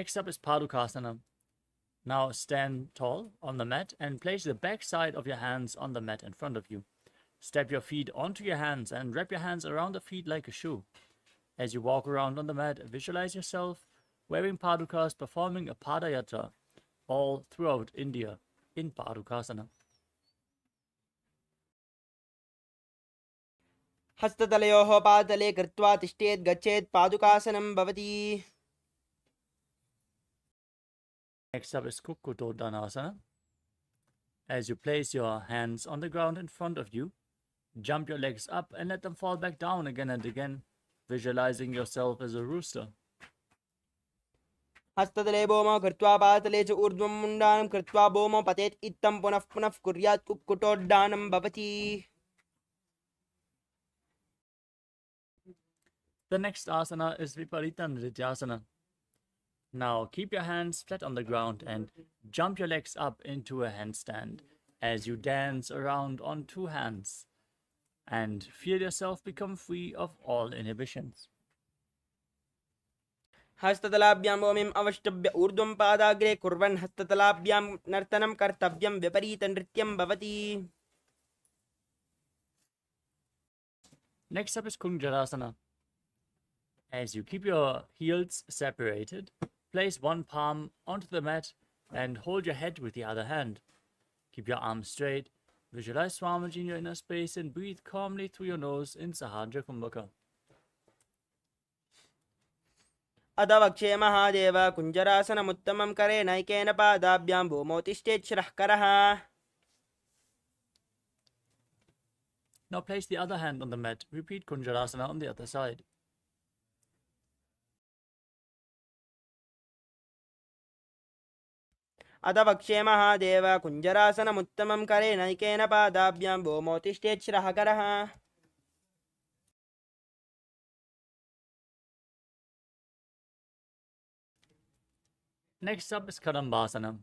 Next up is Padukasana. Now stand tall on the mat and place the back side of your hands on the mat in front of you. Step your feet onto your hands and wrap your hands around the feet like a shoe. As you walk around on the mat, visualize yourself wearing padukas, performing a padayatra all throughout India in Padukasana. हस्ततलयोः पादतले कृत्वा तिष्ठेत् गच्छेत् पादुकासनं भवति. Next up is Kukkutoddanasana. As you place your hands on the ground in front of you, jump your legs up and let them fall back down again and again, visualizing yourself as a rooster. हस्ततले भौमौ कृत्वा पादतले च ऊर्ध्वं मुण्डानं कृत्वा भौमौ पतेत् इत्थं पुनः पुनः कुर्यात् कुक्कुटोड्डानं भवति. The next asana is Viparita Nrityasana. Now keep your hands flat on the ground and jump your legs up into a handstand as you dance around on two hands and feel yourself become free of all inhibitions. हस्ततलाभ्यां भूमिम् अवष्टभ्य ऊर्ध्वं पादाग्रे कुर्वन् हस्ततलाभ्यां नर्तनं कर्तव्यं विपरीतनृत्यं भवति. Next up is Kunjarasana. As you keep your heels separated, place one palm onto the mat and hold your head with the other hand. Keep your arms straight, visualize Swamiji in your inner space and breathe calmly through your nose in Sahadra Kumbhaka. अधवक्षे Mahadev कुञ्जरासनमुत्तमं करे नैकेन पादाभ्यां भूमौ तिष्ठेत् शिरः करः. Now place the other hand on the mat. Repeat Kunjarasana on the other side. अधवक्षे Mahadev कुञ्जरासनमुत्तमं करे नैकेन पादाभ्यां भूमौ तिष्ठेत् शिरः करः. Next up is Kadambasana.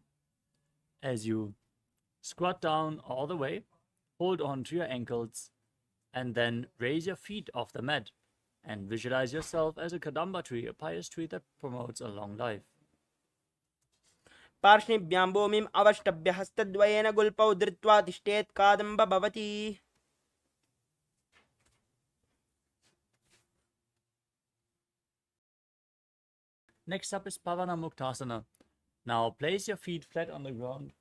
As you squat down all the way, hold on to your ankles, and then raise your feet off the mat and visualize yourself as a Kadamba tree, a pious tree that promotes a long life. पार्ष्णिभ्यां भूमिम् अवष्टभ्य हस्तद्वयेन गुल्पौ धृत्वा तिष्ठेत् कादम्ब भवति. Next up is Pavana Muktasana. Now place your feet flat on the ground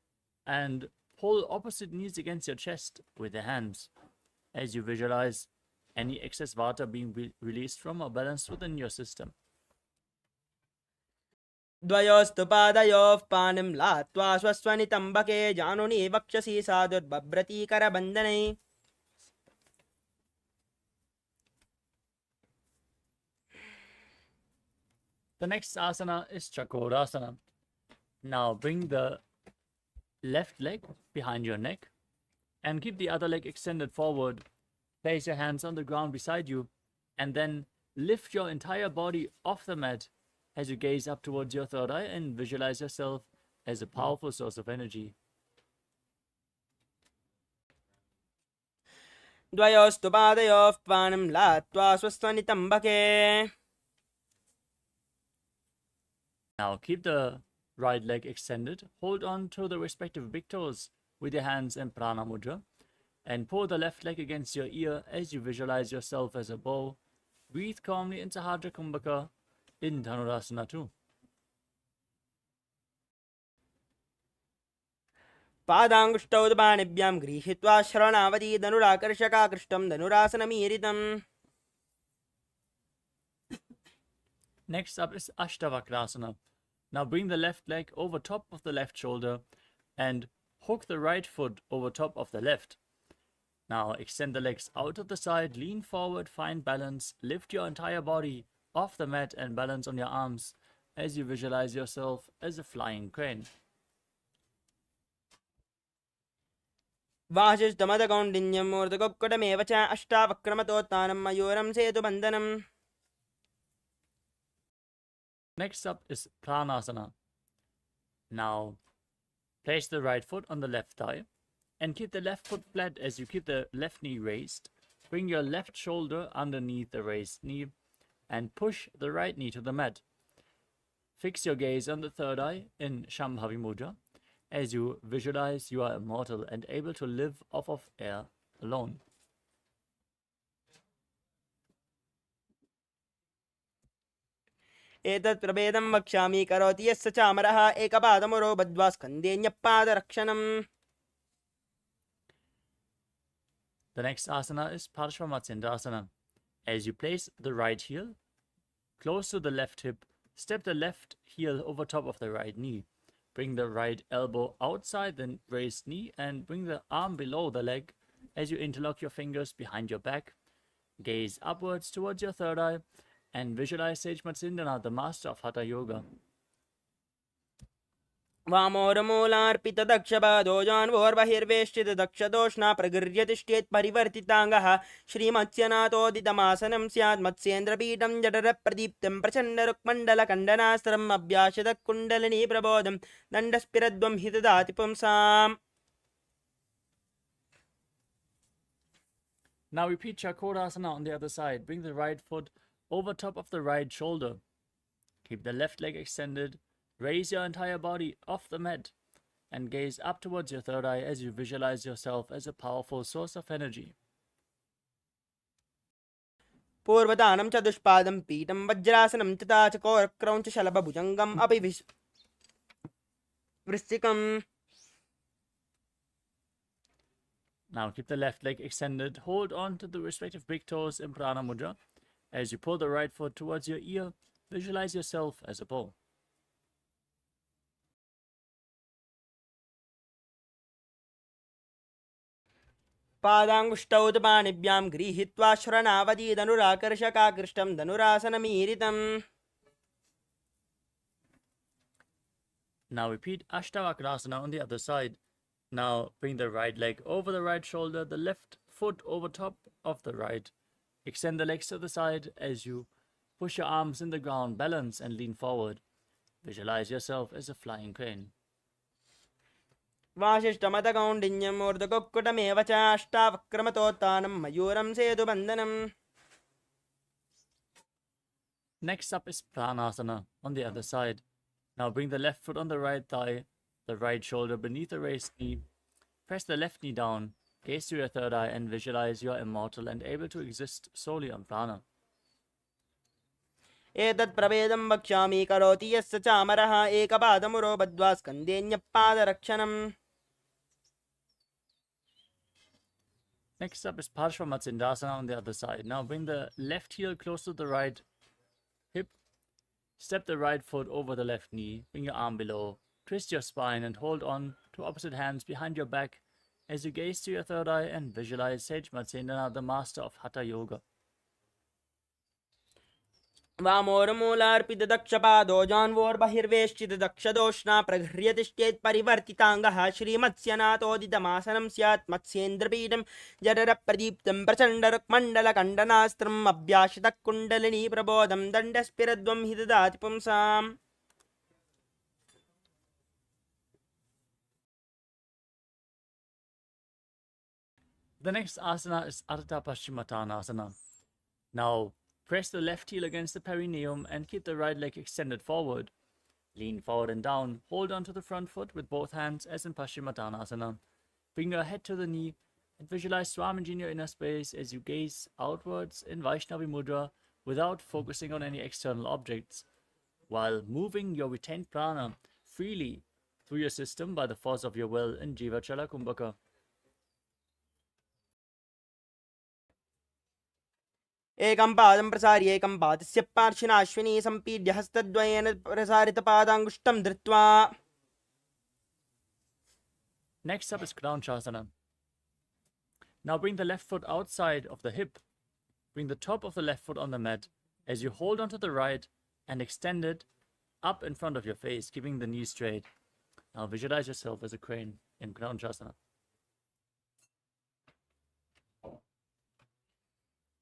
and pull opposite knees against your chest with your hands as you visualize any excess vata being released from or balanced within your system. द्वयोस्तु पादयोः पाणिं लात्वा स्वस्वनितम्बके जानुनी वक्षसि साधुर्बभ्रती करबन्धनैः. The next asana is Chakorasana. Now bring the left leg behind your neck and keep the other leg extended forward. Place your hands on the ground beside you and then lift your entire body off the mat as you gaze up towards your third eye and visualize yourself as a powerful source of energy. द्वयोस्तु पादयोः पाणिं लात्वा स्वस्वनितम्बके. Now keep the right leg extended, hold on to the respective big toes with your hands in Prana Mudra, and pull the left leg against your ear as you visualize yourself as a bow. Breathe calmly into Sahadra Kumbhaka in Dhanurasana too. पादाङ्गुष्ठौ पाणिभ्यां गृहीत्वा श्रवणावधि धनुराकर्षकाकृष्टं धनुरासनमीरितम्. Next up is Ashtavakrasana. Now bring the left leg over top of the left shoulder and hook the right foot over top of the left. Now extend the legs out of the side, lean forward, find balance, lift your entire body off the mat and balance on your arms as you visualize yourself as a flying crane. वासिष्ठमदकौण्डिन्यं मूर्धकुक्कुटमेव च अष्टावक्रमतोत्थानं मयूरं सेतुबन्धनम्. Next up is Pranasana. Now place the right foot on the left thigh and keep the left foot flat as you keep the left knee raised. Bring your left shoulder underneath the raised knee and push the right knee to the mat. Fix your gaze on the third eye in Shambhavi Mudra as you visualize you are immortal and able to live off of air alone. एतत् प्रभेदं वक्ष्यामि करोति यस्य चामरः एकपादमुरो बद्ध्वा स्कन्देऽन्यपादरक्षणम्. The next asana is Parshvamatsyendrasana. As you place the right heel close to the left hip, step the left heel over top of the right knee. Bring the right elbow outside the raised knee and bring the arm below the leg as you interlock your fingers behind your back. Gaze upwards towards your third eye and visualize Sage Matsindana, the master of Hatha Yoga. वामोरमूलार्पितदक्षपादोजान्वोर्बहिर्वेष्टितदक्षदोष्णा प्रगृह्यतिष्ठेत् परिवर्तिताङ्गः श्रीमत्स्यनाथोदितमासनं स्यात् मत्स्येन्द्रपीठं जठरप्रदीप्तं प्रचण्डरुक्मण्डलखण्डनास्त्रम् अभ्यासदकुण्डलिनी प्रबोधं दण्डस्फिरद्वं हि ददाति पुंसाम्. Now repeat Chakrasana on the other side. Bring the right foot over top of the right shoulder. Keep the left leg extended. Raise your entire body off the mat and gaze up towards your third eye as you visualize yourself as a powerful source of energy. पूर्वदानं च दुष्पादं पीठं वज्रासनं तथा च कोरक्रौञ्च शलभभुजङ्गम् अपि वृश्चिकम्. Now keep the left leg extended. Hold on to the respective big toes in Prana Mudra. As you pull the right foot towards your ear, visualize yourself as a bull. पादाङ्गुष्ठौ तु पाणिभ्यां गृहीत्वा श्रवणावधि धनुराकर्षकाकृष्टं धनुरासनमीरितम्. Now repeat Ashtavakrasana on the other side. Now bring the right leg over the right shoulder, the left foot over top of the right. Extend the legs to the side as you push your arms in the ground, balance and lean forward. Visualize yourself as a flying crane. वासिष्ठमतकौण्डिन्यम् ऊर्ध्वकुक्कुटमेव च अष्टावक्रमतोत्थानं मयूरं सेतुबन्धनम्. Next up is Pranasana on the other side. Now bring the left foot on the right thigh, the right shoulder beneath the raised knee. Press the left knee down, gaze to your third eye and visualize you are immortal and able to exist solely on prana. एतत् प्रभेदं वक्ष्यामि करोति यस्य चामरः एकपादमुरो बद्ध्वा स्कन्देऽन्यपादरक्षणम्. Next up is Parshvamatsyendrasana on the other side. Now bring the left heel close to the right hip. Step the right foot over the left knee. Bring your arm below. Twist your spine and hold on to opposite hands behind your back as you gaze to your third eye and visualize Sage Matsindana, the master of Hatha Yoga. वामोरमूलार्पितदक्षपादोजान्वोर्बहिर्वेष्टितदक्षदोष्णा प्रगृह्यतिष्ठेत् परिवर्तिताङ्गः श्रीमत्स्यनाथोदितमासनं स्यात् मत्स्येन्द्रपीठं जठरप्रदीप्तं प्रचण्डरुक्मण्डलखण्डनास्त्रम् अभ्यासितकुण्डलिनी प्रबोधं दण्डस्फिरद्वं हि ददाति पुंसाम्. The next asana is Ardha Paschimottanasana. Now press the left heel against the perineum and keep the right leg extended forward. Lean forward and down. Hold on to the front foot with both hands as in Paschimottanasana. Bring your head to the knee and visualize Swamiji in your inner space as you gaze outwards in Vaishnavi Mudra without focusing on any external objects, while moving your retained prana freely through your system by the force of your will in Jiva Chala Kumbhaka. एकं पादं प्रसार्य एकं पादस्य पार्श्विना अश्विनी सम्पीड्य हस्तद्वयेन प्रसारितपादाङ्गुष्ठं धृत्वा. Next up is Kranchasana. Now bring the left foot outside of the hip. Bring the top of the left foot on the mat as you hold onto the right and extend it up in front of your face, keeping the knee straight. Now visualize yourself as a crane in Kranchasana.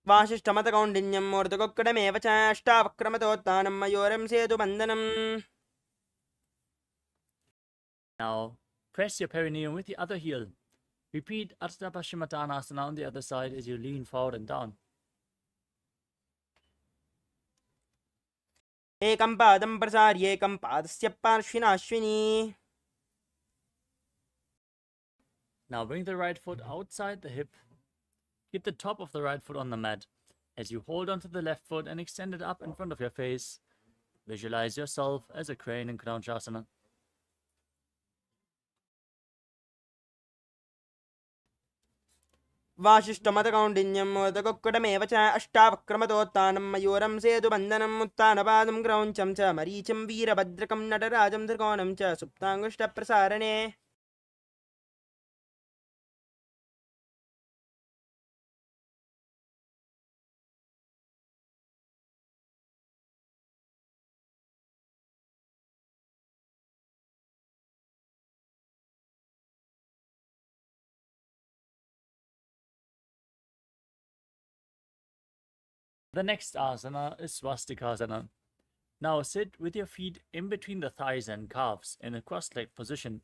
वासिष्ठमतकौण्डिन्यम् ऊर्ध्वकुक्कुटमेव च अष्टावक्रमतोत्थानं मयूरं सेतुबन्धनम्. Now press your perineum with the other heel. Repeat Ardha Paschimottanasana on the other side as you lean forward and down. एकं पादं प्रसार्य एकं पादस्य पार्श्विनाश्विनी. Now bring the right foot outside the hip. Keep the top of the right foot on the mat. As you hold onto the left foot and extend it up in front of your face, visualize yourself as a crane in Kranchasana. वासिष्ठमतकौण्डिन्यं मोदकोक्कुटमेव च अष्टावक्रमतोत्थानं मयूरं सेतुबन्धनम् उत्थानपादं क्रौञ्चं च मरीचिं वीरभद्रकं नटराजं त्रिकोणं च सुप्ताङ्गुष्ठप्रसारणे. The next asana is Swastikasana. Now sit with your feet in between the thighs and calves in a cross-legged position.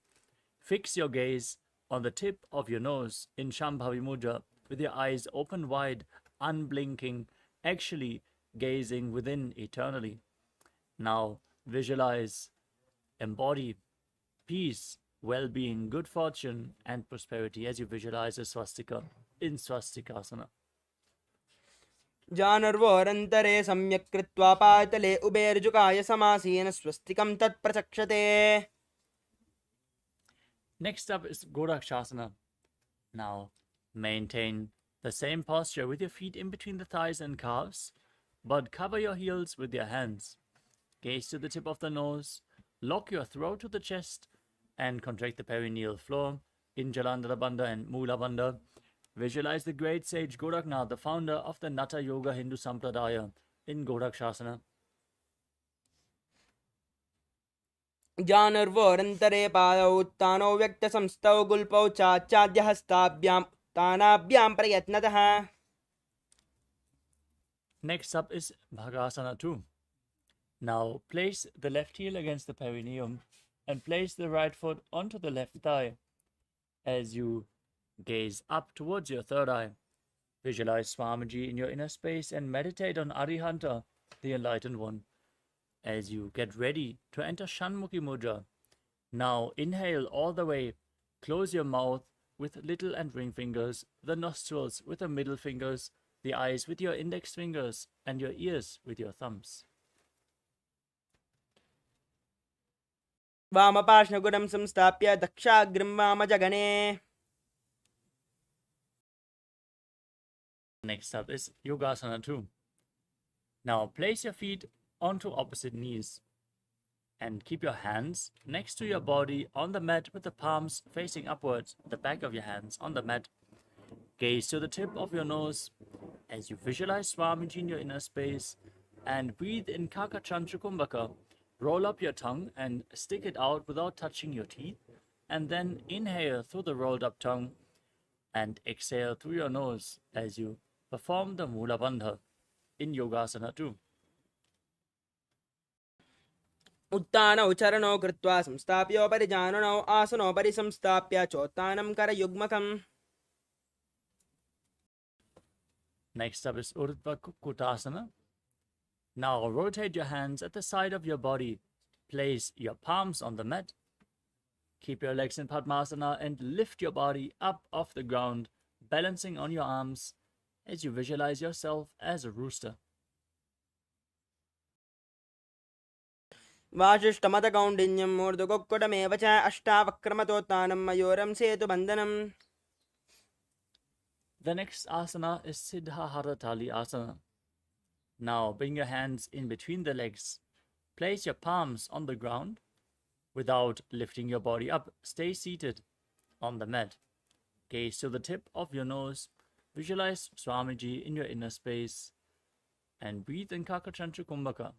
Fix your gaze on the tip of your nose in Shambhavi Mudra with your eyes open wide, unblinking, actually gazing within eternally. Now visualize, embody peace, well-being, good fortune and prosperity as you visualize a swastika in Swastikasana. जानर्वोरन्तरे सम्यक् कृत्वा पातले उभेर्जुकाय समासीन स्वस्तिकं तत्प्रचक्षते. Next up is Gorakshasana. Now maintain the same posture with your feet in between the thighs and calves, but cover your heels with your hands. Gaze to the tip of the nose, lock your throat to the chest, and contract the perineal floor in Jalandhara Bandha and Mula Bandha. Visualize the great sage Goraknath, the founder of the Natha Yoga Hindu Sampradaya, in Gorakshasana. जानर्वोरन्तरे पादौ उत्थानौ व्यक्तसंस्थौ गुल्पौ चाच्याद्यहस्ताभ्याम् उत्थानाभ्यां प्रयत्नतः. Next up is Bhagasana 2. Now place the left heel against the perineum and place the right foot onto the left thigh. As you gaze up towards your third eye, visualize Swamiji in your inner space and meditate on Arihanta, the enlightened one. As you get ready to enter Shanmukhi Mudra, now inhale all the way, close your mouth with little and ring fingers, the nostrils with the middle fingers, the eyes with your index fingers, and your ears with your thumbs. वामपार्श्वगुणं संस्थाप्य दक्षाग्रं वामजगणे. Next up is Yogasana 2. Now place your feet onto opposite knees and keep your hands next to your body on the mat with the palms facing upwards, the back of your hands on the mat. Gaze to the tip of your nose as you visualize Swamiji in your inner space and breathe in Kakachantra Kumbhaka. Roll up your tongue and stick it out without touching your teeth, and then inhale through the rolled up tongue and exhale through your nose as you perform the Mula Bandha in Yogasana 2. उत्थानौ चरणौ कृत्वा संस्थाप्योपरि जाननौ आसनोपरि संस्थाप्य चोत्थानं करयुग्मकम्. Next up is Urdhva Kukutasana. Now rotate your hands at the side of your body. Place your palms on the mat. Keep your legs in Padmasana and lift your body up off the ground, balancing on your arms as you visualize yourself as a rooster. वासिष्ठमतकौण्डिन्यं मूर्धकोक्कुटमेव च अष्टावक्रमतोत्थानं मयूरं सेतुबन्धनम्. The next asana is Siddhaharatali Asana. Now bring your hands in between the legs. Place your palms on the ground without lifting your body up. Stay seated on the mat. Gaze to the tip of your nose. Visualize Swamiji in your inner space and breathe in Kakachantra Kumbhaka.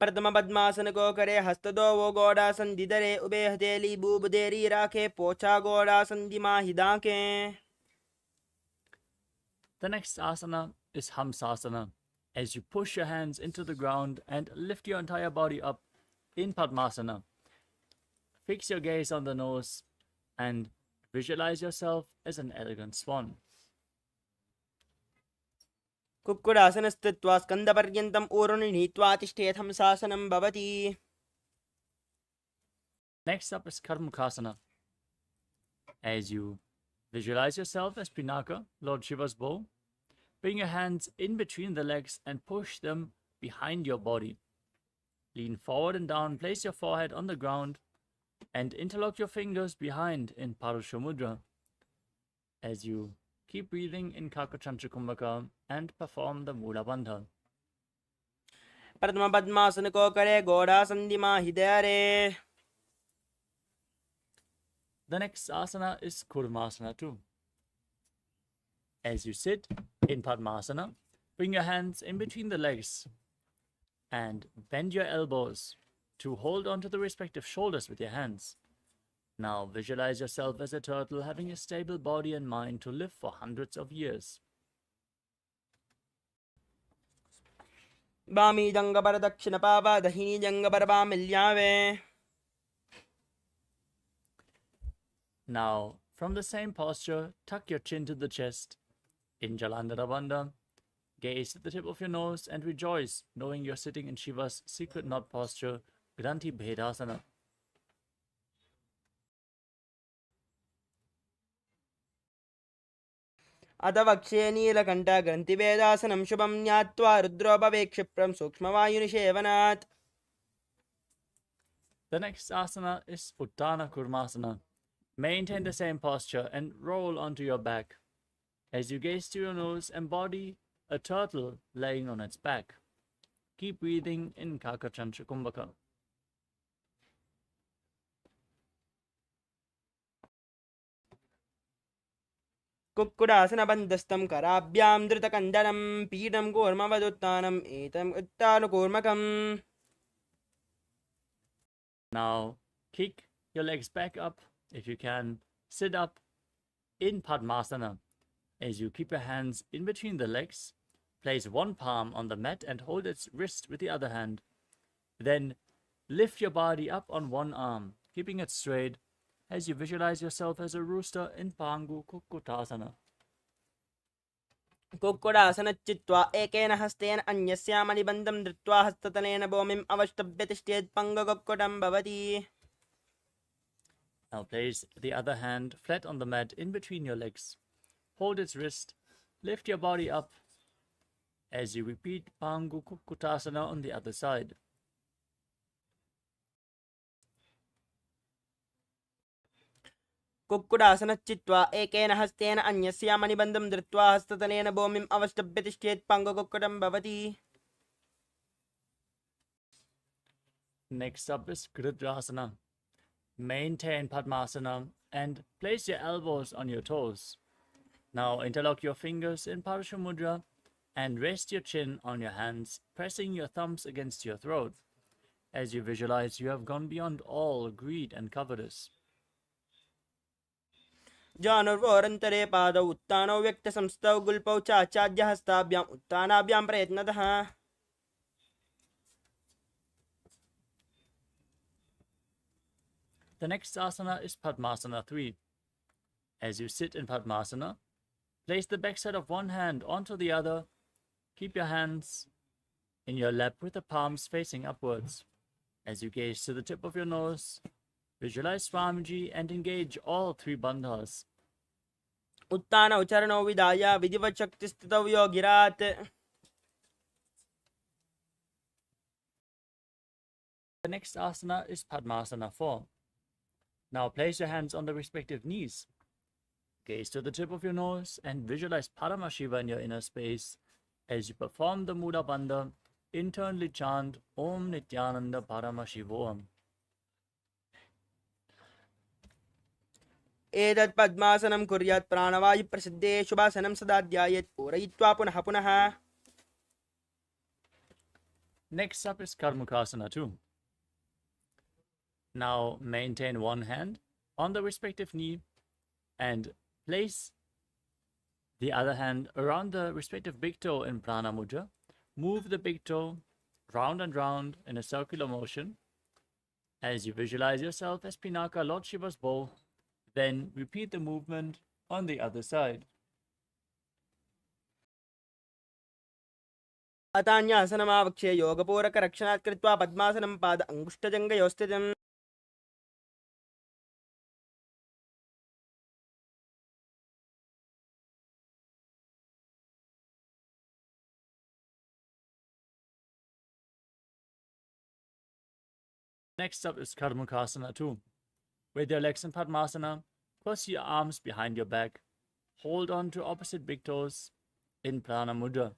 प्रथम पद्मासन को करे हस्तदो वो गोडासन दिदरे ube हथेली बूबदेरी राखे पोछा गोडासन दिमा हिदाके. The next asana is Hamsasana. As you push your hands into the ground and lift your entire body up in Padmasana, fix your gaze on the nose and visualize yourself as an elegant swan. कुक्कुटासनस्थित्वा स्कन्दपर्यन्तम् ऊरुनि नीत्वा तिष्ठेथं शासनं भवति. Next up is Karmukhasana. As you visualize yourself as Pinaka, Lord Shiva's bow, bring your hands in between the legs and push them behind your body. Lean forward and down, place your forehead on the ground, and interlock your fingers behind in Parusha Mudra. As you keep breathing in Kakachantra Kumbhaka and perform the Mula Bandha. प्रथम पद्मासन को करे घोड़ासन्धिमा हृदयरे. The next asana is Kurmasana too. As you sit in Padmasana, bring your hands in between the legs and bend your elbows to hold onto the respective shoulders with your hands. Now visualize yourself as a turtle having a stable body and mind to live for hundreds of years. बामी जंगबर दक्षिण पावा दहिनी जंगबर बामिल्यावे. Now, from the same posture, tuck your chin to the chest. In Jalandhara Bandha, gaze at the tip of your nose and rejoice, knowing you're sitting in Shiva's secret knot posture, Granthi Bhedasana. अथ वक्षे नीलकण्ठ ग्रन्थिभेदासनं शुभं ज्ञात्वा रुद्रोपवेक्षिप्रं सूक्ष्मवायुनिषेवनात्. The next asana is Uttana Kurmasana. Maintain the same posture and roll onto your back. As you gaze to your nose, embody a turtle laying on its back. Keep breathing in Kakachantra Kumbhaka. कुक्कुटासनबन्धस्थं कराभ्यां धृतकण्डनं पीठं कूर्मवदुत्थानम् एतम् उत्थानकूर्मकम्. Now, kick your legs back up if you can. Sit up in Padmasana. As you keep your hands in between the legs, place one palm on the mat and hold its wrist with the other hand. Then lift your body up on one arm, keeping it straight as you visualize yourself as a rooster in Pangu Kukkutasana. कुक्कुटासनच्चित्वा एकेन हस्तेन अन्यस्यामनिबन्धं धृत्वा हस्ततलेन भूमिम् अवष्टभ्य तिष्ठेत् पङ्गकुक्कुटं भवति. Now place the other hand flat on the mat in between your legs. Hold its wrist, lift your body up as you repeat Pangu Kukkutasana on the other side. कुक्कुटासनच्चित्वा एकेन हस्तेन अन्यस्यामनिबन्धं धृत्वा हस्ततलेन भूमिम् अवष्टभ्य तिष्ठेत् पङ्गकुक्कुटं भवति. Next up is Gridrasana. Maintain Padmasana and place your elbows on your toes. Now interlock your fingers in Parusha Mudra and rest your chin on your hands, pressing your thumbs against your throat. As you visualize, you have gone beyond all greed and covetous. जानुर्वोरन्तरे पादौ उत्थानौ व्यक्तसंस्थौ गुल्पौ च आचार्यहस्ताभ्याम् उत्थानाभ्यां प्रयत्नतः. The next asana is Padmasana 3. As you sit in Padmasana, place the backside of one hand onto the other. Keep your hands in your lap with the palms facing upwards. As you gaze to the tip of your nose, visualize Swamiji and engage all three bandhas. उत्थानौ चरणौ विधाय विधिवत् शक्तिस्थितौ योगिरात्. The next asana is Padmasana 4. Now place your hands on the respective knees. Gaze to the tip of your nose and visualize Paramashiva in your inner space. As you perform the Mula Bandha, internally chant Om Nithyananda Paramashivoham. एतत् पद्मासनं कुर्यात् प्राणवायुप्रसिद्धे शुभासनं सदा ध्यायेत् पूरयित्वा पुनः पुनः. Next up is Karmukhasana 2. Now maintain one hand on the respective knee and place the other hand around the respective big toe in Prana Mudra. Move the big toe round and round in a circular motion. As you visualize yourself as Pinaka, Lord Shiva's bow, then repeat the movement on the other side. अतान्यासनमावक्ष्य योगपूरकरक्षणात् कृत्वा पद्मासनं पाद अङ्गुष्ठजङ्घयोः स्थितम्. Next up is Karmukasana 2. With your legs in Padmasana, cross your arms behind your back. Hold on to opposite big toes in Prana Mudra.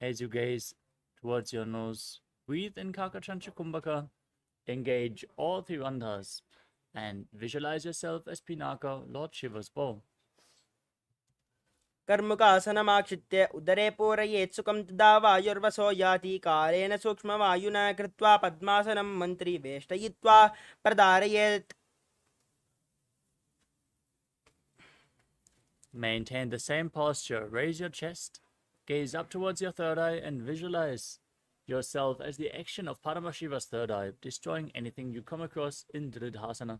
As you gaze towards your nose, breathe in Kakachancha Kumbhaka. Engage all three bandhas and visualize yourself as Pinaka, Lord Shiva's bow. कर्मुकासनमाक्षित्य उदरे पूरयेत् सुखं तदा वायुर्वसो याति कालेन सूक्ष्मवायुना कृत्वा पद्मासनं मन्त्री वेष्टयित्वा प्रधारयेत्. Maintain the same posture. Raise your chest, gaze up towards your third eye, and visualize yourself as the action of Paramashiva's third eye, destroying anything you come across in Dridhasana.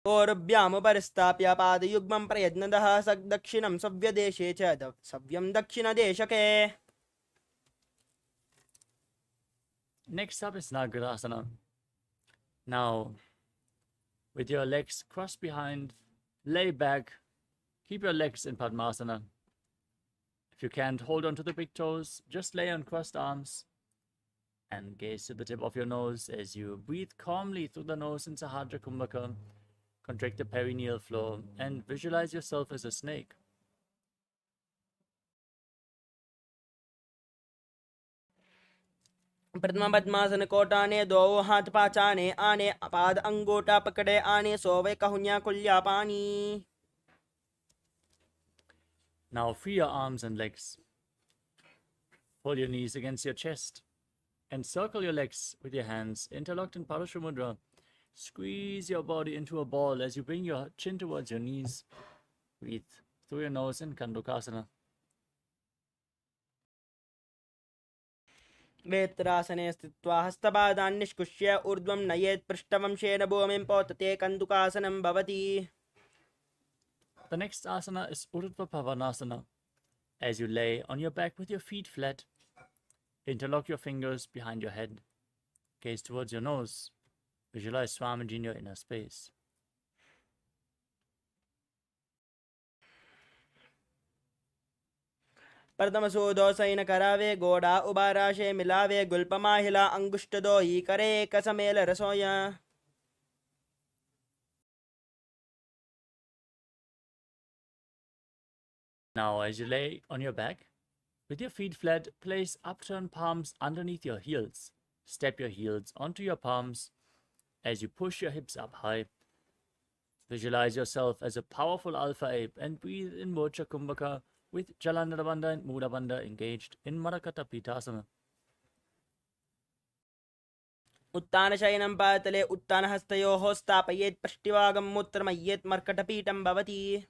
ओरुभ्यामुपरिस्थाप्य पादयुग्मं प्रयत्नतः दक्षिणं सव्यदेशे च सव्यं दक्षिणदेशके. Next up is Nagarasana. Now, with your legs crossed behind, lay back, keep your legs in Padmasana. If you can't hold on to the big toes, just lay on crossed arms and gaze to the tip of your nose as you breathe calmly through the nose in Sahadra Kumbhaka. Contract the perineal floor and visualize yourself as a snake. प्रथम पद्मासन कोटाने दो हाथ पाचाने आने पाद अंगोटा पकड़े आने सोवे कहुन्या कुल्या पानी. Now free your arms and legs. Pull your knees against your chest and circle your legs with your hands interlocked in Parashumudra. Squeeze your body into a ball as you bring your chin towards your knees. Breathe through your nose in Kandukasana. वेत्रासने स्थित्वा हस्तपादान् निष्कुष्य ऊर्ध्वं नयेत् पृष्ठवंशेन भूमिं पोतते कन्दुकासनं भवति. The next asana is Urdhva Pavanasana. As you lay on your back with your feet flat, interlock your fingers behind your head. Gaze towards your nose. Visualize Swamiji in your inner space. प्रथमसूदो सैन करावे गोड़ा उबाराशे मिलावे गुल्पमाहिला अंगुष्टदो ही करे कसमेल रसोया. Now, as you lay on your back, with your feet flat, place upturned palms underneath your heels. Step your heels onto your palms as you push your hips up high. Visualize yourself as a powerful alpha ape and breathe in Mocha Kumbhaka with Jalandhara Bandha and Mudha Bandha engaged in Marakata Pitasana. उत्तानशयनं पातले उत्तानहस्तयोः स्थापयेत् पृष्ठभागं मूत्रमय्येत् मर्कटपीठं भवति.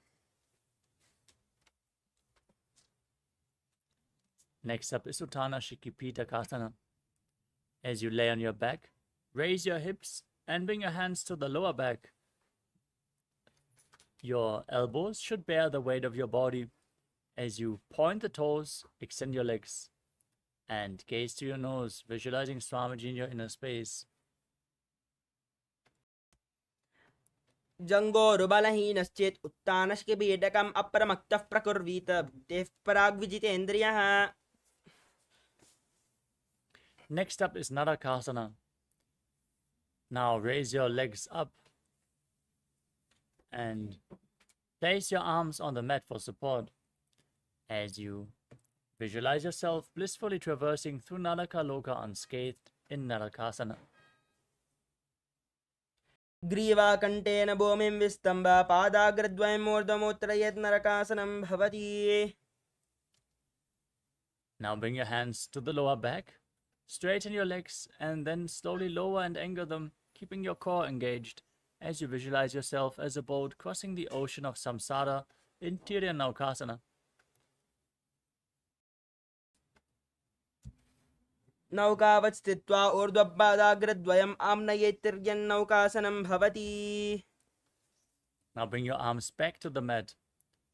Next up is Uttana Shikipita Kasana. As you lay on your back, raise your hips and bring your hands to the lower back. Your elbows should bear the weight of your body. As you point the toes, extend your legs and gaze to your nose, visualizing Swamiji in your inner space. जङ्गोरुबलहीनश्चेत् उत्तानश्किपीडकम् अप्रमक्तः प्रकुर्वीत बुद्धेः पराग्विजितेन्द्रियः. Next up is Narakasana. Now raise your legs up and place your arms on the mat for support as you visualize yourself blissfully traversing through Naraka Loka unscathed in Narakasana. ग्रीवाकण्ठेन भूमिं विस्तम्भ पादाग्रद्वयम् ऊर्ध्वमुत्तरयेत् नरकासनं भवति. Now bring your hands to the lower back, straighten your legs, and then slowly lower and anchor them, keeping your core engaged as you visualize yourself as a boat crossing the ocean of samsara in Tiryannaukasana. नौकावत् स्थित्वा ऊर्ध्वपादाग्रद्वयम् आम्नयेत् तिर्यन्नौकासनं भवति. Now bring your arms back to the mat.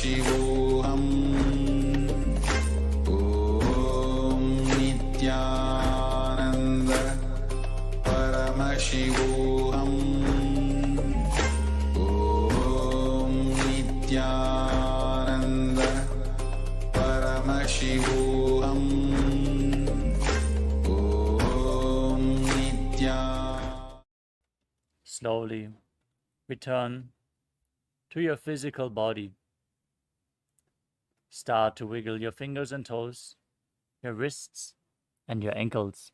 Shivoham. Om Nithyananda Paramashivoham. Om Nithyananda Paramashivoham. Om Nithyananda. Slowly return to your physical body. Start to wiggle your fingers and toes, your wrists and your ankles,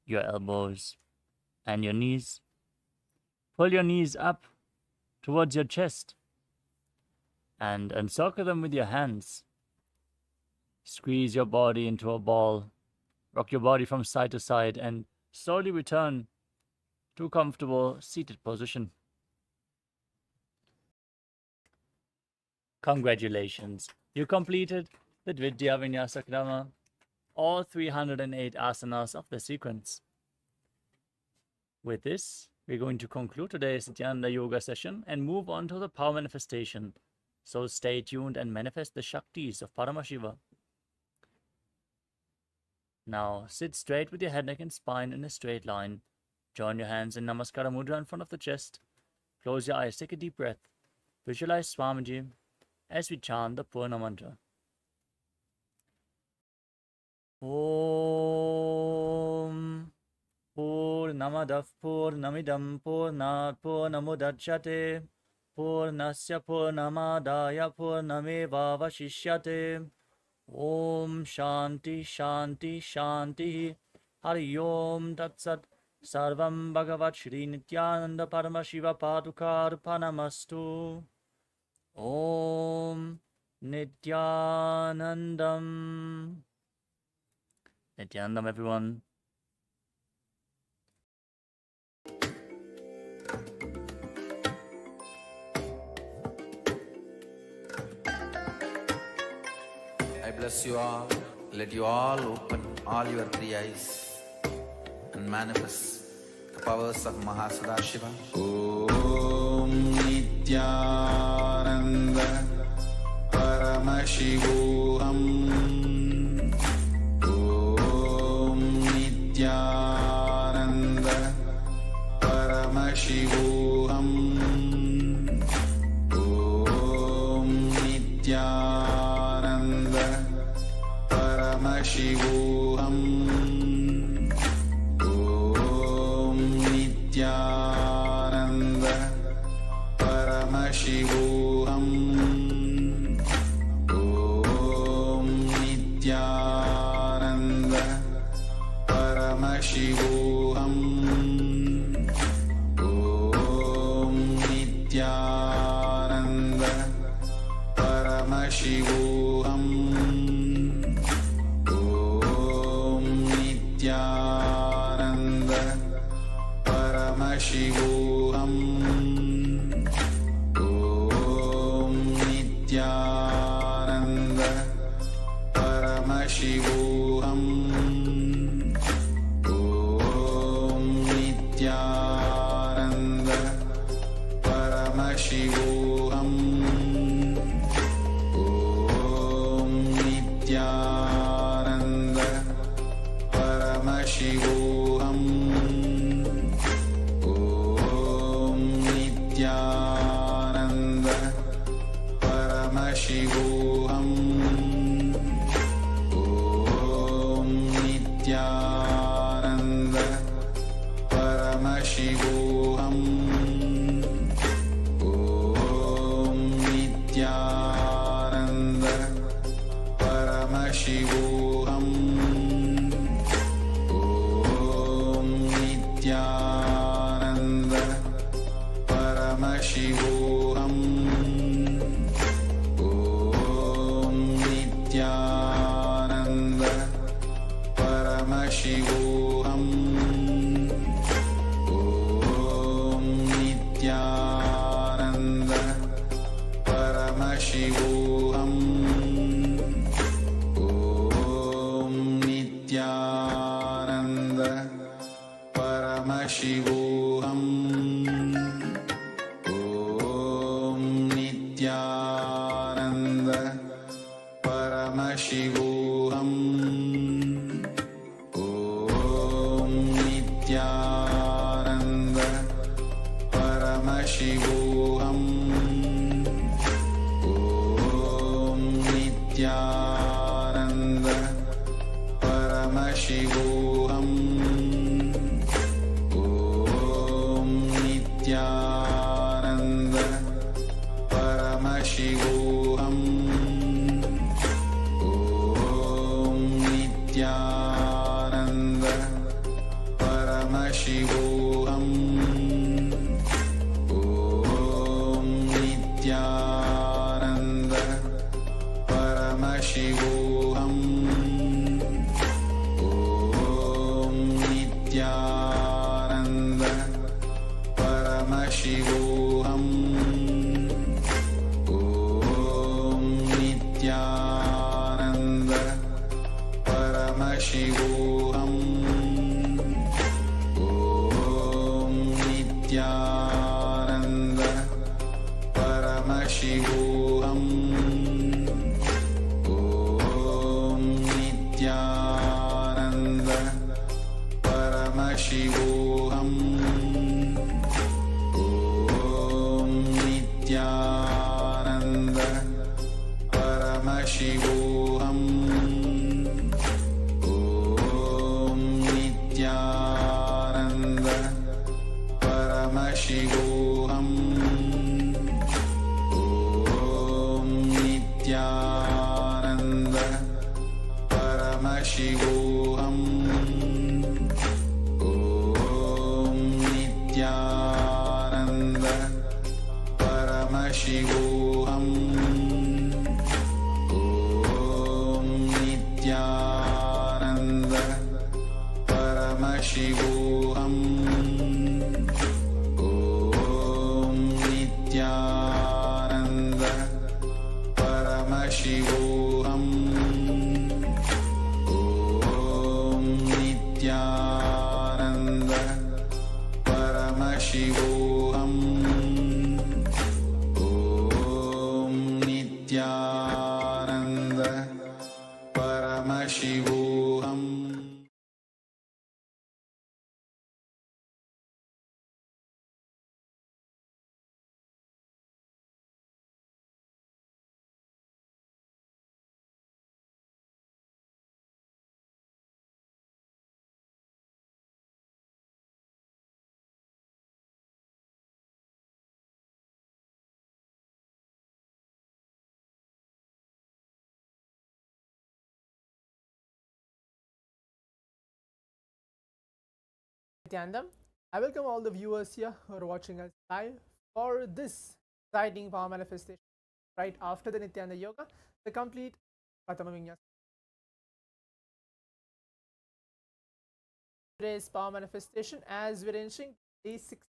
your elbows and your knees. Pull your knees up towards your chest and encircle them with your hands. Squeeze your body into a ball. Rock your body from side to side and slowly return to a comfortable seated position. Congratulations, you completed the Dvidya Vinyasa Krama, all 308 asanas of the sequence. With this, we're going to conclude today's Nithyananda Yoga session and move on to the power manifestation. So stay tuned and manifest the Shaktis of Paramashiva. Now, sit straight with your head, neck and spine in a straight line. Join your hands in Namaskara Mudra in front of the chest. Close your eyes, take a deep breath. Visualize Swamiji as we chant the Purna Mantra. Om Purnamadav Purnamidam Purnat Purnamudachyate Purnasya Purnamadaya Purnameva Vashishyate. Om Shanti Shanti Shanti. Hari Om Tat Sat. Sarvam Bhagavat Shri Nithyananda Paramashiva Padukarpanamastu. Om Nithyanandam. Nithyanandam, everyone. I bless you all. Let you all open all your three eyes and manifest the powers of Mahasudashiva. Om Nithyananda Paramashivoham. Om Nithyananda Paramashivoham. Om Nithyananda Paramashivoham. Om Nithyananda Paramashivoham. Om Nithyananda Paramashivoham. Om Nithyananda Paramashivoham. Om Nithyananda Paramashivoham. Om Nithyananda Paramashivoham. Om Nithyananda Paramashivoham. Om Nithyananda Paramashivoham. Om Nithyananda Paramashivoham. Om Nithyananda Paramashivoham. Om Nithyananda Paramashivoham. Om Nithyananda Paramashivoham. Om Nithyananda Paramashivoham. Om Nithyananda Paramashivoham. Om Nithyananda Paramashivoham. Om Nithyananda Paramashivoham. Om Nithyananda Paramashivoham. Om Nithyananda Paramashivoham. Om Nithyananda Paramashivoham. Om Nithyananda Paramashivoham. Om Nithyananda Paramashivoham. Om Nithyananda Paramashivoham. Om Nithyananda Paramashivoham. Om Nithyananda Paramashivoham. Om Nithyananda Paramashivoham. Om Nithyananda Paramashivoham. Om Nithyananda Paramashivoham. Om Nithyananda Paramashivoham. Om Nithyananda Paramashivoham. Om Nithyananda Paramashivoham. Om Nithyananda Paramashivoham. Om Nithyananda Paramashivoham. Om Nithyananda Paramashivoham. Nithyananda. I welcome all the viewers here who are watching us live for this exciting power manifestation right after the Nithyananda Yoga, the complete Pratama Vinyasa. Today's power manifestation as we're entering day 6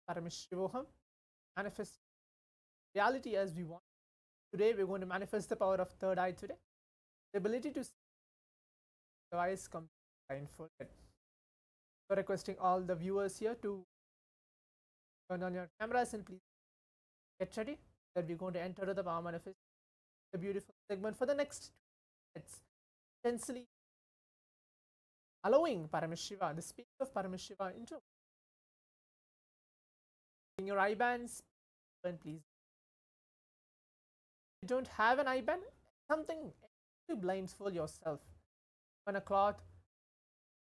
Parameshivoham, manifest reality as we want. Today we're going to manifest the power of third eye today, the ability to see the eyes completely blindfolded. So requesting all the viewers here to turn on your cameras and please get ready that we're going to enter the power manifest, the beautiful segment for the next 2 minutes, essentially allowing Parameshiva, the space of Parameshiva into in your eye bands. And please, if you don't have an eye band, something to blindfold yourself on a cloth,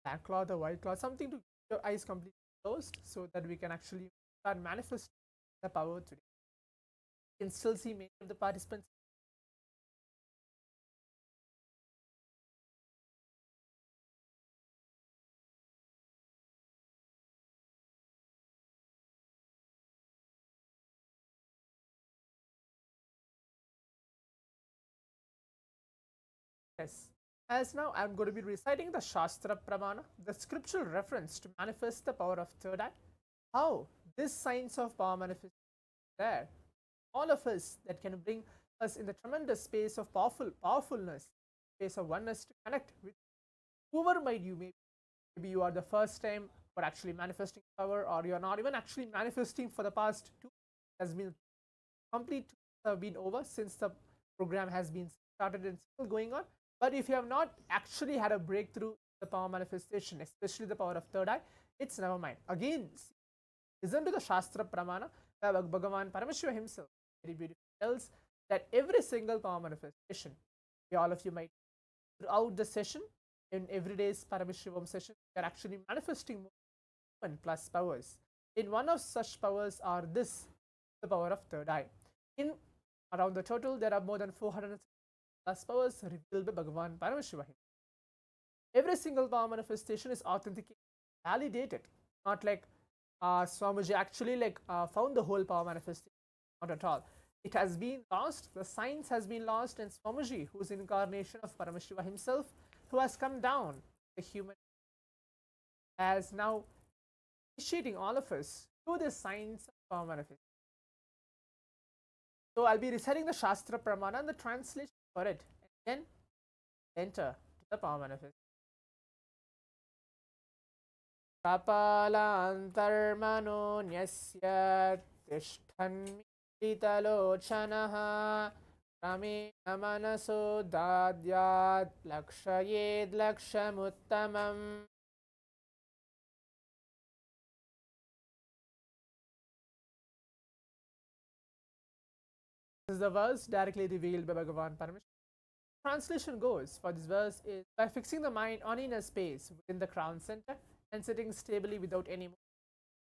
black cloth or white cloth, something to keep your eyes completely closed so that we can actually start manifesting the power today. You can still see many of the participants. Yes. As now I'm going to be reciting the Shastra Pramana, the scriptural reference to manifest the power of third eye. How this science of power manifestation is there. All of us that can bring us in the tremendous space of powerfulness, space of oneness to connect with whoever might you may be. Maybe you are the first time for actually manifesting power, or you are not even actually manifesting for the past 2 has been complete have been over since the program has been started and still going on. But if you have not actually had a breakthrough in the power manifestation, especially the power of third eye, it's never mind. Again, listen to the Shastra Pramana, where Bhagavan Paramashiva himself very beautifully tells that every single power manifestation, all of you might throughout the session, in every day's Paramashivam session, we are actually manifesting more plus powers. In one of such powers are this, the power of third eye. In around the total, there are more than 400 plus powers revealed by Bhagavan Paramashiva. Every single power manifestation is authenticated, validated, not like Swamiji actually found the whole power manifestation, not at all. It has been lost, the science has been lost, and Swamiji, who is incarnation of Paramashiva himself, who has come down, the human, as now initiating all of us to the science of power manifestation. So I'll be reciting the Shastra Pramana and the translation for it, and then enter to the power manifestation. Kapalantarmano nyasya tishthanmitalochanaha ramena manaso dadyat lakshayed lakshamuttamam. This is the verse directly revealed by Bhagavan Paramashiva. Translation goes for this verse is, by fixing the mind on inner space within the crown center and sitting stably without any movement,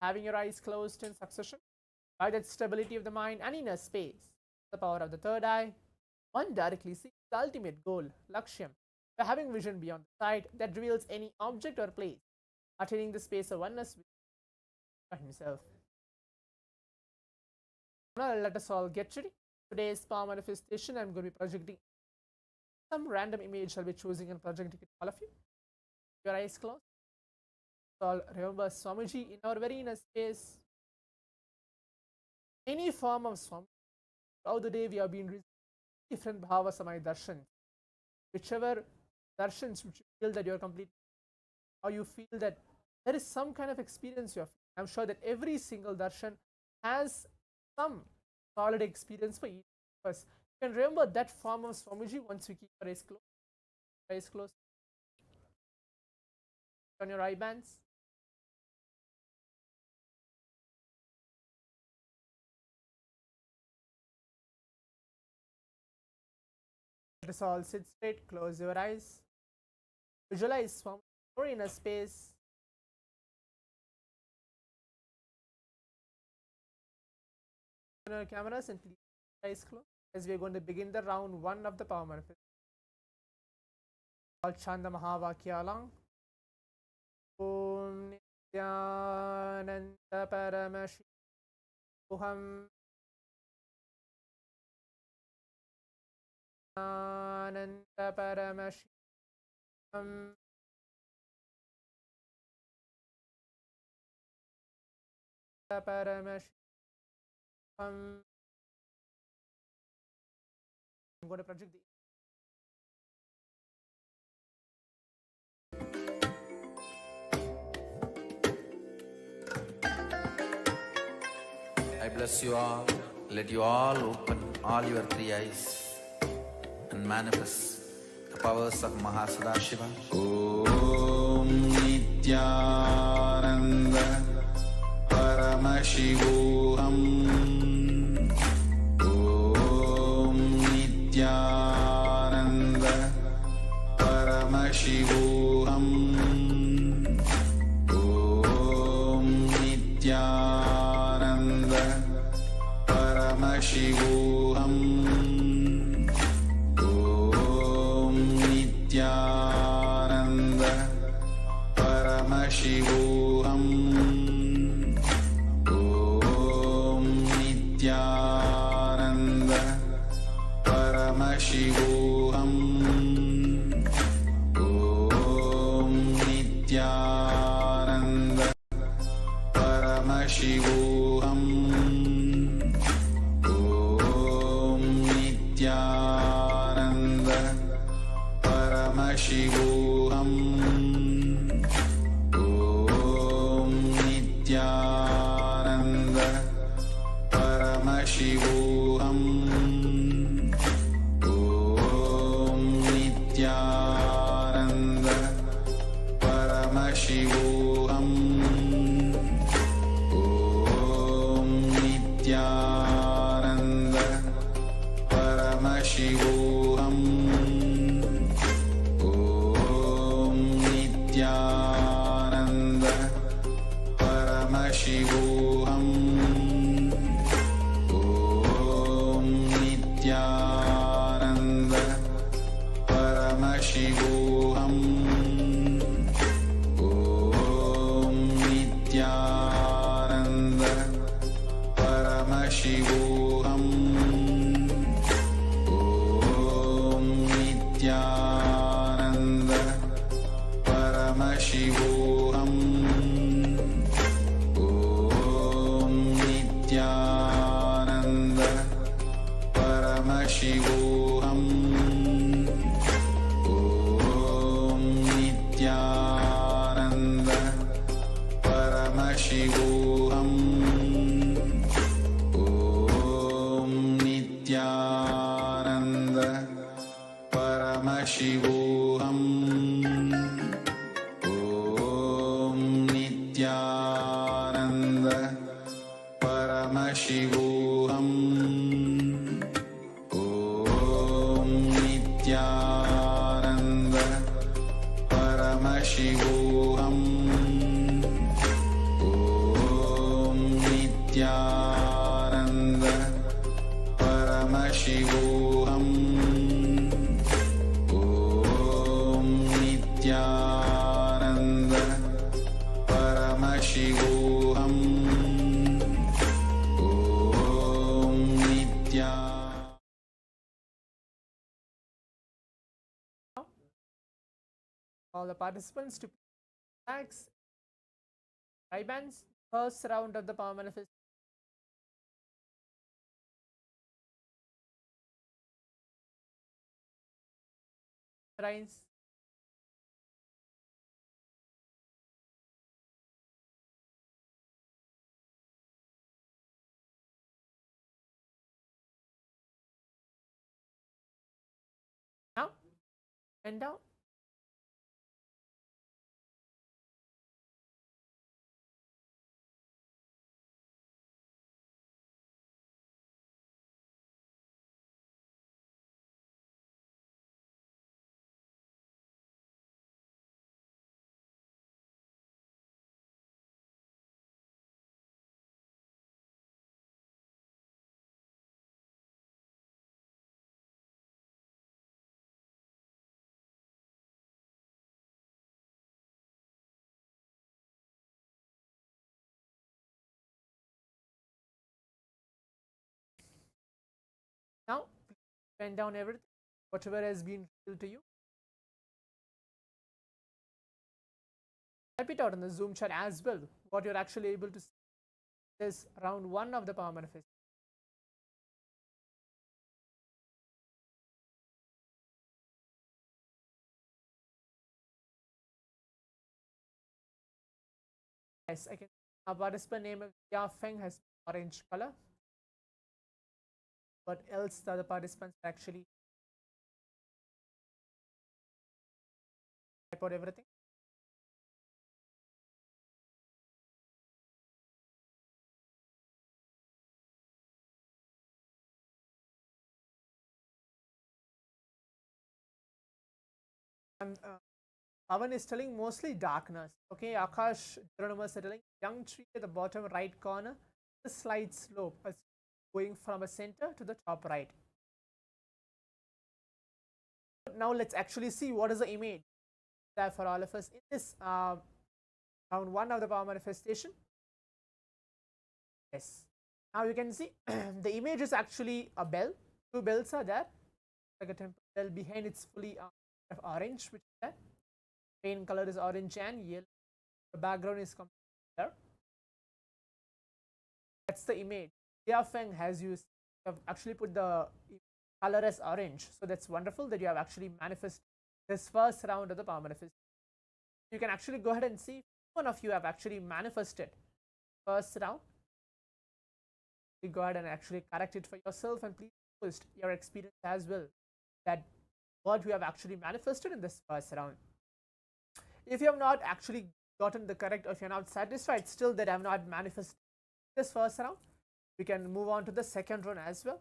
having your eyes closed in succession, by that stability of the mind and inner space, the power of the third eye, one directly sees the ultimate goal, lakshyam, by having vision beyond the sight that reveals any object or place, attaining the space of oneness with himself. Now let us all get ready. Today's power manifestation, I'm going to be projecting some random image. I'll be choosing and projecting it to all of you. Your eyes closed. So remember Swamiji in our very inner space. Any form of Swamiji. Throughout the day we have been receiving different bhava samay darshans. Whichever darshans which you feel that you are complete, or you feel that there is some kind of experience you have. I'm sure that every single darshan has some solid experience for each of us. You can remember that form of Swamiji once we keep our eyes closed. Eyes closed. On your eye bands. Let us all sit straight, close your eyes. Visualize Swamiji or inner space. On your cameras and please eyes closed as we are going to begin the round 1 of the power manifestation. All Chanda Mahavakya along. Om Nithyananda Paramashivoham Ananda Paramashivoham Paramashivoham. I'm going to project the I bless you all. Let you all open all your three eyes and manifest the powers of Mahasadashiva. Om Nithyananda Paramashivoham. Om Nithyananda Paramashivoham. Om Nithyananda Paramashivoham. Om Nithyananda Paramashivoham. Om Nithyananda Paramashivoham. Om Nithyananda Paramashivoham. Om Nithyananda Paramashivoham. Om Nithyananda Paramashivoham. Om परमशिवोऽहम् ॐ नित्यानन्द परमशिवोऽहम् ॐ नित्यानन्द परमशिवोऽहम् ॐ नित्यानन्द परमशिवोऽहम् ॐ नित्यानन्द परमशिवोऽहम् ॐ नित्यानन्द परमशिवोऽहम् ॐ नित्यानन्द परमशिवोऽहम् ॐ नित्यानन्द परमशिवोऽहम् ॐ नित्यानन्द परमशिवोऽहम् ॐ नित्यानन्द परमशिवोऽहम् ॐ नित्यानन्द परमशिवोऽहम् ॐ नित्यानन्द परमशिवोऽहम् ॐ नित्या All the participants to relax. Ribands, first round of the power manifest. Rise. Now, and down. Now, pen down everything, whatever has been revealed to you. Type it out in the Zoom chat as well, what you're actually able to see. This round 1 of the power manifest. Yes, I can. Our participant name of Ya Feng has orange color. But else the other participants actually type out everything. And Pavan is telling mostly darkness. Okay, Akash Geronimo's telling young tree at the bottom right corner, the slight slope going from a center to the top right. Now let's actually see what is the image there for all of us in this round 1 of the power manifestation. Yes. Now you can see the image is actually a bell. 2 bells are there, like a temple bell. Behind it's fully orange, which is there. Main color is orange and yellow. The background is completely there. That's the image. Jia Feng has used, have actually put the color as orange. So that's wonderful that you have actually manifested this first round of the power manifest. You can actually go ahead and see one of you have actually manifested first round. You go ahead and actually correct it for yourself and please post your experience as well, that what you have actually manifested in this first round. If you have not actually gotten the correct, or if you're not satisfied still that I have not manifested this first round, we can move on to the second round as well.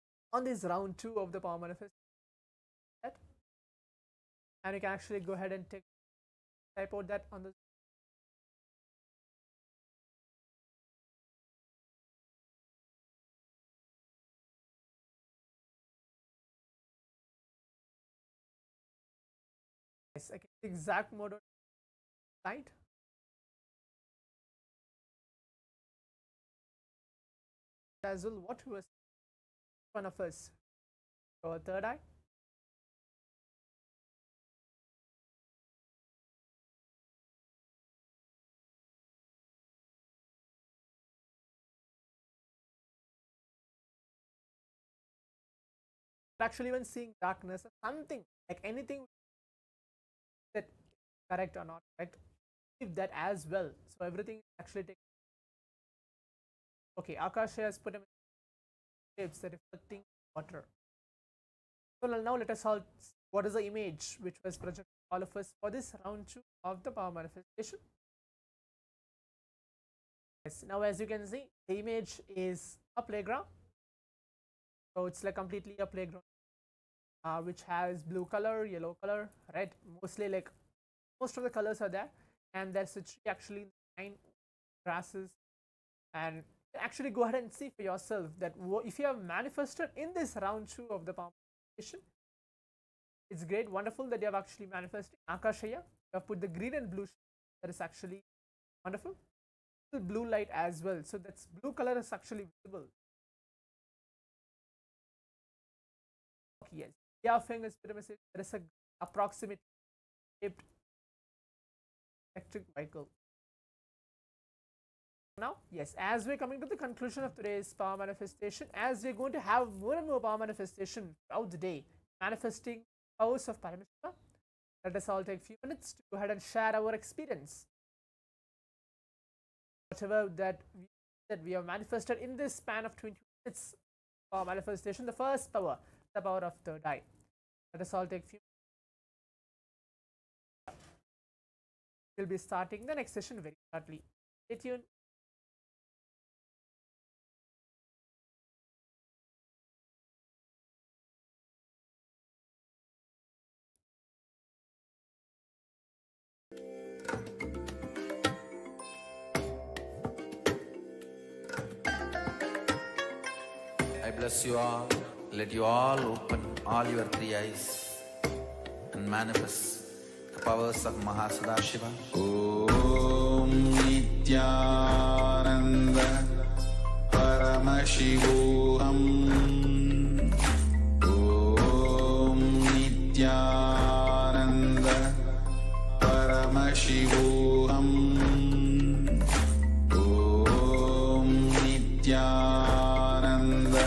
on this round 2 of the power manifestation. And you can actually go ahead and type out that on the exact mode right as well. What was one of us? Our third eye. Actually, even seeing darkness or something like anything that correct or not correct, if that as well. So everything is actually taken. Okay, Akash has put them in shapes that reflecting water. So now let us all see what is the image which was projected all of us for this round 2 of the power manifestation. Yes, now as you can see, the image is a playground. So it's like completely a playground, which has blue color, yellow color, red. Mostly like most of the colors are there, and there's a tree actually, 9 grasses, and actually go ahead and see for yourself that if you have manifested in this round 2 of the power manifestation, it's great, wonderful that you have actually manifested. Akashaya, you have put the green and blue. That is actually wonderful. Blue light as well, so that's blue color is actually visible. Okay, yes, yeah, fingers pyramid. There is a approximate shaped electric vehicle. Now, yes, as we're coming to the conclusion of today's power manifestation, as we're going to have more and more power manifestation throughout the day, manifesting powers of Parameshwara, let us all take a few minutes to go ahead and share our experience. Whatever that we have manifested in this span of 20 minutes power manifestation, the first power, the power of third eye. Let us all take a few minutes. We'll be starting the next session very shortly. Stay tuned. I bless you all. Let you all open all your 3 eyes and manifest the powers of Mahasadashiva. Om Nithyananda Paramashivoham. Om Nithyananda Paramashivoham. Om Nithyananda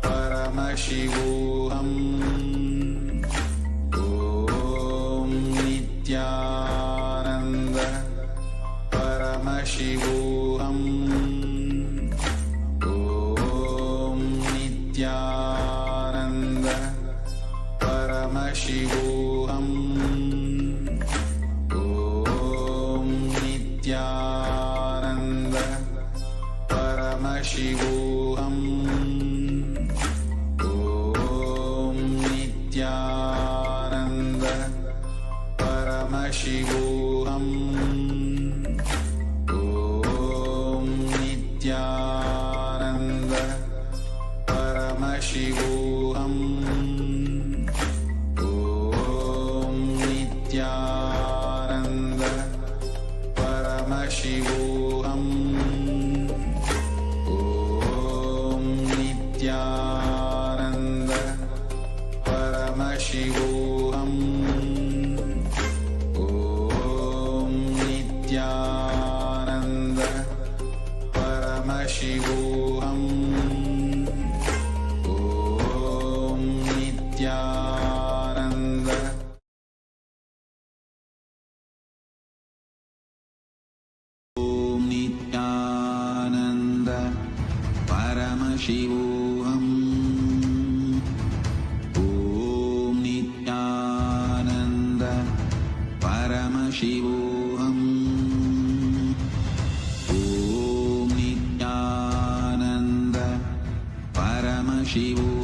Paramashivoham. Om Nithyananda Paramashivoham. Om Nithyananda Paramashivoham. Om Nithyananda Paramashivoham. Om Nithyananda Paramashivoham. Om Nithyananda Paramashivoham. Om Nithyananda Paramashivoham. Om Nithyananda Paramashivoham. Om Nithyananda Paramashivoham. Om Nithyananda Om Nithyananda Paramashivoham. Om Nithyananda Paramashivoham. Om Nithyananda Paramashivoham.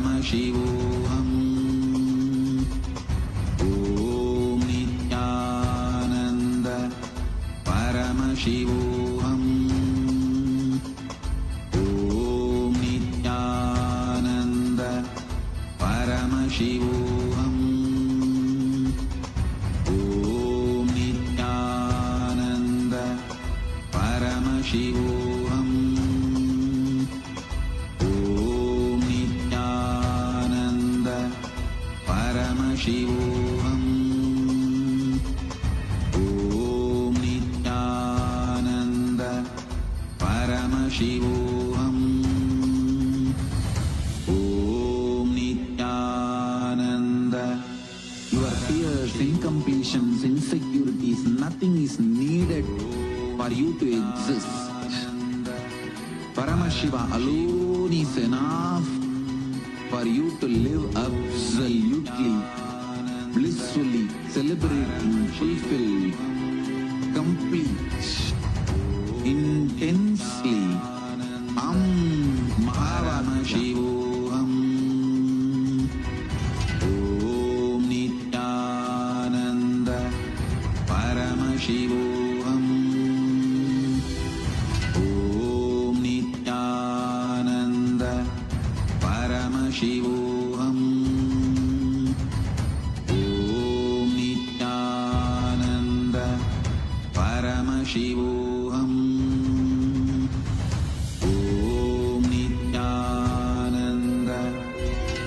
परमशिवोऽहम् ॐ नित्यानन्द परमशिवोऽहम् ॐ नित्यानन्द परमशिवोऽहम् ॐ नित्यानन्द परमशिवोऽहम् ॐ नित्यानन्द परमशिवोऽहम् ॐ नित्यानन्द परमशिवोऽहम् ॐ Nityanand Your fears, incompletions, insecurities, nothing is needed for you to exist. Paramashiva alone is enough for you to live absolutely, blissfully, celebrating, fulfilled, complete, intensely. Paramashivoham. Om Nithyananda Paramashivoham. Om Nithyananda Paramashivoham. Om Nithyananda Paramashivoham. Om Nithyananda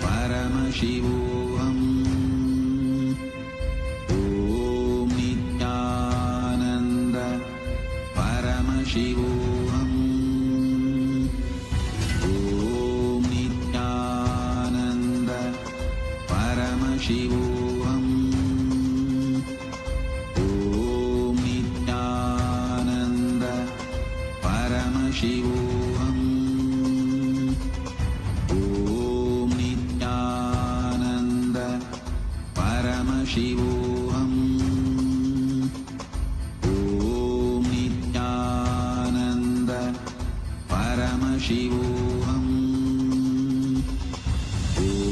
Paramashivoham. Om Nithyananda Paramashivoham. Om Nithyananda Paramashivoham. Om Nithyananda Paramashivoham. Om Nithyananda Paramashivoham. Om Nithyananda Paramashivoham.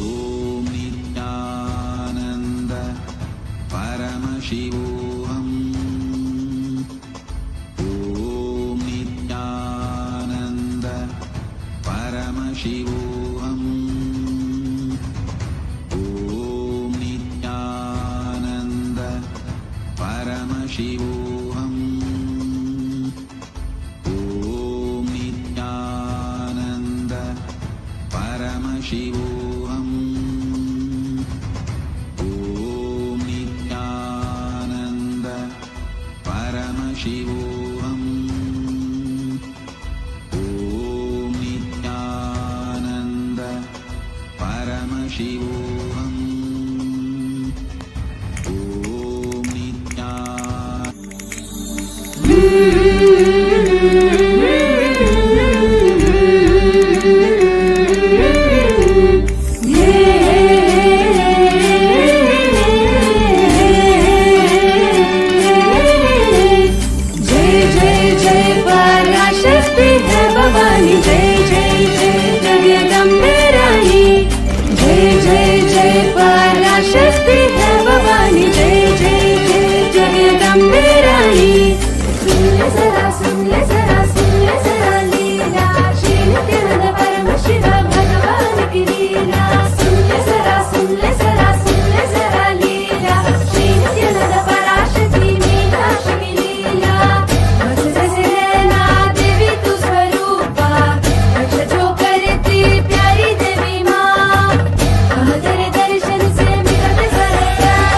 Om Nithyananda Paramashivoham. Om Nithyananda Paramashivoham. Om Nithyananda Paramashivoham. Om Nithyananda Paramashivoham. Om Nithyananda Paramashivoham. Om Nithyananda Paramashivoham. Om जय जय जय पराशक्ति है भवानी, जय जय जय जगदम्बे रानी। जय जय जय पराशक्ति है भवानी, जय जय जय जगदम्बे रानी। सुन ले जरा, सुन ले जरा, सुन ले जरा लीला, श्री नित्यानंद परमशिव भगवान की लीला। सुन ले जरा, सुन ले जरा, सुन ले जरा लीला, श्री नित्यानंद पराशक्ति मीनाक्षी की लीला। भक्त जैसे नैना देवी तू स्वरूपा, रक्ष जो करती प्यारी देवी माँ। हम तेरे दर्शन से मिलते सारे प्यार।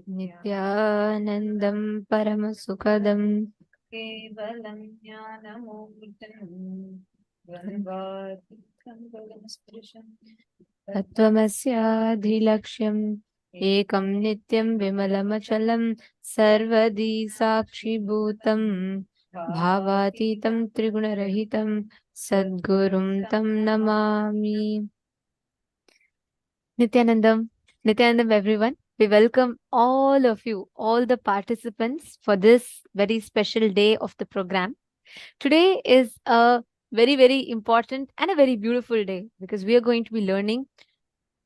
नित्यानन्दं परमसुखदं केवलं ज्ञानमूर्तिं गङ्गातीर्थं तत्त्वमस्याधिलक्ष्यम् एकं नित्यं विमलमचलं सर्वदी साक्षिभूतं भावातीतं त्रिगुणरहितं सद्गुरुं तं Namami. Nithyanandam, everyone. We welcome all of you, all the participants for this very special day of the program. Today is a very, very important and a very beautiful day because we are going to be learning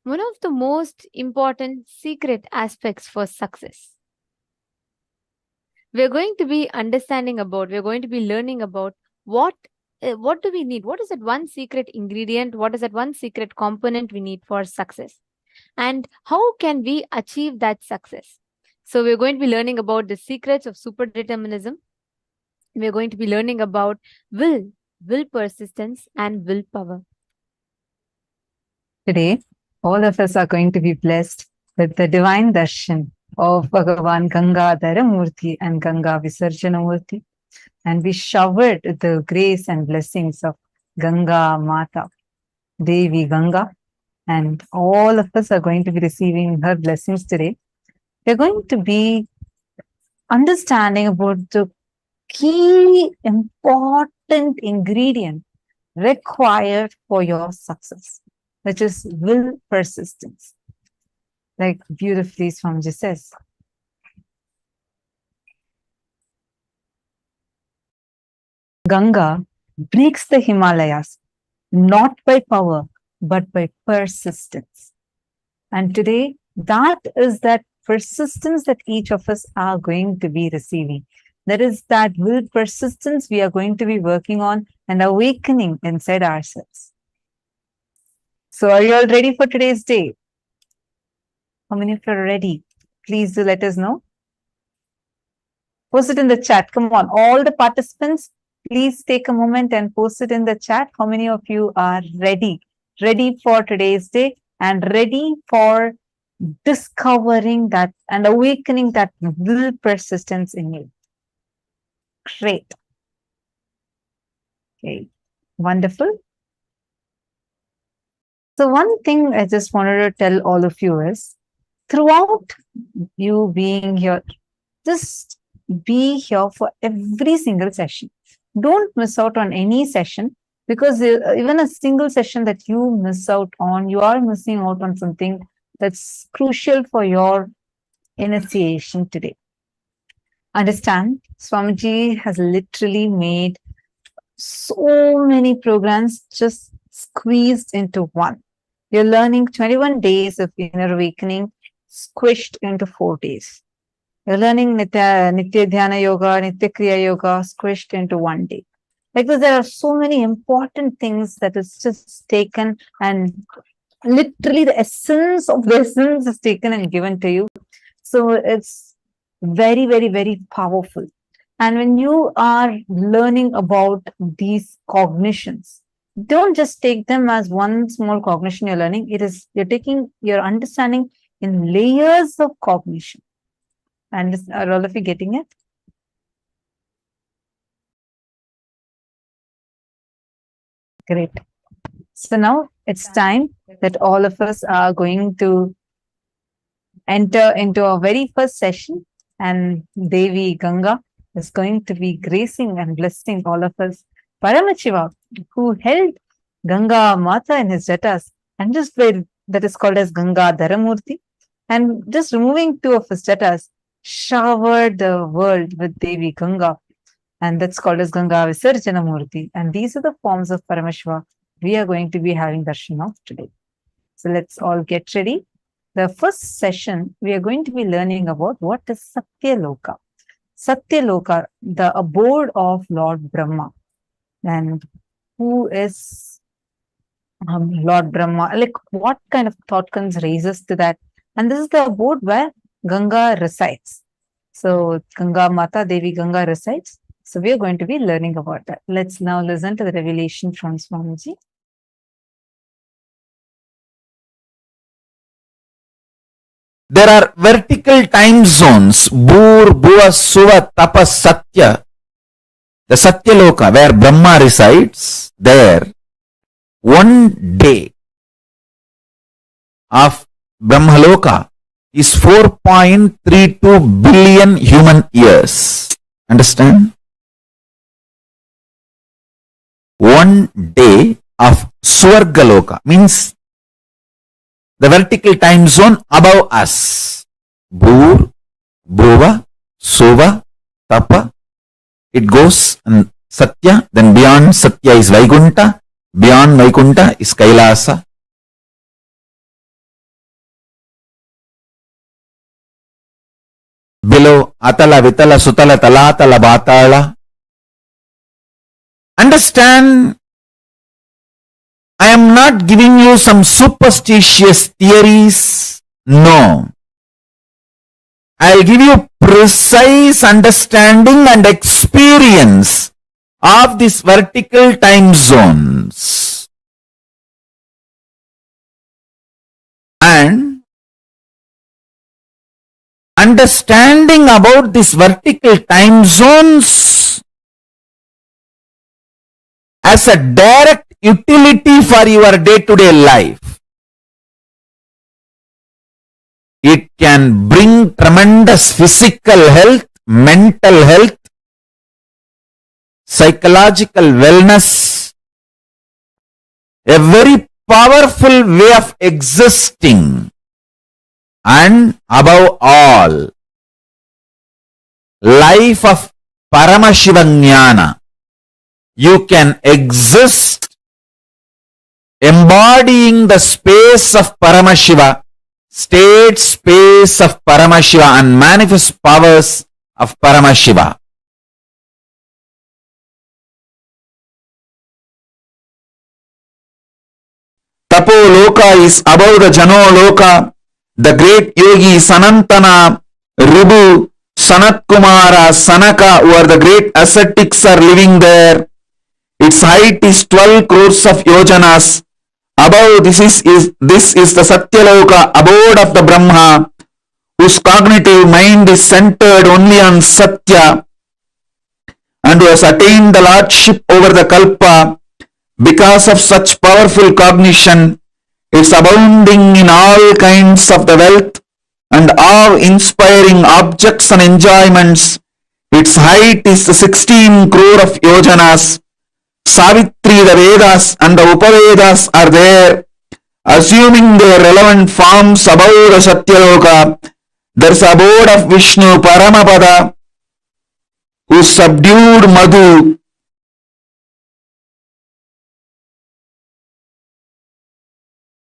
one of the most important secret aspects for success. We're going to be we're going to be learning about what do we need? What is that one secret ingredient? What is that one secret component we need for success? And how can we achieve that success? So we're going to be learning about the secrets of superdeterminism. We're going to be learning about will persistence, and willpower. Today, all of us are going to be blessed with the divine darshan of Bhagavan Gangadhara Murthy and Ganga Visarjana Murthy. And we showered the grace and blessings of Ganga Mata, Devi Ganga. And all of us are going to be receiving her blessings today. We're going to be understanding about the key important ingredient required for your success, which is will persistence. Like beautifully Swamiji says. Ganga breaks the Himalayas, not by power, but by persistence. And today, that is that persistence that each of us are going to be receiving. That is that will persistence we are going to be working on and awakening inside ourselves. So are you all ready for today's day? How many of you are ready? Please do let us know. Post it in the chat. Come on, all the participants, please take a moment and post it in the chat. How many of you are ready? Ready for today's day and ready for discovering that and awakening that will persistence in you. Great. Okay, wonderful. So one thing I just wanted to tell all of you is, throughout you being here, just be here for every single session. Don't miss out on any session, because even a single session that you miss out on, you are missing out on something that's crucial for your initiation today. Understand, Swamiji has literally made so many programs just squeezed into one. You're learning 21 days of inner awakening squished into 4 days. You're learning Nitya Dhyana Yoga, Nitya Kriya Yoga squished into 1 day. Because there are so many important things that is just taken, and literally the essence of the essence is taken and given to you. So it's very, very, very powerful. And when you are learning about these cognitions, don't just take them as one small cognition you're learning. You're taking your understanding in layers of cognition. And are all of you getting it? Great. So now it's time that all of us are going to enter into our very first session, and Devi Ganga is going to be gracing and blessing all of us. Paramashiva, who held Ganga Mata in his jatas, and just that is called as Ganga Dharamurti, and just removing 2 of his jatas, showered the world with Devi Ganga, and that's called as Ganga Visarjana Murti. And these are the forms of Paramashiva we are going to be having darshan of today. So let's all get ready. The first session, we are going to be learning about what is Satyaloka. Satyaloka, the abode of Lord Brahma. And who is Lord Brahma? Like, what kind of thought comes raises to that? And this is the abode where Ganga resides. So Ganga Mata, Devi Ganga resides. So we are going to be learning about that. Let's now listen to the revelation from Swamiji. there are vertical time zones, Bhur, Bhuva, Suva, Tapa, Satya. The Satya Loka, where Brahma resides, there, 1 day of Brahmaloka is 4.32 billion human years. Understand? 1 day of Swargaloka means the vertical time zone above us. Bhur, Bhuva, Suva, Tapa. It goes and Satya, then beyond Satya is Vaikunta, beyond Vaikunta is Kailasa. Below Atala, Vitala, Sutala, Talatala, Batala. Understand, I am not giving you some superstitious theories. No. I'll give you precise understanding and experience of these vertical time zones. And understanding about these vertical time zones as a direct utility for your day-to-day life. It can bring tremendous physical health, mental health, psychological wellness, a very powerful way of existing, and above all, life of Paramashiva Jnana. You can exist embodying the space of Paramashiva, state space of Paramashiva, and manifest powers of Paramashiva. Tapo Loka is above the Jano Loka. The great yogi Sanantana, Ribu, Sanat Kumara, Sanaka, who are the great ascetics, are living there. Its height is 12 crores of yojanas. Above this is the Satyaloka, abode of the Brahma, whose cognitive mind is centered only on Satya, and who has attained the lordship over the Kalpa. Because of such powerful cognition, it's abounding in all kinds of the wealth and awe-inspiring objects and enjoyments. Its height is 16 crore of yojanas. Savitri, the Vedas and the Upavedas are there. Assuming their relevant forms above the Satyaloka, there's abode of Vishnu, Paramapada, who subdued Madhu.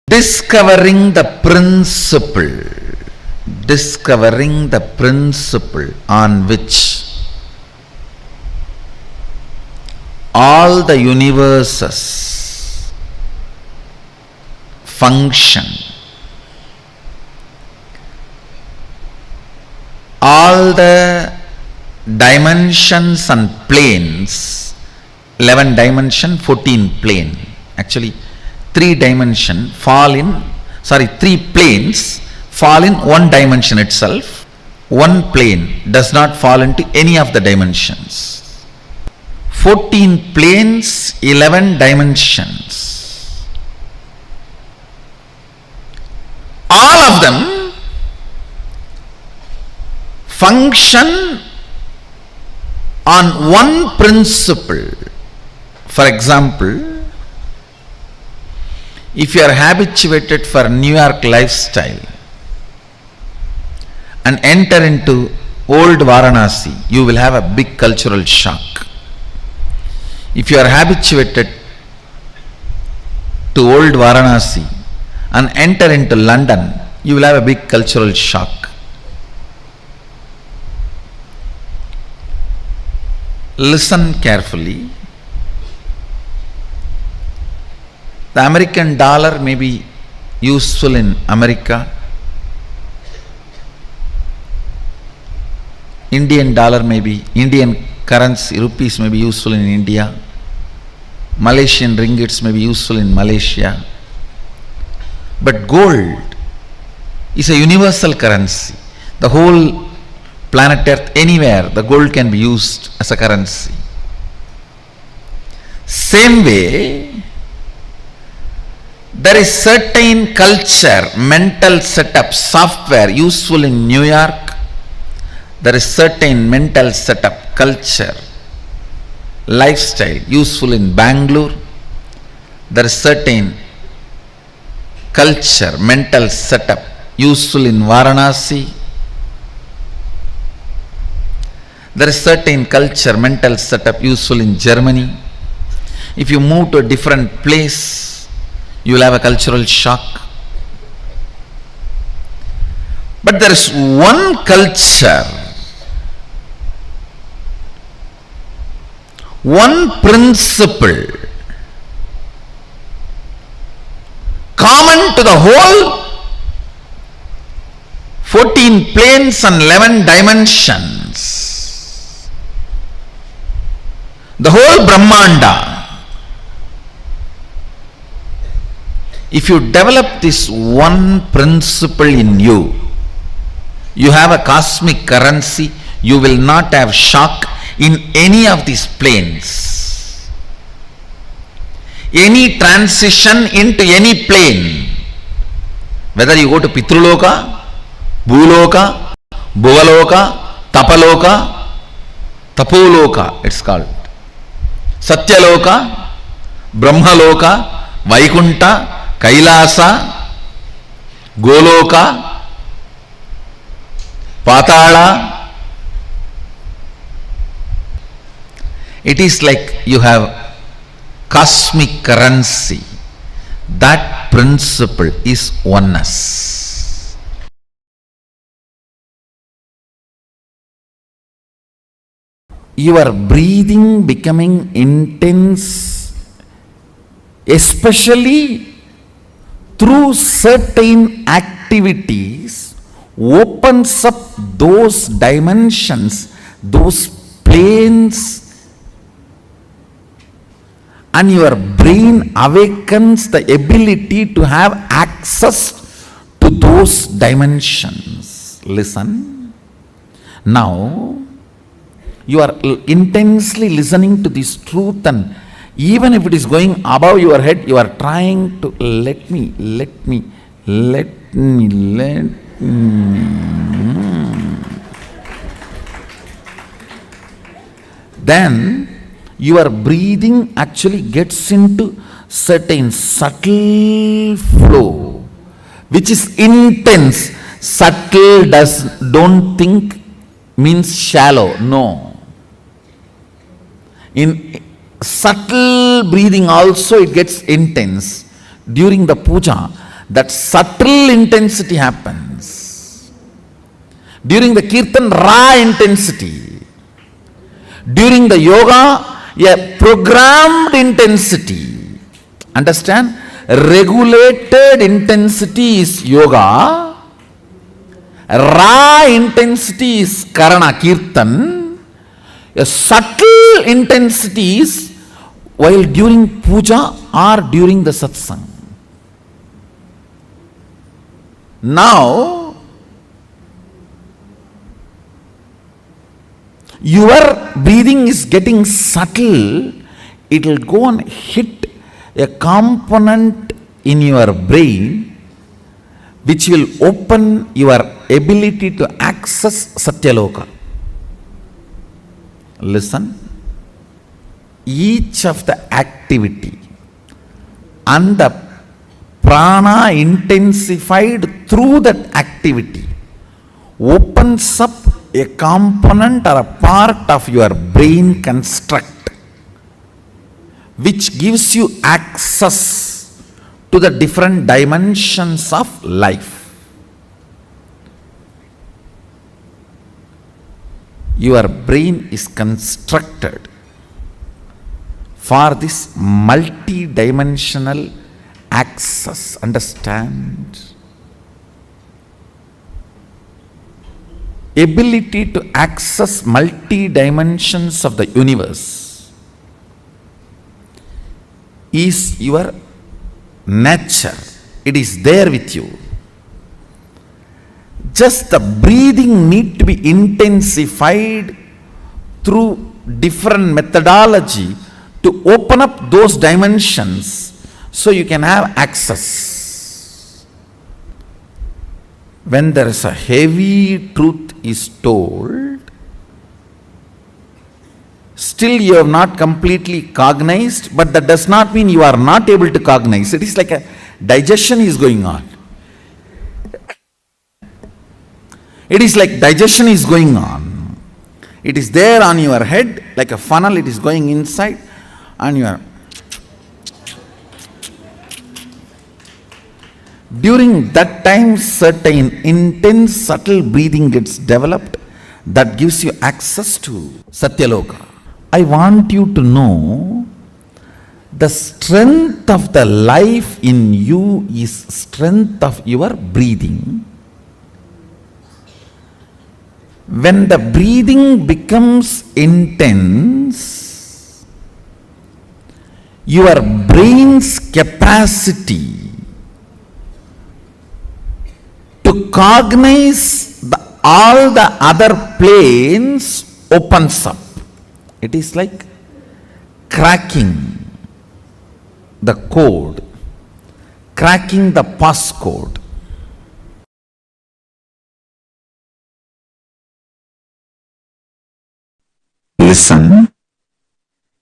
Discovering the principle on which all the universes function, all the dimensions and planes, 11 dimension, 14 plane, actually 3 planes fall in one dimension itself. One plane does not fall into any of the dimensions. 14 planes, 11 dimensions. All of them function on one principle. For example, if you are habituated for New York lifestyle and enter into old Varanasi, you will have a big cultural shock. If you are habituated to old Varanasi and enter into London, you will have a big cultural shock. Listen carefully. The American dollar may be useful in America. Indian dollar may be, Indian currency, rupees may be useful in India. Malaysian ringgits may be useful in Malaysia. But gold is a universal currency. The whole planet Earth, anywhere, the gold can be used as a currency. Same way, there is certain culture, mental setup, software useful in New York. There is certain mental setup, culture, lifestyle useful in Bangalore. There is certain culture, mental setup useful in Varanasi. There is certain culture, mental setup useful in Germany. If you move to a different place, you will have a cultural shock. But there is one culture, one principle common to the whole 14 planes and 11 dimensions, the whole Brahmanda. If you develop this one principle in you, you have a cosmic currency. You will not have shock in any of these planes. Any transition into any plane, whether you go to Pitruloka, Bhuloka, Bhuvaloka, Tapaloka, Tapoloka, it's called Satyaloka, Brahmaloka, Vaikunta, Kailasa, Goloka, Patala. It is like you have cosmic currency. That principle is oneness. Your breathing becoming intense, especially through certain activities, opens up those dimensions, those planes, and your brain awakens the ability to have access to those dimensions. Listen. Now, you are intensely listening to this truth, and even if it is going above your head, you are trying to let me. Then your breathing actually gets into certain subtle flow, which is intense. Subtle don't think means shallow. No. In subtle breathing also it gets intense. During the puja, that subtle intensity happens. During the kirtan, raw intensity. During the yoga, a programmed intensity. Understand? Regulated intensity is yoga. Raw intensity is karana, kirtan. A subtle intensity is while during puja or during the satsang. Now, your breathing is getting subtle. It will go and hit a component in your brain which will open your ability to access Satyaloka. Listen. Each of the activity and the prana intensified through that activity opens up a component or a part of your brain construct which gives you access to the different dimensions of life. Your brain is constructed for this multi-dimensional access. Understand? Ability to access multi-dimensions of the universe is your nature. It is there with you. Just the breathing need to be intensified through different methodology to open up those dimensions so you can have access. When there is a heavy truth is told, still you have not completely cognized, but that does not mean you are not able to cognize. It is like a digestion is going on. It is like digestion is going on. It is there on your head like a funnel, it is going inside and you are. During that time, certain intense, subtle breathing gets developed that gives you access to Satyaloka. I want you to know the strength of the life in you is strength of your breathing. When the breathing becomes intense, your brain's capacity to cognize all the other planes opens up. It is like cracking the code, cracking the passcode. Listen,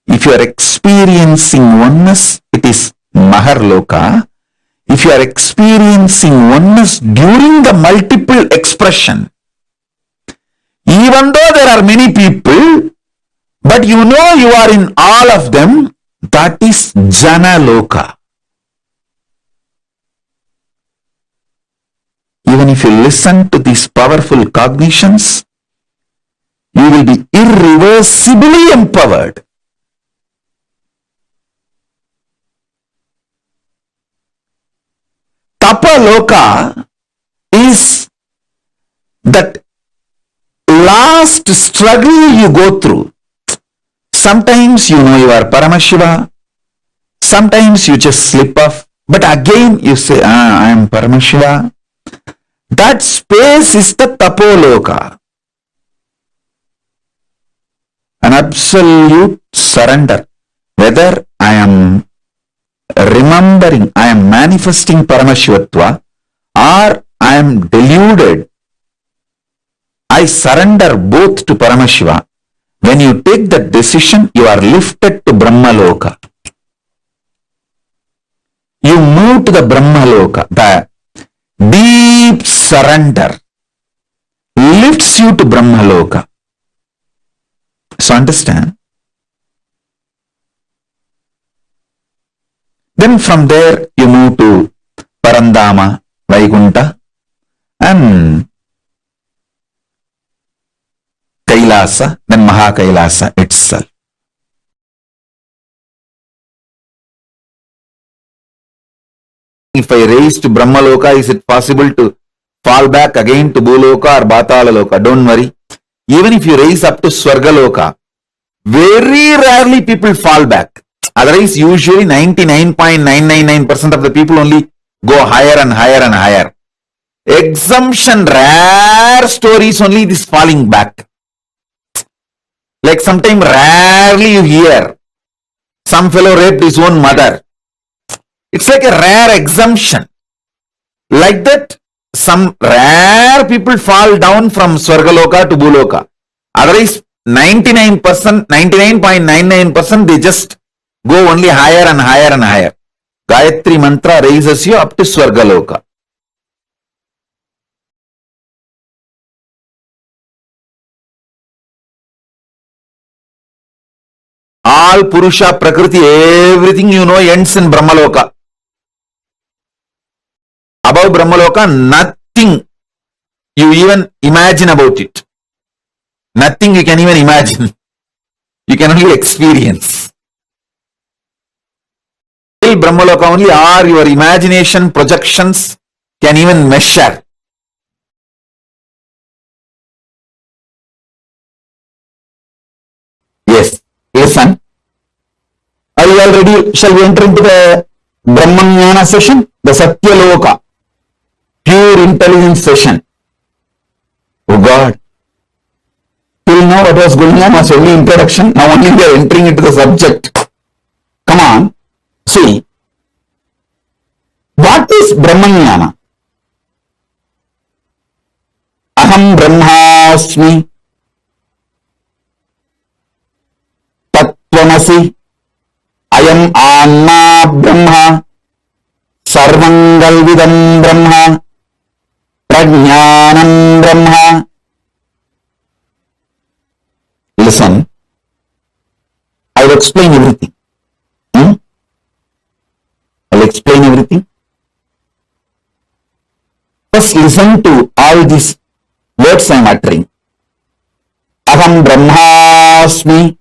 if you are experiencing oneness, it is Maharloka. If you are experiencing oneness during the multiple expression, even though there are many people, but you know you are in all of them, that is Janaloka. Even if you listen to these powerful cognitions, you will be irreversibly empowered. Tapaloka is that last struggle you go through. Sometimes you know you are Paramashiva, sometimes you just slip off, but again you say, I am Paramashiva. That space is the Tapoloka. An absolute surrender. Whether I am remembering, I am manifesting Paramashivatva, or I am deluded, I surrender both to Paramashiva. When you take that decision, you are lifted to Brahmaloka. You move to the Brahmaloka. The deep surrender lifts you to Brahmaloka. So understand? Then from there you move to Parandama, Vaikunta and Kailasa, then Mahakailasa itself. If I raise to Brahmaloka, is it possible to fall back again to Bhuloka or Batalaloka? Don't worry. Even if you raise up to Swargaloka, very rarely people fall back. Otherwise, usually 99.999% of the people only go higher and higher and higher. Exemption, rare stories only this falling back. Like sometimes rarely you hear some fellow raped his own mother. It's like a rare exemption. Like that, some rare people fall down from Swargaloka to Bhuloka. Otherwise, 99.99% they just go only higher and higher and higher. Gayatri mantra raises you up to Swargaloka. All Purusha, Prakriti, everything you know ends in Brahmaloka. Above Brahmaloka, nothing you even imagine about it. Nothing you can even imagine. You can only experience. Till Brahmaloka only, or your imagination projections can even measure. Yes, listen. Are you all ready? Shall we enter into the Brahmanyana session? The Satyaloka, pure intelligence session. Oh God. Till now what was going on was only introduction. Now only we are entering into the subject. Come on. See, what is Brahmanyana? Aham Brahmasmi Tattvamasi Ayam Anma Brahma Sarvangalvidam Brahma Prajnanam Brahma. Listen, I will explain everything. I'll explain everything. First listen to all these words I am uttering. Aham Brahmasmi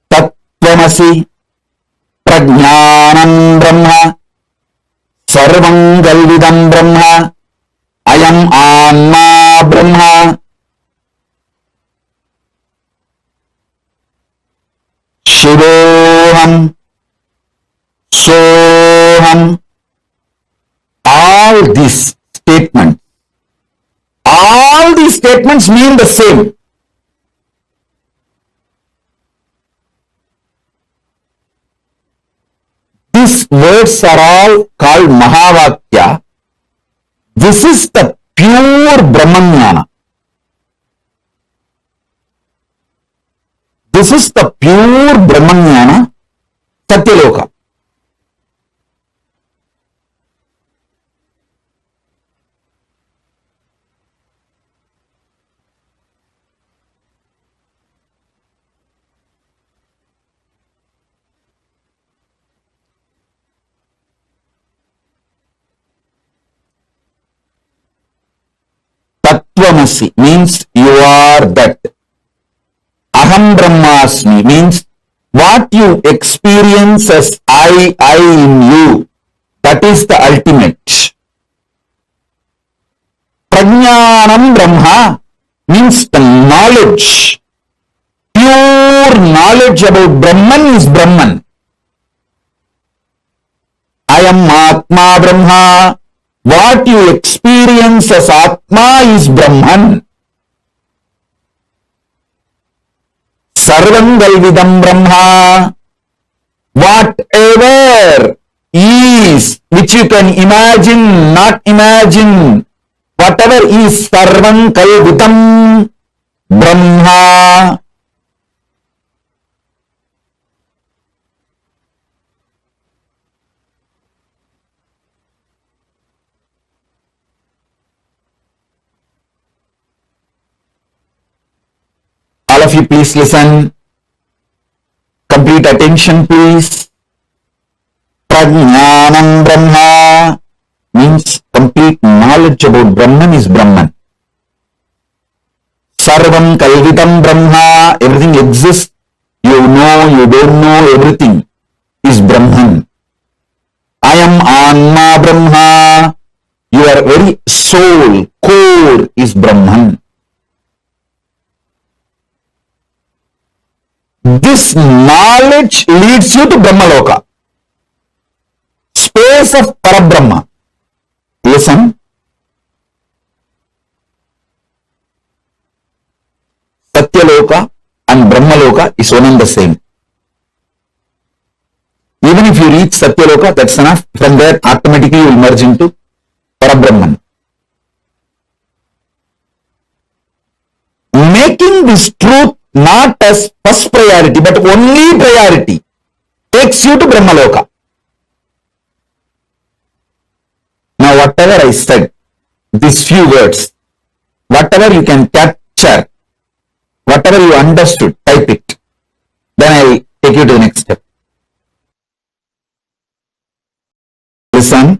Tattvamasi Prajnanam Brahma Sarvangalvidam Brahma Ayam Anma Brahma. Shivoham, Soham, all these statements mean the same. These words are all called Mahavakya. This is the pure Brahmanyana. This is the pure Brahmanyana, Satyaloka. Tattvamasi means you are that. Aham Brahmasmi means what you experience as I in you. That is the ultimate. Prajnanam Brahma means the knowledge. Pure knowledge about Brahman is Brahman. I am Atma Brahma. What you experience as Atma is Brahman. Sarvangalvidam Brahma. Whatever is, which you can imagine, not imagine, whatever is Sarvangalvidam Brahma. All of you please listen. Complete attention please. Prajnanam Brahma means complete knowledge about Brahman is Brahman. Sarvam Kalvitam Brahma, everything exists. You know, you don't know, everything is Brahman. I am Anma Brahma. Your very soul, core is Brahman. This knowledge leads you to Brahmaloka, space of Parabrahma. Listen. Satyaloka and Brahmaloka is one and the same. Even if you reach Satyaloka, that's enough. From there, automatically you will merge into Parabrahman. Making this truth not as first priority, but only priority, takes you to Brahmaloka. Now, whatever I said, these few words, whatever you can capture, whatever you understood, type it. Then I will take you to the next step. Listen.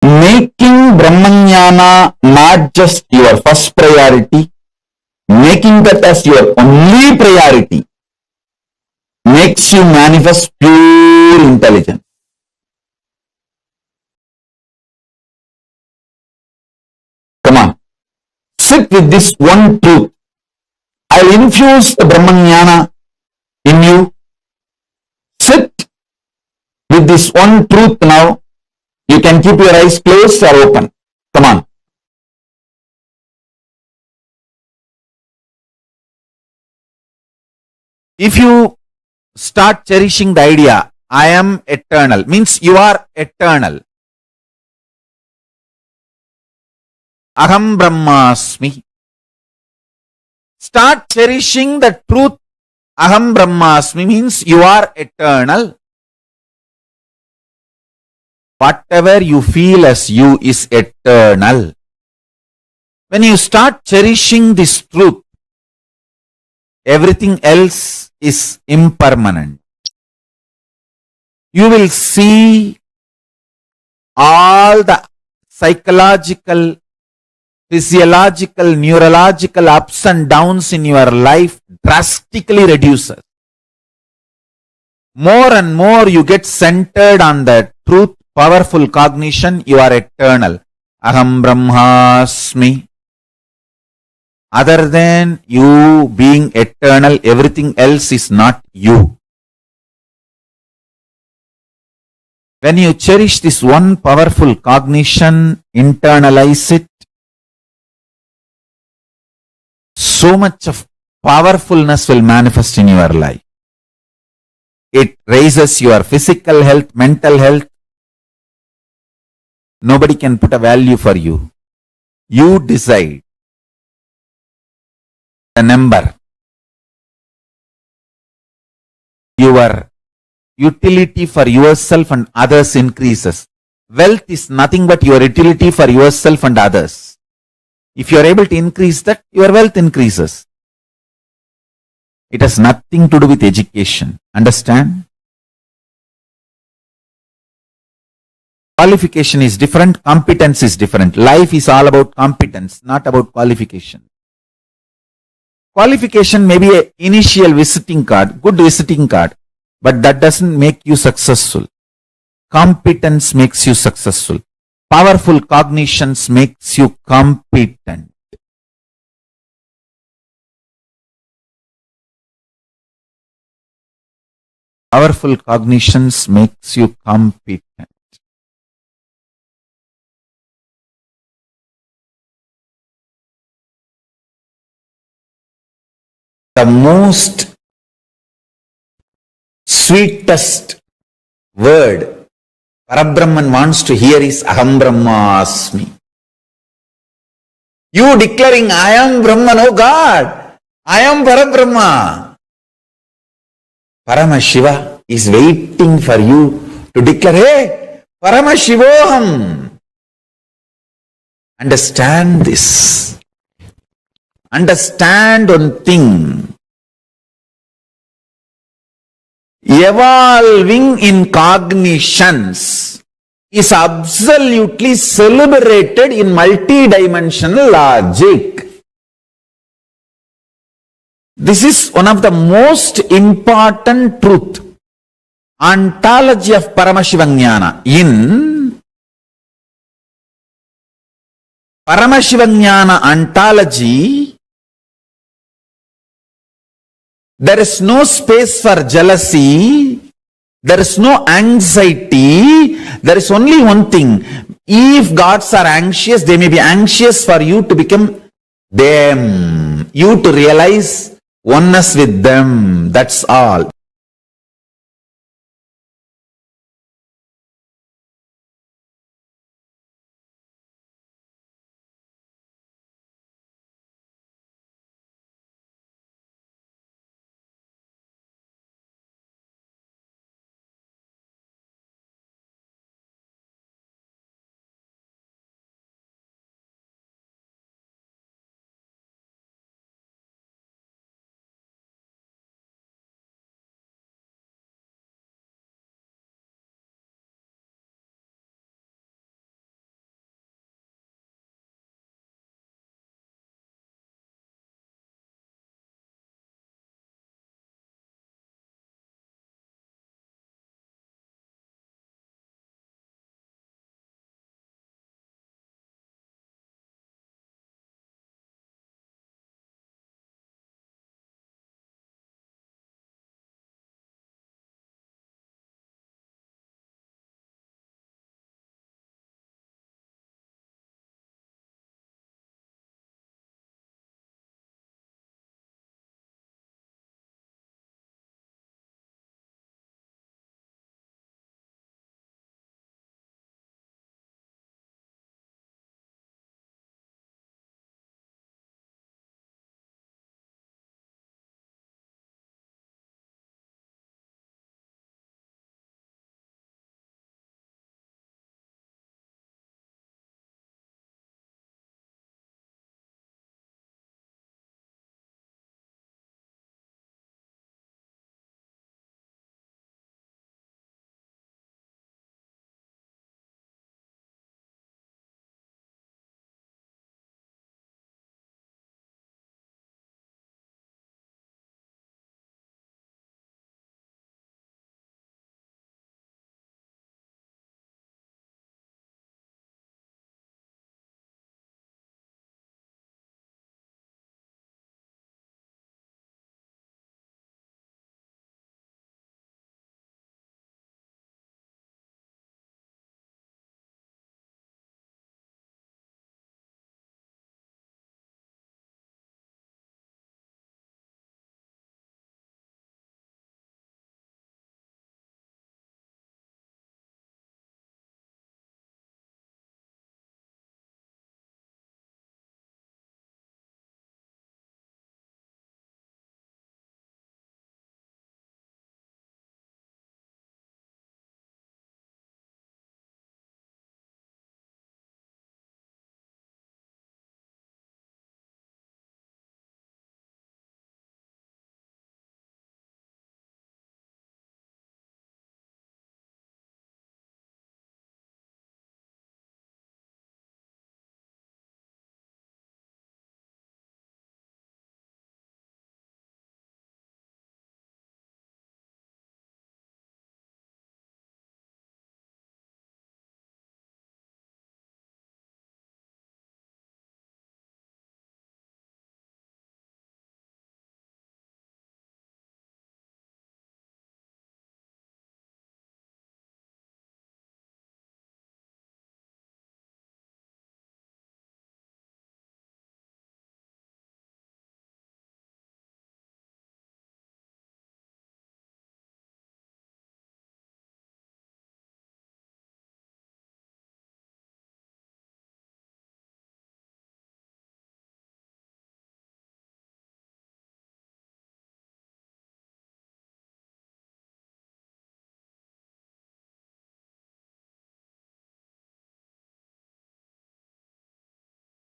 Making Brahmanyana not just your first priority, making that as your only priority, makes you manifest pure intelligence. Come on. Sit with this one truth. I'll infuse the Brahmanyana in you. Sit with this one truth now. You can keep your eyes closed or open. Come on. If you start cherishing the idea, I am eternal, means you are eternal. Aham Brahmasmi. Start cherishing the truth. Aham Brahmasmi means you are eternal. Whatever you feel as you is eternal. When you start cherishing this truth, everything else is impermanent. You will see all the psychological, physiological, neurological ups and downs in your life drastically reduces. More and more you get centered on the truth, powerful cognition, you are eternal. Aham Brahmasmi. Other than you being eternal, everything else is not you. When you cherish this one powerful cognition, internalize it, so much of powerfulness will manifest in your life. It raises your physical health, mental health. Nobody can put a value for you. You decide the number. Your utility for yourself and others increases. Wealth is nothing but your utility for yourself and others. If you are able to increase that, your wealth increases. It has nothing to do with education. Understand? Qualification is different, competence is different. Life is all about competence, not about qualification. Qualification may be an initial visiting card, good visiting card, but that doesn't make you successful. Competence makes you successful. Powerful cognitions makes you competent. Powerful cognitions makes you competent. The most sweetest word Parabrahman wants to hear is Aham Brahmasmi. You declaring I am Brahman, oh God, I am Parabrahma. Paramashiva is waiting for you to declare, hey, Paramashivoham. Understand this. Understand one thing. Evolving in cognitions is absolutely celebrated in multidimensional logic. This is one of the most important truth. Ontology of Paramashivagnana. In Paramashivagnana ontology, there is no space for jealousy. There is no anxiety. There is only one thing. If gods are anxious, they may be anxious for you to become them. You to realize oneness with them. That's all.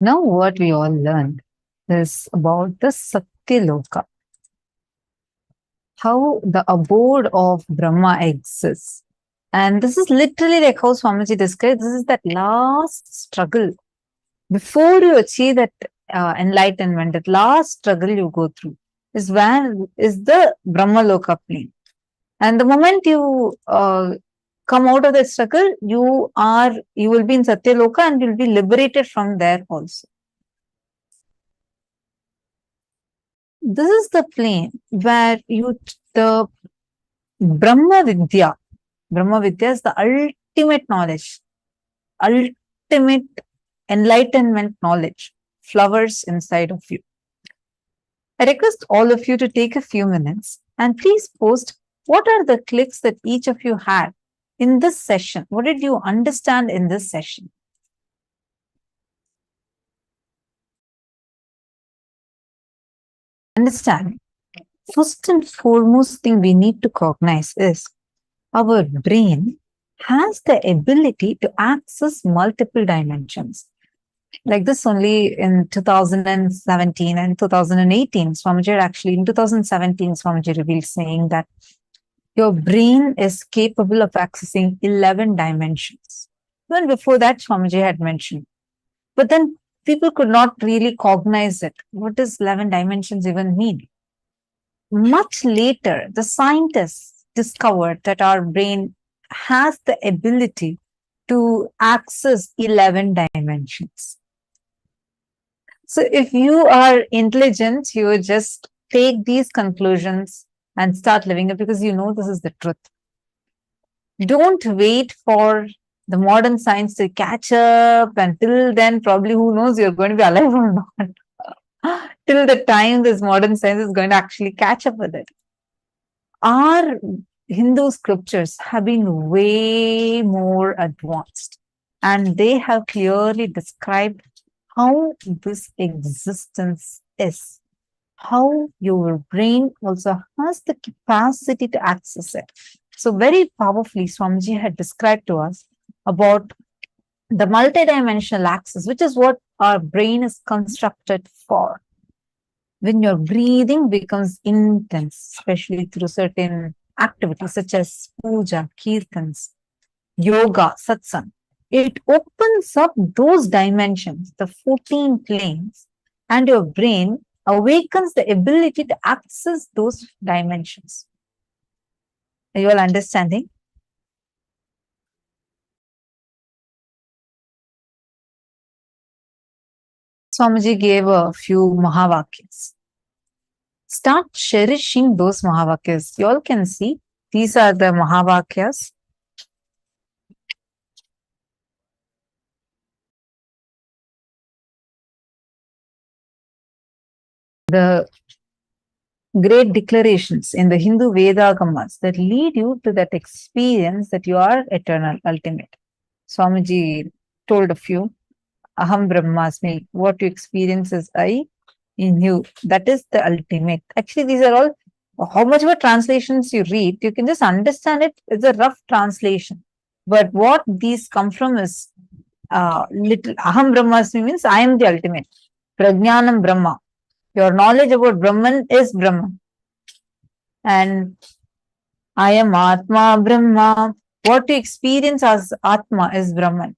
Now, what we all learned is about the Satyaloka, how the abode of Brahma exists. And this is literally like how Swamiji described, this is that last struggle. Before you achieve that enlightenment, that last struggle you go through is the Brahmaloka plane. And the moment you come out of the struggle, you will be in Satyaloka and you'll be liberated from there also. This is the plane where the Brahma Vidya is the ultimate knowledge, ultimate enlightenment knowledge flowers inside of you. I request all of you to take a few minutes and please post what are the clicks that each of you had in this session. What did you understand in this session? Understand. First and foremost thing we need to cognize is our brain has the ability to access multiple dimensions. Like this only in 2017 and 2018, Swamiji actually in 2017, Swamiji revealed saying that your brain is capable of accessing 11 dimensions. Even before that, Swamiji had mentioned. But then people could not really cognize it. What does 11 dimensions even mean? Much later, the scientists discovered that our brain has the ability to access 11 dimensions. So if you are intelligent, you just take these conclusions and start living it because you know this is the truth. Don't wait for the modern science to catch up, and till then, probably who knows you're going to be alive or not. Till the time this modern science is going to actually catch up with it. Our Hindu scriptures have been way more advanced, and they have clearly described how this existence is, how your brain also has the capacity to access it. So very powerfully, Swamiji had described to us about the multidimensional access, which is what our brain is constructed for. When your breathing becomes intense, especially through certain activities such as puja, kirtans, yoga, satsang, it opens up those dimensions, the 14 planes, and your brain awakens the ability to access those dimensions. Are you all understanding? Swamiji gave a few Mahavakyas. Start cherishing those Mahavakyas. You all can see these are the Mahavakyas. The great declarations in the Hindu Vedagamas that lead you to that experience that you are eternal, ultimate. Swamiji told a few. Aham Brahmasmi, what you experience is I in you. That is the ultimate. Actually, these are all, how much of a translations you read, you can just understand it. It's a rough translation. But what these come from is little. Aham Brahmasmi means I am the ultimate. Prajnanam Brahma. Your knowledge about Brahman is Brahman. And I am Atma Brahma. What you experience as Atma is Brahman.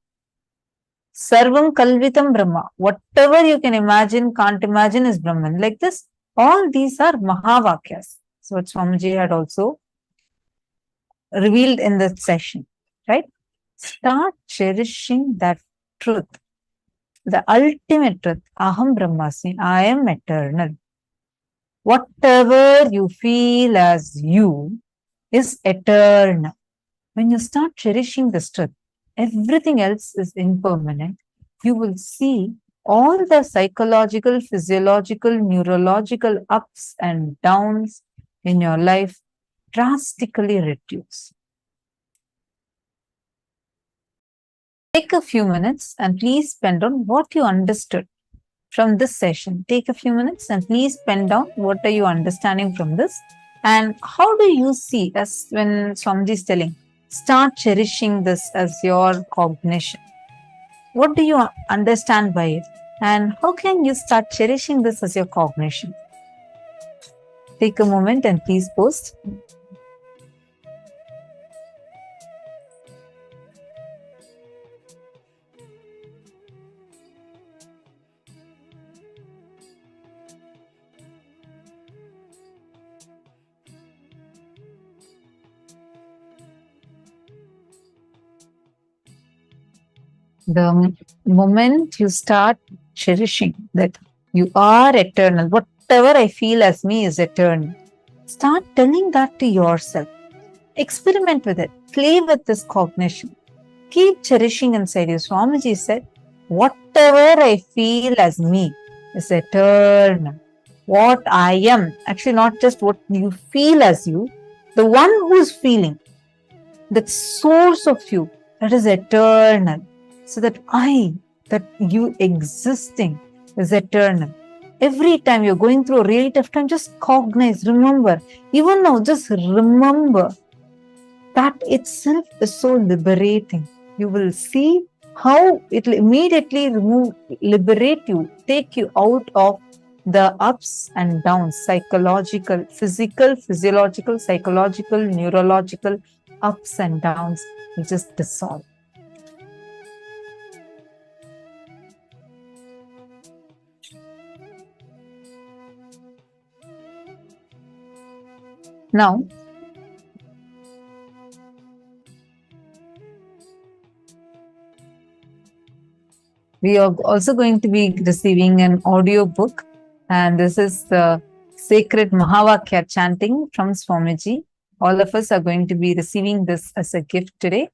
Sarvam Kalvitam Brahma. Whatever you can imagine, can't imagine is Brahman. Like this, all these are Mahavakyas. So what Swamiji had also revealed in this session, right? Start cherishing that truth. The ultimate truth, Aham Brahmasmi, I am eternal. Whatever you feel as you is eternal. When you start cherishing this truth, everything else is impermanent. You will see all the psychological, physiological, neurological ups and downs in your life drastically reduce. Take a few minutes and please pen down what you understood from this session. Take a few minutes and please pen down what are you understanding from this, and how do you see, as when Swamiji is telling, start cherishing this as your cognition. What do you understand by it? And how can you start cherishing this as your cognition? Take a moment and please post. The moment you start cherishing that you are eternal, whatever I feel as me is eternal, start telling that to yourself. Experiment with it. Play with this cognition. Keep cherishing inside you. Swamiji said, whatever I feel as me is eternal. What I am, actually not just what you feel as you, the one who is feeling, that source of you, that is eternal. So that you existing is eternal. Every time you're going through a really tough time, just cognize, remember. Even now, just remember. That itself is so liberating. You will see how it will immediately liberate you, take you out of the ups and downs, psychological, physical, physiological, psychological, neurological ups and downs will just dissolve. Now, we are also going to be receiving an audio book, and this is the sacred Mahavakya chanting from Swamiji. All of us are going to be receiving this as a gift today.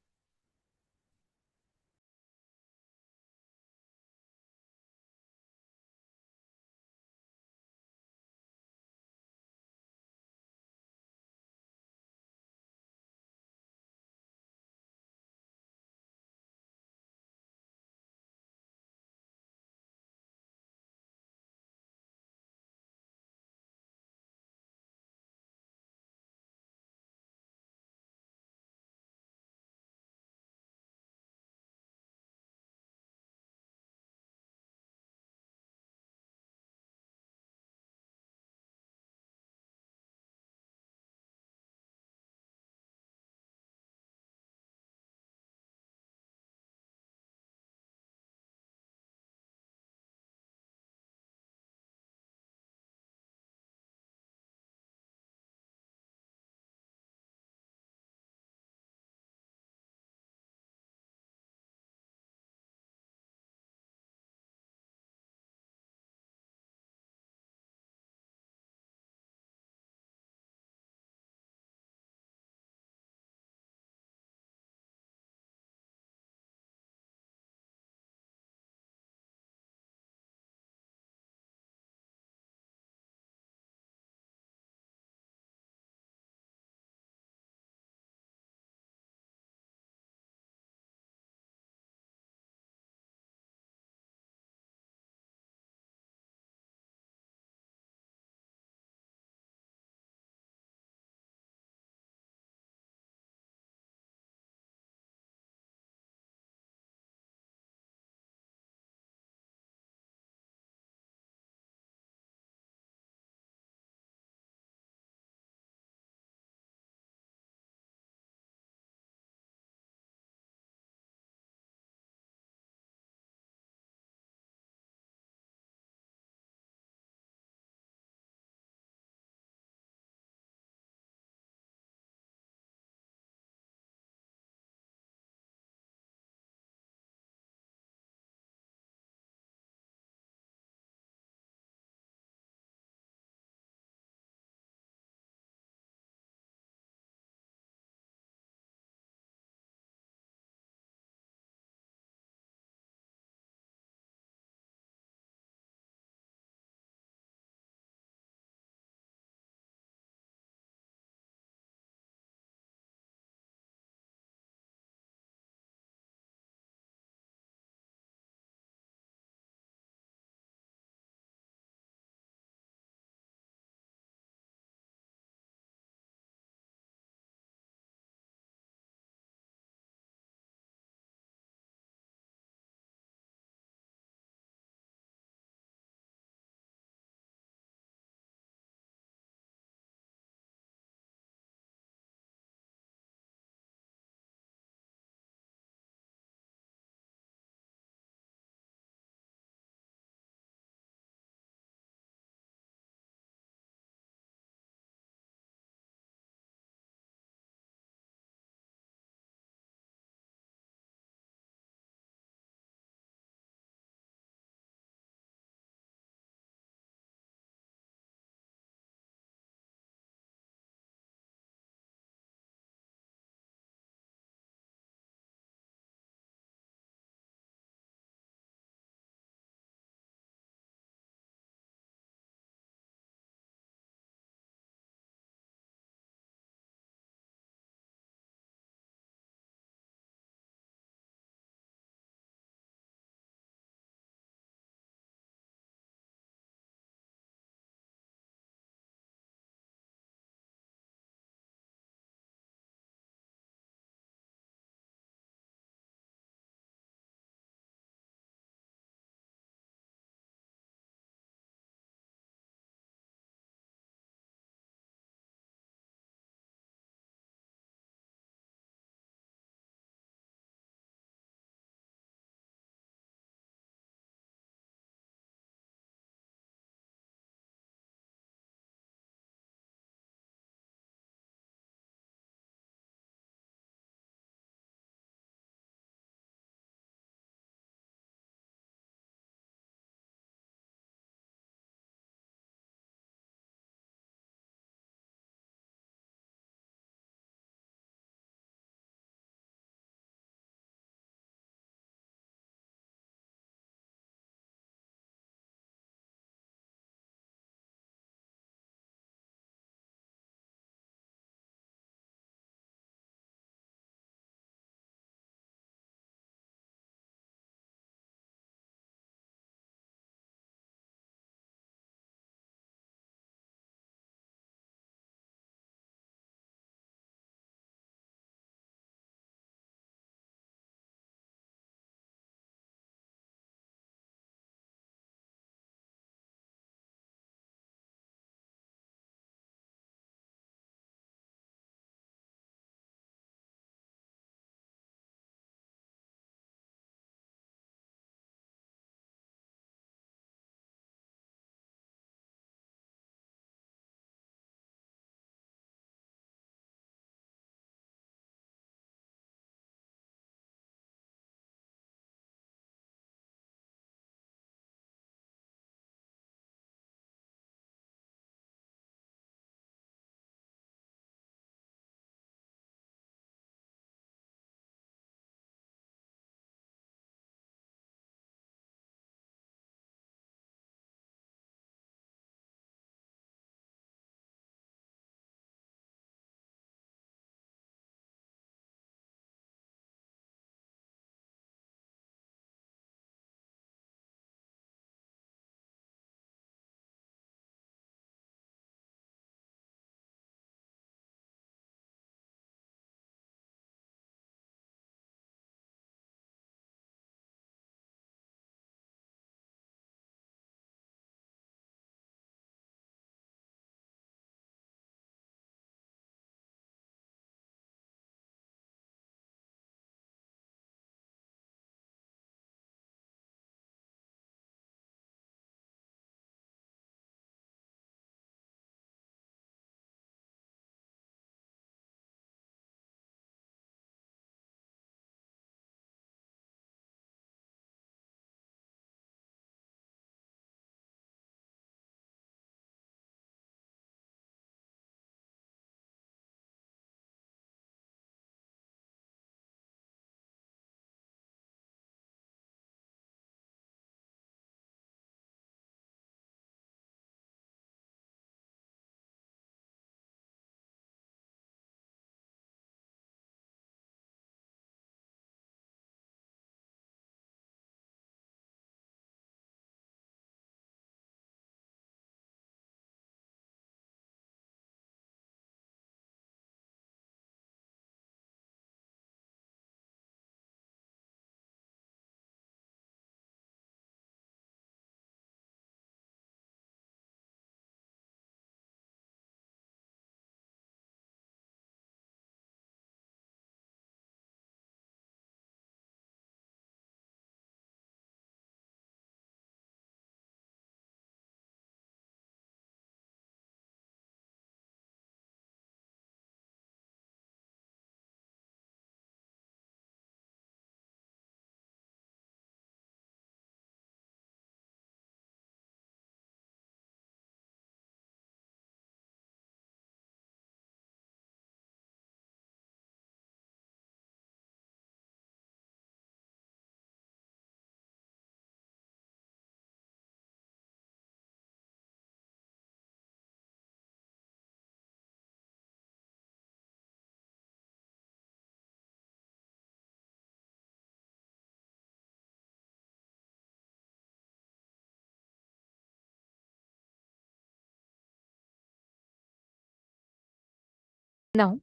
Now,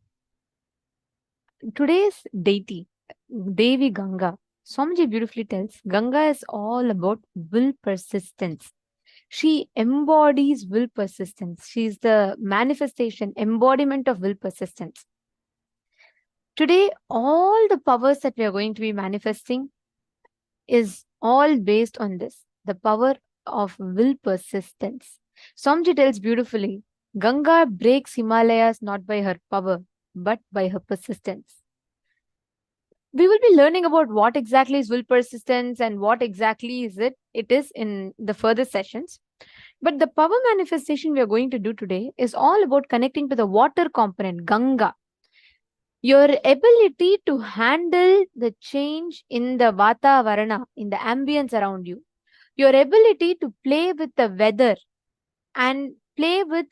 today's deity, Devi Ganga, Swamiji beautifully tells Ganga is all about will persistence. She embodies will persistence. She is the manifestation, embodiment of will persistence. Today, all the powers that we are going to be manifesting is all based on this, the power of will persistence. Swamiji tells beautifully, Ganga breaks Himalayas not by her power, but by her persistence. We will be learning about what exactly is will persistence and what exactly it is in the further sessions. But the power manifestation we are going to do today is all about connecting to the water component, Ganga. Your ability to handle the change in the Vatavarana, in the ambience around you, your ability to play with the weather and play with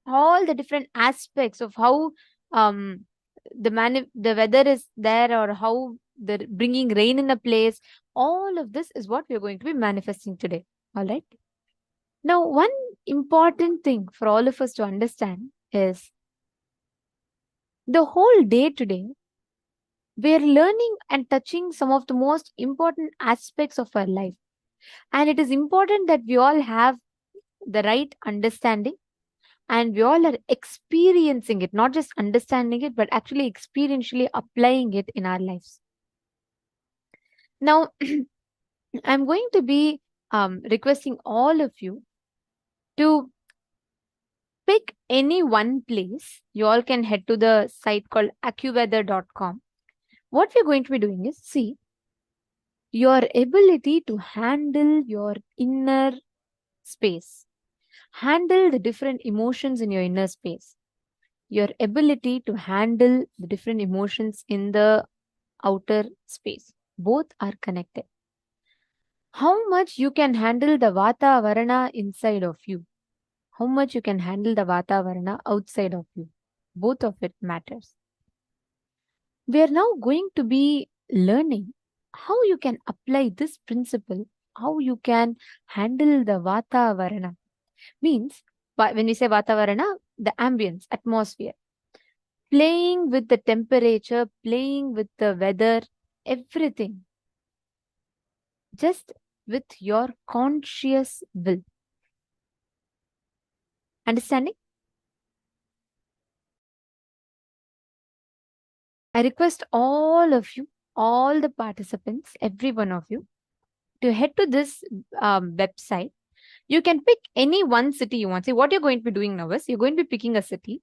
all the different aspects of how the weather is there, or how the bringing rain in a place, all of this is what we are going to be manifesting today. All right. Now, one important thing for all of us to understand is the whole day today, we are learning and touching some of the most important aspects of our life. And it is important that we all have the right understanding and we all are experiencing it, not just understanding it, but actually experientially applying it in our lives. Now, I'm going to be requesting all of you to pick any one place. You all can head to the site called accuweather.com. What we're going to be doing is see your ability to handle your inner space, handle the different emotions in your inner space, your ability to handle the different emotions in the outer space. Both are connected. How much you can handle the Vata Varana inside of you, how much you can handle the Vata Varana outside of you. Both of it matters. We are now going to be learning how you can apply this principle, how you can handle the Vata Varana. Means, when we say Vata Varana, the ambience, atmosphere. Playing with the temperature, playing with the weather, everything. Just with your conscious will. Understanding? I request all of you, all the participants, every one of you, to head to this website. You can pick any one city you want. See, what you're going to be doing now is you're going to be picking a city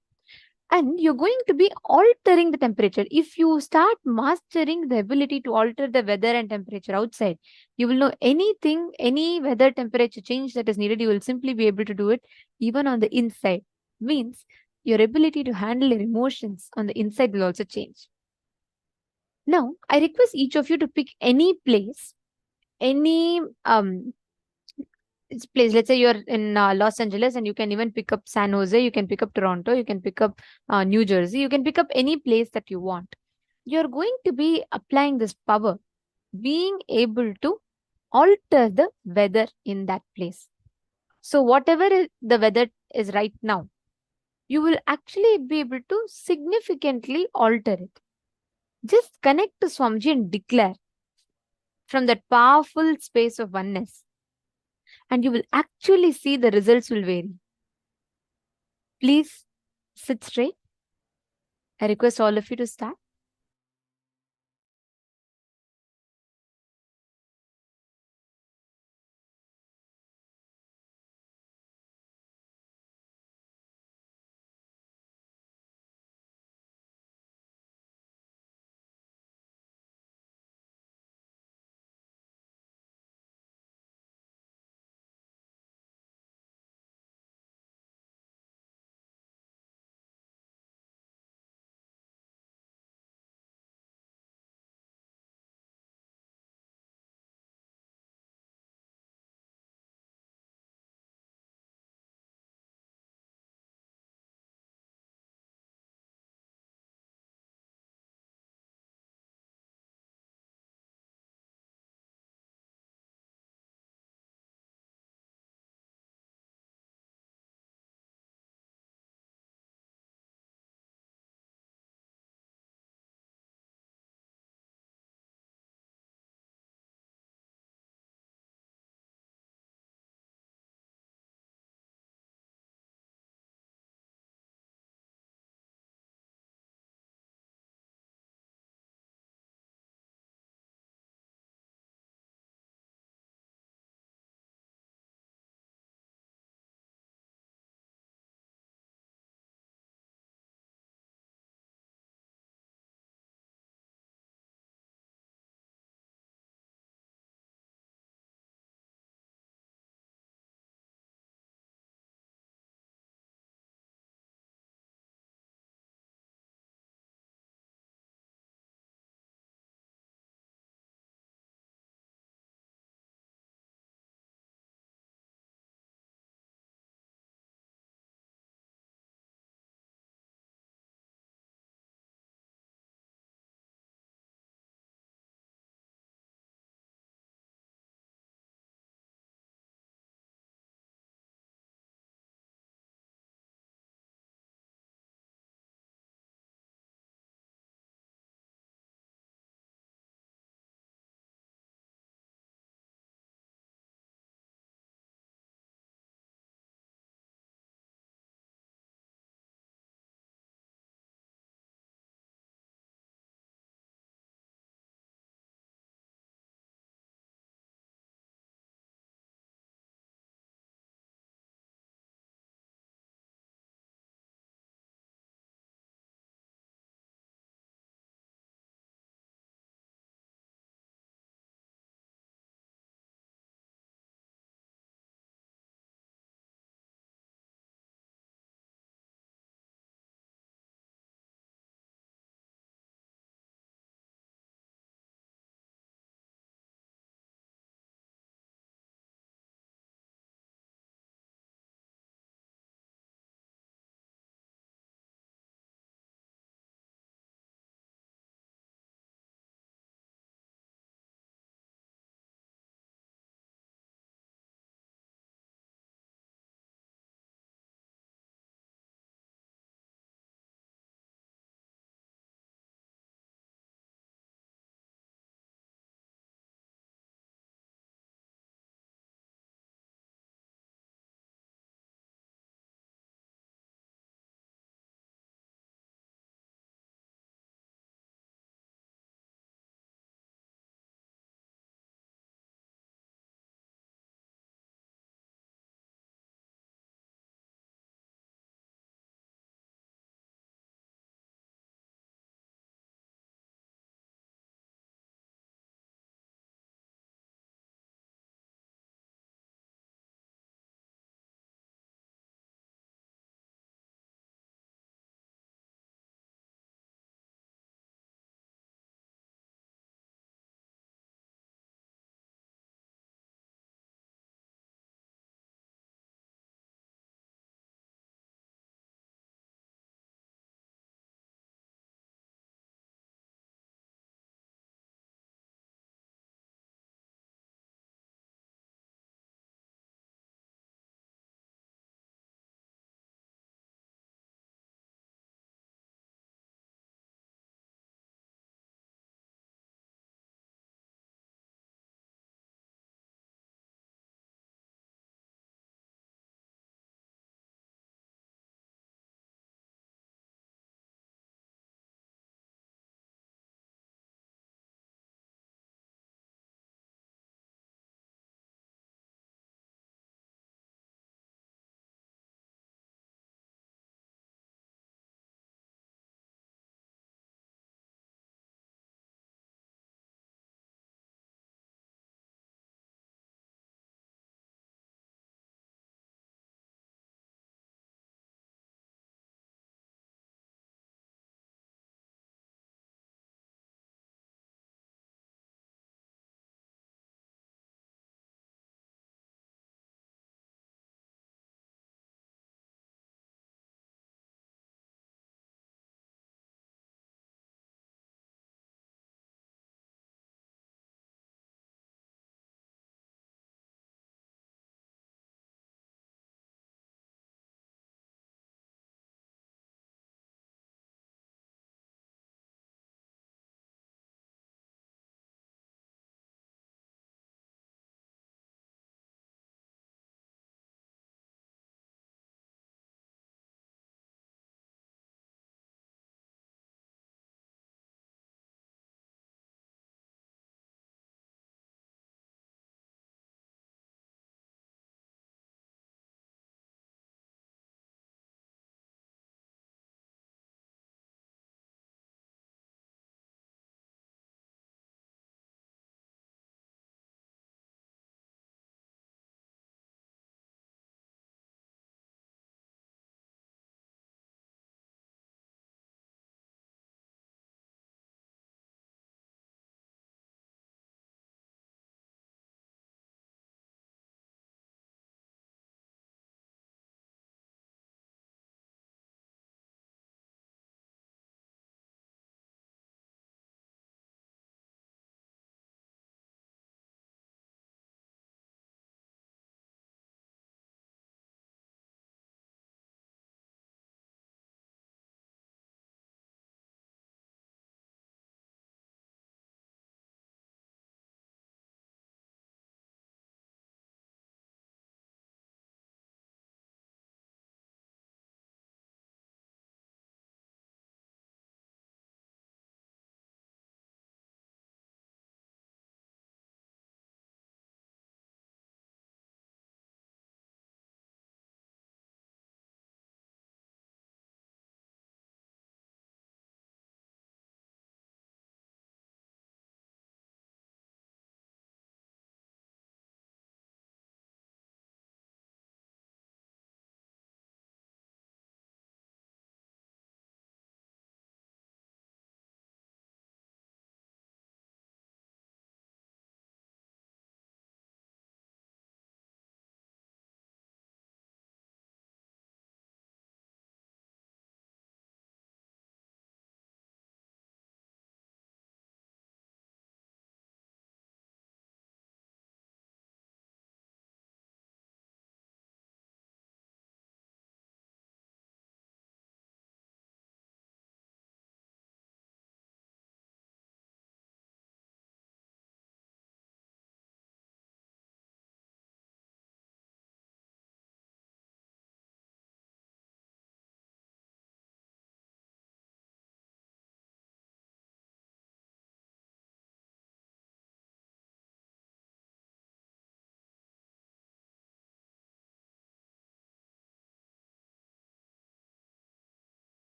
and you're going to be altering the temperature. If you start mastering the ability to alter the weather and temperature outside, you will know anything, any weather temperature change that is needed, you will simply be able to do it even on the inside. Means your ability to handle your emotions on the inside will also change. Now, I request each of you to pick any place, any place. Let's say you're in Los Angeles and you can even pick up San Jose, you can pick up Toronto, you can pick up New Jersey, you can pick up any place that you want. You're going to be applying this power, being able to alter the weather in that place. So whatever the weather is right now, you will actually be able to significantly alter it. Just connect to Swamiji and declare from that powerful space of oneness. And you will actually see the results will vary. Please sit straight. I request all of you to start.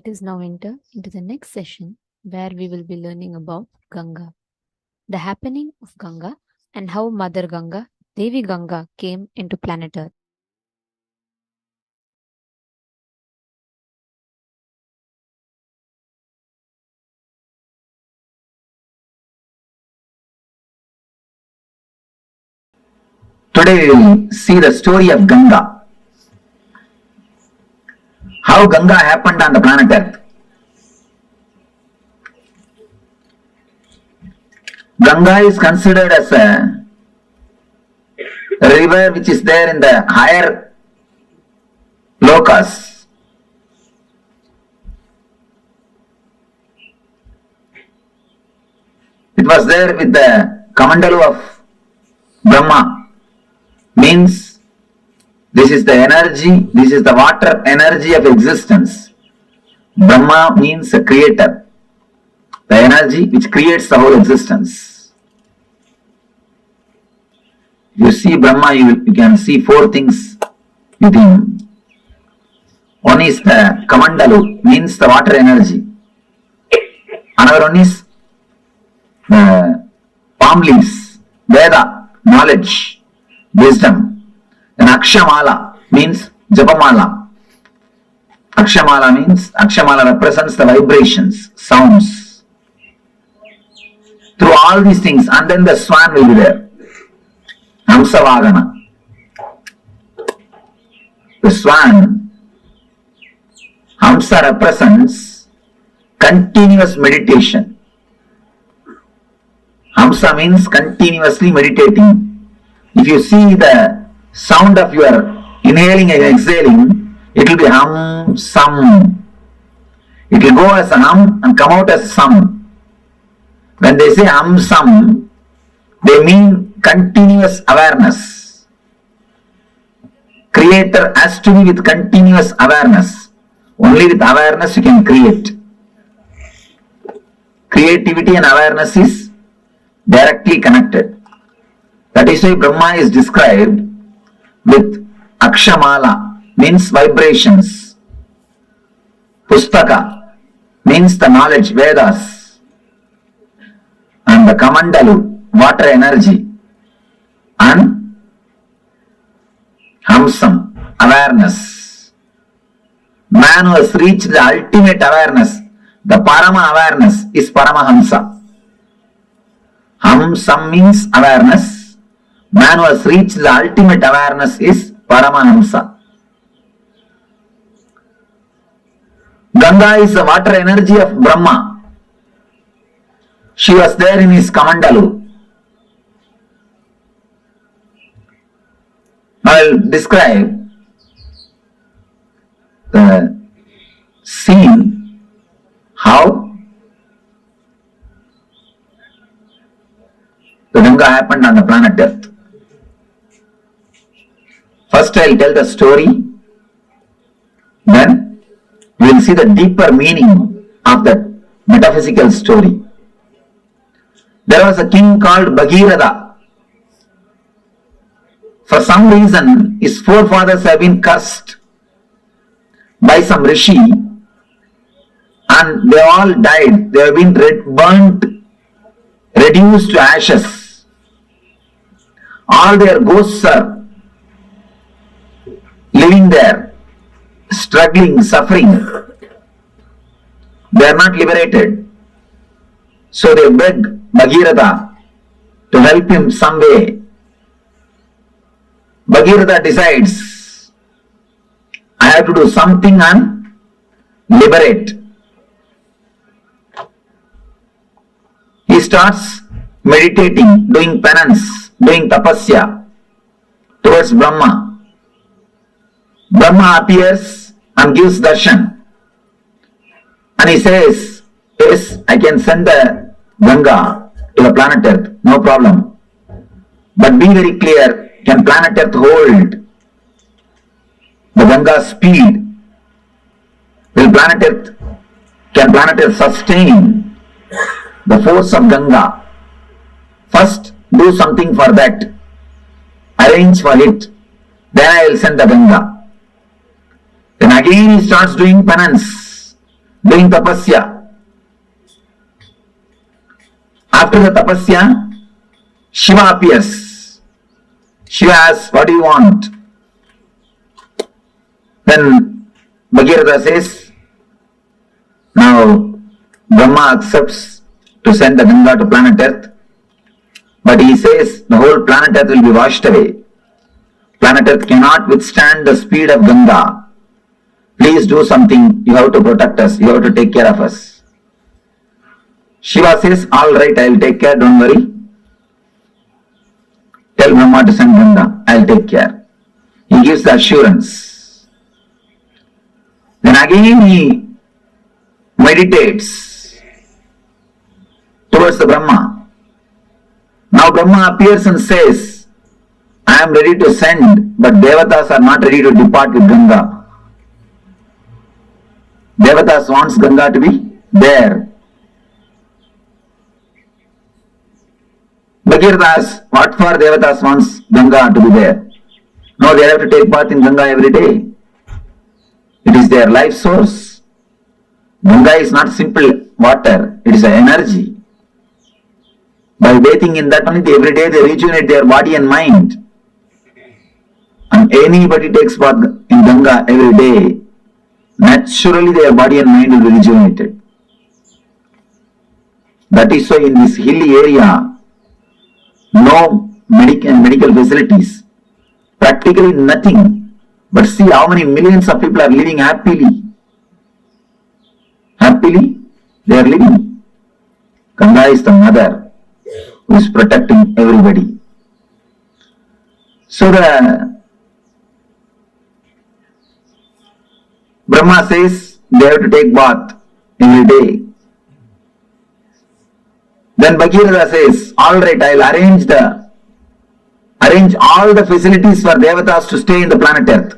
Let us now enter into the next session where we will be learning about Ganga, the happening of Ganga, and how Mother Ganga, Devi Ganga, came into planet Earth. Today we will see the story of Ganga. How Ganga happened on the planet Earth. Ganga is considered as a river which is there in the higher lokas. It was there with the Kamandalu of Brahma. Means this is the energy, this is the water energy of existence. Brahma means a creator, the energy which creates the whole existence. You see Brahma, you can see four things within. One is the Kamandalu, means the water energy. Another one is the palm leaves, Veda, knowledge, wisdom. Then Akshamala means Japamala. Akshamala represents the vibrations, sounds. Through all these things, and then the swan will be there. Hamsavagana. The swan, Hamsa represents continuous meditation. Hamsa means continuously meditating. If you see the sound of your inhaling and exhaling, it will be hum, sum. It will go as a hum and come out as sum. When they say hum, sum, they mean continuous awareness. Creator has to be with continuous awareness. Only with awareness you can create. Creativity and awareness is directly connected. That is why Brahma is described with Akshamala, means vibrations. Pustaka means the knowledge, Vedas. And the Kamandalu, water energy. And Hamsam, awareness. Man who has reached the ultimate awareness, the Parama awareness, is Paramahamsa. Hamsam means awareness. Man who has reached the ultimate awareness is Paramahamsa. Ganga is the water energy of Brahma. She was there in his Kamandalu. I will describe the scene, how the Ganga happened on the planet Earth. First I will tell the story, then we will see the deeper meaning of that metaphysical story. There was a king called Bhagirath. For some reason, his forefathers have been cursed by some rishi and they all died. They have been burnt, reduced to ashes. All their ghosts are living there, struggling, suffering. They are not liberated. So they beg Bhagirath to help him some way. Bhagirath decides, I have to do something and liberate. He starts meditating, doing penance, doing tapasya towards Brahma. Brahma appears and gives darshan. And he says, yes, I can send the Ganga to the planet Earth, no problem. But be very clear, can planet Earth hold the Ganga's speed? Can planet Earth sustain the force of Ganga? First, do something for that. Arrange for it. Then I will send the Ganga. Then again he starts doing penance. doing tapasya. After the tapasya, Shiva appears. Shiva asks, what do you want? Then Bhagirath says, now Brahma accepts to send the Ganga to planet Earth, but he says the whole planet Earth will be washed away. Planet Earth cannot withstand the speed of Ganga. Please do something. You have to protect us. You have to take care of us. Shiva says, all right, I will take care. Don't worry. Tell Brahma to send Ganga. I will take care. He gives the assurance. Then again he meditates towards the Brahma. Now Brahma appears and says, I am ready to send, but Devatas are not ready to depart with Ganga. Devatas wants Ganga to be there. Bhagirath asks, what for Devatas wants Ganga to be there? No, they have to take bath in Ganga every day. It is their life source. Ganga is not simple water, it is an energy. By bathing in that only, every day they rejuvenate their body and mind. And anybody takes bath in Ganga every day, naturally their body and mind will be rejuvenated. That is why in this hilly area, no medical facilities, practically nothing. But see how many millions of people are living happily. Happily, they are living. Ganga is the mother who is protecting everybody. So the Brahma says they have to take bath every day. Then Bhagirath says, all right, I will arrange all the facilities for Devatas to stay in the planet Earth.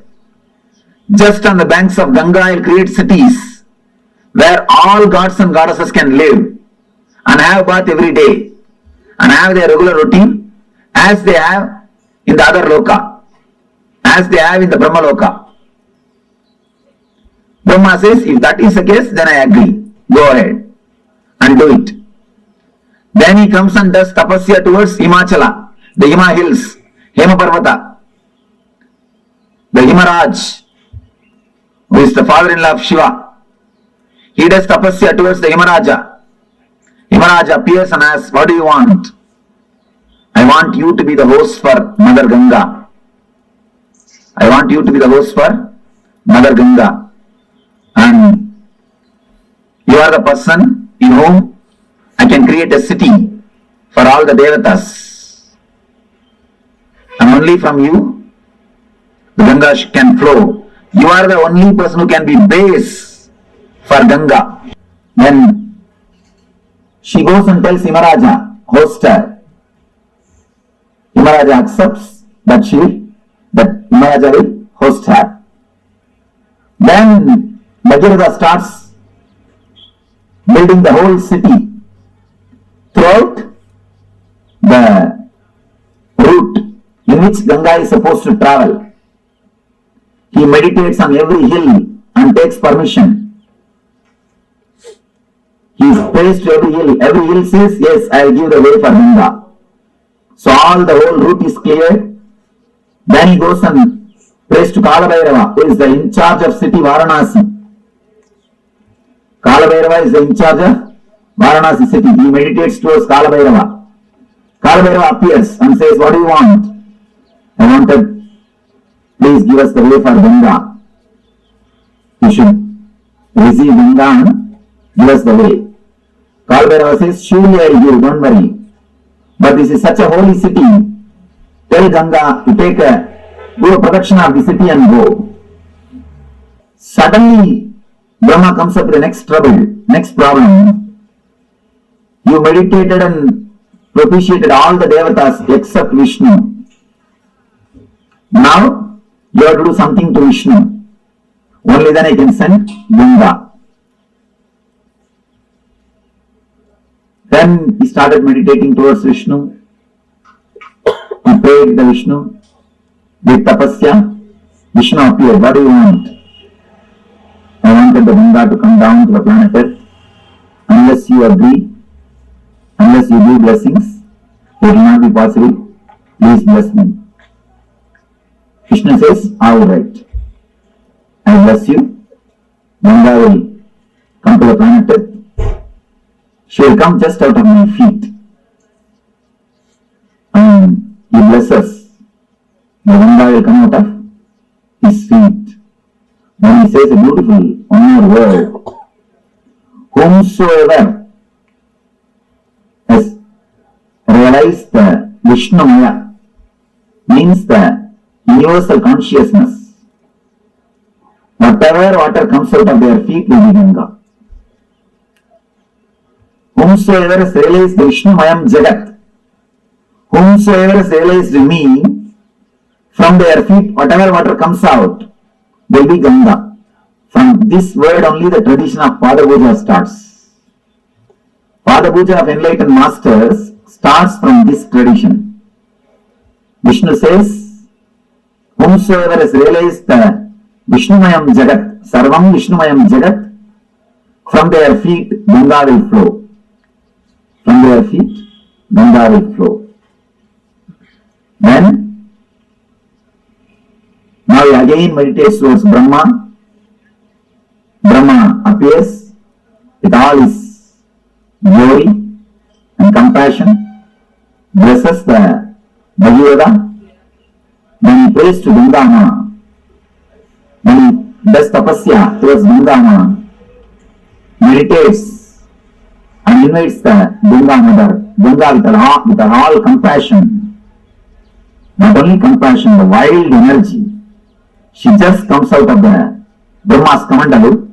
Just on the banks of Ganga, I will create cities where all gods and goddesses can live and have bath every day and have their regular routine as they have in the other loka, as they have in the Brahma loka. Brahma says, if that is the case, then I agree. Go ahead and do it. Then he comes and does tapasya towards Himachala, the Hima hills, Hema Parvata. The Himaraj, who is the father-in-law of Shiva, he does tapasya towards the Himaraja. Himaraja appears and asks, what do you want? I want you to be the host for Mother Ganga. I want you to be the host for Mother Ganga. And you are the person in whom I can create a city for all the Devatas. And only from you, the Ganga can flow. You are the only person who can be base for Ganga. Then she goes and tells Himaraja, host her. Himaraja accepts that Himaraja will host her. Then Bhagirath starts building the whole city throughout the route in which Ganga is supposed to travel. He meditates on every hill and takes permission. He prays to every hill. Every hill says, yes, I will give the way for Ganga. So all the whole route is cleared. Then he goes and prays to Kalabhairava, who is the in charge of city Varanasi. Kalabhairava is the in charge of Varanasi city. He meditates towards Kalabhairava. Kalabhairava appears and says, what do you want? I wanted, please give us the way for Ganga. You should receive Ganga and give us the way. Kalabhairava says, surely I will give, don't worry. But this is such a holy city. Tell Ganga to do a protection of the city and go. Suddenly, Brahma comes up with the next problem. You meditated and propitiated all the Devatas except Vishnu. Now, you have to do something to Vishnu. Only then I can send Ganga. Then he started meditating towards Vishnu. He prayed the Vishnu. With tapasya, Vishnu appeared. What do you want? I want wanted the Ganga to come down to the planet Earth. Unless you agree, unless you give blessings, it will not be possible. Please bless me. Krishna says, all right. I bless you. Ganga will come to the planet Earth. She will come just out of my feet. And he blesses. The Ganga will come out of his feet. Then he says a beautiful one more word. Whomsoever has realized the Vishnumaya, means the universal consciousness, whatever water comes out of their feet will be Ganga. Whomsoever has realized the Vishnumayam Jagat, whomsoever has realized me, from their feet whatever water comes out will be Ganga. From this word only the tradition of Pada Puja starts. Pada Puja of enlightened masters starts from this tradition. Vishnu says, whomsoever has realized the Vishnumayam Jagat, Sarvam Vishnumayam Jagat, from their feet Ganga will flow. From their feet Ganga will flow. Then, now he again meditates towards Brahma. Brahma appears with all his glory and compassion, blesses the Bhagavata, then he prays to Ganga. Then he does tapasya towards Ganga, meditates and invites the Ganga mother, Ganga with all compassion, not only compassion, the wild energy. She just comes out of the Brahma's Kamandalu.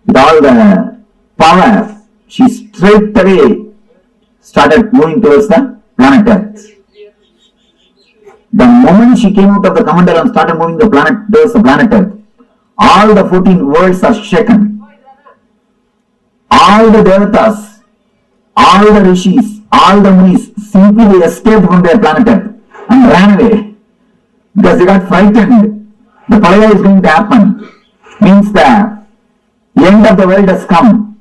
With all the power, she straight away started moving towards the planet Earth. The moment she came out of the Kamandalu and started moving towards the planet Earth, all the 14 worlds are shaken. All the Devatas, all the Rishis, all the Munis simply escaped from their planet Earth and ran away because they got frightened. The Pralaya is going to happen. Means the end of the world has come.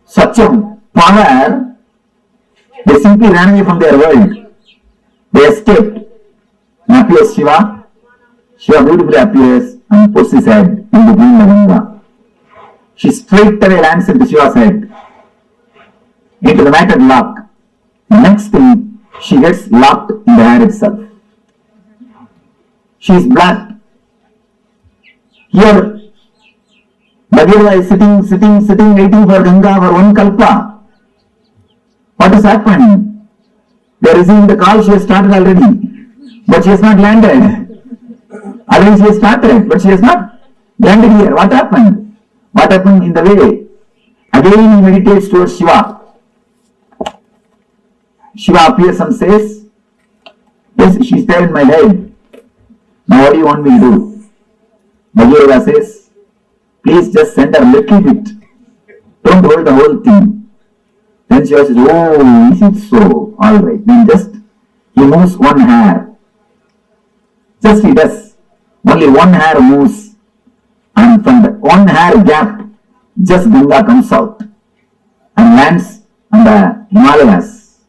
Such a power, they simply ran away from their world. They escaped. And appears Shiva. Shiva beautifully appears and puts his head in between the Ganga. She straight away lands into Shiva's head, into the matted lock. The next thing, she gets locked in the hair itself. She is black. Here, Bhagavata is sitting, waiting for Ganga for one kalpa. What has happened? They are receiving the call, she has started already, but she has not landed. Otherwise she has started, but she has not landed here. What happened? What happened in the way? Again he meditates towards Shiva. Shiva appears and says, yes, she is there in my head. Now what do you want me to do? Bhagavata says, please just send her a little bit. Don't hold the whole thing. Then Shiva says, oh, is it so? Alright, then just, he moves one hair. Just he does. Only one hair moves. And from the one hair gap, just Ganga comes out and lands on the Himalayas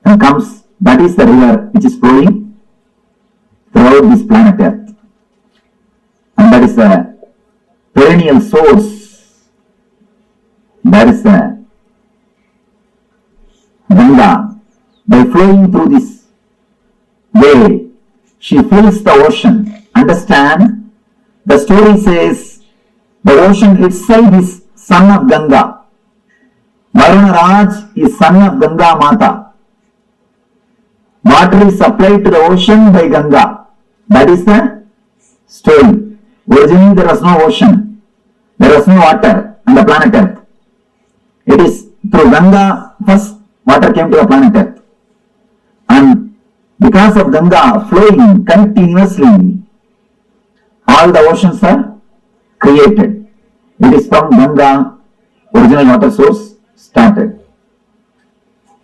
and comes. That is the river which is flowing throughout this planet Earth. And that is the perennial source. That is the Ganga. By flowing through this way, she fills the ocean. Understand? The story says the ocean itself is son of Ganga. Varuna Raj is son of Ganga Mata. Water is supplied to the ocean by Ganga. That is the story. Originally there was no ocean. There was no water on the planet Earth. It is through Ganga first water came to the planet Earth. And because of Ganga flowing continuously, all the oceans are created. It is from Ganga, original water source started.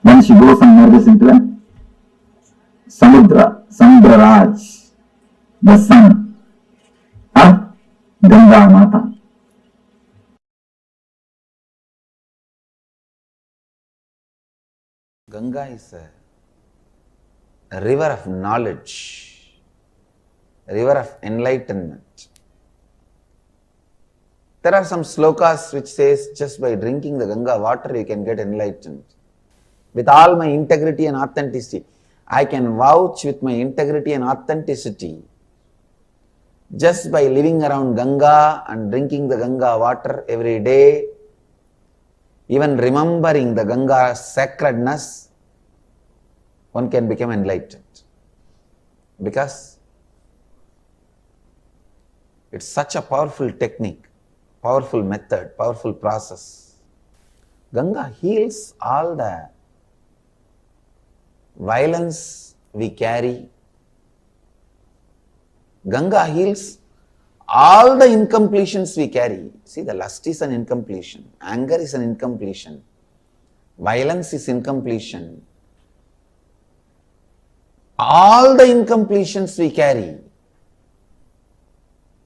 Then she goes and merges into the Samudra, Samudra Raj, the son of Ganga Mata. Ganga is a river of knowledge, a river of enlightenment. There are some slokas which says just by drinking the Ganga water you can get enlightened. With all my integrity and authenticity, I can vouch with my integrity and authenticity. Just by living around Ganga and drinking the Ganga water every day, even remembering the Ganga's sacredness, one can become enlightened. Because it's such a powerful technique, powerful method, powerful process. Ganga heals all the violence we carry. Ganga heals all the incompletions we carry. See, the lust is an incompletion, anger is an incompletion, violence is incompletion. All the incompletions we carry,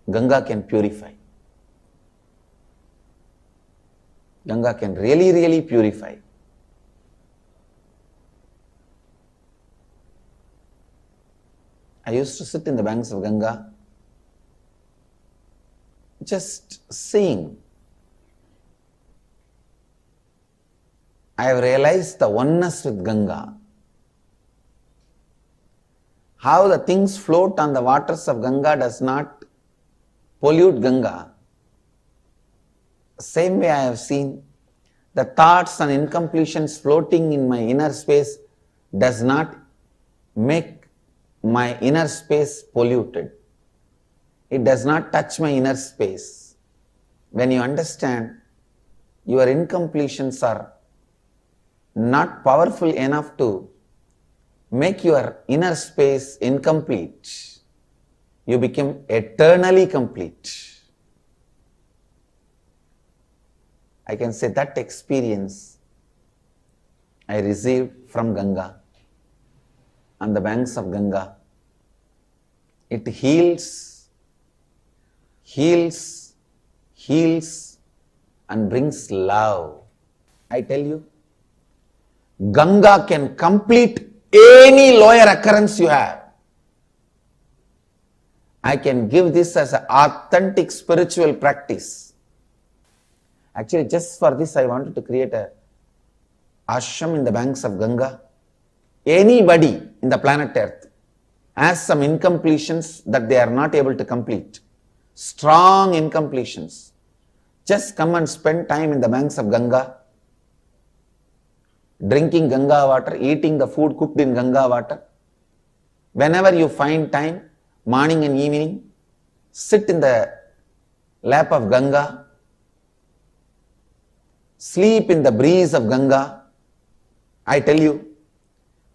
Ganga can purify. Ganga can really, really purify. I used to sit in the banks of Ganga, just seeing. I have realized the oneness with Ganga. How the things float on the waters of Ganga does not pollute Ganga. Same way I have seen the thoughts and incompletions floating in my inner space does not make my inner space polluted. It does not touch my inner space. When you understand your incompletions are not powerful enough to make your inner space incomplete, you become eternally complete. I can say that experience I received from Ganga, on the banks of Ganga. It heals, heals, heals and brings love. I tell you, Ganga can complete any lower occurrence you have. I can give this as an authentic spiritual practice. Actually, just for this I wanted to create a ashram in the banks of Ganga. Anybody in the planet Earth has some incompletions that they are not able to complete, strong incompletions, just come and spend time in the banks of Ganga, drinking Ganga water, eating the food cooked in Ganga water. Whenever you find time, morning and evening, sit in the lap of Ganga, sleep in the breeze of Ganga. I tell you,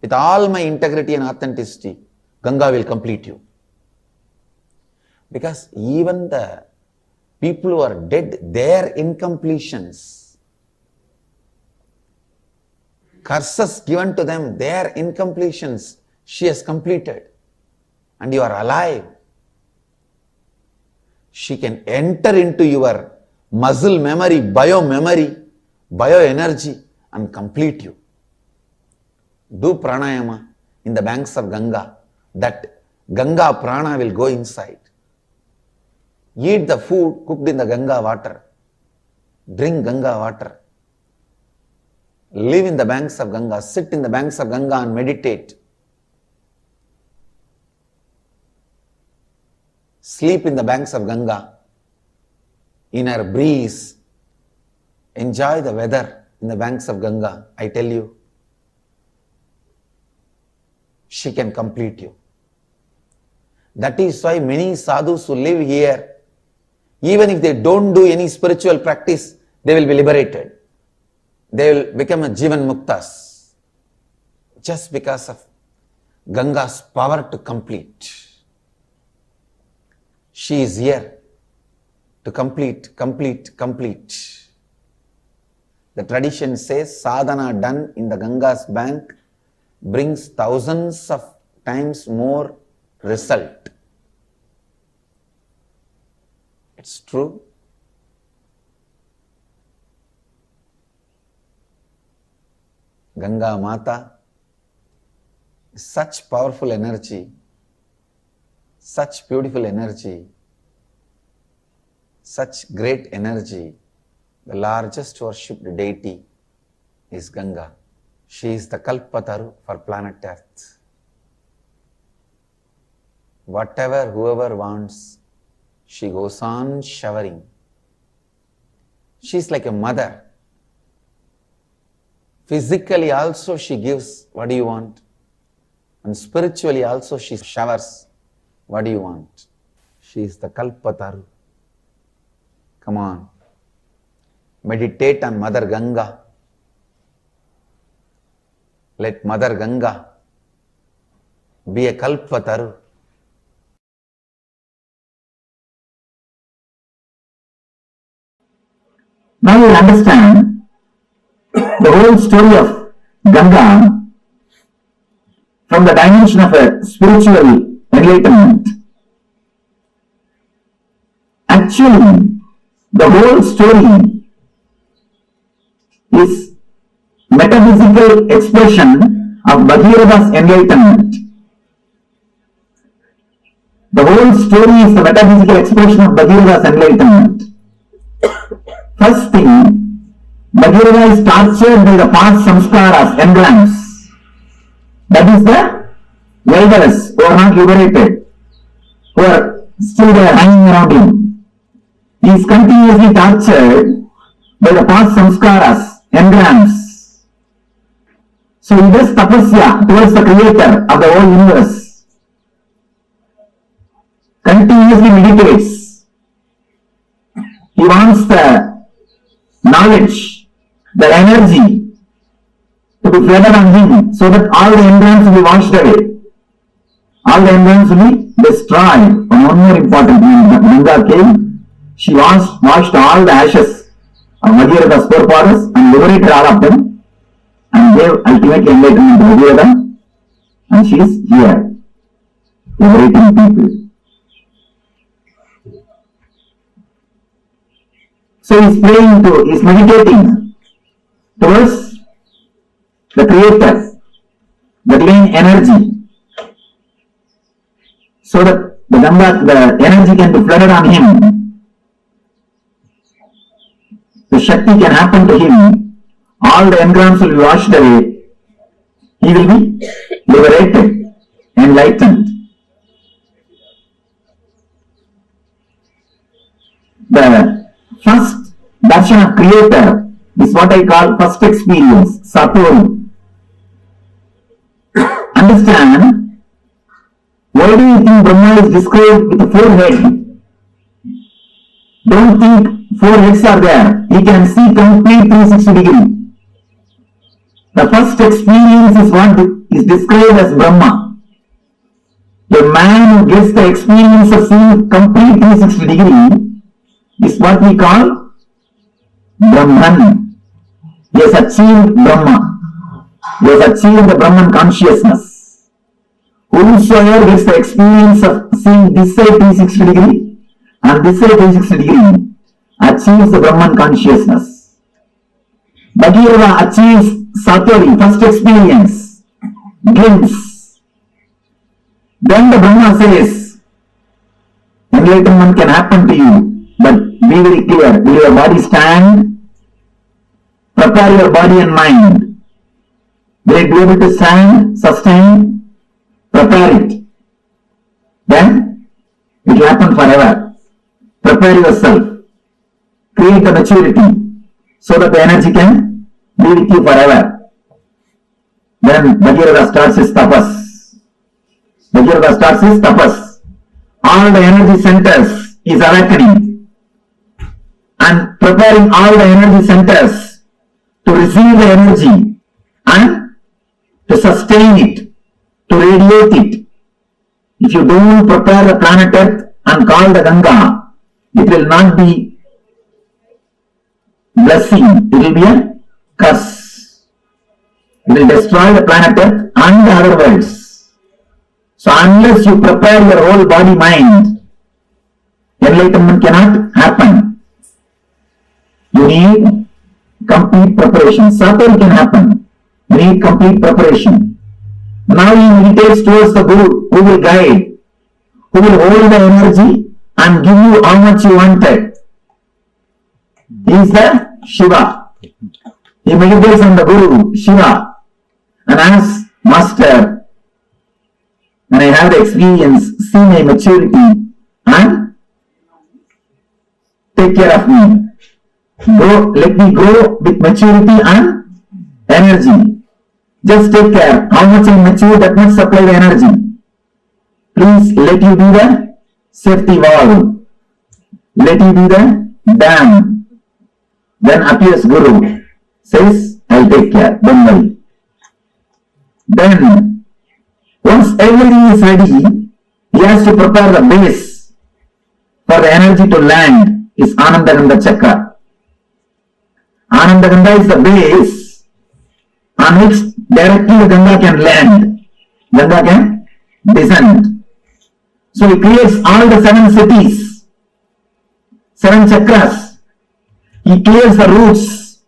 with all my integrity and authenticity, Ganga will complete you. Because even the people who are dead, their incompletions, curses given to them, their incompletions, she has completed. And you are alive. She can enter into your muscle memory, bioenergy and complete you. Do pranayama in the banks of Ganga, that Ganga prana will go inside. Eat the food cooked in the Ganga water. Drink Ganga water. Live in the banks of Ganga. Sit in the banks of Ganga and meditate. Sleep in the banks of Ganga. In her breeze. Enjoy the weather in the banks of Ganga. I tell you, she can complete you. That is why many sadhus who live here, even if they don't do any spiritual practice, they will be liberated. They will become a Jivan Muktas. Just because of Ganga's power to complete. She is here to complete. The tradition says sadhana done in the Ganga's bank brings thousands of times more result. It's true. Ganga Mata is such powerful energy, such beautiful energy, such great energy. The largest worshipped deity is Ganga. She is the Kalpataru for planet Earth. Whatever whoever wants, she goes on showering. She is like a mother. Physically also she gives what do you want, and spiritually also she showers what do you want. She is the Kalpataru. Come on, meditate on Mother Ganga. Let Mother Ganga be a Kalpataru. Now you understand the whole story of Ganga from the dimension of a spiritual enlightenment. Actually, the whole story is metaphysical expression of Bhagirava's enlightenment. The whole story is the metaphysical expression of Bhagirava's enlightenment. First thing, Bhagirava is tortured by the past samskaras, engrams. That is the elders who are not liberated, who are still there hanging around him. He is continuously tortured by the past samskaras, engrams. So he does tapasya towards the creator of the whole universe. Continuously meditates. He wants the knowledge, the energy to be flooded on him so that all the engrams will be washed away. All the engrams will be destroyed. And one more important thing, when Ganga came, she washed all the ashes of Bhagirava's forefathers and liberated all of them and gave ultimate enlightenment to Bhagirava, and she is here, liberating people. So he is meditating towards the creator, the divine energy, so that the energy can be flooded on him. The Shakti can happen to him. All the engrams will be washed away. He will be liberated, enlightened. The first darshan of creator is what I call first experience, Satori. Understand, why do you think Brahma is described with 4 heads? Don't think 4 heads are there. He can see complete 360 degree. The first experience is what is described as Brahma. A man who gets the experience of seeing complete 360 degree is what we call Brahman. He has achieved Brahma. He has achieved the Brahman consciousness. Whosoever gets the experience of seeing this side 360 degree and this side 360 degree achieves the Brahman consciousness. Bhagirava achieves Satori, first experience, glimpse. Then the Brahma says, enlightenment can happen to you, but be very clear. Will your body stand? Prepare your body and mind. Will it be able to stand, sustain? Prepare it. Then it will happen forever. Prepare yourself. Create the maturity so that the energy can be with you forever. Then Bhagirava starts his tapas. Bhagirava starts his tapas. All the energy centers is awakening and preparing all the energy centers to receive the energy and to sustain it, to radiate it. If you don't prepare the planet Earth and call the Ganga, it will not be blessing, it will be a curse. It will destroy the planet Earth and the other worlds. So unless you prepare your whole body mind, enlightenment cannot happen. You need complete preparation. Satori can happen. You made complete preparation. Now he meditates towards the Guru, who will guide, who will hold the energy and give you how much you wanted. He is the Shiva. He meditates on the Guru, Shiva, and asks, Master, when I have the experience, see my maturity and take care of me. Let me grow with maturity and energy. Just take care. How much I mature, that much supply the energy. Please let you be the safety valve. Let you be the dam. Then appears Guru, says, I'll take care, don't worry. Then, once everything is ready, he has to prepare the base for the energy to land, is Anandagandha Chakra. Anandagandha is the base on which directly the Ganga can land. Ganga can descend. So he creates all the 7 cities, 7 chakras. He clears the roots,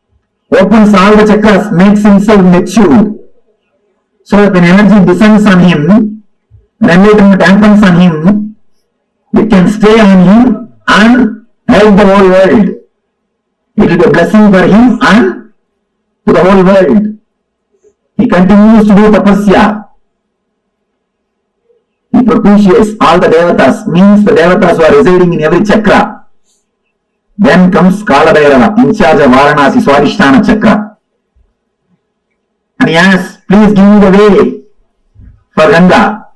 opens all the chakras, makes himself mature. So that when energy descends on him, when enlightenment happens on him, it can stay on him and help the whole world. It will be a blessing for him and to the whole world. He continues to do tapasya. He propitiates all the devatas, means the devatas who are residing in every chakra. Then comes Kala Bhairava, in charge of Varanasi Swadhisthana Chakra. And he asks, please give me the way for Ganga.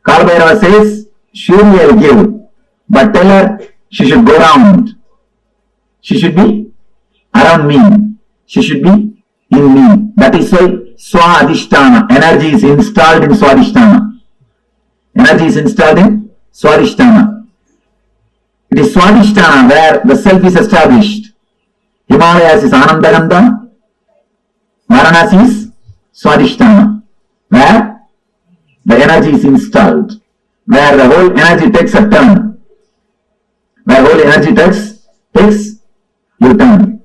Kala Bhairava says, surely I will give, but tell her she should go round. She should be around me. She should be in me. That is why Swadhisthana, energy is installed in Swadhisthana. Energy is installed in Swadhisthana. It is Swadhisthana where the self is established. Himalayas is Anandagandha. Varanasi is Swadhisthana, where the energy is installed, where the whole energy takes a turn, where whole energy takes a turn.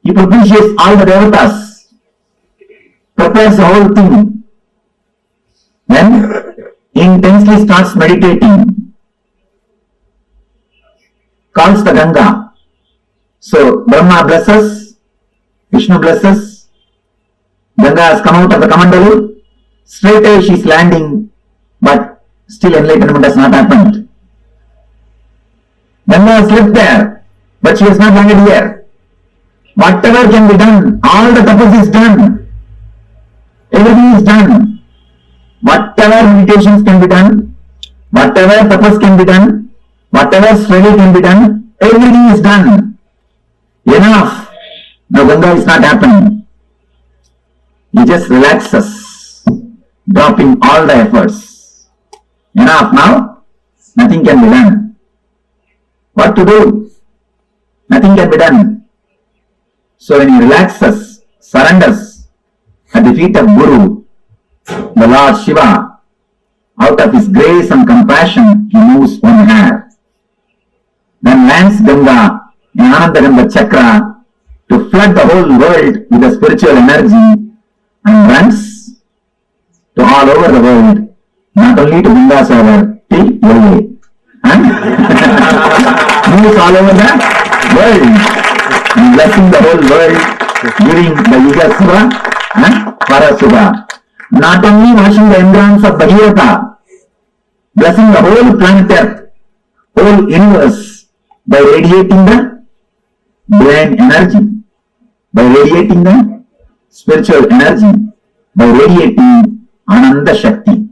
He propitiates all the devatas, prepares the whole thing, then intensely starts meditating, calls the Ganga. So Brahma blesses, Vishnu blesses, Ganga has come out of the Kamandalu, straight away she is landing, but still enlightenment has not happened. Ganga has left there, but she has not landed here. Whatever can be done, all the tapas is done. Everything is done. Whatever meditations can be done, whatever tapas can be done, whatever study can be done, everything is done. Enough. Now Ganga is not happening. He just relaxes, dropping all the efforts. Enough now, nothing can be done. What to do? Nothing can be done. So when he relaxes, surrenders at the feet of Guru, the Lord Shiva, out of his grace and compassion, he moves one hair. Then lands Ganga in Anandagandha Chakra to flood the whole world with the spiritual energy and runs to all over the world, not only to Gangasagar, till LA. And moves all over the world, and blessing the whole world, giving the Yuga Suba and Parasuba. Not only washing the embryons of Bhagirata, blessing the whole planet Earth, whole universe, by radiating the divine energy, by radiating the spiritual energy, by radiating Ananda Shakti.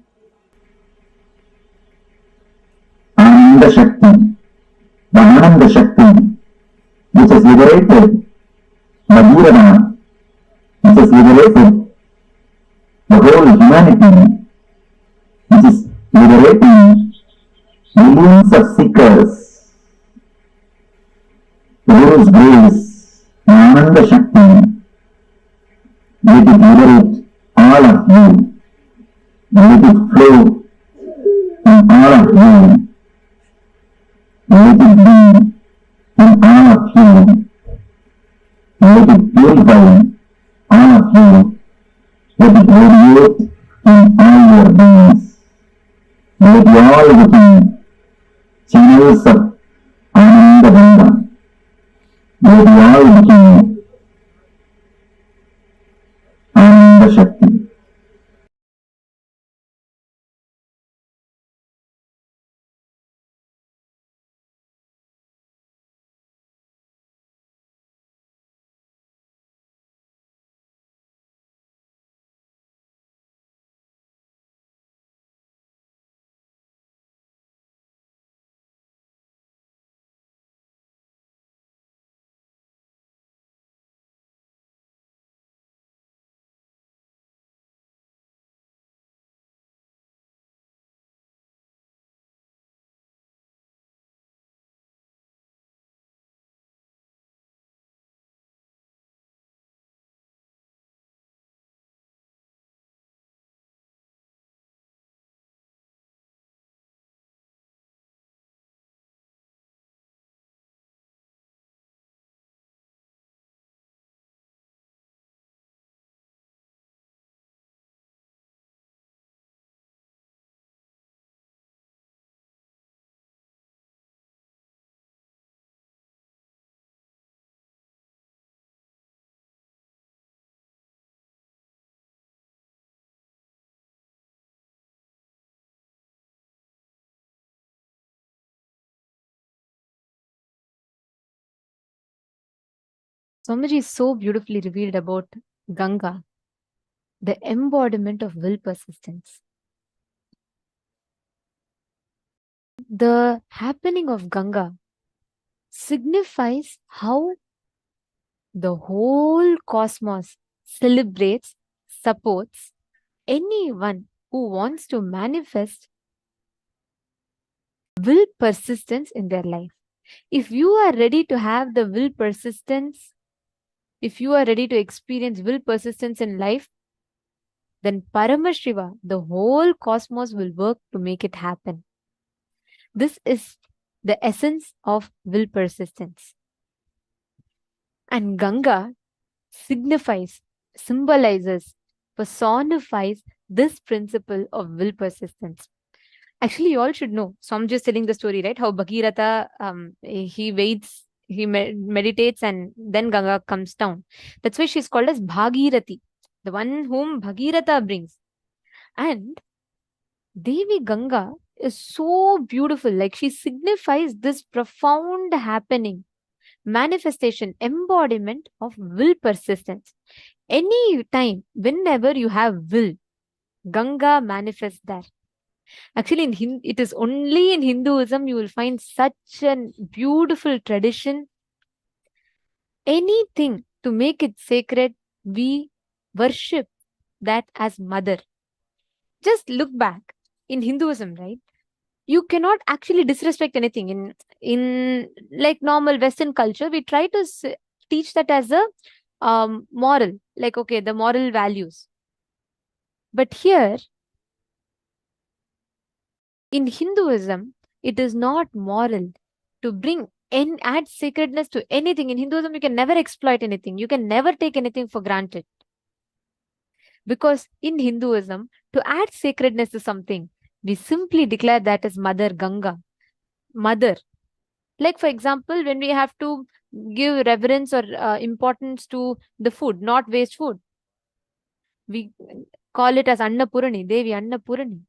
Ananda Shakti, the Ananda Shakti, which has liberated Bhagirata, which has liberated the whole humanity, which is liberating millions of seekers. The Guru's grace, Ananda Shakti, let it liberate all of you. Let it flow in all of you. Let it be in all of you. Let it purify all of you. Let it radiate in all your beings. Let you all become channels of Ananda Ganga. Let you all become Ananda Shakti. Swamiji so beautifully revealed about Ganga, the embodiment of will persistence. The happening of Ganga signifies how the whole cosmos celebrates, supports anyone who wants to manifest will persistence in their life. If you are ready to have the will persistence, if you are ready to experience will persistence in life, then Paramashiva, the whole cosmos will work to make it happen. This is the essence of will persistence. And Ganga signifies, symbolizes, personifies this principle of will persistence. Actually, you all should know. So I'm just telling the story, right? How Bhagirath, he waits, he meditates, and then Ganga comes down. That's why she's called as Bhagirathi, the one whom Bhagirath brings. And Devi Ganga is so beautiful. Like, she signifies this profound happening, manifestation, embodiment of will persistence. Any time, whenever you have will, Ganga manifests there. Actually, it is only in Hinduism you will find such a beautiful tradition. Anything to make it sacred, we worship that as mother. Just look back in Hinduism, right? You cannot actually disrespect anything. In like normal Western culture, we try to teach that as a moral, like, okay, the moral values. But here, in Hinduism, it is not moral to bring and add sacredness to anything. In Hinduism, you can never exploit anything. You can never take anything for granted. Because in Hinduism, to add sacredness to something, we simply declare that as Mother Ganga. Mother. Like, for example, when we have to give reverence or importance to the food, not waste food, we call it as Annapurani, Devi Annapurani.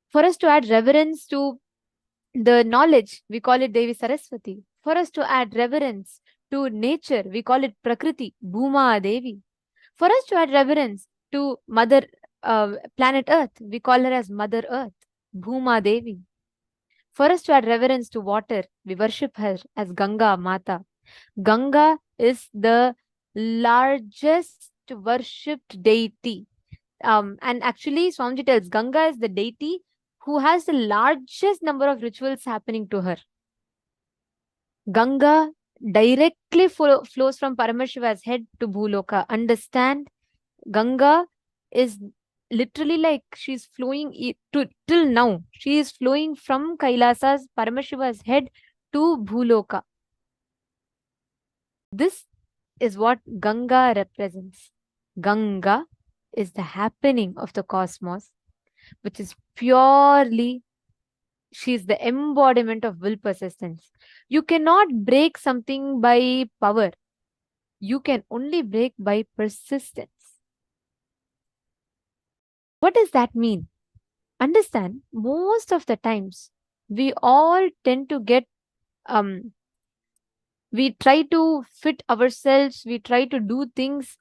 For us to add reverence to the knowledge, we call it Devi Saraswati. For us to add reverence to nature, we call it Prakriti, Bhuma Devi. For us to add reverence to Mother Planet Earth, we call her as Mother Earth, Bhuma Devi. For us to add reverence to water, we worship her as Ganga Mata. Ganga is the largest worshipped deity. And actually, Swamiji tells Ganga is the deity who has the largest number of rituals happening to her. Ganga directly flows from Paramashiva's head to Bhuloka. Understand? Ganga is literally like she's flowing till now. She is flowing from Kailasa's Paramashiva's head to Bhuloka. This is what Ganga represents. Ganga is the happening of the cosmos, which is purely, she is the embodiment of will persistence. You cannot break something by power. You can only break by persistence. What does that mean? Understand, most of the times we all tend to get we try to fit ourselves, we try to do things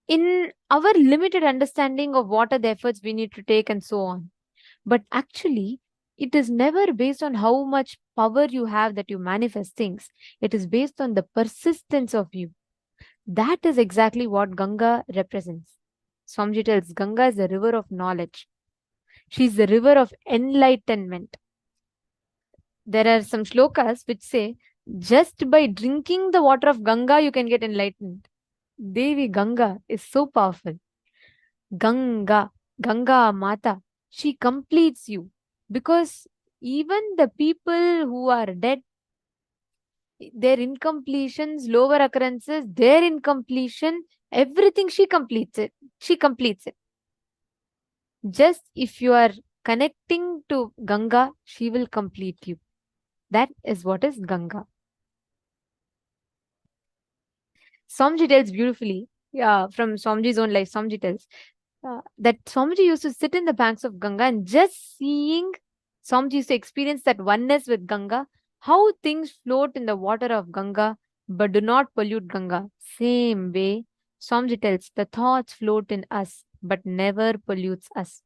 in our limited understanding of what are the efforts we need to take and so on. But actually, it is never based on how much power you have that you manifest things. It is based on the persistence of you. That is exactly what Ganga represents. Swamiji tells Ganga is the river of knowledge. She is the river of enlightenment. There are some shlokas which say, just by drinking the water of Ganga, you can get enlightened. Devi Ganga is so powerful. Ganga Mata, she completes you. Because even the people who are dead, their incompletions, lower occurrences, their incompletion, everything, she completes it. She completes it. Just if you are connecting to Ganga, she will complete you. That is what is Ganga. Swamiji tells beautifully, from Swamiji's own life, Swamiji tells that Swamiji used to sit in the banks of Ganga and just seeing, Swamiji used to experience that oneness with Ganga, how things float in the water of Ganga but do not pollute Ganga. Same way, Swamiji tells the thoughts float in us but never pollutes us.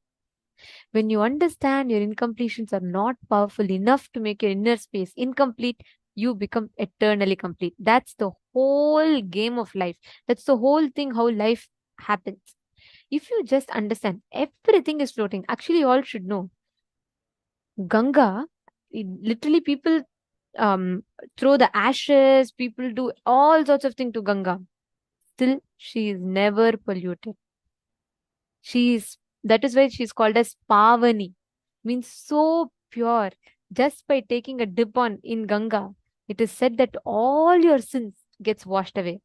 When you understand your incompletions are not powerful enough to make your inner space incomplete, you become eternally complete. That's the whole game of life. That's the whole thing, how life happens. If you just understand everything is floating, actually, you all should know Ganga, literally, people throw the ashes, people do all sorts of things to Ganga. Still, she is never polluted. That is why she's called as Pavani, means so pure. Just by taking a dip in Ganga, it is said that all your sins gets washed away.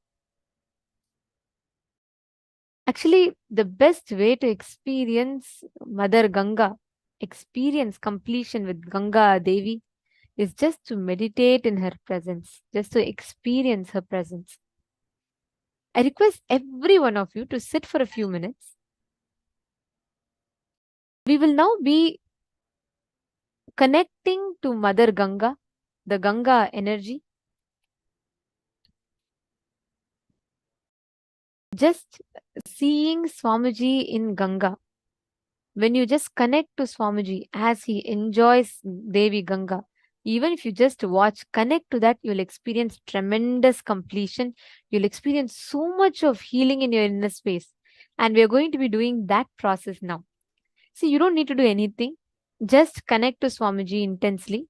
Actually, the best way to experience Mother Ganga, experience completion with Ganga Devi, is just to meditate in her presence, just to experience her presence. I request every one of you to sit for a few minutes. We will now be connecting to Mother Ganga, the Ganga energy. Just seeing Swamiji in Ganga. When you just connect to Swamiji as he enjoys Devi Ganga, even if you just watch, connect to that, you'll experience tremendous completion. You'll experience so much of healing in your inner space. And we're going to be doing that process now. See, you don't need to do anything. Just connect to Swamiji intensely.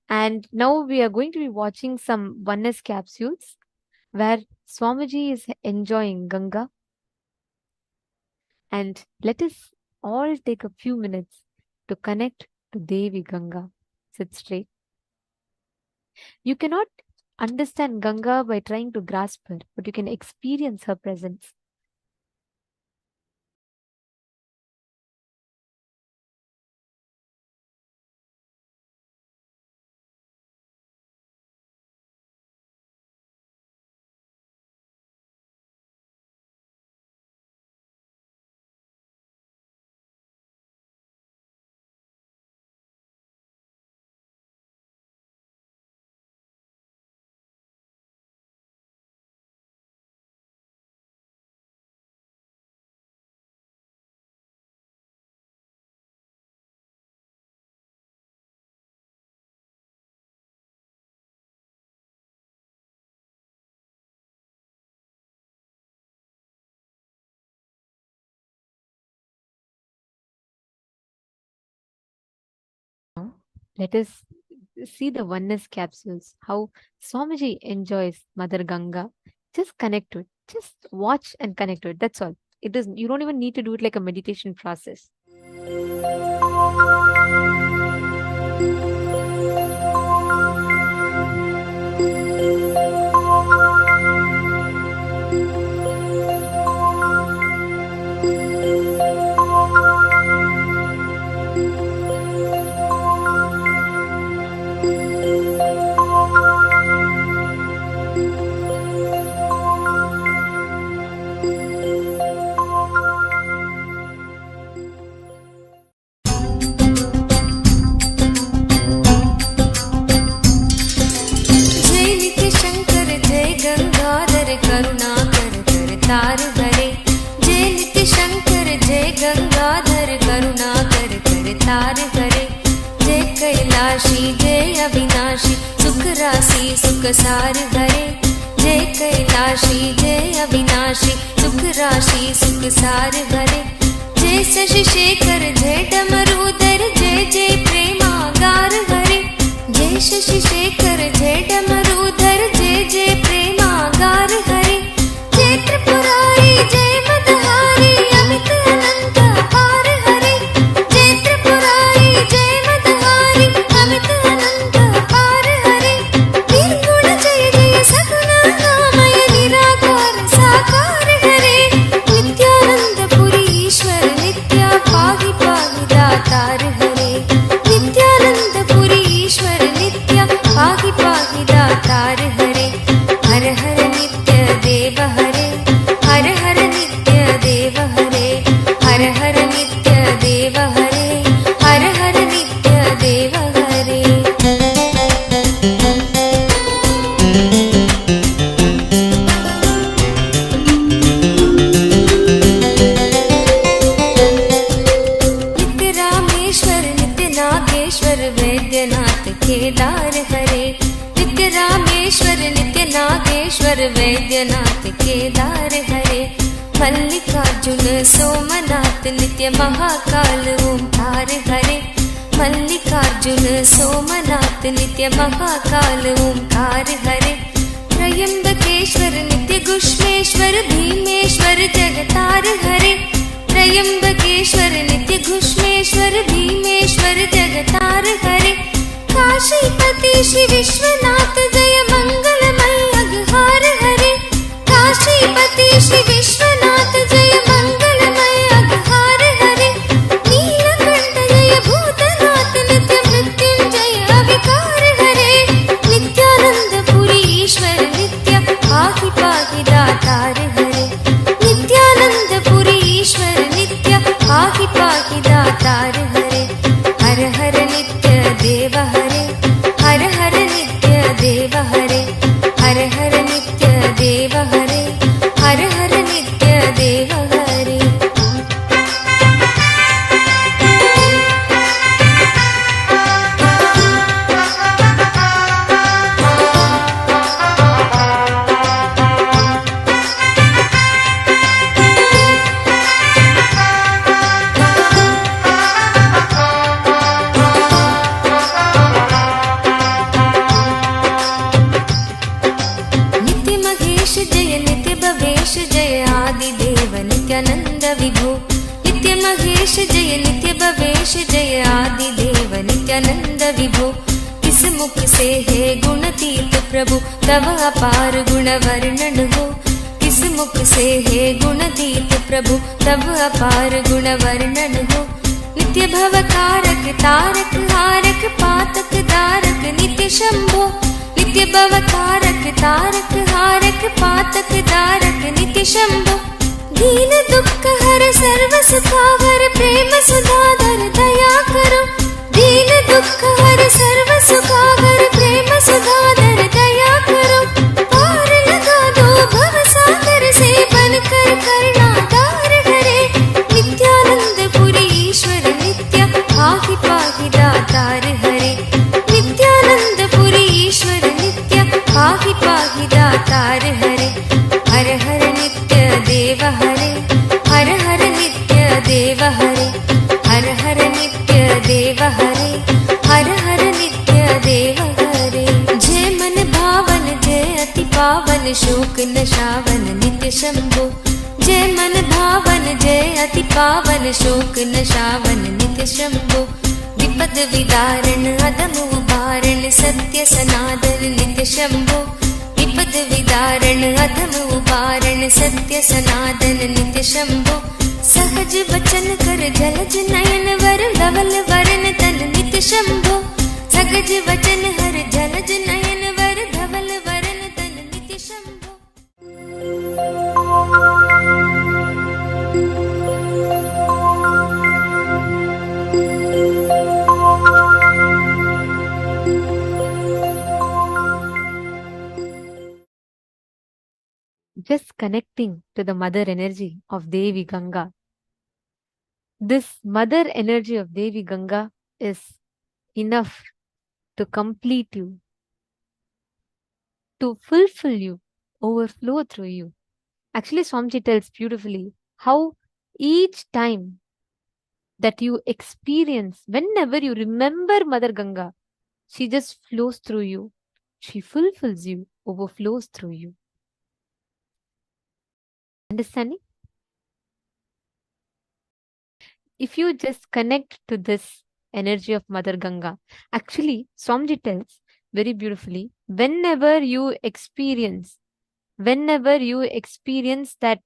And now we are going to be watching some oneness capsules where Swamiji is enjoying Ganga. And let us all take a few minutes to connect to Devi Ganga. Sit straight. You cannot understand Ganga by trying to grasp her, but you can experience her presence. Let us see the oneness capsules, how Swamiji enjoys Mother Ganga. Just connect to it. Just watch and connect to it. That's all. You don't even need to do it like a meditation process. सुख सार हरे जय कैलाशी जय अविनाशी सुख राशि सुख सार हरे जय शशि शेखर जय डमरूधर जय जय प्रेमागार हरे जय शशि शेखर जय डमरूधर जय जय प्रेमागार हरे जय त्रिपुरारी जय मदहारी अमित अनंत अपार हरे जय त्रिपुरारी जय मदहारी अमित अनंत अपार हरे निर्गुण जय जय सगुण नामय निराकार साकार हरे नित्यानंद पुरी ईश्वर नित्या पाहि पाहि दातार हरे नित्यानंद पुरी ईश्वर नित्या पाहि पाहि दातार हरे हर हर नित्य देव हरे हर हर नित्य देव हरे हर हर नित्य देव हरे हर हर नित्य देव हरे नित्य रामेश्वर नित्य नागेश्वर वैद्यनाथ केदार हरे नित्य रामेश्वर नित्य नागेश्वर वैद्यनाथ केदार हरे मल्लिकार्जुन सोमनाथ नित्य महाकाल ओंकार हरे मल्लिकार्जुन सोमनाथ नित्य महाकाल ओंकार हरे त्रयंबकेश्वर नित्य घुष्मेश्वर भीमेश्वर जगतार हरे त्रयंबकेश्वर नित्य घुष्मेश्वर भीमेश्वर जगतार हरे काशीपति श्री विश्वनाथ जय मंगलमय अघहार हरे काशीपति श्री विश्वनाथ जय मंगलमय अघहार हरे नीलकंठ जय भूतनाथ नित्य मृत्युंजय अविकार हरे नित्यानंद पुरी ईश्वर नित्य पाहि पाहि दातार हरे नित्यानंद पुरी ईश्वर नित्य पाहि पाहि दातार हरे हर हर नित्य देव हरे हर हर नित्य देव हरे हर हर नित्य देव हरे हर हर नित्य देव हरे नित्य महेश जय नित्य भवेश जय आदि देव नित्यानंद विभो नित्य महेश जय नित्य भवेश जय आदि देव नित्यानंद विभो किस मुख से है गुणतीत प्रभु तव अपार गुण वर्णन हो किस मुख से है गुणतीत प्रभु तव अपार गुण वर्णन हो नित्य भव कारक तारक हारक पातक दारक नित्य शंभो नित्य भव कारक तारक हारक पातक दारक नित्य शंभो दीन दुख हर सर्व सुखावर प्रेम सुधाधर दया करो दीन दुख हर सर्व सुखावर प्रेम सुधाधर दया करो पार लगा दो भव सागर से बनकर करुणाधार हरे नित्यानंद पुरी ईश्वर नित्य पाहि पाहि दातार हरे नित्यानंद पुरी ईश्वर नित्य पाहि पाहि दातार हरे हर हर नित्य देव हरे हर हर नित्य देव हरे हर हर नित्य देव हरे हर हर नित्य देव हरे जय मन भावन जय अति पावन शोक नशावन नित्य शंभो जय मन भावन जय अति पावन शोक नशावन नित्य शंभो विपद विदारण अदम उबारण सत्य सनातन नित्य शंभो विपद विदारण अधम उबारण सत्य सनातन नित्य शंभो सहज वचन कर जलज नयन वर धवल वरण तन नित्य शंभो सहज वचन हर जलज नयन वर धवल वरण तन नित्य Shambho just connecting to the mother energy of Devi Ganga. This mother energy of Devi Ganga is enough to complete you. to fulfill you, overflow through you. Actually, Swamiji tells beautifully how each time that you experience, whenever you remember Mother Ganga, she just flows through you. She fulfills you, overflows through you. Understanding? If you just connect to this energy of Mother Ganga, actually, Swamiji tells very beautifully, whenever you experience that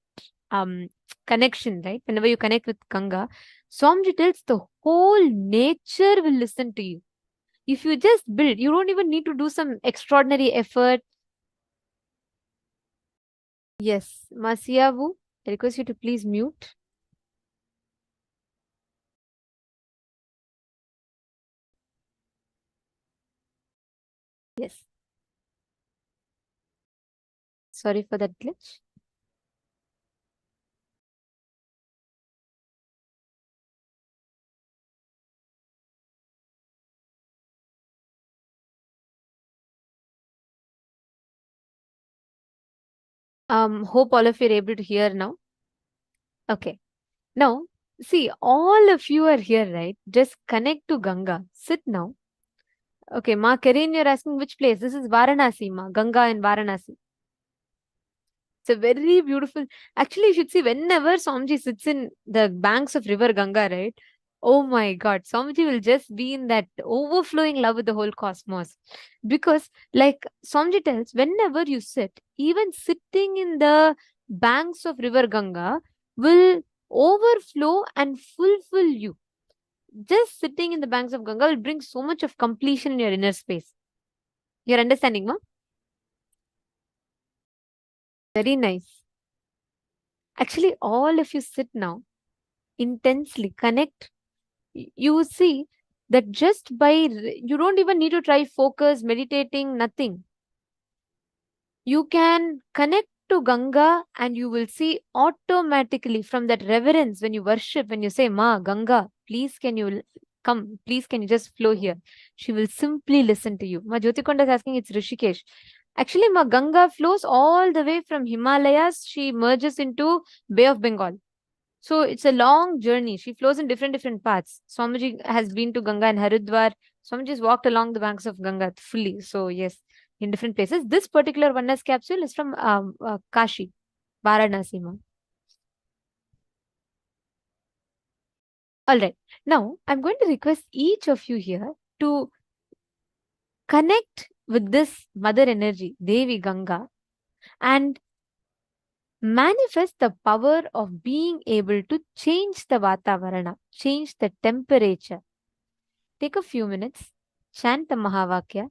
connection, right? Whenever you connect with Ganga, Swamiji tells the whole nature will listen to you. If you just build, you don't even need to do some extraordinary effort. Yes, Masiavu, I request you to please mute. Yes. Sorry for that glitch. Hope all of you are able to hear now. Okay. Now, see, all of you are here, right? Just connect to Ganga. Sit now. Okay, Ma Karin, you're asking which place? This is Varanasi, Ma. Ganga in Varanasi. It's a very beautiful. Actually, you should see whenever Swamiji sits in the banks of River Ganga, right? Oh my God, Swamiji will just be in that overflowing love with the whole cosmos. Because, like Swamiji tells, whenever you sit, even sitting in the banks of River Ganga will overflow and fulfill you. Just sitting in the banks of Ganga will bring so much of completion in your inner space. You're understanding, Ma? Very nice. Actually, all of you sit now, intensely connect. You will see that just by, you don't even need to try focus, meditating, nothing. You can connect to Ganga and you will see automatically from that reverence when you worship, when you say, Ma, Ganga, please can you come, please can you just flow here? She will simply listen to you. Ma Jyotikonda is asking, it's Rishikesh. Actually, Ma Ganga flows all the way from Himalayas. She merges into Bay of Bengal. So it's a long journey. She flows in different paths. Swamiji has been to Ganga and Haridwar. Swamiji has walked along the banks of Ganga fully. So yes, in different places. This particular oneness capsule is from Kashi, Varanasi. All right. Now I'm going to request each of you here to connect with this mother energy, Devi Ganga, and manifest the power of being able to change the Vatavarana, change the temperature. Take a few minutes, chant the Mahavakya.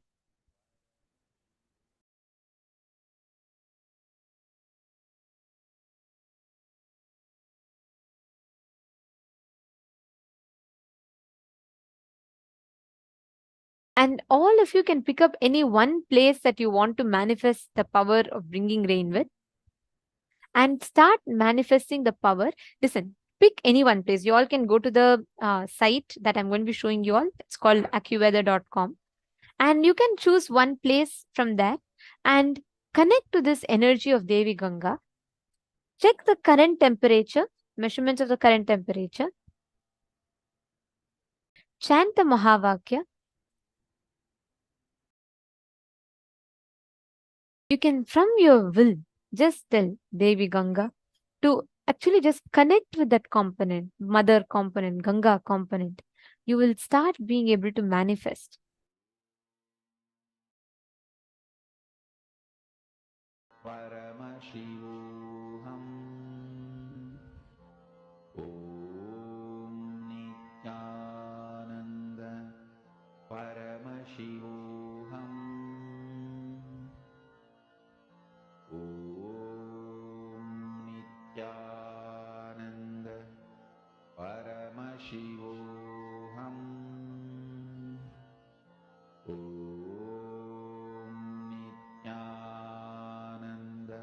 And all of you can pick up any one place that you want to manifest the power of bringing rain with. And start manifesting the power. Listen, pick any one place. You all can go to the site that I'm going to be showing you all. It's called accuweather.com. And you can choose one place from there and connect to this energy of Devi Ganga. Check the current temperature, measurements of the current temperature. Chant the Mahavakya. You can, from your will, just tell Devi Ganga to actually just connect with that component, mother component, Ganga component. You will start being able to manifest. Paramashivoham Om Nithyananda Paramashivoham Om Nithyananda Paramashivoham Om Nithyananda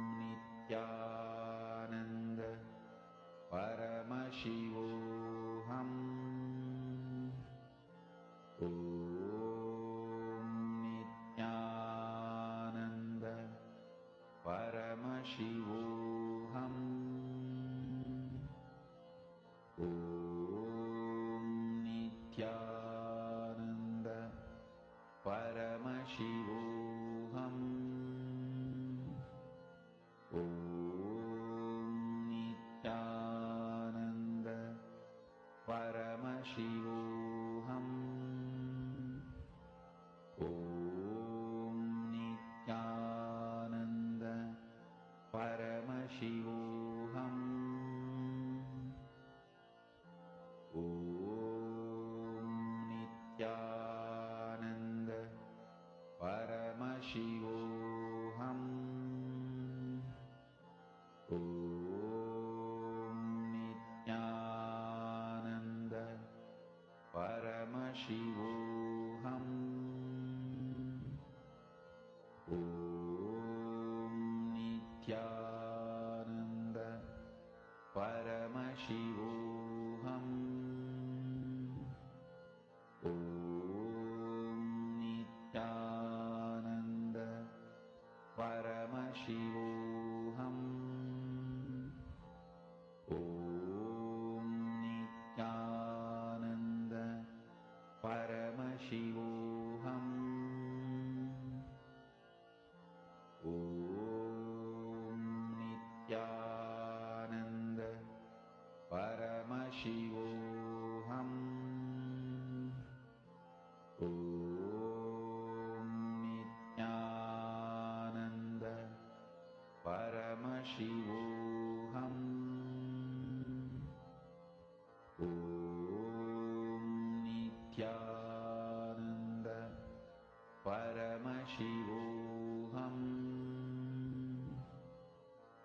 Nithyananda Paramashivoham. Om Nithyananda Paramashivoham. Om Nithyananda Paramashivoham. Om Nithyananda Paramashivoham. Om Nithyananda Paramashivoham. Om Nithyananda Paramashivoham.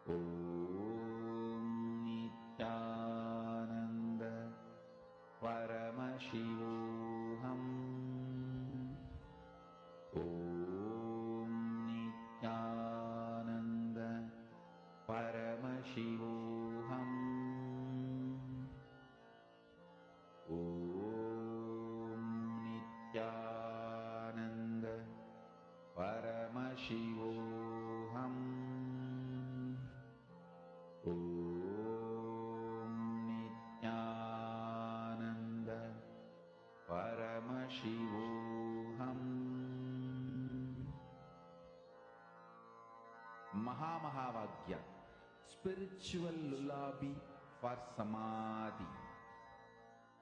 Om Nithyananda Paramashivoham. Om Nithyananda Paramashivoham. Om Nithyananda Paramashivoham. Om Nithyananda Paramashivoham. Mahamahavagya, spiritual lullaby for samadhi,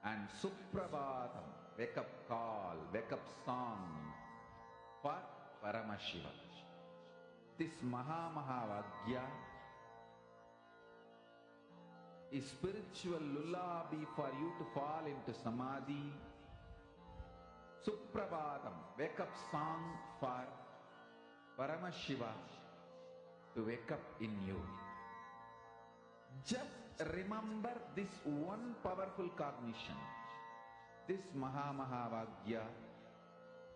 and Suprabhatam, wake up call, wake up song for Paramashiva. This Mahamahavagya is spiritual lullaby for you to fall into samadhi. Suprabhatam, wake up song for Paramashiva to wake up in you. Just remember this one powerful cognition. This Mahamahavagya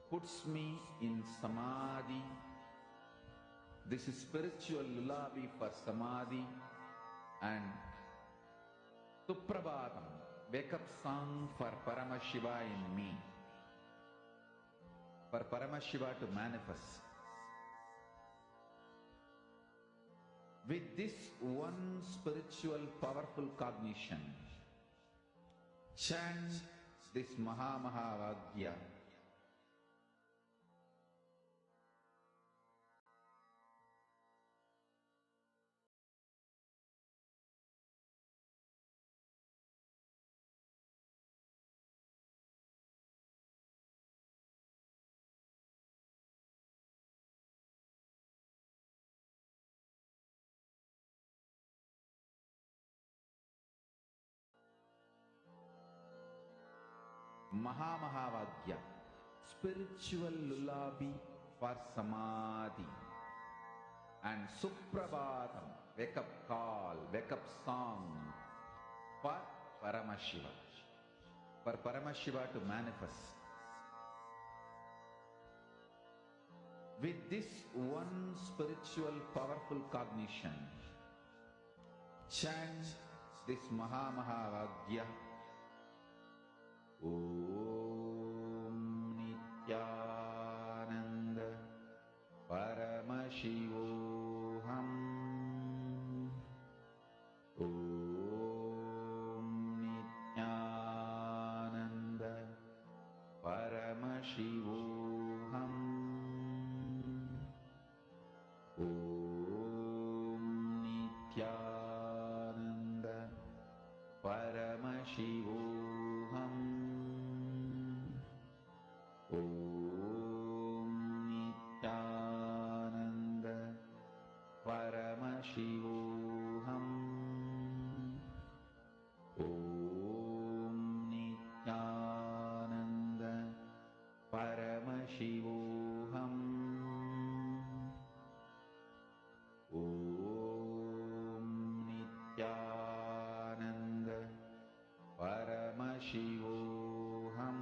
puts me in samadhi. This is spiritual lullaby for samadhi, and Suprabhatam, wake up song for Paramashiva in me. For Paramashiva to manifest. With this one spiritual powerful cognition, chant this Mahamahavagya. Mahamahavagya, spiritual lullaby for samadhi, and Suprabhatam, wake up call, wake up song for Paramashiva. For Paramashiva to manifest. With this one spiritual powerful cognition, chant this Mahamahavagya. Om Nithyananda Paramashivoham. Om Nithyananda Paramashivoham. Om Nithyananda Paramashivoham. Om Nithyananda Paramashivoham. Om Nithyananda Paramashivoham. Om Nithyananda Paramashivoham.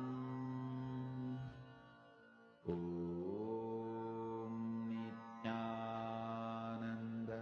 Om Nithyananda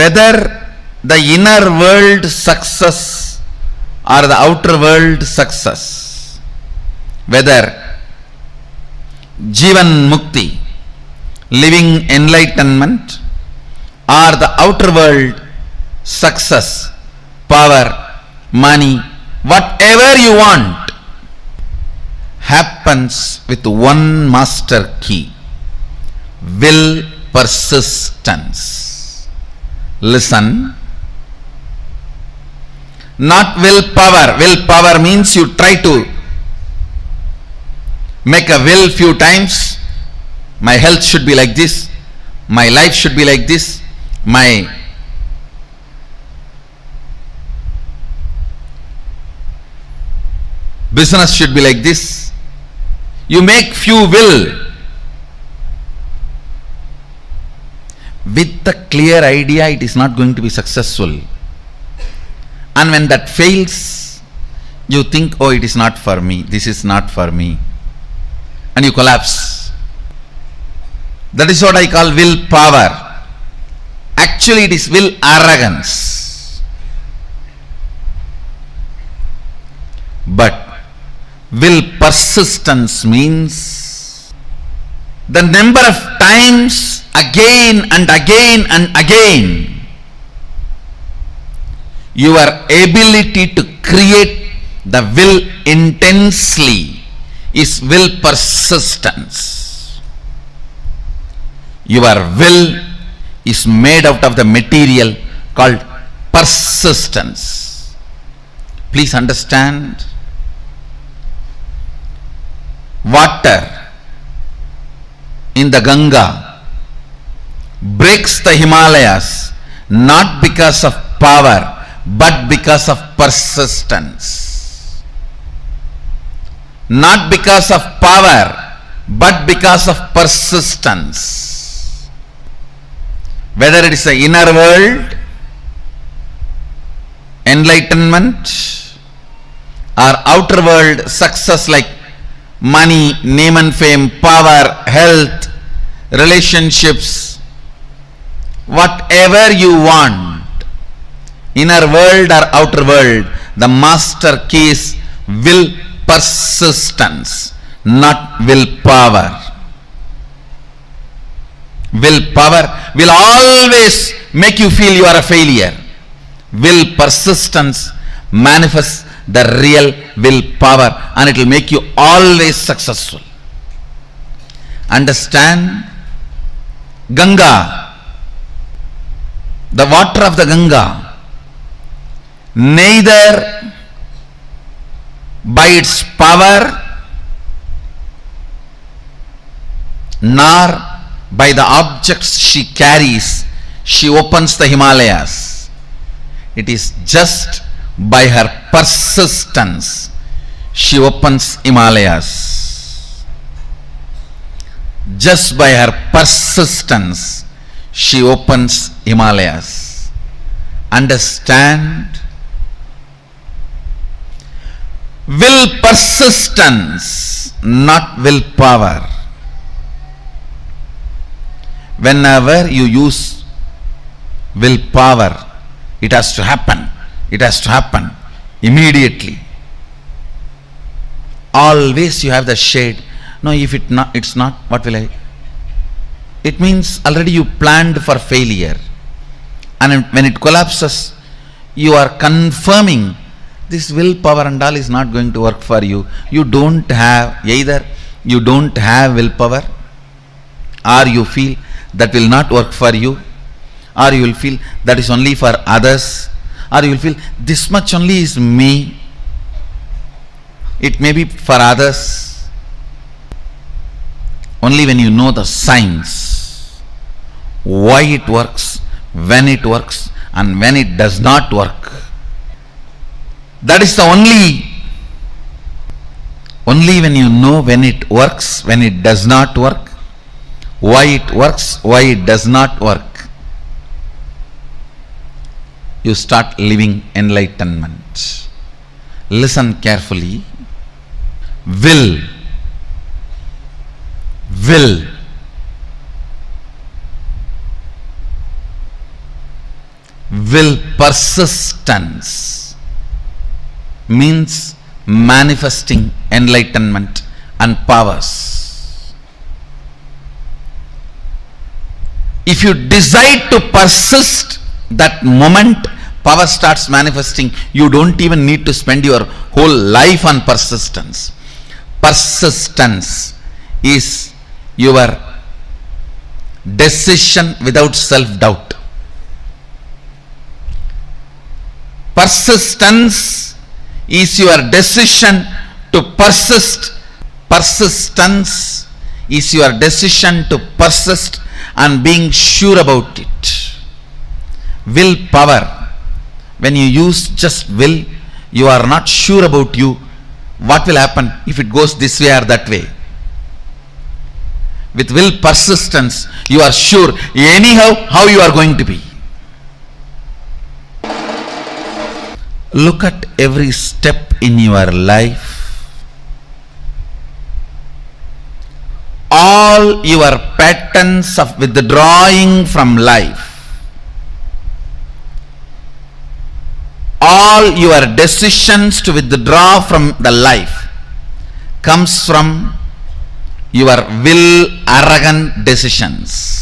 whether the inner world success or the outer world success, whether Jivan Mukti, living enlightenment, or the outer world success, power, money, whatever you want, happens with one master key: will persistence. Listen. Not willpower. Willpower means you try to make a will few times. My health should be like this. My life should be like this. My business should be like this. You make few will with the clear idea it is not going to be successful. And when that fails, you think, oh, it is not for me, this is not for me, and you collapse. That is what I call willpower. Actually, it is will arrogance. But will persistence means the number of times again and again and again your ability to create the will intensely is will persistence. Your will is made out of the material called persistence. Please understand. Water in the Ganga breaks the Himalayas not because of power but because of persistence. Not because of power but because of persistence. Whether it is the inner world, enlightenment, or outer world success like money, name and fame, power, health, relationships, whatever you want, inner world or outer world, the master key is will persistence, not willpower. Willpower will always make you feel you are a failure. Will persistence manifests the real willpower and it will make you always successful. Understand? Ganga, the water of the Ganga, neither by its power nor by the objects she carries, she opens the Himalayas. It is just by her persistence she opens Himalayas. Just by her persistence she opens Himalayas. Understand? Will persistence, not willpower. Whenever you use willpower, it has to happen. It has to happen immediately. Always you have the shade. No, if it's not, what will I? It means already you planned for failure. And when it collapses, you are confirming this willpower and all is not going to work for you. You don't have, either you don't have willpower, or you feel that will not work for you, or you will feel that is only for others, or you will feel this much only is me, it may be for others. Only when you know the science, why it works, when it works, and when it does not work, that is the only when you know when it works, when it does not work, why it works, why it does not work, you start living enlightenment. Listen carefully. Will Will persistence means manifesting enlightenment and powers. If you decide to persist, that moment power starts manifesting. You don't even need to spend your whole life on persistence. Persistence is your decision without self-doubt. Persistence is your decision to persist. Persistence is your decision to persist and being sure about it. Willpower, when you use just will, you are not sure about you. What will happen if it goes this way or that way? With will persistence, you are sure anyhow how you are going to be. Look at every step in your life. All your patterns of withdrawing from life, all your decisions to withdraw from the life comes from your will arrogant decisions.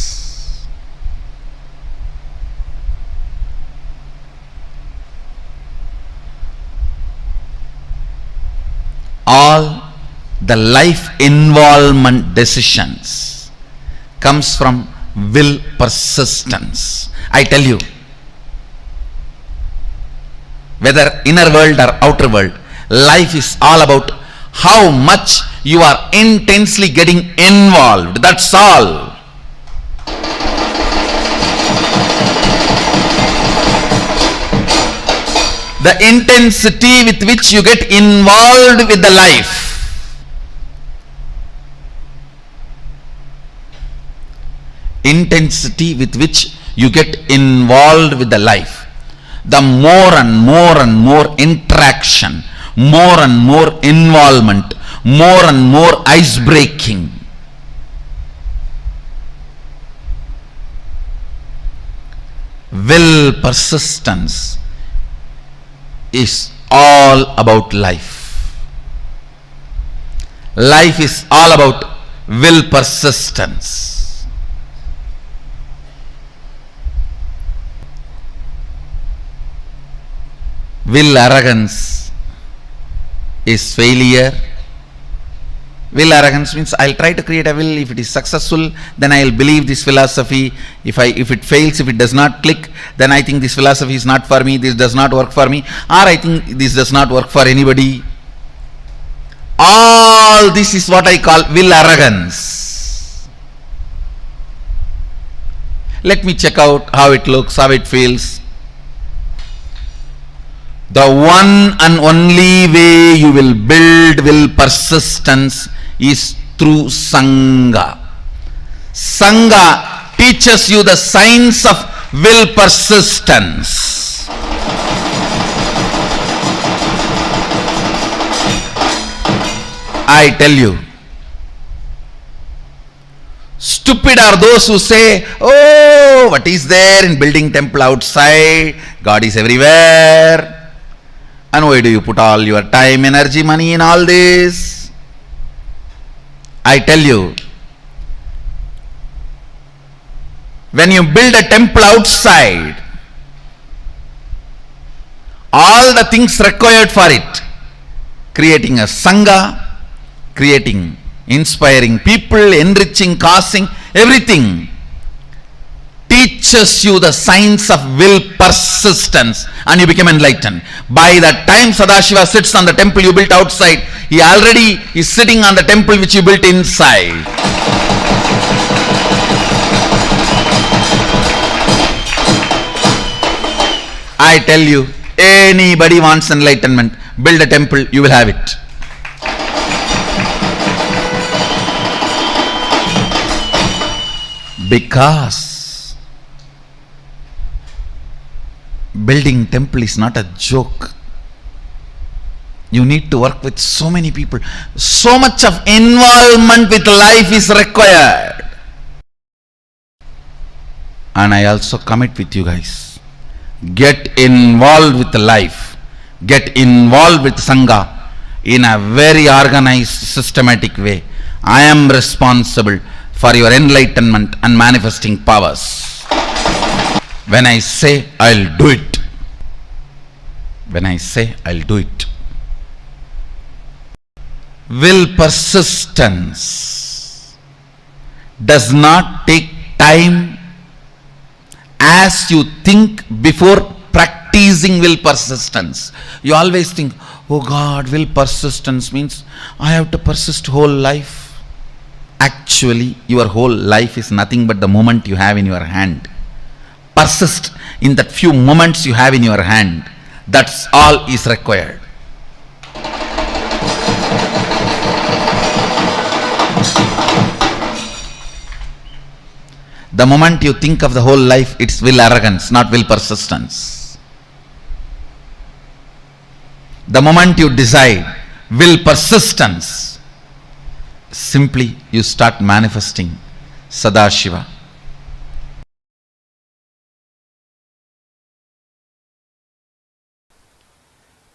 All the life involvement decisions comes from will persistence. I tell you, whether inner world or outer world, life is all about how much you are intensely getting involved. That's all. The intensity with which you get involved with the life. Intensity with which you get involved with the life. The more and more interaction, more and more involvement, more and more ice breaking. Will persistence is all about life. Life is all about will persistence. Will arrogance is failure. Will arrogance means I'll try to create a will. If it is successful, then I'll believe this philosophy. If it fails, if it does not click, then I think this philosophy is not for me, this does not work for me, or I think this does not work for anybody. All this is what I call will arrogance. Let me check out how it looks, how it feels. The one and only way you will build will persistence is through Sangha. Sangha teaches you the science of will persistence. I tell you, stupid are those who say, oh, what is there in building temple outside? God is everywhere. And why do you put all your time, energy, money in all this? I tell you, when you build a temple outside, all the things required for it, creating a Sangha, creating, inspiring people, enriching, causing, everything, teaches you the science of will persistence, and you become enlightened. By the time Sadashiva sits on the temple you built outside, he already is sitting on the temple which you built inside. I tell you, anybody wants enlightenment, build a temple, you will have it. Because building temple is not a joke. You need to work with so many people. So much of involvement with life is required. And I also commit with you guys. get involved with life, get involved with Sangha in a very organized, systematic way. I am responsible for your enlightenment and manifesting powers. When I say I'll do it, when I say I'll do it. Will persistence does not take time as you think before practicing will persistence. You always think, oh God, will persistence means I have to persist whole life. Actually, your whole life is nothing but the moment you have in your hand. Persist in that few moments you have in your hand. That's all is required. The moment you think of the whole life, it's will arrogance, not will persistence. The moment you decide will persistence, simply you start manifesting Sadashiva.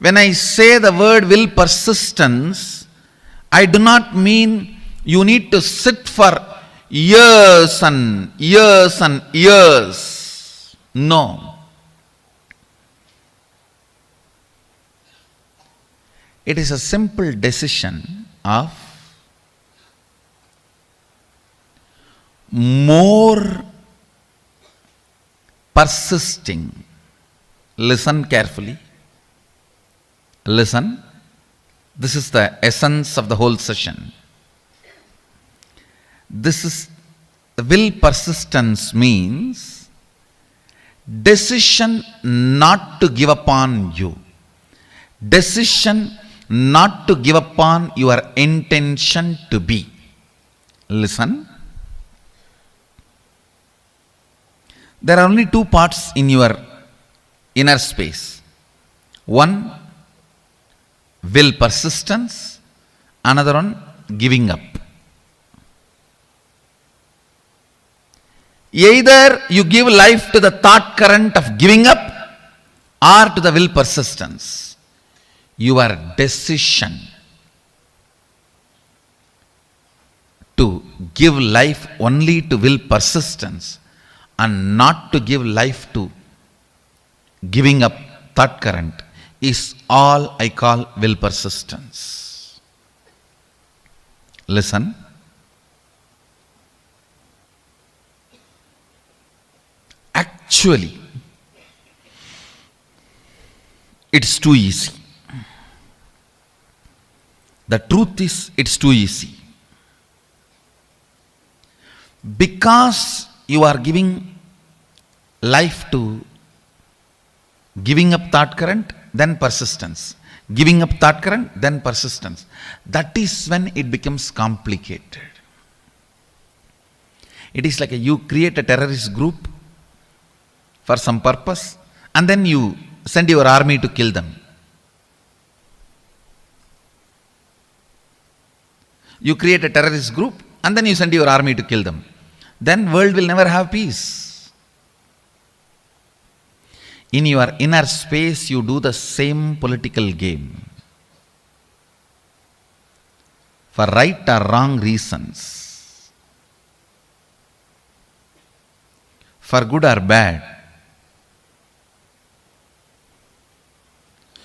When I say the word will persistence, I do not mean you need to sit for years and years and years. No. It is a simple decision of more persisting. Listen carefully. Listen. This is the essence of the whole session. This is will persistence means decision not to give up on you. Decision not to give up on your intention to be. Listen. There are only two parts in your inner space. One, will persistence, another one, giving up. Either you give life to the thought current of giving up or to the will persistence. Your decision to give life only to will persistence and not to give life to giving up thought current is all I call will persistence. Listen. Actually, it's too easy. The truth is, it's too easy. Because you are giving life to giving up thought current, then persistence. Giving up thought current, then persistence. That is when it becomes complicated. It is like you create a terrorist group for some purpose and then you send your army to kill them. You create a terrorist group and then you send your army to kill them. Then world will never have peace. In your inner space, you do the same political game. For right or wrong reasons. For good or bad.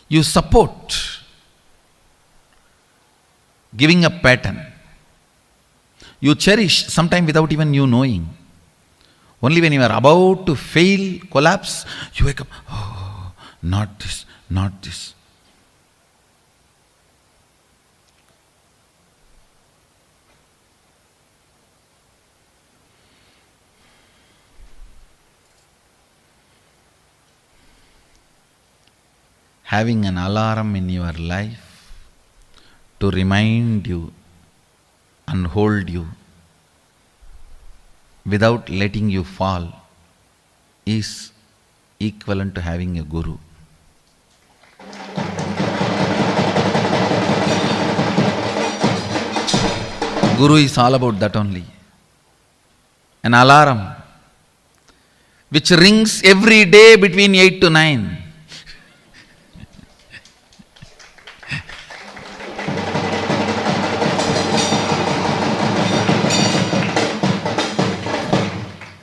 You support giving up pattern. You cherish sometime without even you knowing. Only when you are about to fail, collapse, you wake up, oh, not this, not this. Having an alarm in your life to remind you and hold you without letting you fall is equivalent to having a guru. Guru is all about that only. An alarm which rings every day between 8 to 9.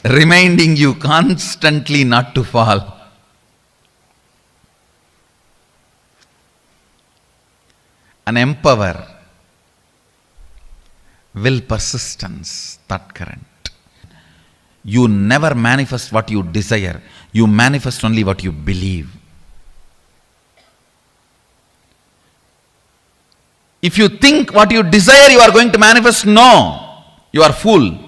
Reminding you constantly not to fall. And empower will persistence, that current. You never manifest what you desire. You manifest only what you believe. If you think what you desire you are going to manifest, no. You are fool.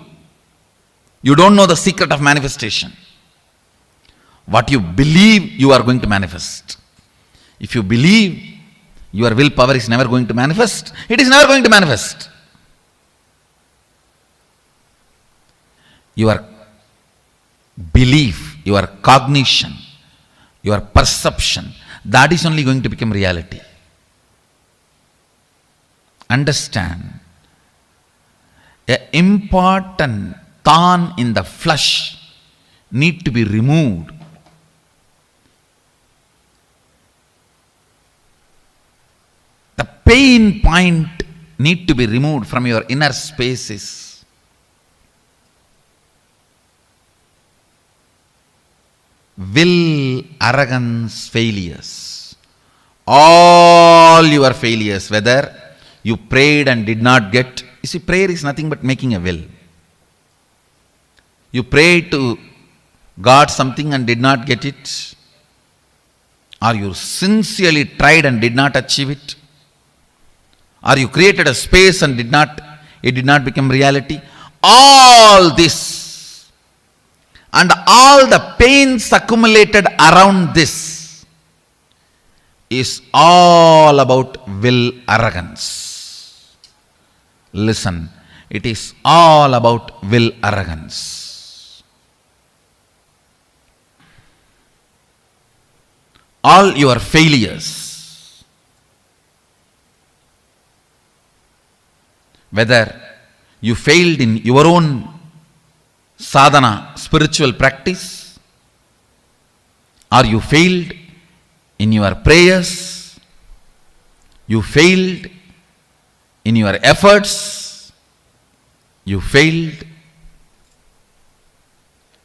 You don't know the secret of manifestation. What you believe you are going to manifest. If you believe your willpower is never going to manifest, it is never going to manifest. Your belief, your cognition, your perception, that is only going to become reality. Understand, an important thorn in the flesh need to be removed. The pain point need to be removed from your inner spaces. Will, arrogance, failures. All your failures, whether you prayed and did not get. You see, prayer is nothing but making a will. You prayed to God something and did not get it. Or you sincerely tried and did not achieve it. Or you created a space and it did not become reality. All this and all the pains accumulated around this is all about will arrogance. Listen, it is all about will arrogance. All your failures, whether you failed in your own sadhana, spiritual practice, or you failed in your prayers, you failed in your efforts, you failed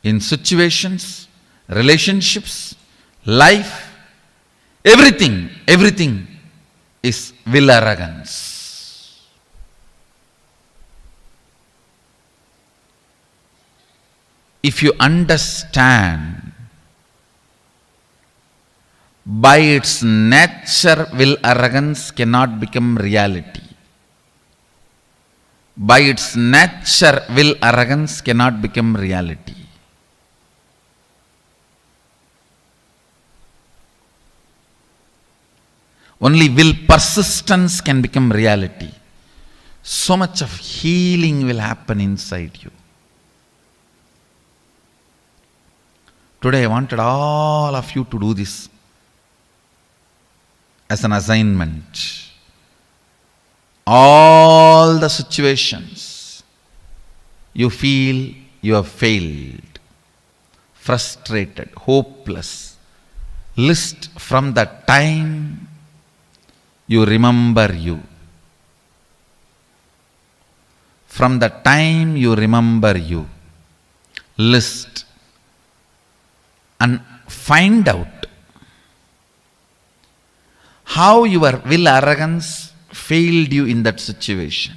in situations, relationships, life, everything is will arrogance. If you understand, by its nature, will arrogance cannot become reality. By its nature, will arrogance cannot become reality. Only will persistence can become reality. So much of healing will happen inside you. Today I wanted all of you to do this as an assignment. All the situations you feel you have failed, frustrated, hopeless, list from the time you remember you. From the time you remember you, list and find out how your will arrogance failed you in that situation.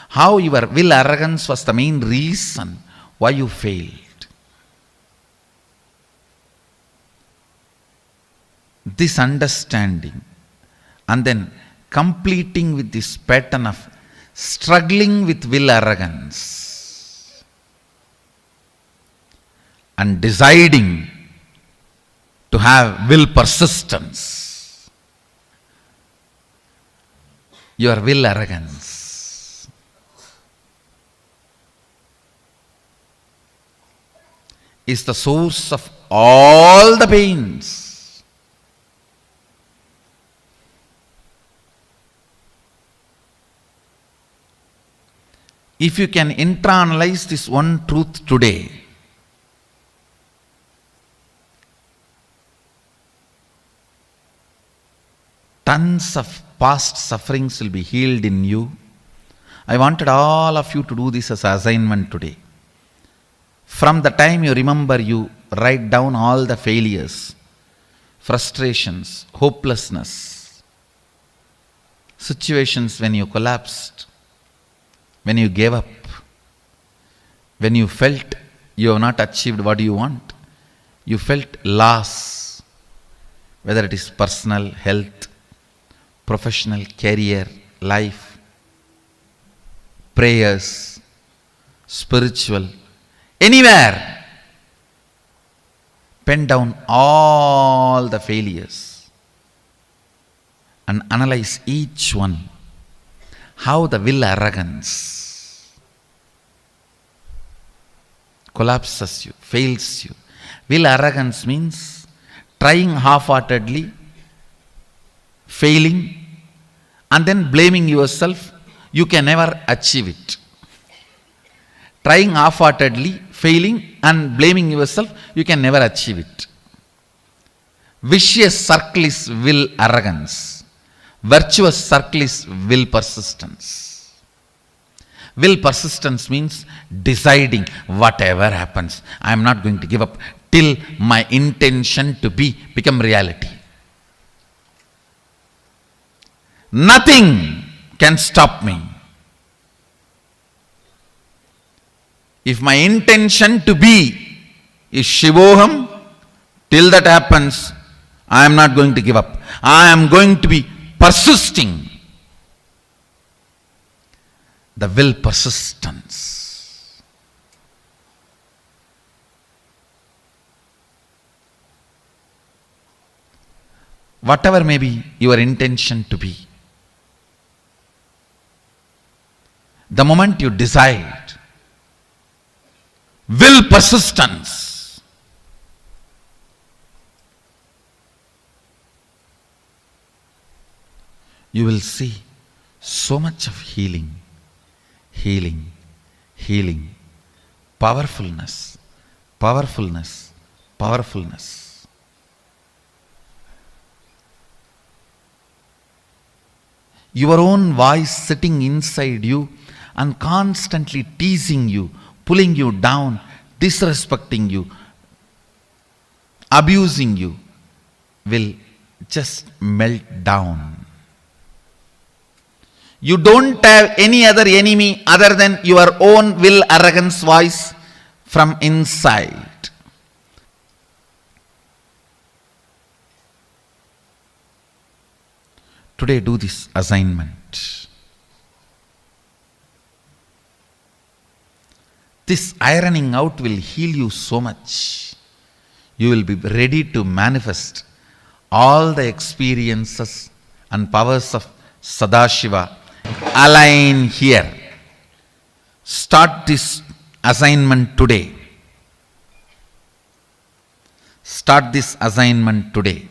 How your will arrogance was the main reason why you failed. This understanding and then completing with this pattern of struggling with will arrogance and deciding to have will persistence. Your will arrogance is the source of all the pains. If you can internalize this one truth today, tons of past sufferings will be healed in you. I wanted all of you to do this as an assignment today. From the time you remember, you write down all the failures, frustrations, hopelessness, situations when you collapsed, when you gave up, when you felt you have not achieved what you want, you felt loss, whether it is personal, health, professional, career, life, prayers, spiritual, anywhere. Pen down all the failures and analyze each one. How the will arrogance collapses you, fails you. Will arrogance means trying half-heartedly, failing, and then blaming yourself. You can never achieve it. Trying half-heartedly, failing, and blaming yourself, you can never achieve it. Vicious circle is will arrogance. Virtuous circle is will persistence. Will persistence means deciding whatever happens, I am not going to give up till my intention to become reality. Nothing can stop me. If my intention to be is Shivoham, till that happens, I am not going to give up. I am going to be persisting. The will persistence. Whatever may be your intention to be, the moment you decide, will persistence, you will see so much of healing, healing, healing, powerfulness, powerfulness, powerfulness. Your own voice sitting inside you and constantly teasing you, pulling you down, disrespecting you, abusing you, will just melt down. You don't have any other enemy other than your own will arrogance voice from inside. Today do this assignment. This ironing out will heal you so much. You will be ready to manifest all the experiences and powers of Sadashiva. Align here. Start this assignment today. Start this assignment today.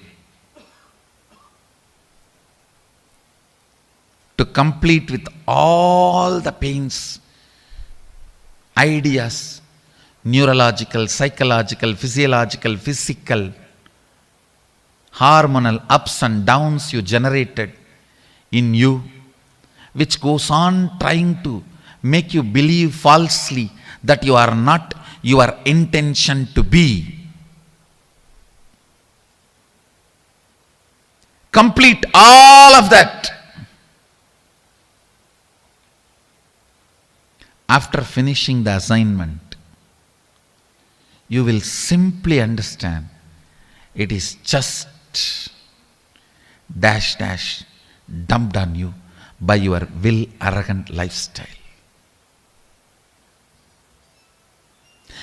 To complete with all the pains, ideas, neurological, psychological, physiological, physical, hormonal ups and downs you generated in you, which goes on trying to make you believe falsely that you are not your intention to be. Complete all of that. After finishing the assignment, you will simply understand it is just dash dash dumped on you by your will arrogant lifestyle.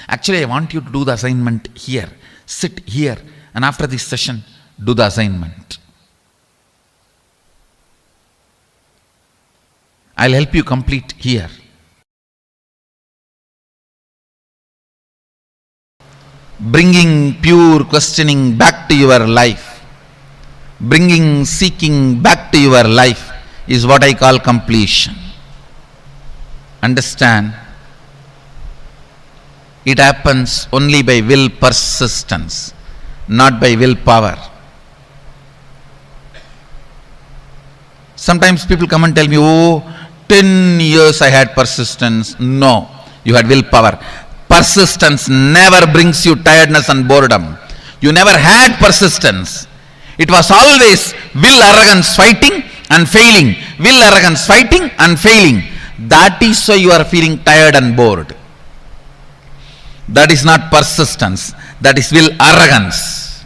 Actually, I want you to do the assignment here. Sit here, and after this session, do the assignment. I'll help you complete here. Bringing pure questioning back to your life, bringing seeking back to your life is what I call completion. Understand? It happens only by will persistence, not by willpower. Sometimes people come and tell me, oh, 10 years I had persistence. No, you had willpower. Persistence never brings you tiredness and boredom. You never had persistence. It was always will, arrogance fighting and failing. Will, arrogance fighting and failing. That is why you are feeling tired and bored. That is not persistence. That is will, arrogance.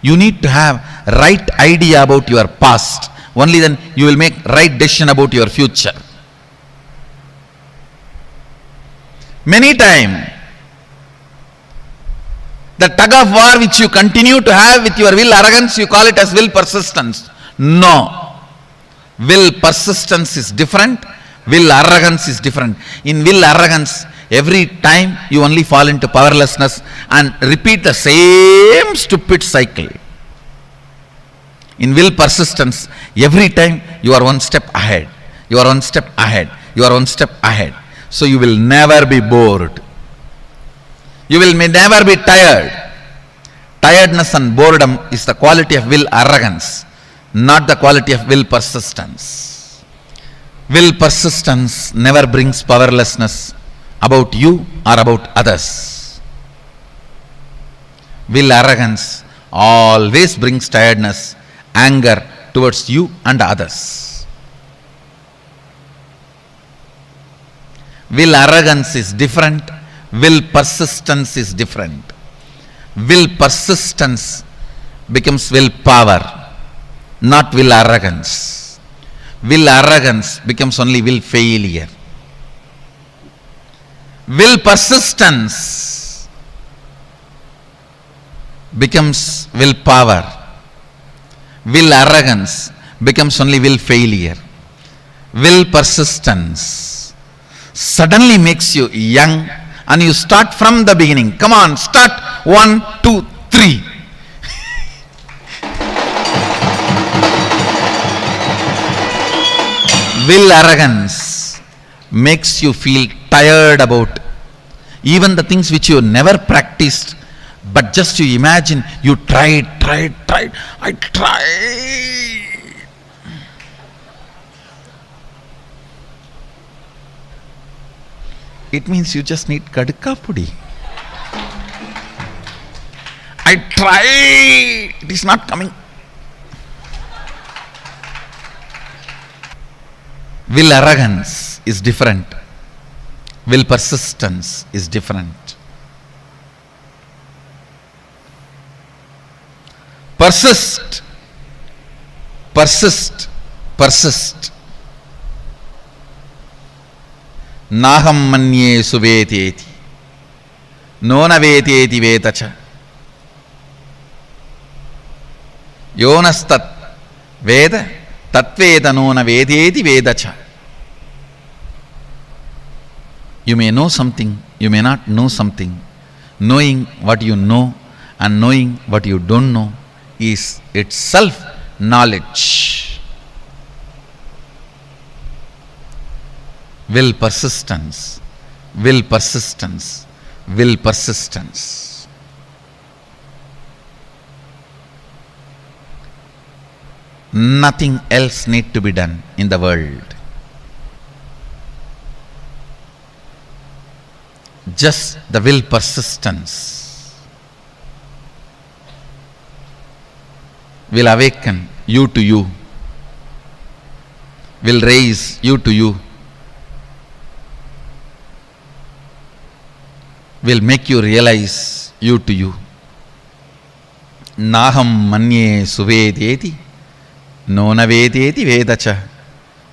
You need to have right idea about your past. Only then you will make right decision about your future. Many times, the tug of war which you continue to have with your will arrogance, you call it as will persistence. No. Will persistence is different. Will arrogance is different. In will arrogance, every time you only fall into powerlessness and repeat the same stupid cycle. In will persistence, every time you are one step ahead. You are one step ahead. You are one step ahead. So you will never be bored. You will never be tired. Tiredness and boredom is the quality of will arrogance, not the quality of will persistence. Will persistence never brings powerlessness about you or about others. Will arrogance always brings tiredness, anger towards you and others. Will arrogance is different. Will persistence is different. Will persistence becomes will power, not will arrogance. Will arrogance becomes only will failure. Will persistence becomes will power. Will arrogance becomes only will failure. Will persistence suddenly makes you young and you start from the beginning. Come on, start 1, 2, 3. Will arrogance makes you feel tired about even the things which you never practiced, but just you imagine you tried. I tried. It means you just need kadka pudi. I tried. It is not coming. Will arrogance is different. Will persistence is different. Persist. Persist. Persist. Naham manye suveteti. Nona veteti vetacha. Yonastat veda tatveda nona vedeti vedacha. You may know something, you may not know something. Knowing what you know and knowing what you don't know is itself knowledge. Will persistence, will persistence, will persistence. Nothing else need to be done in the world. Just the will persistence will awaken you to you, will raise you to you, will make you realize you to you. Naham manye suvedeti, nona vedeti vedacha,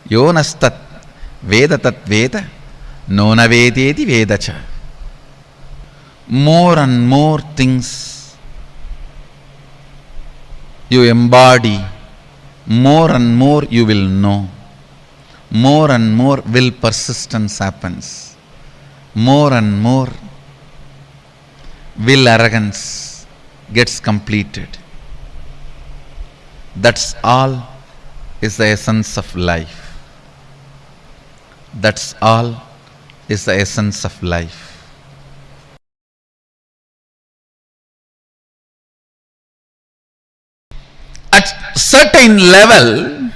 yonastat vedatat veda, nona vedeti vedacha. More and more things you embody, more and more you will know. More and more will persistence happens. More and more will arrogance gets completed. That's all is the essence of life. That's all is the essence of life. At certain level,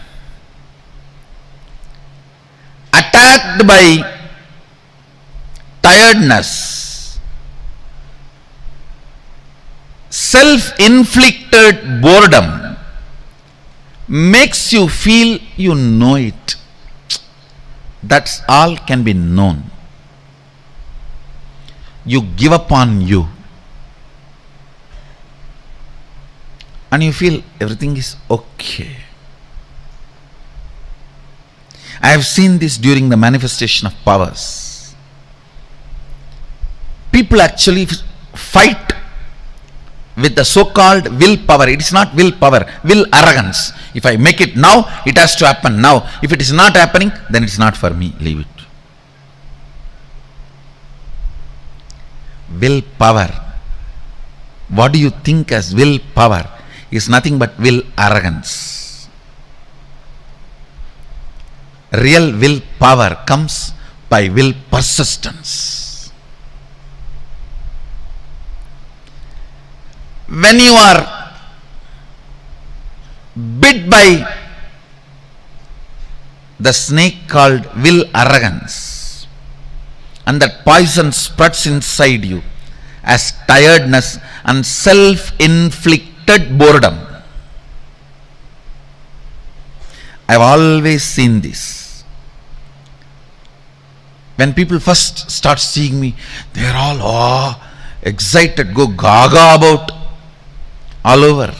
attacked by tiredness, self-inflicted boredom, makes you feel you know it. That's all can be known. You give up on you. And you feel everything is okay. I have seen this during the manifestation of powers. People actually fight with the so-called willpower. It is not willpower, will arrogance. If I make it now, it has to happen now. If it is not happening, then it's not for me. Leave it. Willpower. What do you think as willpower? Is nothing but will arrogance. Real willpower comes by will persistence. When you are bit by the snake called will arrogance, and that poison spreads inside you as tiredness and self-inflicted boredom. I've always seen this. When people first start seeing me, they're all excited, go gaga about all over.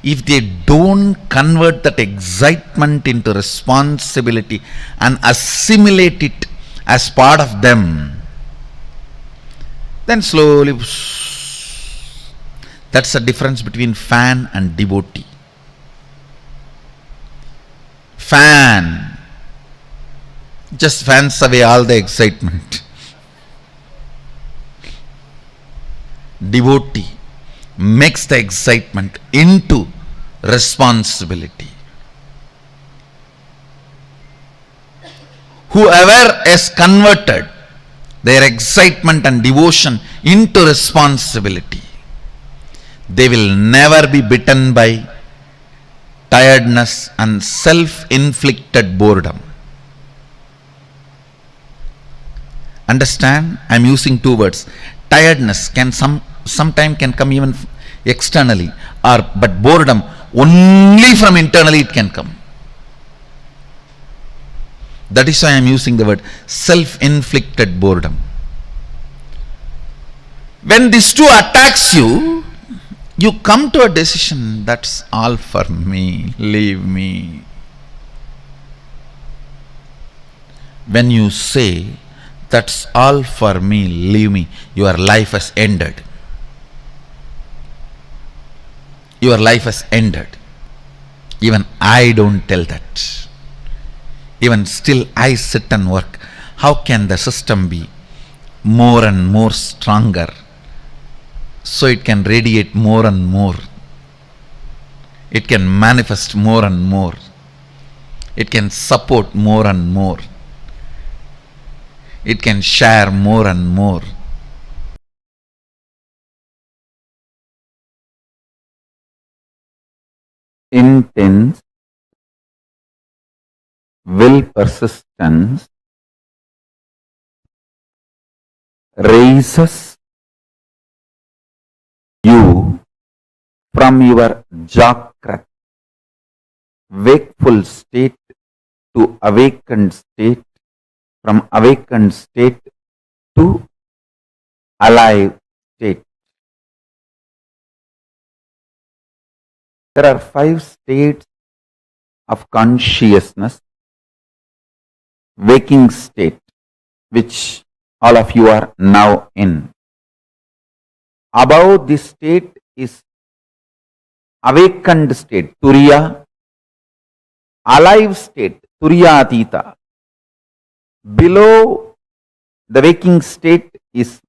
If they don't convert that excitement into responsibility and assimilate it as part of them, then slowly, that's the difference between fan and devotee. Fan just fans away all the excitement. Devotee makes the excitement into responsibility. Whoever has converted their excitement and devotion into responsibility, they will never be bitten by tiredness and self-inflicted boredom. Understand? I am using two words. Tiredness can sometime can come even externally, but boredom only from internally it can come. That is why I am using the word self-inflicted boredom. When these two attacks you, you come to a decision, that's all for me, leave me. When you say, that's all for me, leave me, your life has ended. Your life has ended. Even I don't tell that. Even still I sit and work. How can the system be more and more stronger, so it can radiate more and more? It can manifest more and more. It can support more and more. It can share more and more. Intense will persistence raises you from your Jagrat, wakeful state, to awakened state, from awakened state to alive state. There are 5 states of consciousness. Waking state, which all of you are now in. Above this state is awakened state, Turiya. Alive state, Turiya Atita. Below the waking state is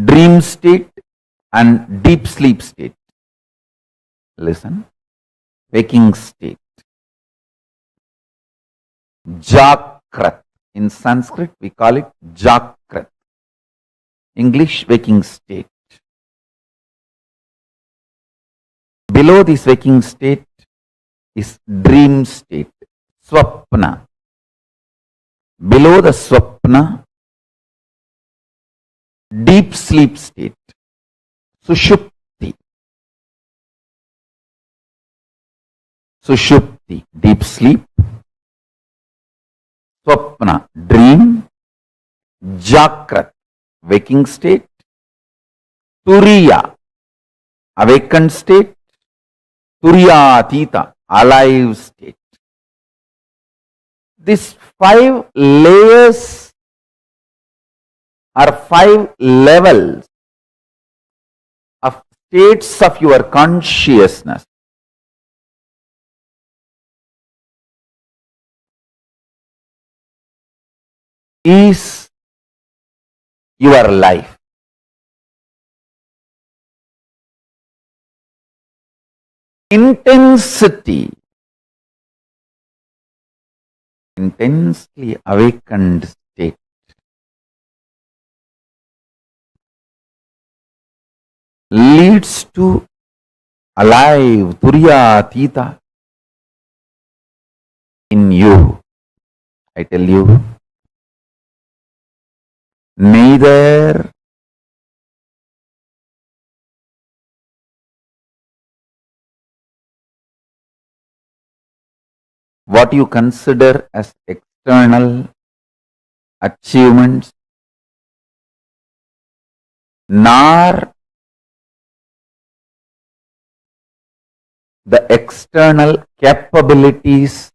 dream state and deep sleep state. Listen. Waking state. Jagrat. In Sanskrit we call it Jagrat. English, waking state. Below this waking state is dream state, Swapna. below the swapna, deep sleep state, sushupti. Sushupti, deep sleep, swapna, dream, jakrat, waking state, turiya, awakened state, turiyatita, alive state. These 5 layers are 5 levels of states of your consciousness. Is your life. Intensity, intensely awakened state, leads to alive, turiyatita in you. I tell you, neither what you consider as external achievements, nor the external capabilities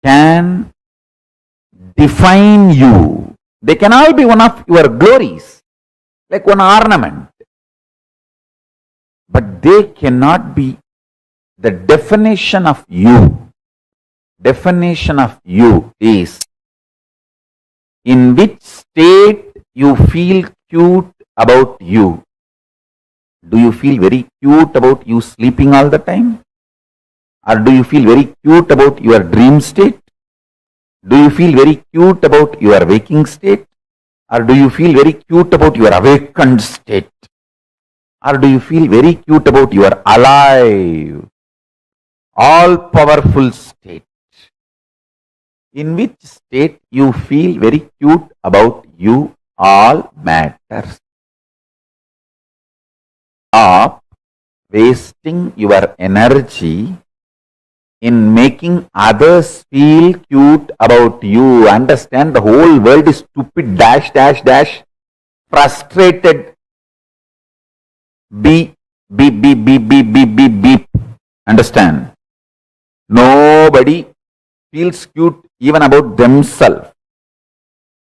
can define you. They can all be one of your glories, like one ornament, but they cannot be the definition of you. Definition of you is in which state you feel cute about you. Do you feel very cute about you sleeping all the time? Or do you feel very cute about your dream state? Do you feel very cute about your waking state? Or do you feel very cute about your awakened state? Or do you feel very cute about your alive, all powerful state? In which state you feel very cute about you all matters. Stop wasting your energy in making others feel cute about you. Understand, the whole world is stupid, dash, dash, dash, frustrated, beep, beep, beep, beep, beep, beep, beep, beep. Understand? Nobody feels cute even about themselves.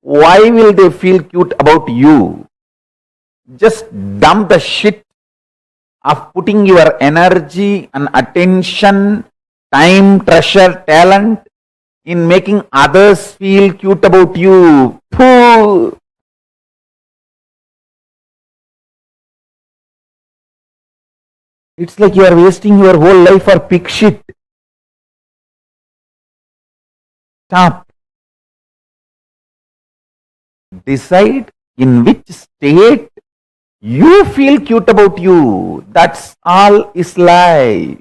Why will they feel cute about you? Just dump the shit of putting your energy and attention, time, treasure, talent in making others feel cute about you. Pooh. It's like you are wasting your whole life for pig shit. Stop. Decide in which state you feel cute about you. That's all is life.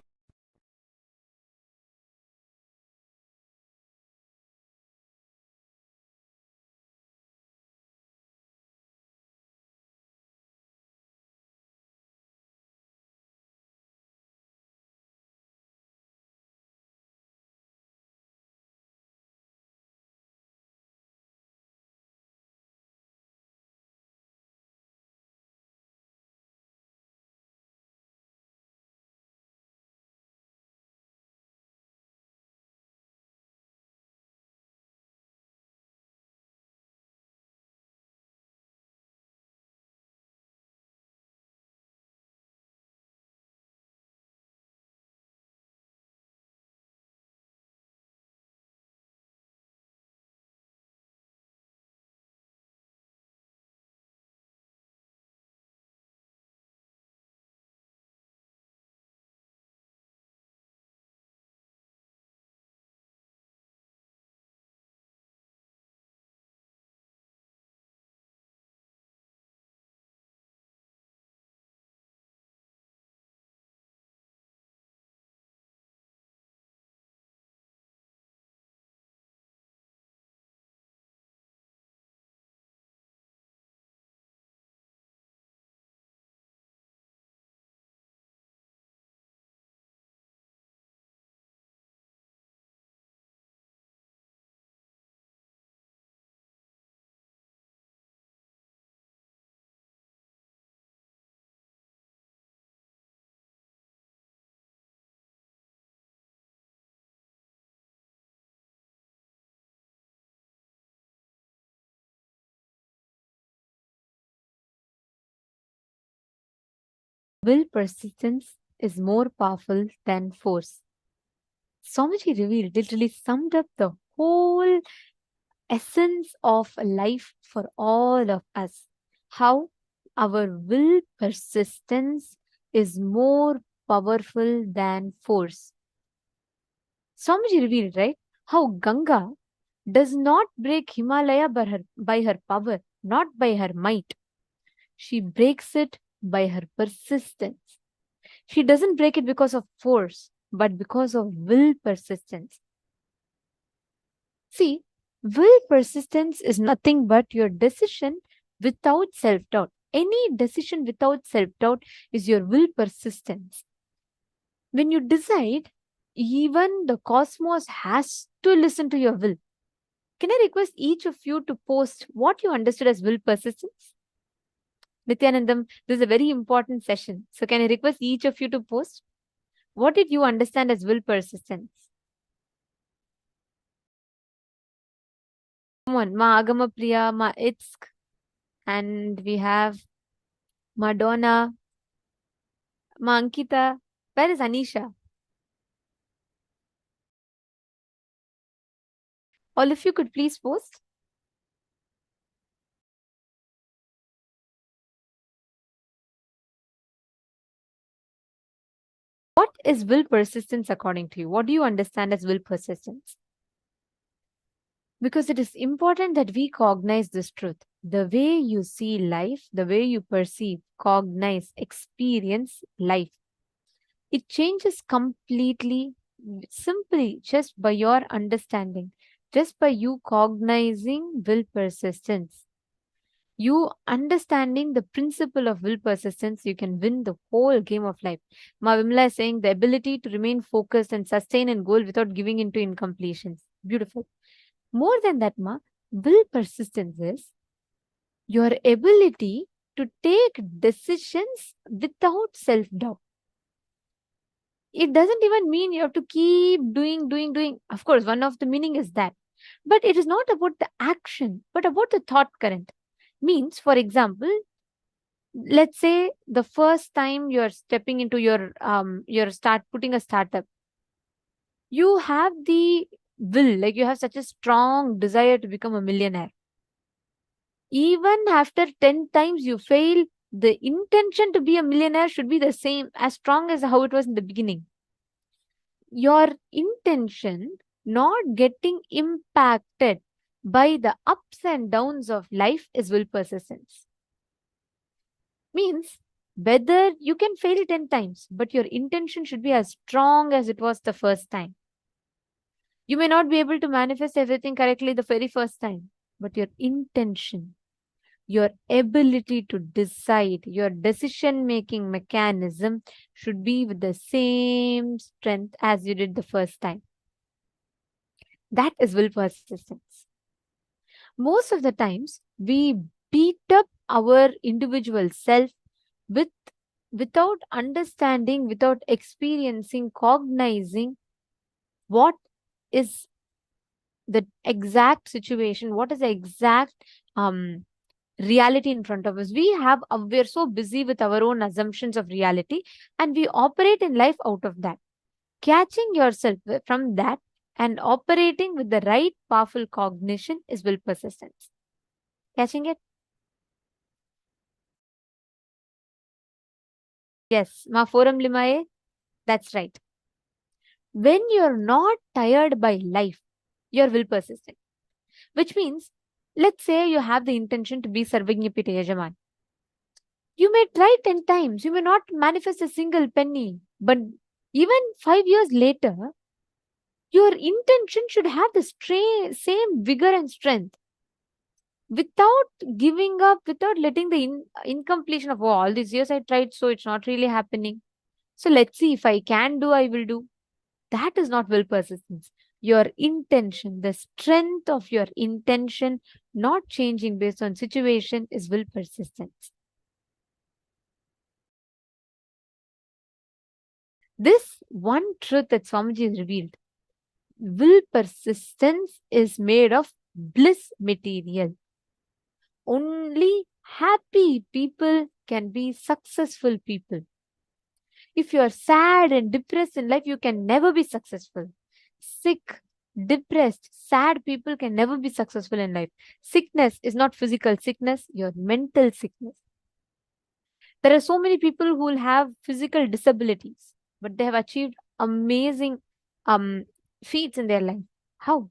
will persistence is more powerful than force. Swamiji revealed, literally summed up the whole essence of life for all of us. How our will persistence is more powerful than force. Swamiji revealed, right? How Ganga does not break Himalaya by her power, not by her might. She breaks it by her persistence. She doesn't break it because of force, but because of will persistence. See, will persistence is nothing but your decision without self doubt. Any decision without self doubt is your will persistence. When you decide, even the cosmos has to listen to your will. Can I request each of you to post what you understood as will persistence? Nithyanandam, this is a very important session. So, can I request each of you to post? What did you understand as will persistence? Come on, Ma Agama Priya, Ma Itsk, and we have Madonna, Ma Ankita. Where is Anisha? All of you could please post. What is will persistence according to you? What do you understand as will persistence? Because it is important that we cognize this truth. The way you see life, the way you perceive, cognize, experience life, it changes completely simply just by your understanding, just by you cognizing will persistence. You understanding the principle of will persistence, you can win the whole game of life. Ma Vimla is saying the ability to remain focused and sustain a goal without giving into incompletions. Beautiful. More than that, Ma, will persistence is your ability to take decisions without self-doubt. It doesn't even mean you have to keep doing. Of course, one of the meaning is that. But it is not about the action, but about the thought current. Means, for example, let's say the first time you're stepping into your putting a startup, you have the will, like you have such a strong desire to become a millionaire. Even after 10 times you fail, the intention to be a millionaire should be the same, as strong as how it was in the beginning. Your intention not getting impacted by the ups and downs of life is will persistence. Means whether you can fail 10 times, but your intention should be as strong as it was the first time. You may not be able to manifest everything correctly the very first time, but your intention, your ability to decide, your decision making mechanism should be with the same strength as you did the first time. That is will persistence. Most of the times, we beat up our individual self without understanding, without experiencing, cognizing what is the exact situation, what is the exact reality in front of us. We're so busy with our own assumptions of reality, and we operate in life out of that. Catching yourself from that and operating with the right powerful cognition is will persistence. Catching it? Yes, Ma Forum Limaye, that's right. When you're not tired by life, you're will persistent. Which means, let's say you have the intention to be Sarvajñapita Yajaman. You may try 10 times, you may not manifest a single penny, but even 5 years later, your intention should have the same vigor and strength. Without giving up, without letting the incompletion of, oh, all these years I tried, so it's not really happening. So let's see, if I can do, I will do. That is not will persistence. Your intention, the strength of your intention, not changing based on situation, is will persistence. This one truth that Swamiji has revealed, will persistence is made of bliss material. Only happy people can be successful people. If you are sad and depressed in life, you can never be successful. Sick, depressed, sad people can never be successful in life. Sickness is not physical sickness, your mental sickness. There are so many people who will have physical disabilities, but they have achieved amazing feats in their life. How?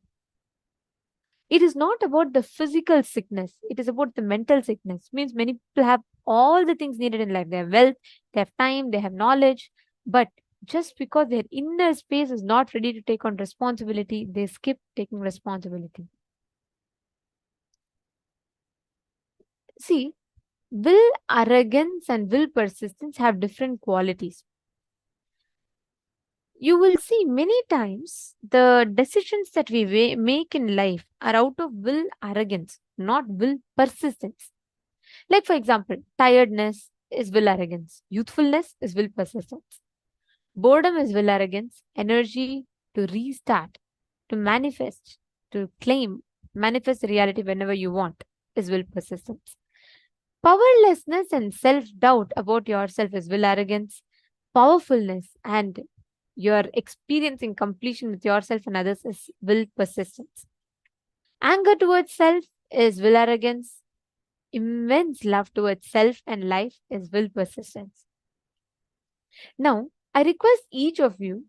It is not about the physical sickness, it is about the mental sickness. Means many people have all the things needed in life. They have wealth, they have time, they have knowledge, but just because their inner space is not ready to take on responsibility, they skip taking responsibility. See, will arrogance and will persistence have different qualities. You will see many times the decisions that we make in life are out of will arrogance, not will persistence. Like, for example, tiredness is will arrogance, youthfulness is will persistence, boredom is will arrogance, energy to restart, to manifest, to claim, manifest reality whenever you want is will persistence. Powerlessness and self doubt about yourself is will arrogance, powerfulness and you're experiencing completion with yourself and others is will persistence. Anger towards self is will arrogance. Immense love towards self and life is will persistence. Now, I request each of you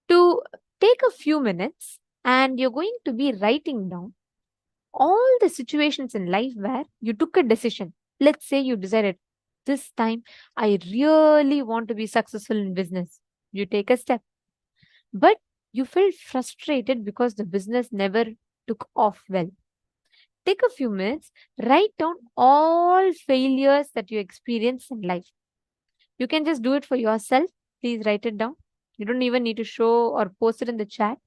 to take a few minutes and you're going to be writing down all the situations in life where you took a decision. Let's say you decided this time I really want to be successful in business. You take a step. But you felt frustrated because the business never took off well. Take a few minutes, write down all failures that you experienced in life. You can just do it for yourself. Please write it down. You don't even need to show or post it in the chat.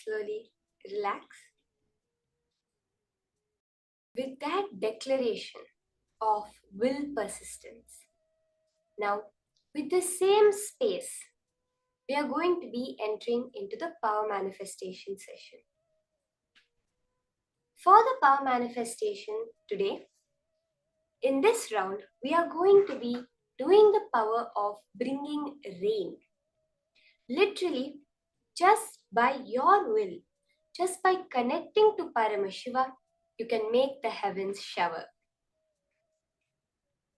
Slowly relax. With that declaration of will persistence, now with the same space, we are going to be entering into the power manifestation session. For the power manifestation today, in this round, we are going to be doing the power of bringing rain. Literally, just by your will, just by connecting to Paramashiva, you can make the heavens shower.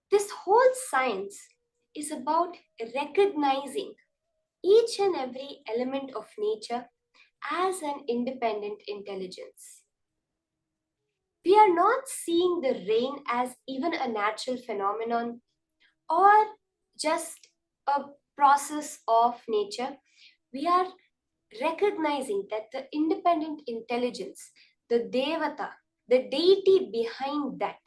This whole science is about recognizing each and every element of nature as an independent intelligence. We are not seeing the rain as even a natural phenomenon or just a process of nature. We are recognizing that the independent intelligence, the Devata, the deity behind that,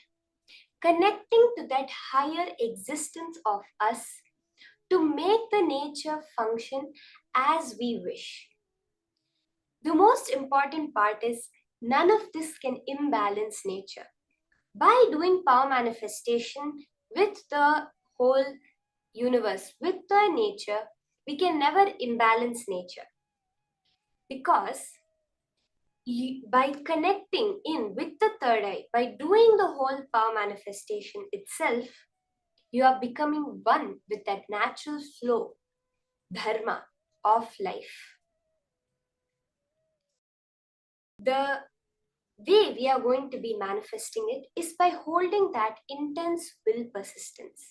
connecting to that higher existence of us to make the nature function as we wish. The most important part is none of this can imbalance nature. By doing power manifestation with the whole universe, with the nature, we can never imbalance nature. Because by connecting in with the third eye, by doing the whole power manifestation itself, you are becoming one with that natural flow, dharma of life. The way we are going to be manifesting it is by holding that intense will persistence.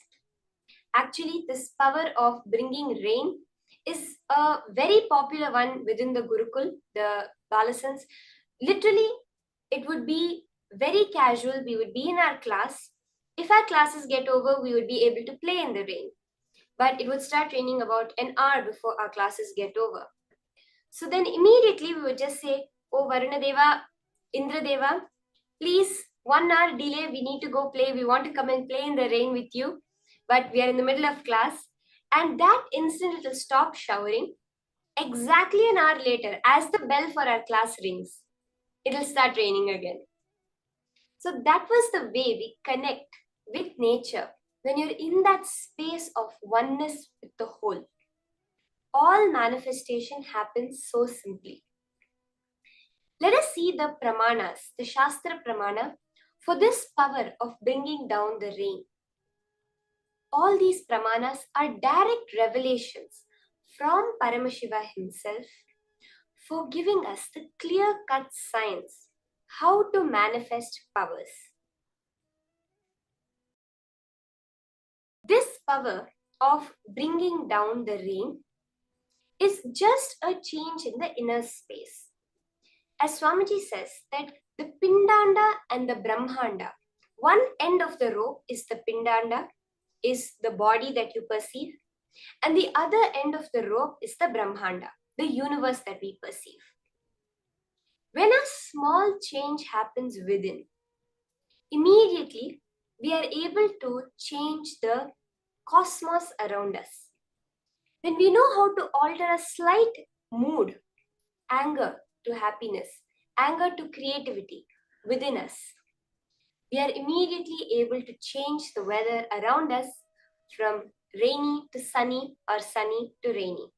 Actually, this power of bringing rain is a very popular one within the Gurukul, the Balasans. Literally, it would be very casual. We would be in our class. If our classes get over, we would be able to play in the rain. But it would start raining about an hour before our classes get over. So then immediately we would just say, "Oh, Varuna Deva, Indra Deva, please, 1 hour delay, we need to go play. We want to come and play in the rain with you. But we are in the middle of class." And that instant it will stop showering. Exactly an hour later, as the bell for our class rings, it will start raining again. So that was the way we connect with nature when you're in that space of oneness with the whole. All manifestation happens so simply. Let us see the pramanas, the Shastra pramana, for this power of bringing down the rain. All these pramanas are direct revelations from Paramashiva himself for giving us the clear-cut science how to manifest powers. This power of bringing down the rain is just a change in the inner space. As Swamiji says that the Pindanda and the Brahmanda, one end of the rope is the Pindanda, is the body that you perceive, and the other end of the rope is the Brahmanda, the universe that we perceive. When a small change happens within, immediately we are able to change the cosmos around us. When we know how to alter a slight mood, anger to happiness, anger to creativity within us, we are immediately able to change the weather around us from rainy to sunny or sunny to rainy.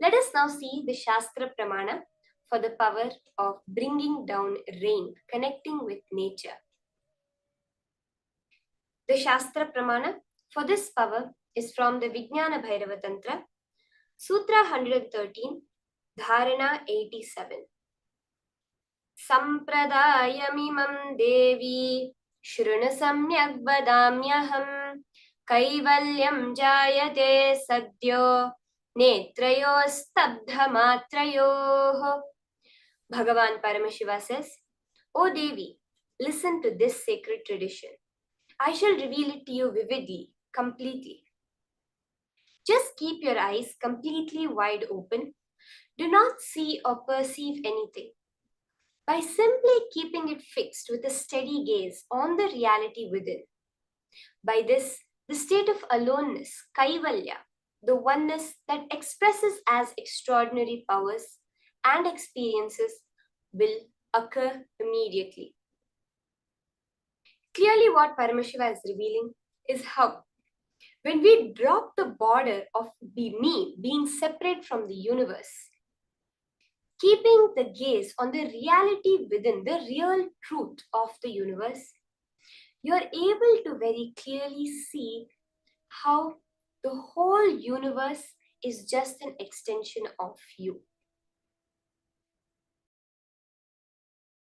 Let us now see the Shastra Pramana for the power of bringing down rain, connecting with nature. The Shastra Pramana for this power is from the Vijnana Bhairava Tantra, Sutra 113, Dharana 87. Sampradayamimam devi shruna samyak vadamyaham kaivalyam jayate sadyo netrayo stabdha matrayoh. Bhagavan Paramashiva says, "O Devi, listen to this sacred tradition. I shall reveal it to you vividly, completely. Just keep your eyes completely wide open. Do not see or perceive anything. By simply keeping it fixed with a steady gaze on the reality within. By this, the state of aloneness, kaivalya, the oneness that expresses as extraordinary powers and experiences, will occur immediately. Clearly, what Paramashiva is revealing is how, when we drop the border of me being separate from the universe, keeping the gaze on the reality within, the real truth of the universe, you are able to very clearly see how the whole universe is just an extension of you.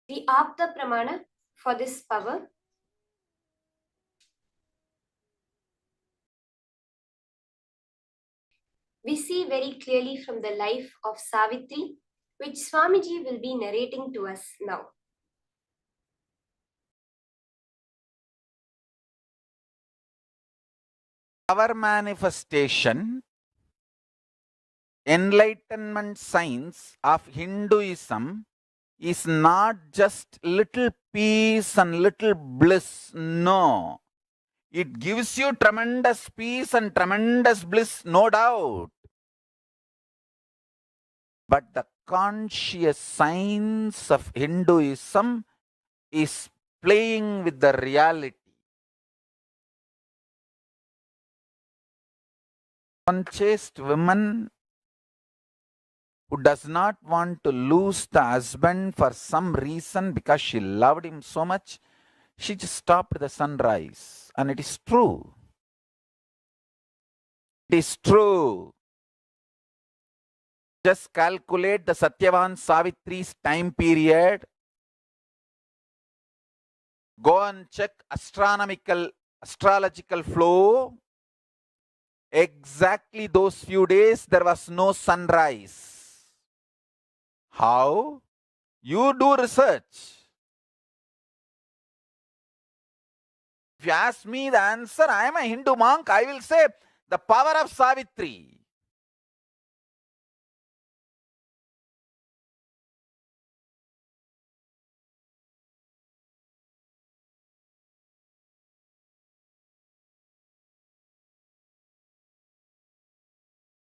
The Apta Pramana for this power we see very clearly from the life of Savitri, which Swamiji will be narrating to us now. Our manifestation, enlightenment science of Hinduism is not just little peace and little bliss. No. It gives you tremendous peace and tremendous bliss, no doubt. But the conscious science of Hinduism is playing with the reality. One chaste woman who does not want to lose the husband for some reason because she loved him so much, she just stopped the sunrise. And it is true. It is true. Just calculate the Satyavan Savitri's time period. Go and check astrological flow. Exactly those few days there was no sunrise. How? You do research. If you ask me the answer, I am a Hindu monk, I will say the power of Savitri.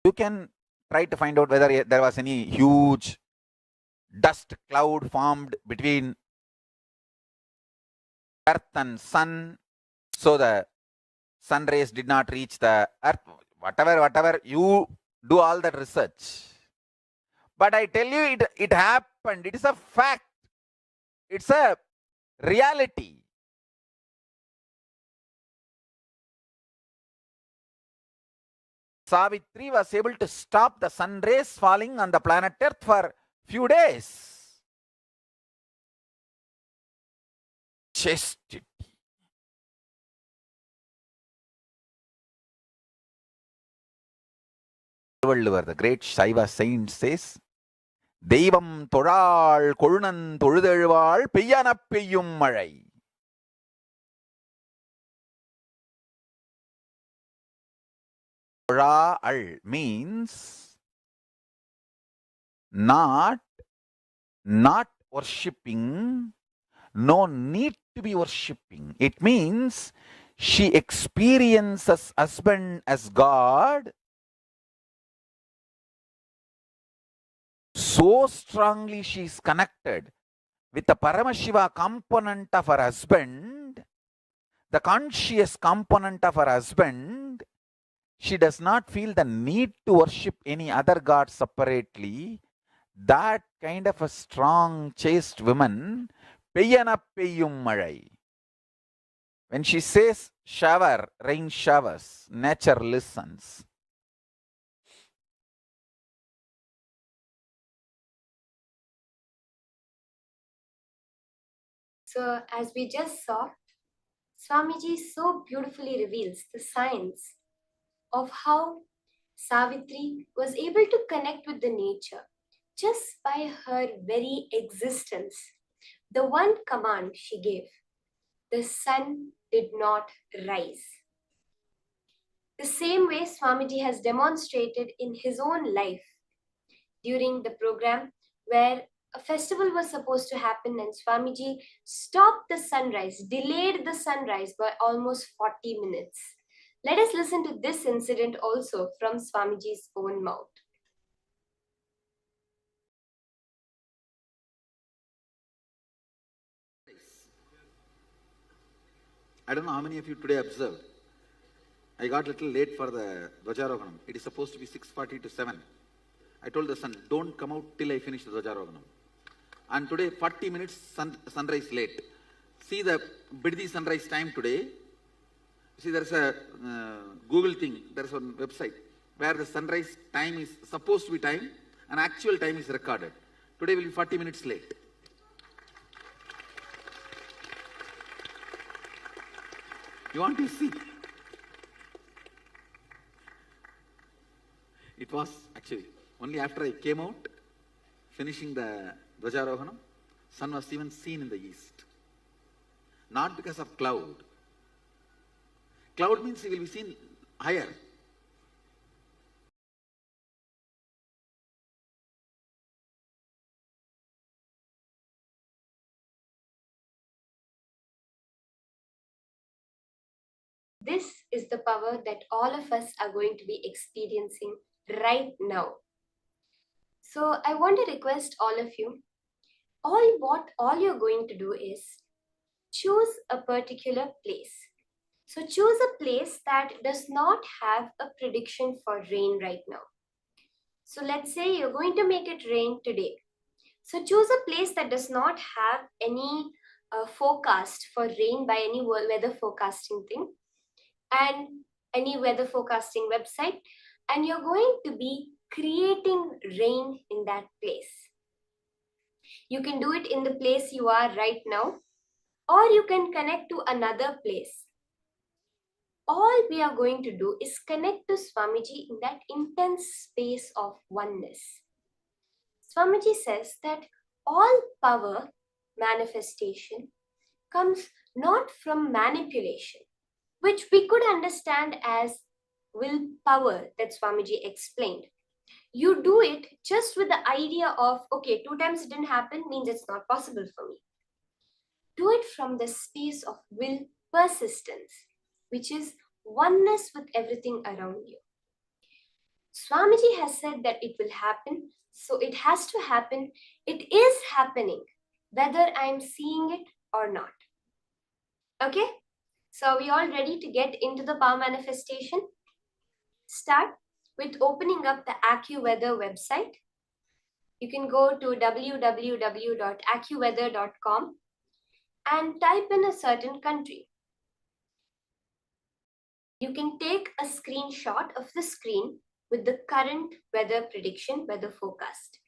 You can try to find out whether there was any huge dust cloud formed between earth and sun, so the sun rays did not reach the earth. Whatever, you do all that research. But I tell you, it happened. It is a fact. It's a reality. Savitri was able to stop the sun rays falling on the planet Earth for few days. Chastity. The great Shaiva saint says, Devam Toral Korunan Toludezhval Peyyana Peyyum Mazhai. Toral means not worshipping, no need to be worshipping. It means she experiences husband as God so strongly. She is connected with the Paramashiva component of her husband, the conscious component of her husband. She does not feel the need to worship any other god separately. That kind of a strong, chaste woman, Peyyana Peyyum Mazhai. When she says shower, rain showers, nature listens. So, as we just saw, Swamiji so beautifully reveals the science of how Savitri was able to connect with the nature just by her very existence. The one command she gave, the sun did not rise. the same way Swamiji has demonstrated in his own life during the program where a festival was supposed to happen and Swamiji stopped the sunrise, delayed the sunrise by almost 40 minutes. Let us listen to this incident also from Swamiji's own mouth. I don't know how many of you today observed. I got a little late for the Dvajarohanam. It is supposed to be 6:40 to 7. I told the son, don't come out till I finish the Dvajarohanam. And today, 40 minutes sunrise late. See the Biddi sunrise time today. See, there's a Google thing, there's a website where the sunrise time is supposed to be time and actual time is recorded. Today will be 40 minutes late. You want to see? It was actually only after I came out, finishing the Dvajarohanam, sun was even seen in the east. Not because of cloud. Cloud means he will be seen higher. This is the power that all of us are going to be experiencing right now. So I want to request all of you, all you're going to do is choose a particular place. So choose a place that does not have a prediction for rain right now. So let's say you're going to make it rain today. So choose a place that does not have any forecast for rain by any weather forecasting thing and any weather forecasting website, and you're going to be creating rain in that place. You can do it in the place you are right now, or you can connect to another place. All we are going to do is connect to Swamiji in that intense space of oneness. Swamiji says that all power manifestation comes not from manipulation, which we could understand as willpower that Swamiji explained. You do it just with the idea of, okay, 2 times it didn't happen means it's not possible for me. Do it from the space of will persistence, which is oneness with everything around you. Swamiji has said that it will happen, so it has to happen. It is happening, whether I'm seeing it or not. Okay? So are we all ready to get into the power manifestation? Start with opening up the AccuWeather website. You can go to www.accuweather.com and type in a certain country. You can take a screenshot of the screen with the current weather prediction, weather forecast.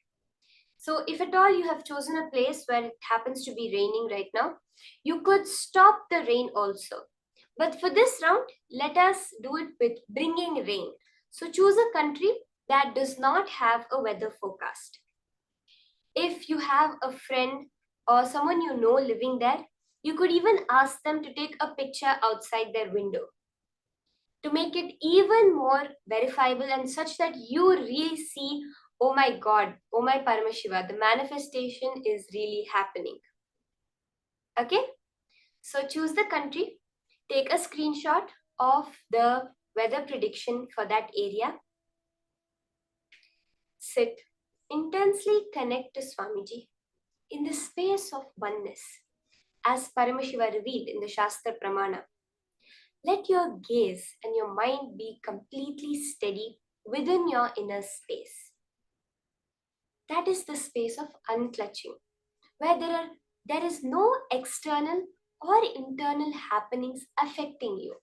So if at all you have chosen a place where it happens to be raining right now, you could stop the rain also. But for this round, let us do it with bringing rain. So choose a country that does not have a weather forecast. If you have a friend or someone you know living there, you could even ask them to take a picture outside their window to make it even more verifiable and such that you really see, oh my God, oh my Paramashiva, the manifestation is really happening. Okay? So choose the country, take a screenshot of the weather prediction for that area. Sit, intensely connect to Swamiji in the space of oneness, as Paramashiva revealed in the Shastra Pramana. Let your gaze and your mind be completely steady within your inner space. That is the space of unclutching, where there is no external or internal happenings affecting you.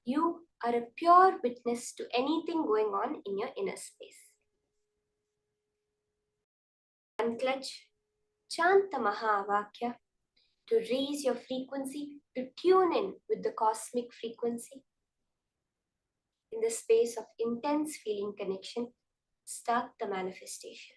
You are a pure witness to anything going on in your inner space. Unclutch, chant the Mahavakya to raise your frequency, to tune in with the cosmic frequency. In the space of intense feeling connection, start the manifestation.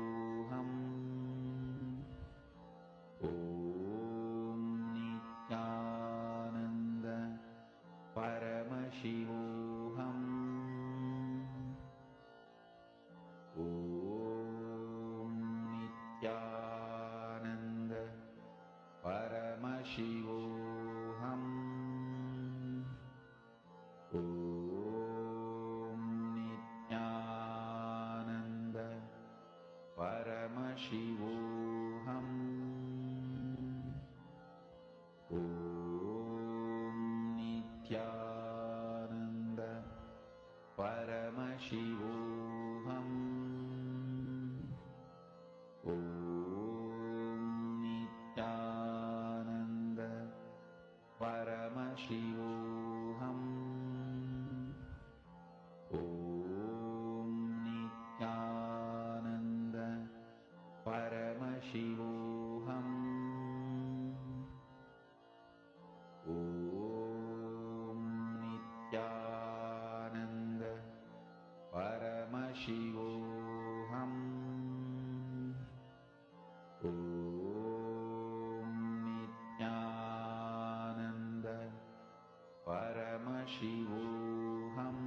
Shivoham. Om Nithyananda Paramashivoham. Om Nithyananda Paramashivoham. Om Nithyananda Paramashivoham. Om Nithyananda Paramashivoham. Om Nithyananda Paramashivoham. Om Nithyananda Paramashivoham. Om Nithyananda Paramashivoham.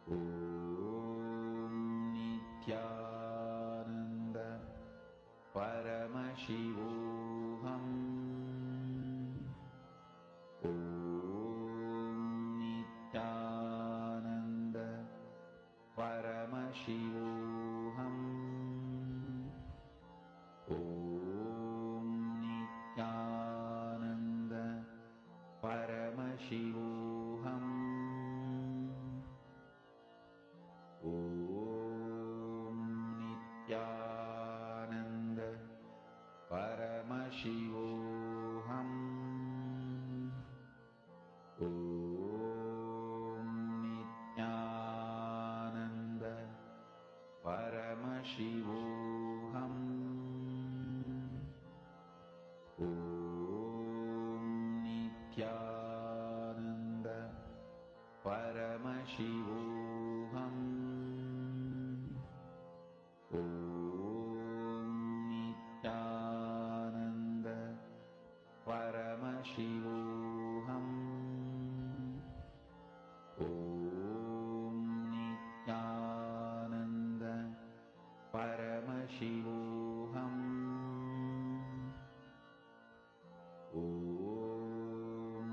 Om Nithyananda Paramashivoham. Om Nithyananda Paramashivoham. Om Nithyananda Paramashivoham. Om Nithyananda Paramashivoham. Om Nithyananda Paramashivoham. Om Nithyananda Paramashivoham. Om Nithyananda Paramashivoham. Om Nithyananda Paramashivoham. Om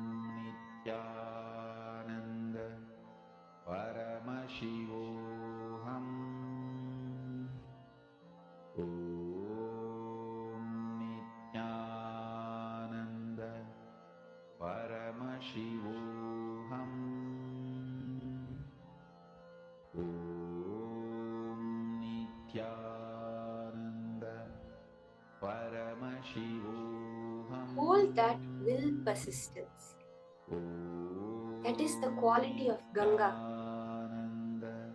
Nithyananda Paramashivoham. Om Nithyananda Paramashivoham. Om Nithyananda Paramashivoham. Hold that will persistence. That is the quality of Ganga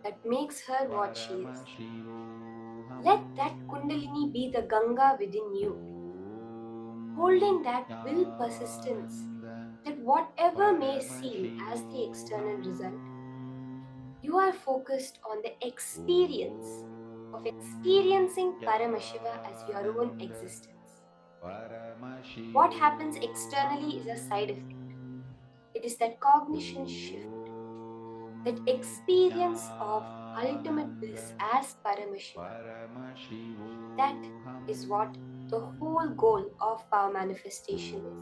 that makes her what she is. Let that Kundalini be the Ganga within you. Holding that will persistence, that whatever may seem as the external result, you are focused on the experience of experiencing Paramashiva as your own existence. What happens externally is a side effect. It is that cognition shift, that experience of ultimate bliss as Paramashiva. That is what the whole goal of power manifestation is.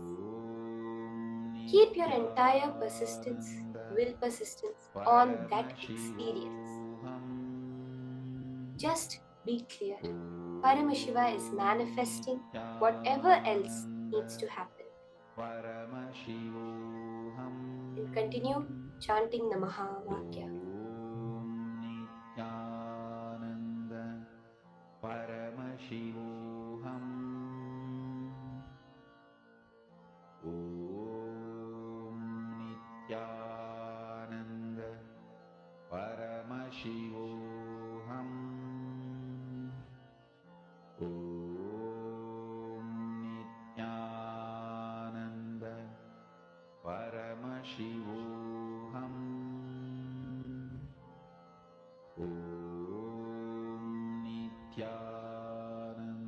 Keep your entire persistence, will persistence on that experience. Just be clear. Paramashiva is manifesting whatever else needs to happen. And continue chanting the Mahavakya. Nithyananda Paramashivoham. Om Nithyananda Paramashivoham. Om Nithyananda Paramashivoham. Om Nithyananda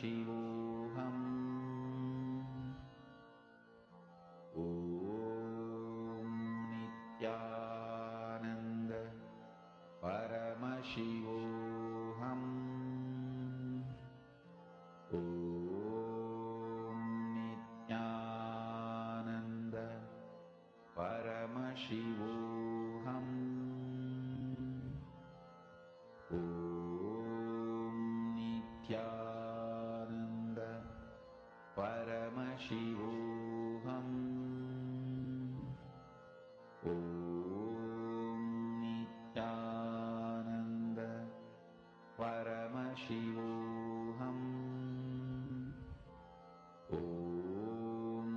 Shivoham. Om Nithyananda Paramashivoham. Om Nithyananda Paramashivoham. Om Nithyananda Paramashivoham. Om Nithyananda Paramashivoham. Om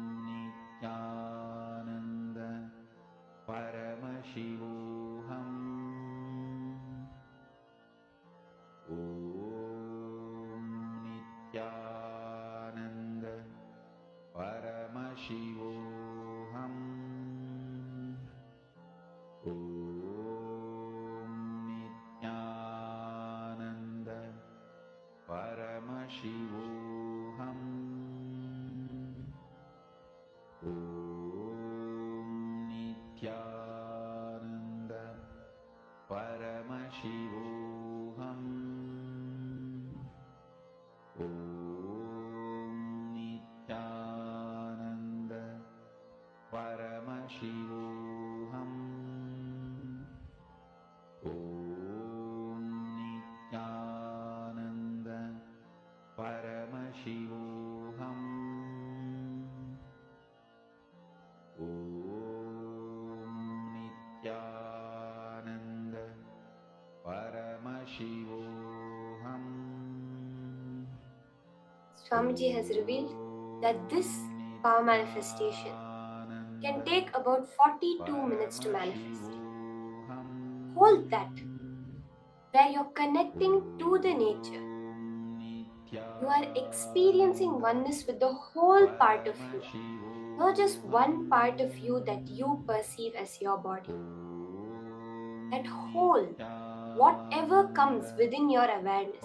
Nithyananda Paramashivoham. Om Nithyananda Paramashivoham. Om Nithyananda Paramashivoham. Om Nithyananda Paramashivoham. Om Nithyananda Paramashivoham. Om Nithyananda Paramashivoham. Om Nithyananda Paramashivoham. Swamiji has revealed that this power manifestation can take about 42 minutes to manifest. Hold that, where you're connecting to the nature. You are experiencing oneness with the whole part of you, not just one part of you that you perceive as your body. That whole, whatever comes within your awareness,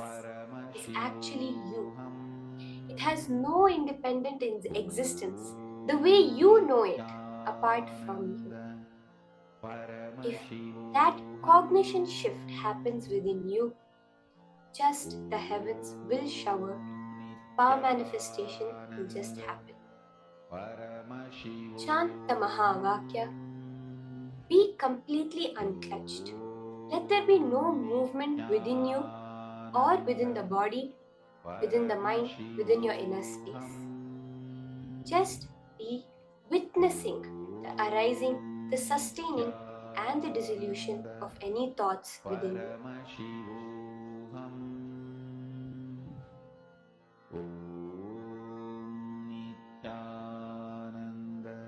is actually you. It has no independent existence the way you know it apart from you. If that cognition shift happens within you, just the heavens will shower, power manifestation will just happen. Chant the Mahavakya. Be completely unclutched. Let there be no movement within you or within the body, within the mind, within your inner space. Just be witnessing the arising, the sustaining, and the dissolution of any thoughts within you. Om Nithyananda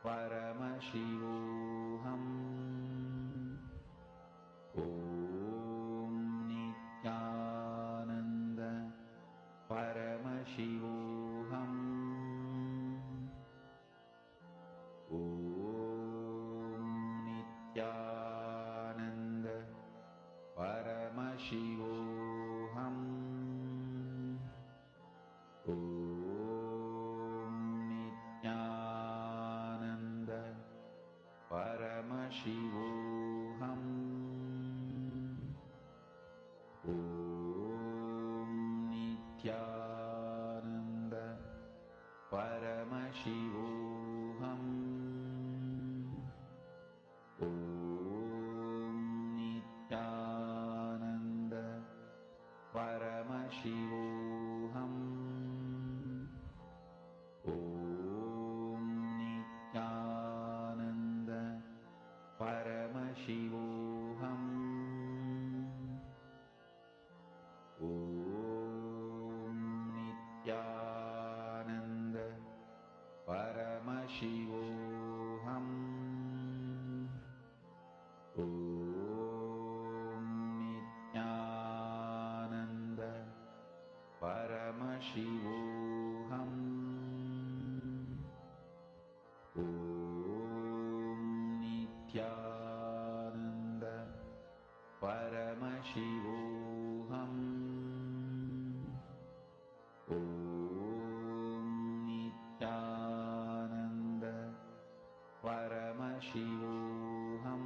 Paramashivoham. Om Nithyananda Paramashivoham. Om Nithyananda Paramashivoham. Om Nithyananda Paramashivoham. Om Nithyananda Paramashivoham. Om Nithyananda Paramashivoham. Om Nithyananda Paramashivoham. Om Nithyananda Paramashivoham. Om Nithyananda Paramashivoham. Om Nithyananda Paramashivoham. Paramashivoham.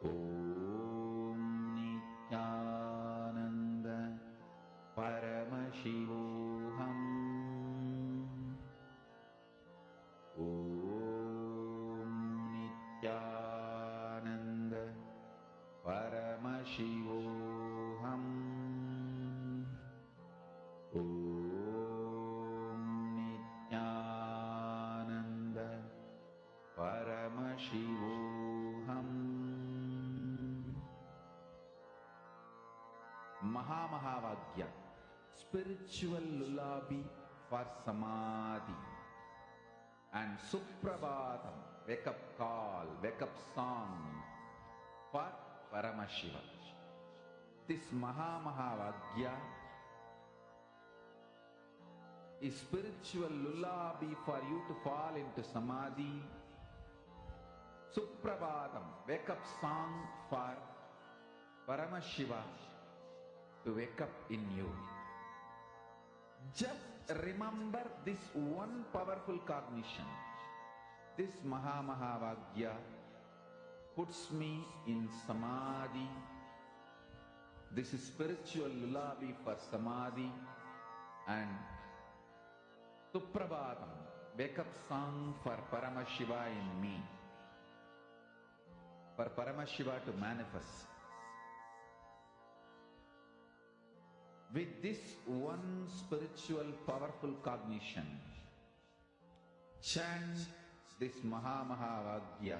Om Nithyananda Paramashivoham. Om Nithyananda Paramashivoham. Om Nithyananda Paramashivoham. Mahamahavagya, spiritual lullaby for samadhi, and Suprabhatam, wake up call, wake up song for Paramashiva. This Mahamahavagya is spiritual lullaby for you to fall into samadhi. Suprabhatam, wake up song for Paramashiva to wake up in you. Just remember this one powerful cognition. This Mahamahavagya puts me in samadhi. This is spiritual lullaby for samadhi, and Suprabhatam, wake up song for Paramashiva in me, for Paramashiva to manifest. With this one spiritual powerful cognition, chant this Mahamahavagya.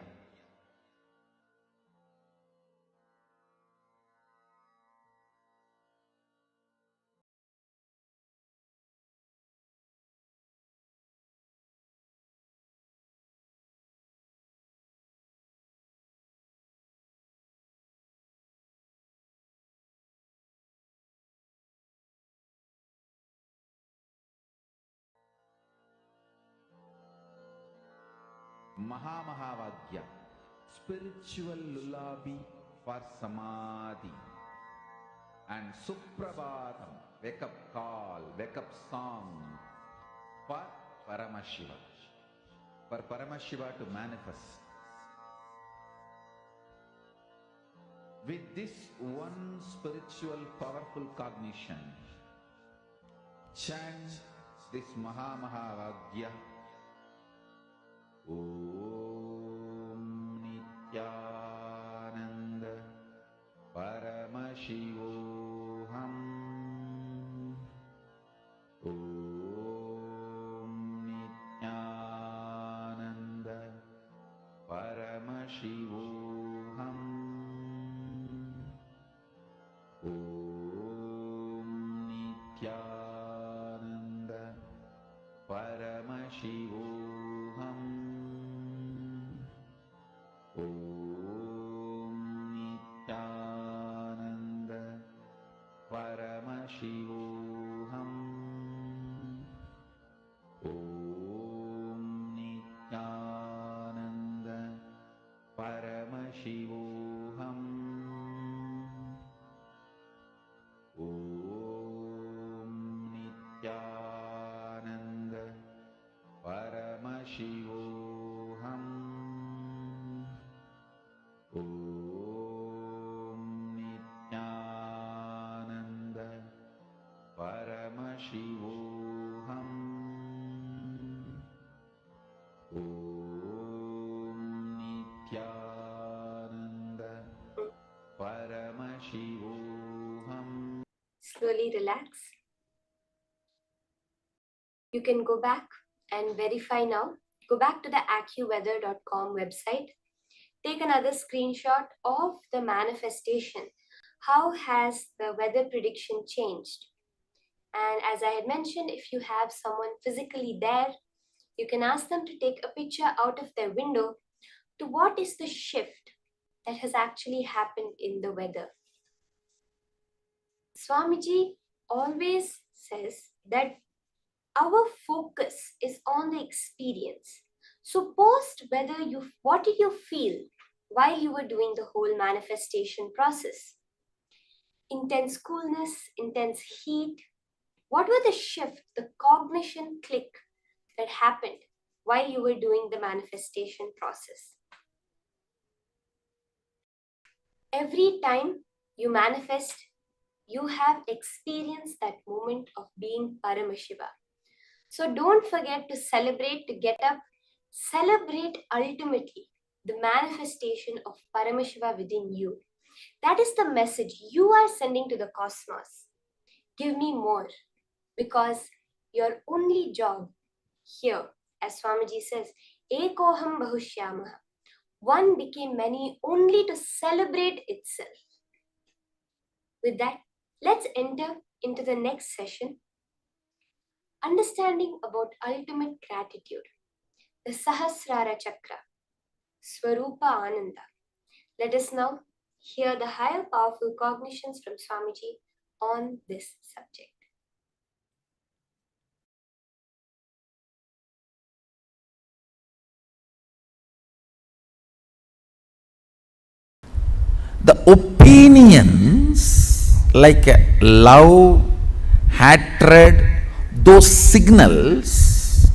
Mahamahavagya, spiritual lullaby for samadhi, and Suprabhatam, wake up call, wake up song for Paramashiva, for Paramashiva to manifest. With this one spiritual powerful cognition, chant this Mahamahavagya. Om Nithyananda Paramashivoham. Om Nithyananda Paramashivoham. Om Nithyananda Paramashivoham. Om Nithyananda Paramashivoham. Om Nithyananda Paramashivoham. Om Nithyananda Paramashivoham. Om Nithyananda Paramashivoham. Om Nithyananda Paramashivoham. Slowly relax. You can go back and verify now. Go back to the accuweather.com website. Take another screenshot of the manifestation. How has the weather prediction changed? And as I had mentioned, if you have someone physically there, you can ask them to take a picture out of their window to what is the shift that has actually happened in the weather. Swamiji always says that our focus is on the experience. So post whether what did you feel while you were doing the whole manifestation process? Intense coolness, intense heat. What were the shift, the cognition click that happened while you were doing the manifestation process. Every time you manifest, you have experienced that moment of being Paramashiva. So don't forget to celebrate, to get up, celebrate ultimately the manifestation of Paramashiva within you. That is the message you are sending to the cosmos. Give me more, because your only job here, as Swamiji says, Ekoham Bahushyamaha, one became many only to celebrate itself. With that, let's enter into the next session, understanding about ultimate gratitude, the Sahasrara Chakra, Swarupa Ananda. Let us now hear the higher powerful cognitions from Swamiji on this subject. The opinions like love, hatred, those signals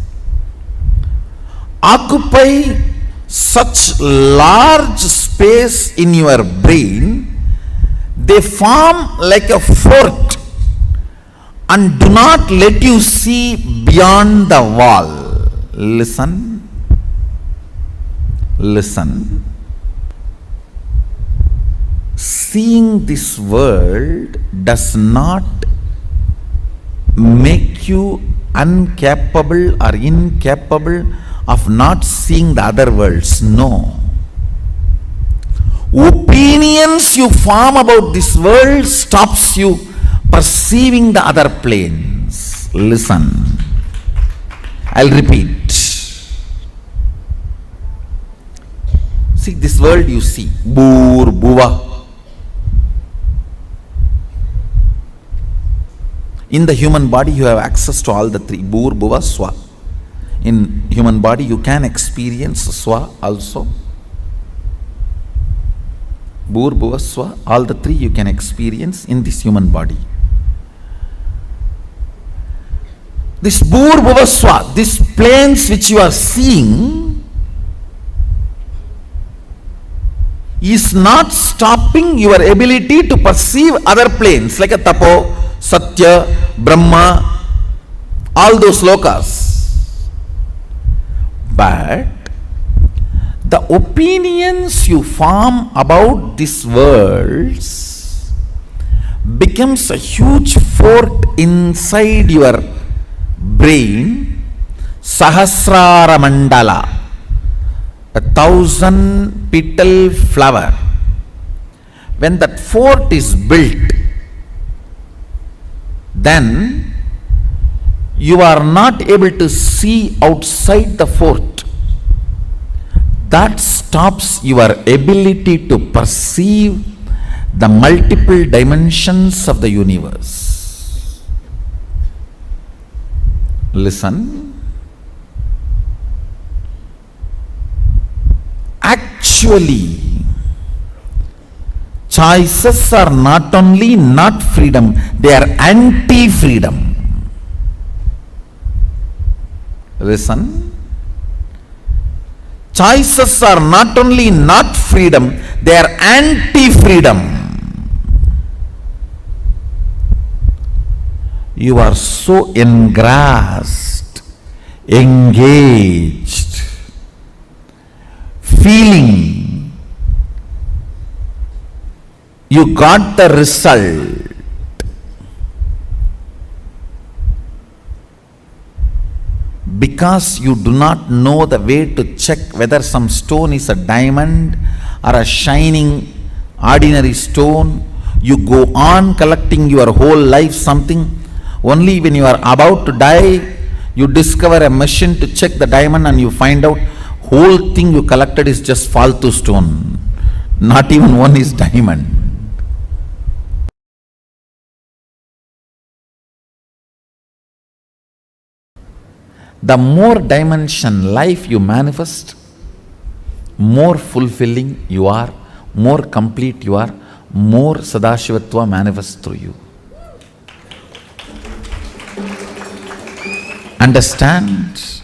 occupy such large space in your brain, they form like a fort and do not let you see beyond the wall. Listen, listen. Seeing this world does not make you incapable or incapable of not seeing the other worlds. No. Opinions you form about this world stops you perceiving the other planes. Listen. I'll repeat. See, this world you see. Bur, Bhuva. In the human body, you have access to all the three. Bhur, Bhuva, Swa. In human body, you can experience Swa also. Bhur, Bhuva, Swa. All the three you can experience in this human body. This Bhur, Bhuva, Swa, these planes which you are seeing is not stopping your ability to perceive other planes like a Tapo, Satya, Brahma, all those lokas. But the opinions you form about these worlds becomes a huge fort inside your brain, Sahasrara Mandala, 1,000 petal flower. When that fort is built, then you are not able to see outside the fort. That stops your ability to perceive the multiple dimensions of the universe. Listen. Actually, choices are not only not freedom, they are anti-freedom. Listen. Choices are not only not freedom, they are anti-freedom. You are so engrossed, engaged, feeling you got the result. Because you do not know the way to check whether some stone is a diamond or a shining ordinary stone, you go on collecting your whole life something. Only when you are about to die, you discover a machine to check the diamond and you find out whole thing you collected is just faltu stone. Not even one is diamond. The more dimension life you manifest, more fulfilling you are, more complete you are, more Sadashivatva manifests through you. Understand?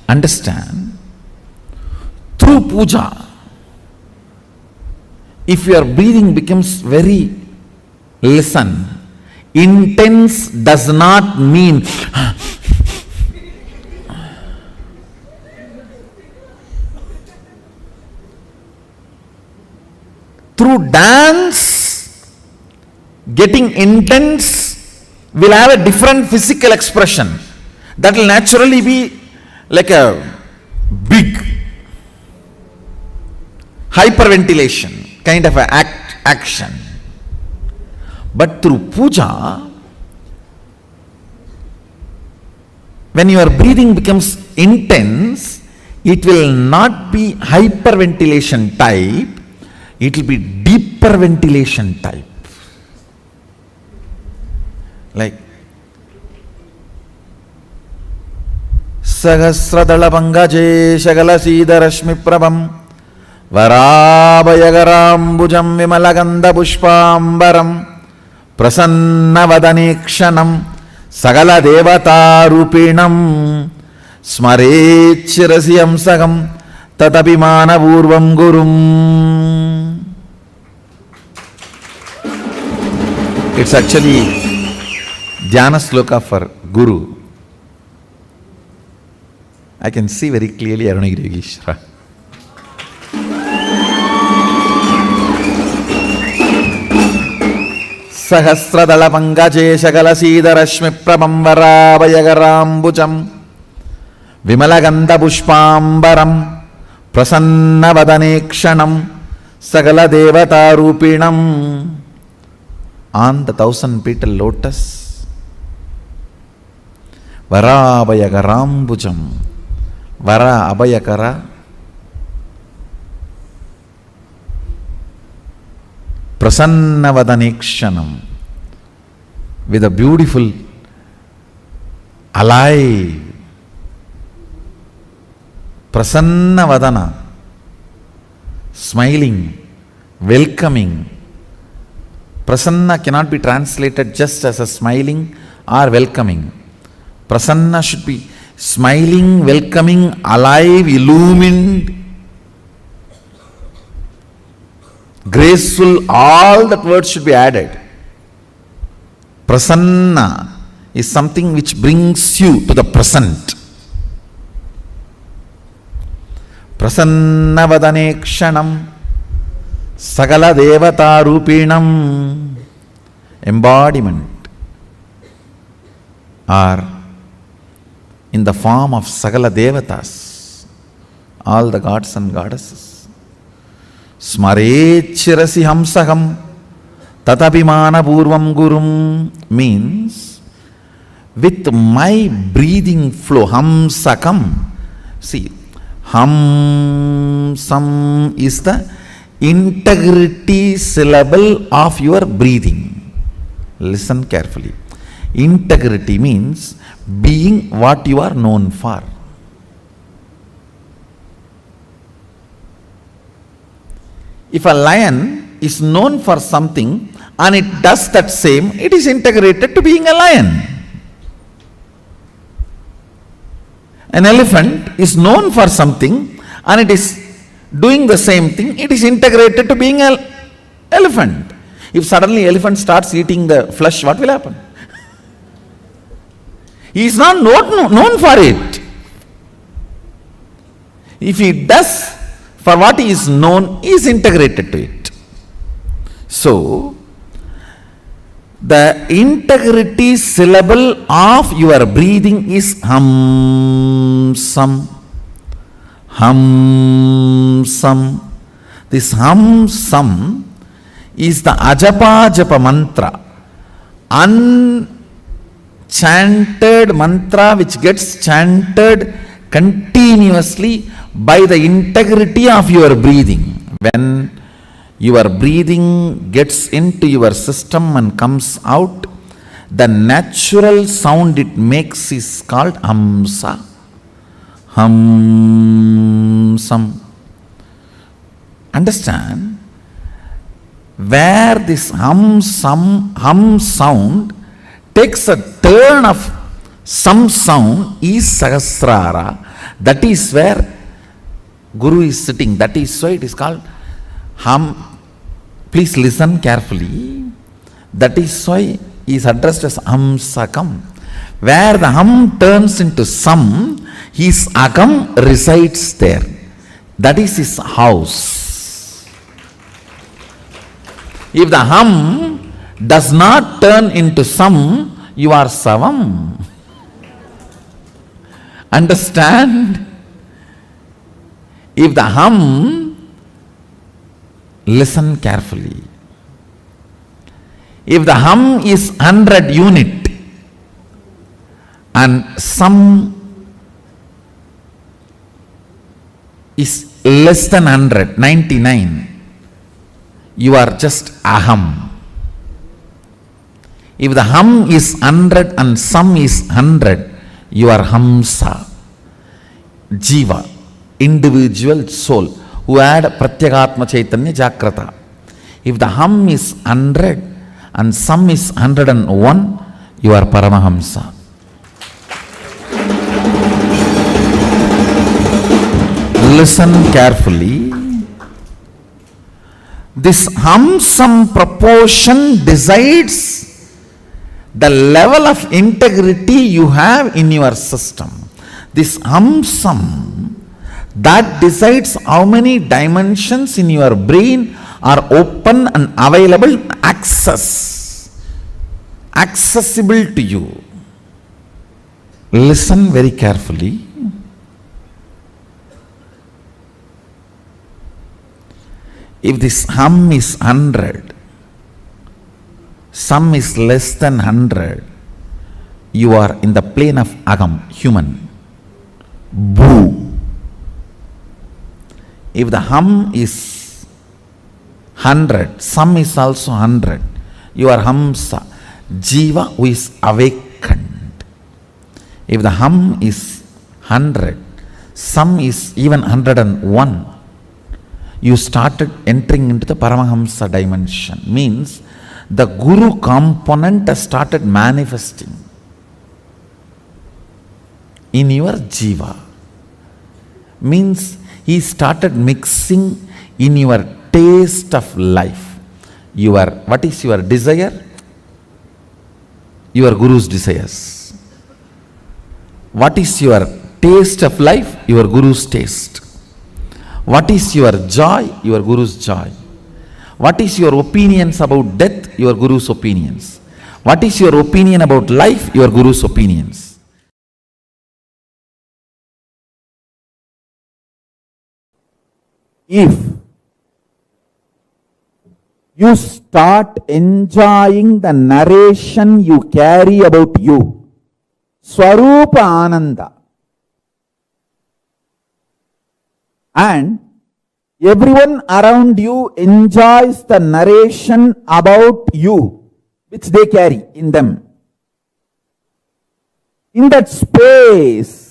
Understand? Through puja, if your breathing becomes very, listen, intense does not mean through dance, getting intense will have a different physical expression. That will naturally be like a big hyperventilation kind of a action. But through puja, when your breathing becomes intense, it will not be hyperventilation type, it will be deeper ventilation type. Like Sahasradala Pangaje Shagala Sida Rashmi Prabham Varabayagaram Vimalaganda Pushpambaram Prasanna Vadanikshanam Sagala Devata Rupinam Smarechirasiyam Sagam Tatapimana Purvam Gurum. It's actually Dhyana Sloka for Guru. I can see very clearly Arunagiri Yogeshwara. Sahasradala Pangaje Shagala Sida Rashmi Prabham Varabayagaram Vimalaganda Pushpambaram Prasanna Vadanikshanam Sagala Devata Rupinam. On the 1,000-petal lotus, Varabayagaram Vara Abhayakara, Prasanna Vadanikshanam, with a beautiful, alive, Prasanna Vadana, smiling, welcoming. Prasanna cannot be translated just as a smiling or welcoming. Prasanna should be smiling, welcoming, alive, illumined, graceful. All that words should be added. Prasanna is something which brings you to the present. Prasanna Vadanekshanam Sagala Devata Rupinam, embodiment, or in the form of Sagala Devatas, all the gods and goddesses. Smarechirasi Hamsaham Tatapimana Purvam Gurum means with my breathing flow, Hamsakam. See, Hamsam is the integrity syllable of your breathing. Listen carefully. Integrity means being what you are known for. If a lion is known for something and it does that same, it is integrated to being a lion. An elephant is known for something and it is doing the same thing, it is integrated to being an elephant. If suddenly elephant starts eating the flesh, what will happen? He is not known for it. If he does for what he is known, he is integrated to it. So, the integrity syllable of your breathing is Hamsam. Hamsam. This Hamsam is the Ajapa Japa mantra, unchanted mantra which gets chanted continuously by the integrity of your breathing. When your breathing gets into your system and comes out, the natural sound it makes is called Hamsa. Hamsam. Understand? Where this hum sound takes a turn of some sound is Sahasrara. That is where Guru is sitting. That is why it is called hum. Please listen carefully. That is why he is addressed as Hamsakam. Where the hum turns into sam, his akam resides there. That is his house. If the hum does not turn into sam, you are savam. Understand? If the hum, listen carefully. If the hum is 100 unit and sam is less than 100, 99, you are just aham. If the hum is 100 and sam is 100, you are hamsa, jiva, individual soul, who had Pratyagatma Chaitanya Jagrata. If the hum is 100 and sam is 101, you are Paramahamsa. Listen carefully. This hum-sam proportion decides the level of integrity you have in your system. This hum-sam, that decides how many dimensions in your brain are open and available, accessible to you. Listen very carefully. If this hum is 100, sam is less than 100, you are in the plane of agam, human. Boo. If the hum is 100, sam is also 100, you are hamsa, jiva who is awakened. If the hum is 100, sam is even 101, you started entering into the Paramahamsa dimension. Means the Guru component has started manifesting in your jiva. Means he started mixing in your taste of life. What is your desire? Your Guru's desires. What is your taste of life? Your Guru's taste. What is your joy? Your Guru's joy. What is your opinions about death? Your Guru's opinions. What is your opinion about life? Your Guru's opinions. If you start enjoying the narration you carry about you, Swarupa Ananda, and everyone around you enjoys the narration about you, which they carry in them. In that space,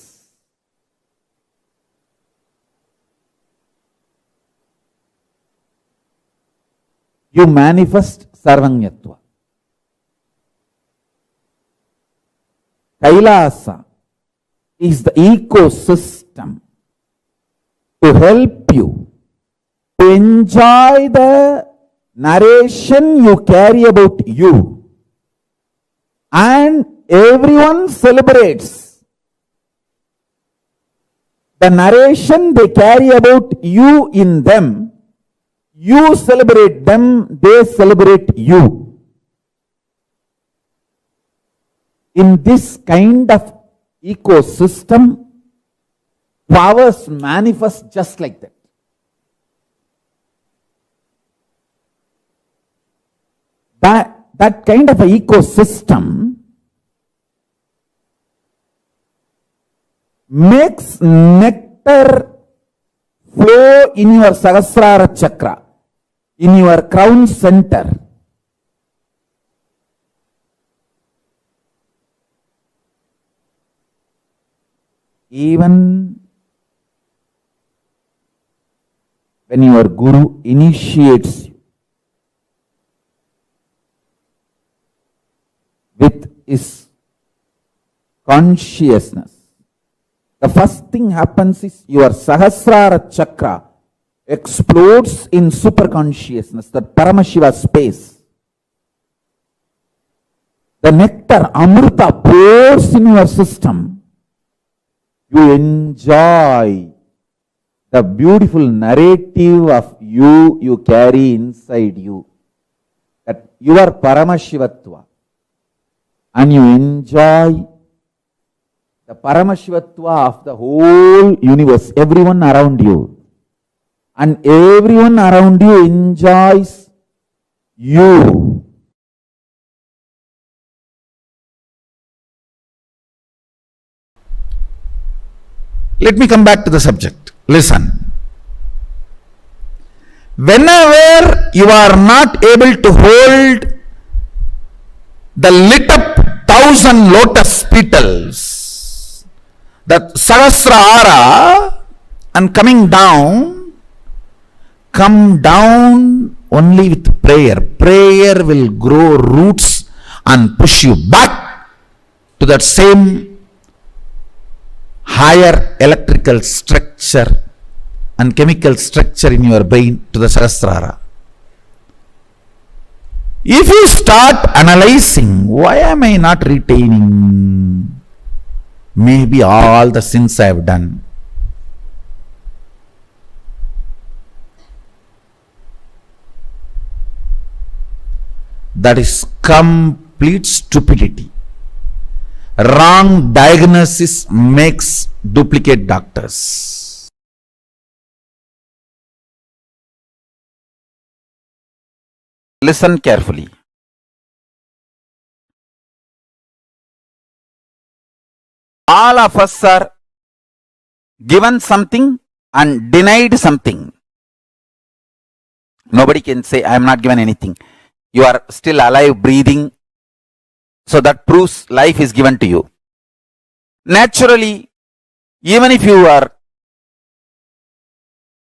you manifest Sarvanyatva. Kailasa is the ecosystem to help you to enjoy the narration you carry about you, and everyone celebrates the narration they carry about you in them. You celebrate them, they celebrate you. In this kind of ecosystem, powers manifest just like that. That kind of a ecosystem makes nectar flow in your Sahasrara chakra, in your crown center. Even when your Guru initiates you with his consciousness, the first thing happens is your Sahasrara chakra explodes in superconsciousness, the Paramashiva space. The nectar, Amrita, pours in your system. You enjoy the beautiful narrative of you carry inside you. That you are Paramashivatva. And you enjoy the Paramashivatva of the whole universe, everyone around you. And everyone around you enjoys you. Let me come back to the subject. Listen. Whenever you are not able to hold the lit up 1,000 lotus petals, that Sahasrara, and coming down, come down only with prayer. Prayer will grow roots and push you back to that same higher electrical structure and chemical structure in your brain, to the Sahasrara. If you start analyzing, why am I not retaining? Maybe all the sins I have done. That is complete stupidity. Wrong diagnosis makes duplicate doctors. Listen carefully. All of us are given something and denied something. Nobody can say, I am not given anything. You are still alive, breathing. So that proves life is given to you. Naturally, even if you are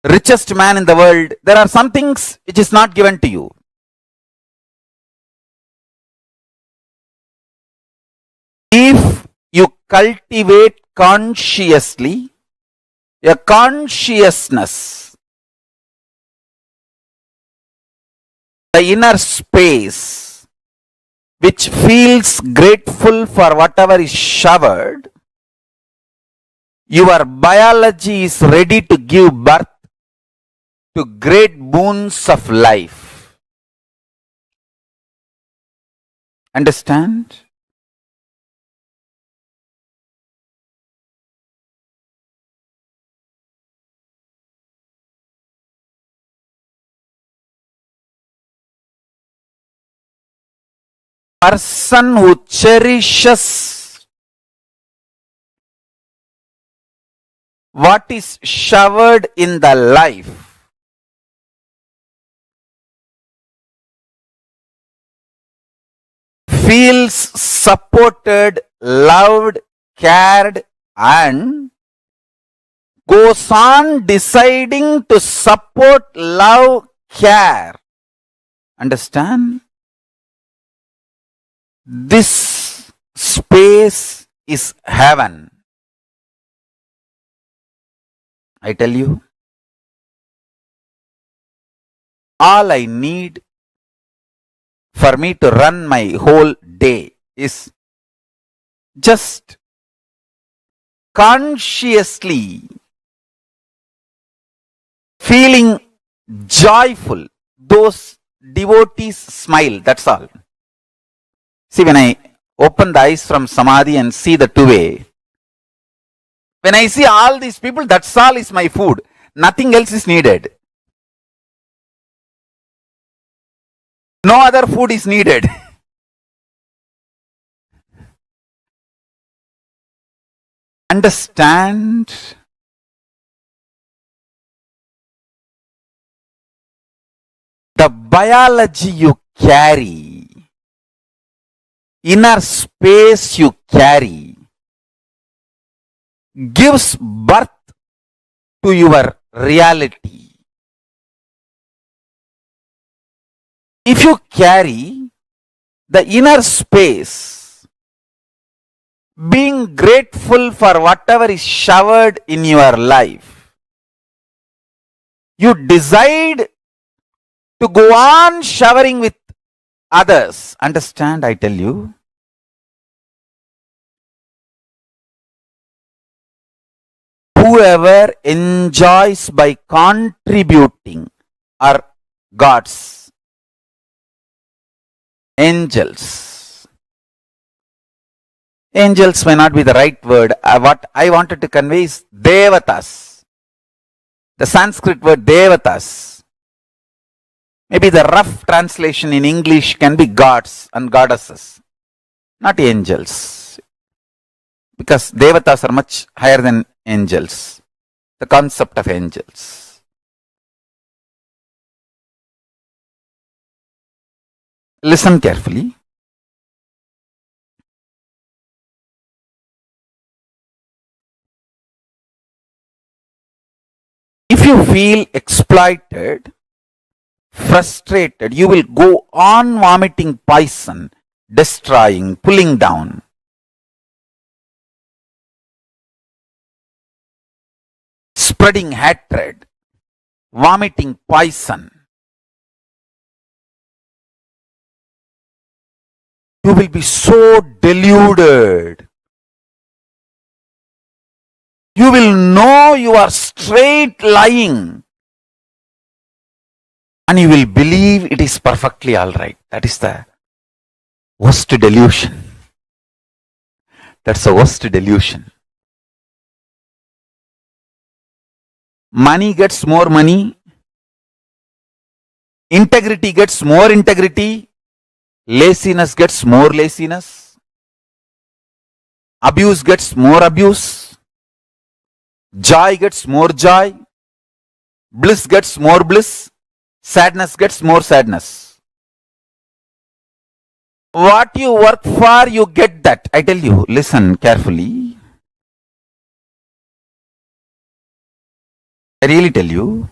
richest man in the world, there are some things which is not given to you. If you cultivate consciously a consciousness, the inner space, which feels grateful for whatever is showered, your biology is ready to give birth to great boons of life. Understand? Person who cherishes what is showered in the life feels supported, loved, cared, and goes on deciding to support, love, care. Understand? This space is heaven. I tell you, all I need for me to run my whole day is just consciously feeling joyful. Those devotees smile, that's all. See, when I open the eyes from Samadhi and see the two-way, when I see all these people, that's all is my food. Nothing else is needed. No other food is needed. Understand? The biology you carry, inner space you carry, gives birth to your reality. If you carry the inner space being grateful for whatever is showered in your life. You decide to go on showering with others. Understand, I tell you? Whoever enjoys by contributing are gods, angels. Angels may not be the right word. What I wanted to convey is devatas. The Sanskrit word devatas. Maybe the rough translation in English can be gods and goddesses, not angels. Because devatas are much higher than angels. The concept of angels. Listen carefully. If you feel exploited, frustrated, you will go on vomiting poison, destroying, pulling down. Spreading hatred, vomiting poison. You will be so deluded. You will know you are straight lying. And you will believe it is perfectly alright. That is the worst delusion. That's the worst delusion. Money gets more money. Integrity gets more integrity. Laziness gets more laziness. Abuse gets more abuse. Joy gets more joy. Bliss gets more bliss. Sadness gets more sadness. What you work for, you get that. I tell you, listen carefully. I really tell you.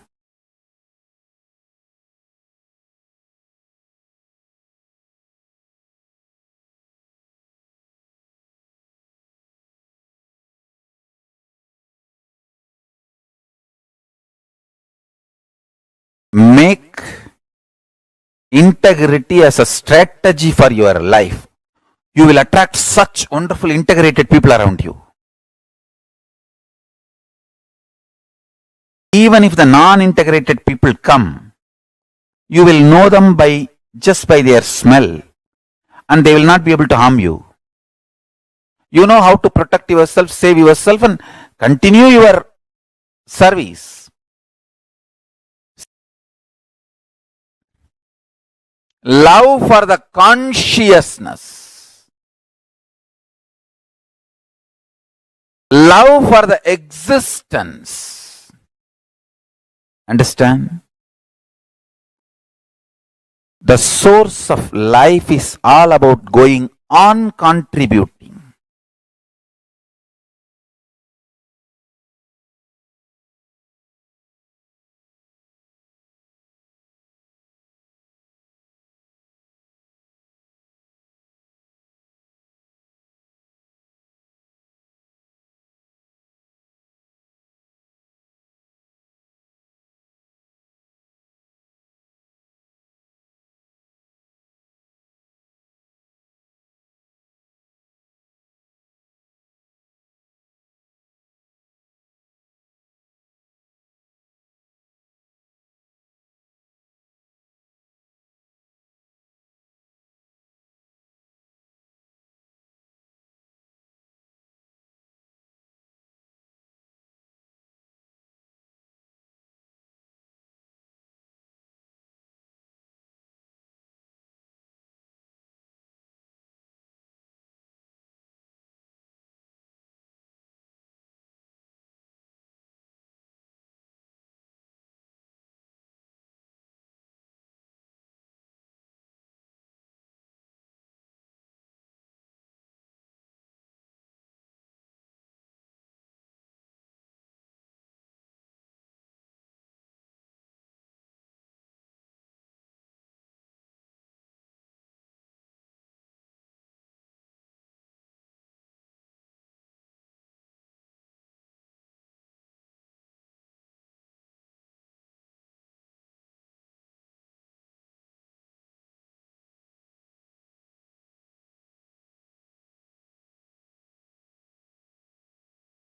Make integrity as a strategy for your life. You will attract such wonderful integrated people around you. Even if the non-integrated people come, you will know them just by their smell, and they will not be able to harm you. You know how to protect yourself, save yourself, and continue your service. Love for the consciousness. Love for the existence. Understand? The source of life is all about going on contributing.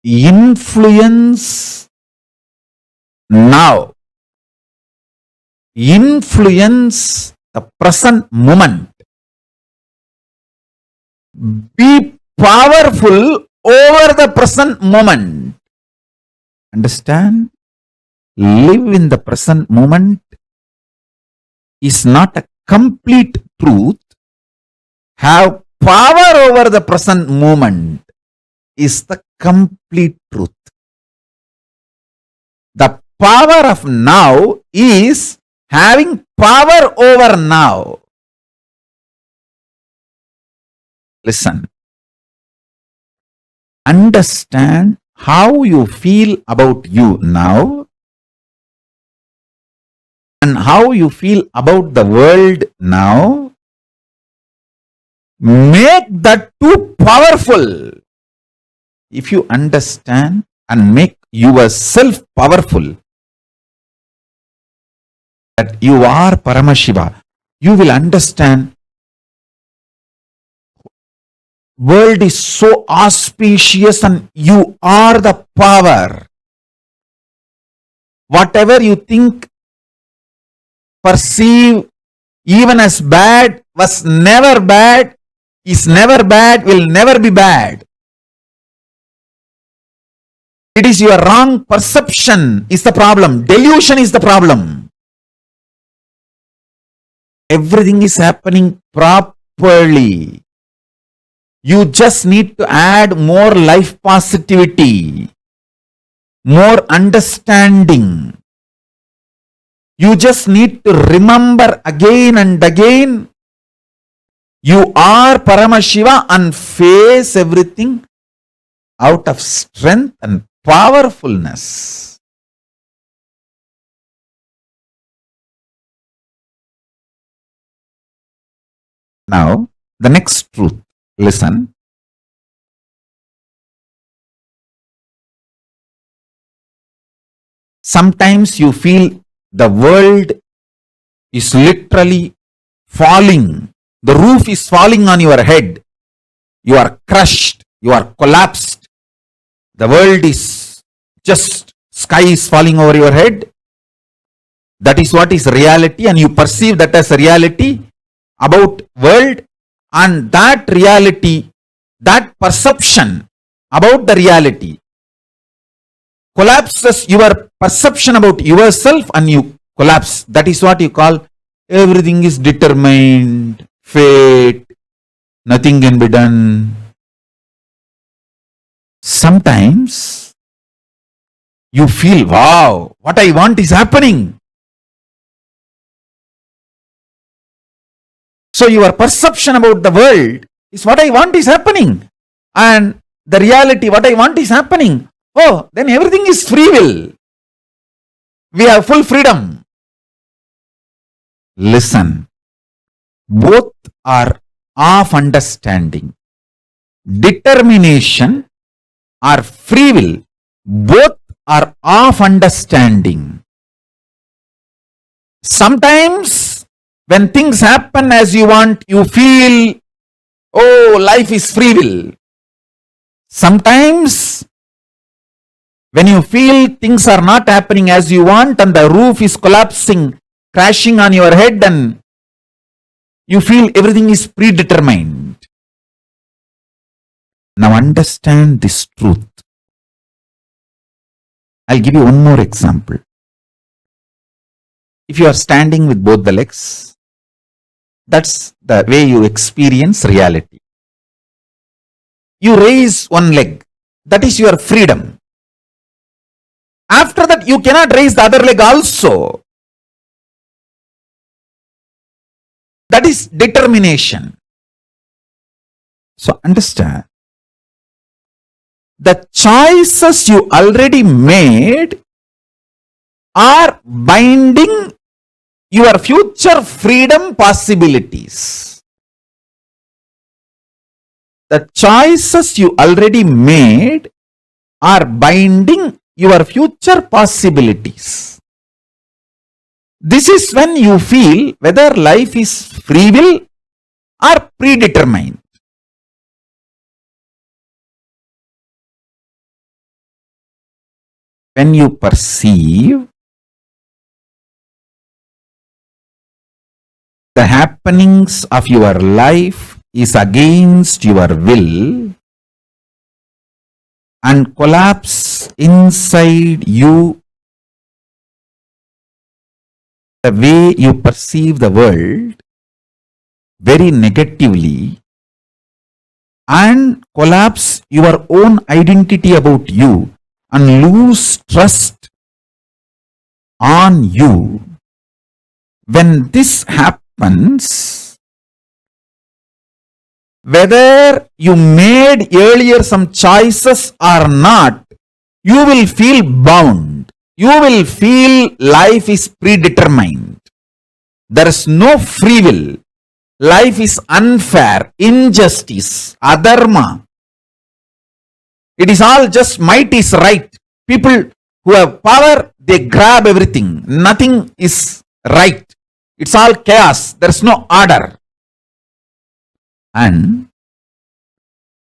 influence now. Influence the present moment. Be powerful over the present moment. Understand? Live in the present moment is not a complete truth. Have power over the present moment is the complete truth. The power of now is having power over now. Listen. Understand how you feel about you now and how you feel about the world now. Make that too powerful. If you understand and make yourself powerful, that you are Paramashiva, you will understand world is so auspicious and you are the power. Whatever you think, perceive, even as bad, was never bad, is never bad, will never be bad. It is your wrong perception is the problem. Delusion is the problem. Everything is happening properly. You just need to add more life positivity, more understanding. You just need to remember again and again, you are Paramashiva, and face everything out of strength and powerfulness. Now, the next truth. Listen. Sometimes you feel the world is literally falling. The roof is falling on your head. You are crushed. You are collapsed. The world is just, sky is falling over your head. That is what is reality, and you perceive that as a reality about world, and that reality, that perception about the reality collapses your perception about yourself and you collapse. That is what you call everything is determined, fate, nothing can be done. Sometimes you feel, wow, what I want is happening. So your perception about the world is what I want is happening. And the reality, what I want is happening. Oh, then everything is free will. We have full freedom. Listen. Both are of understanding. Determination or free will, both are of understanding. Sometimes when things happen as you want, you feel, oh, life is free will. Sometimes when you feel things are not happening as you want and the roof is collapsing, crashing on your head, and you feel everything is predetermined. Now understand this truth. I'll give you one more example. If you are standing with both the legs, that's the way you experience reality. You raise one leg, that is your freedom. After that, you cannot raise the other leg also. That is determination. So understand, the choices you already made are binding your future freedom possibilities. The choices you already made are binding your future possibilities. This is when you feel whether life is free will or predetermined. when you perceive the happenings of your life is against your will and collapse inside you, the way you perceive the world very negatively, and collapse your own identity about you and lose trust on you. When this happens, whether you made earlier some choices or not, you will feel bound. You will feel life is predetermined. There is no free will. Life is unfair, injustice, adharma. It is all just might is right. People who have power, they grab everything. Nothing is right. It's all chaos. There's no order. And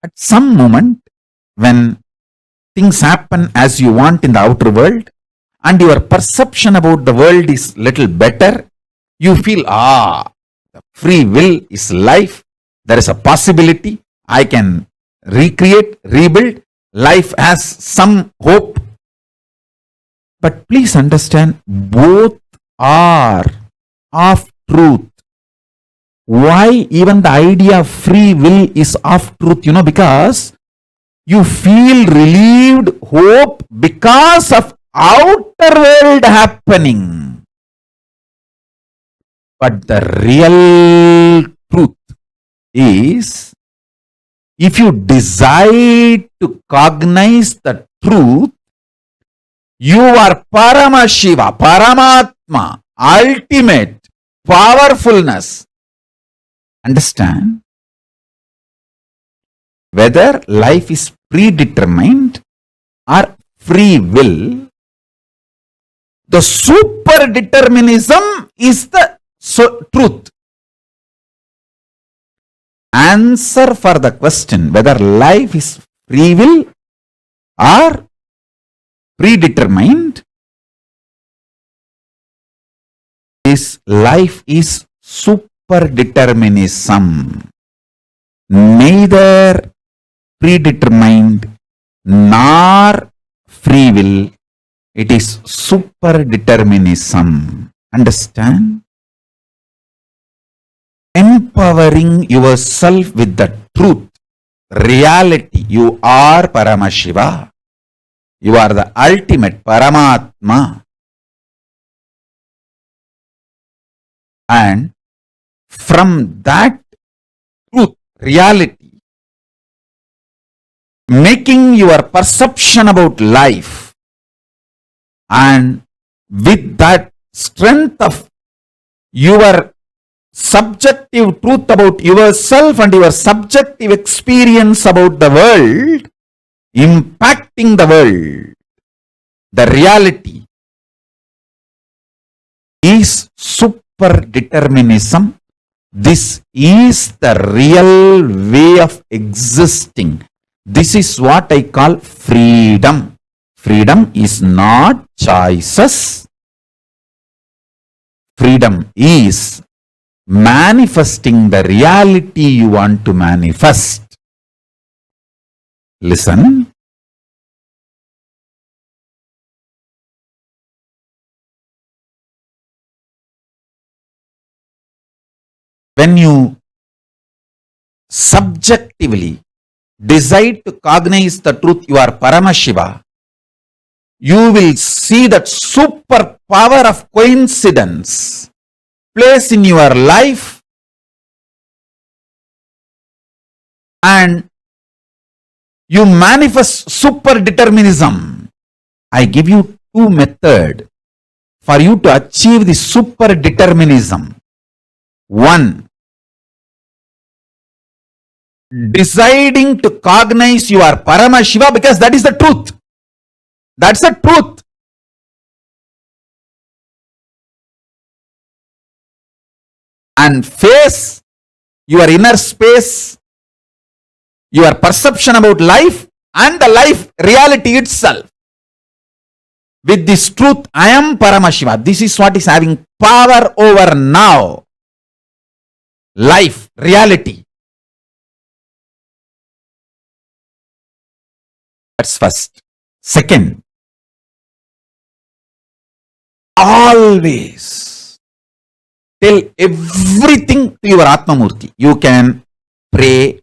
at some moment, when things happen as you want in the outer world, and your perception about the world is little better, you feel, the free will is life. There is a possibility. I can recreate, rebuild. Life has some hope. But please understand, both are of truth. Why even the idea of free will is of truth? Because you feel relieved, hope because of outer world happening. But the real truth is, if you decide to cognize the truth, you are Paramashiva, Paramatma, ultimate powerfulness. Understand? Whether life is predetermined or free will, the superdeterminism is the truth. Answer for the question whether life is free will or predetermined is life is superdeterminism. Neither predetermined nor free will. It is superdeterminism. Understand? Empowering yourself with the truth, reality. You are Paramashiva. You are the ultimate Paramatma. And from that truth, reality, making your perception about life, and with that strength of your subjective truth about yourself and your subjective experience about the world, impacting the world, the reality is superdeterminism. This is the real way of existing. This is what I call freedom. Freedom is not choices. Freedom is manifesting the reality you want to manifest. Listen. When you subjectively decide to cognize the truth, you are Paramashiva, you will see that super power of coincidence place in your life, and you manifest superdeterminism. I give you two methods for you to achieve the superdeterminism. One, deciding to cognize you are Paramashiva, because that is the truth. That's the truth. And face your inner space, your perception about life and the life reality itself. with this truth, I am Paramashiva. This is what is having power over now. Life, reality. That's first. Second, always tell everything to your Atmamurti. You can pray,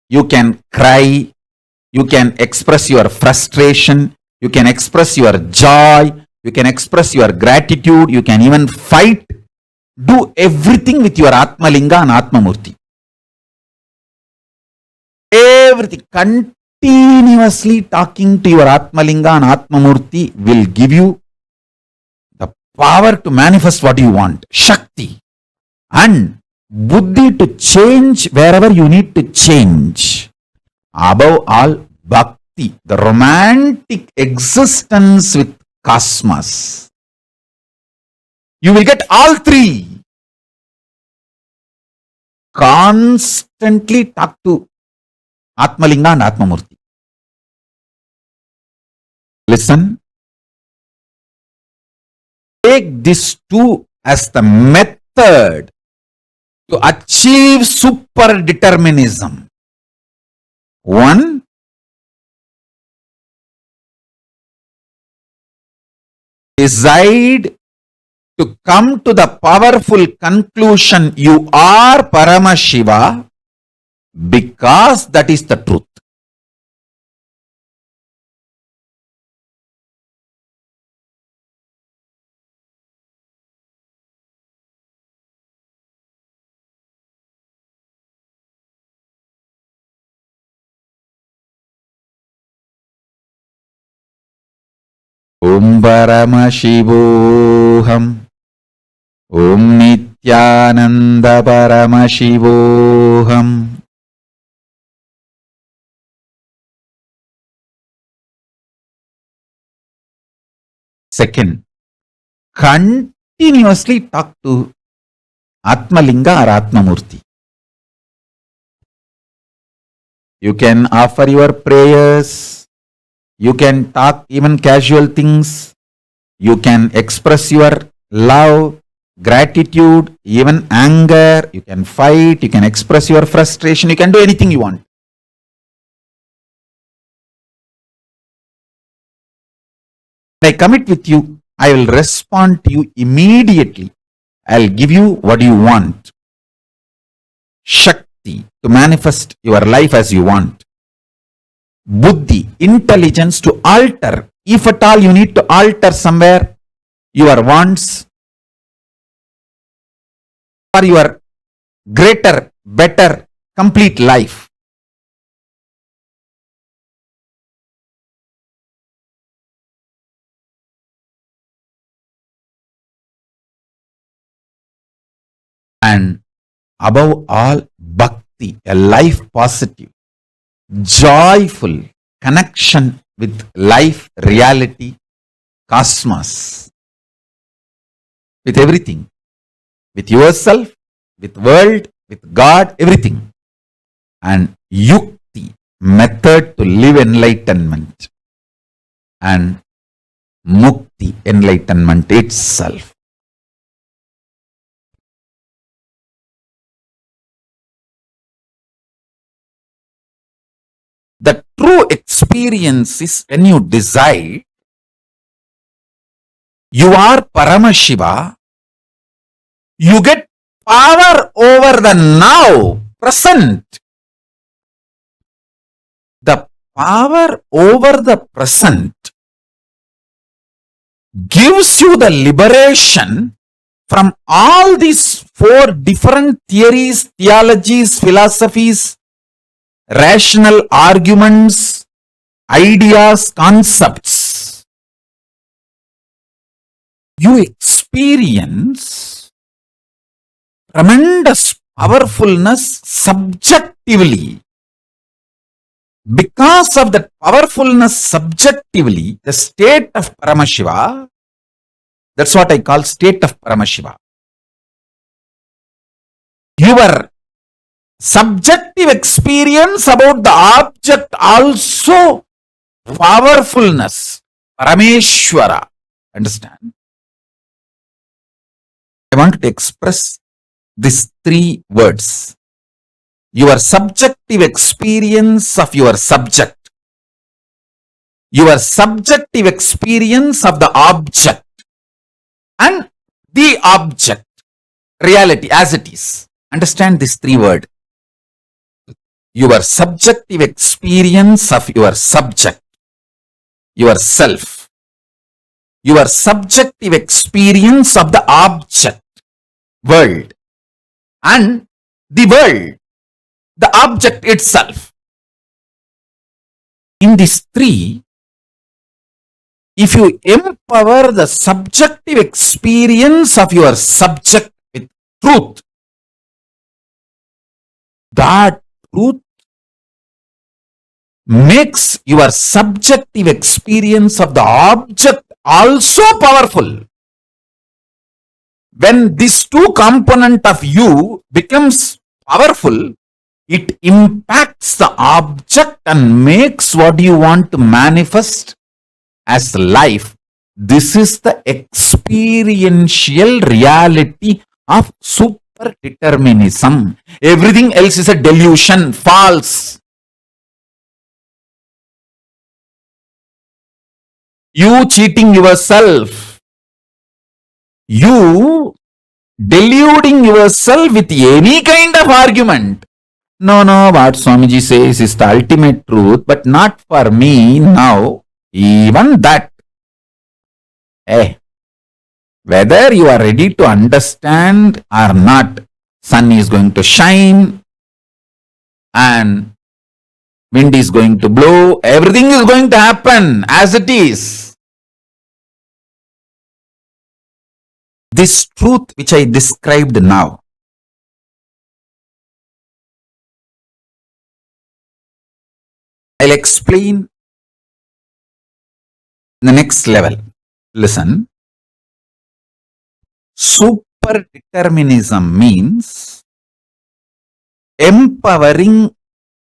you can cry, you can express your frustration, you can express your joy, you can express your gratitude, you can even fight. Do everything with your Atmalinga and Atmamurti. Everything. Continuously talking to your Atmalinga and Atmamurti will give you the power to manifest what you want. Shakti. And Buddhi to change wherever you need to change. Above all, Bhakti, the romantic existence with cosmos. You will get all three. Constantly talk to Atmalinga and Atmamurti. Listen. Take these two as the method to achieve superdeterminism. One, decide to come to the powerful conclusion you are Paramashiva because that is the truth. Om Paramashivoham. Om Nithyananda Paramashivoham. Second, continuously talk to Atmalinga or Atmamurti. You can offer your prayers. You can talk even casual things. You can express your love, gratitude, even anger. You can fight. You can express your frustration. You can do anything you want. I commit with you, I will respond to you immediately. I'll give you what you want. Shakti, to manifest your life as you want. Buddhi, intelligence to alter. If at all you need to alter somewhere your wants for your greater, better, complete life. And above all, bhakti, a life positive, joyful connection with life, reality, cosmos, with everything, with yourself, with world, with God, everything. And yukti, method to live enlightenment. And mukti, enlightenment itself. The true experience is when you decide you are Paramashiva, you get power over the now, present. The power over the present gives you the liberation from all these four different theories, theologies, philosophies, rational arguments, ideas, concepts. You experience tremendous powerfulness subjectively. Because of that powerfulness subjectively, the state of Paramashiva, that's what I call state of Paramashiva. Your subjective experience about the object also powerfulness, Parameshwara. Understand? I want to express these three words. Your subjective experience of your subject. Your subjective experience of the object. And the object. Reality as it is. Understand these three words. Your subjective experience of your subject. Yourself. Your subjective experience of the object, world, and the world, the object itself. In these three, if you empower the subjective experience of your subject with truth, that truth makes your subjective experience of the object also powerful. When this two component of you becomes powerful, it impacts the object and makes what you want to manifest as life. This is the experiential reality of superdeterminism. Everything else is a delusion, false. You cheating yourself, you deluding yourself with any kind of argument. No, what Swamiji says is the ultimate truth, but not for me now. Even that. Whether you are ready to understand or not, sun is going to shine and wind is going to blow. Everything is going to happen as it is. This truth which I described now, I'll explain the next level. Listen. Superdeterminism means empowering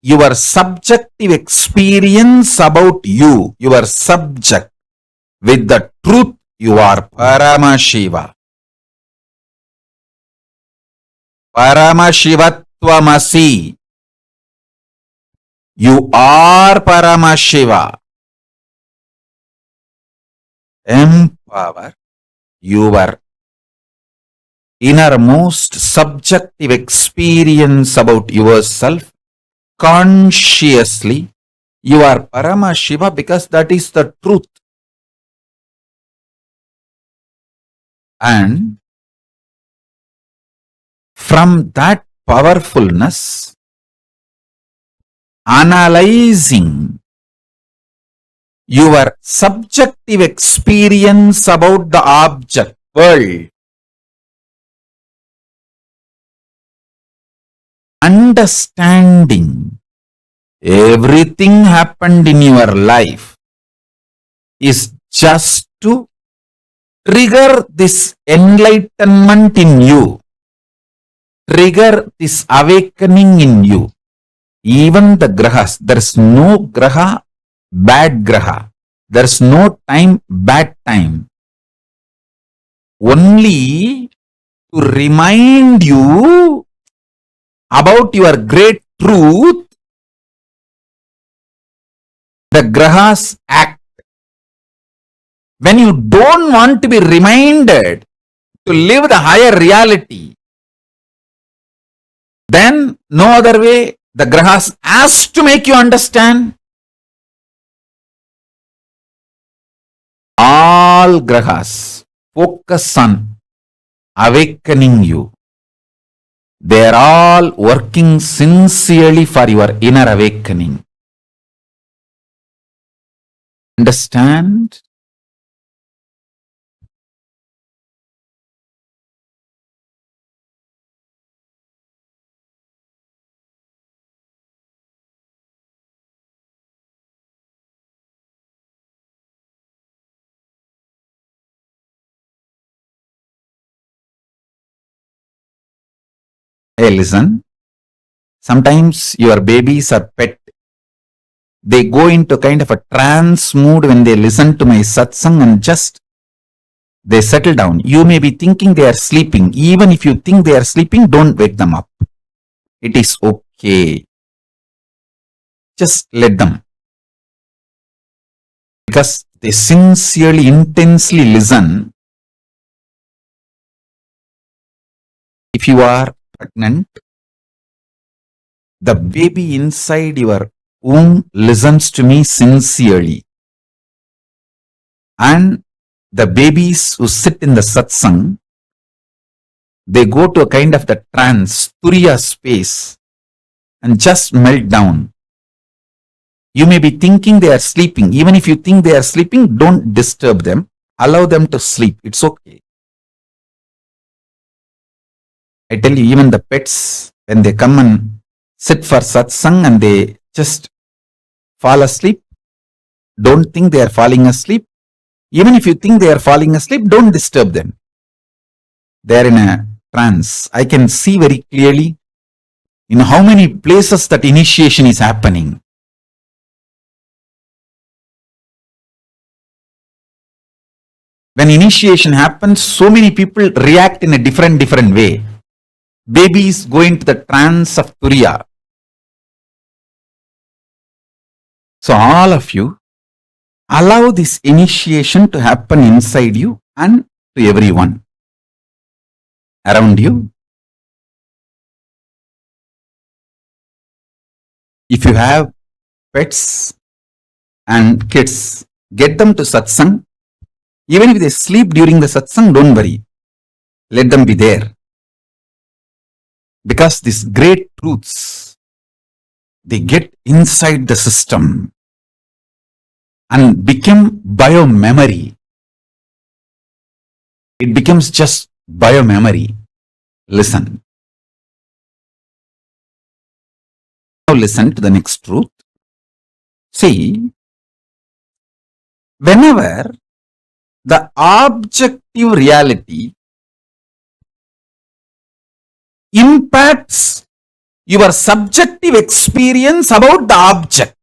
your subjective experience about you, your subject, with the truth you are Paramashiva. Paramashivatvamasi. You are Paramashiva. Empower your innermost subjective experience about yourself consciously. You are Paramashiva because that is the truth. And from that powerfulness, analyzing your subjective experience about the object, world, understanding everything happened in your life is just to trigger this enlightenment in you, trigger this awakening in you. Even the grahas, there is no graha, bad graha. There is no time, bad time. Only to remind you about your great truth, the grahas act. When you don't want to be reminded to live the higher reality, then no other way, the grahas has to make you understand. All grahas focus on awakening you. They are all working sincerely for your inner awakening. Understand? Hey, listen. Sometimes your babies are pet. They go into kind of a trance mood when they listen to my satsang and just they settle down. You may be thinking they are sleeping. Even if you think they are sleeping, don't wake them up. It is okay. Just let them. Because they sincerely, intensely listen. If you are pregnant, the baby inside your womb listens to me sincerely. And the babies who sit in the satsang, they go to a kind of the trance, turiya space, and just melt down. You may be thinking they are sleeping. Even if you think they are sleeping, don't disturb them. Allow them to sleep. It's okay. I tell you, even the pets, when they come and sit for satsang and they just fall asleep, don't think they are falling asleep. Even if you think they are falling asleep, don't disturb them. They are in a trance. I can see very clearly in how many places that initiation is happening. When initiation happens, so many people react in a different way. Babies go into the trance of Turiya. So all of you, allow this initiation to happen inside you and to everyone around you. If you have pets and kids, get them to satsang. Even if they sleep during the satsang, don't worry. Let them be there. Because these great truths, they get inside the system and become biomemory. It becomes just biomemory. Listen. Now listen to the next truth. See, whenever the objective reality impacts your subjective experience about the object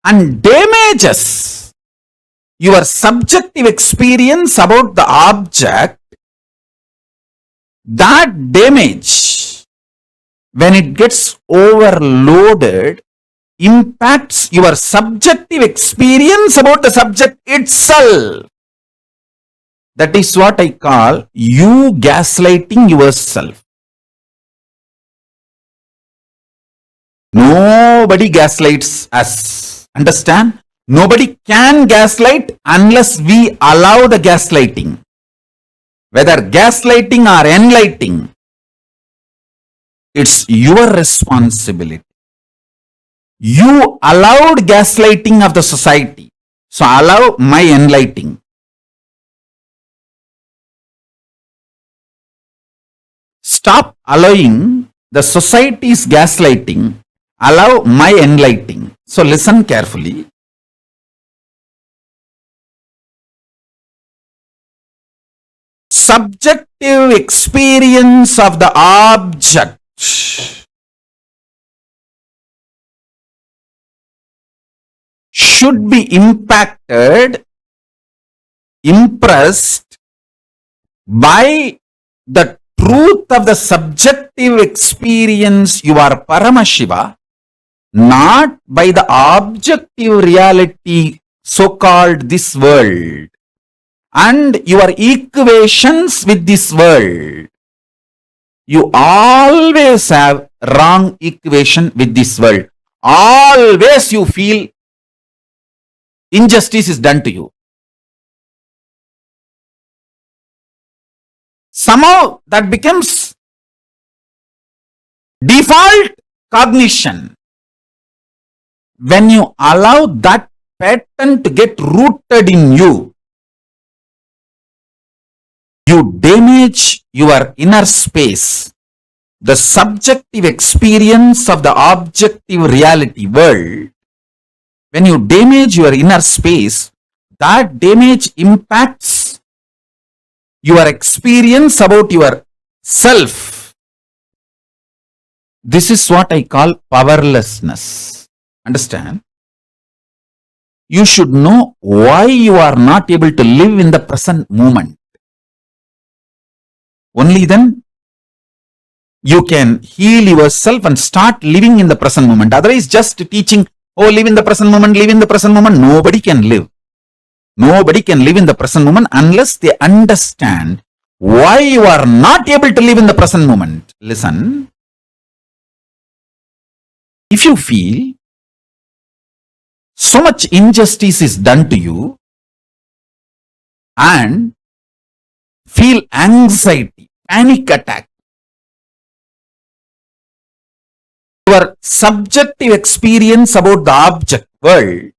and damages your subjective experience about the object, that damage, when it gets overloaded, impacts your subjective experience about the subject itself. That is what I call you gaslighting yourself. Nobody gaslights us. Understand? Nobody can gaslight unless we allow the gaslighting. Whether gaslighting or enlightening, it's your responsibility. You allowed gaslighting of the society. So allow my enlightening. Stop allowing the society's gaslighting. Allow my enlightening. So listen carefully. Subjective experience of the object should be impacted, impressed by the truth of the subjective experience you are Paramashiva, not by the objective reality so-called this world and your equations with this world. You always have wrong equation with this world. Always you feel injustice is done to you. Somehow that becomes default cognition. When you allow that pattern to get rooted in you, you damage your inner space, the subjective experience of the objective reality world. When you damage your inner space, that damage impacts your experience about your self. This is what I call powerlessness. Understand? You should know why you are not able to live in the present moment. Only then you can heal yourself and start living in the present moment. Otherwise, just teaching, oh, live in the present moment, live in the present moment. Nobody can live. Nobody can live in the present moment unless they understand why you are not able to live in the present moment. Listen, if you feel so much injustice is done to you and feel anxiety, panic attack, your subjective experience about the object world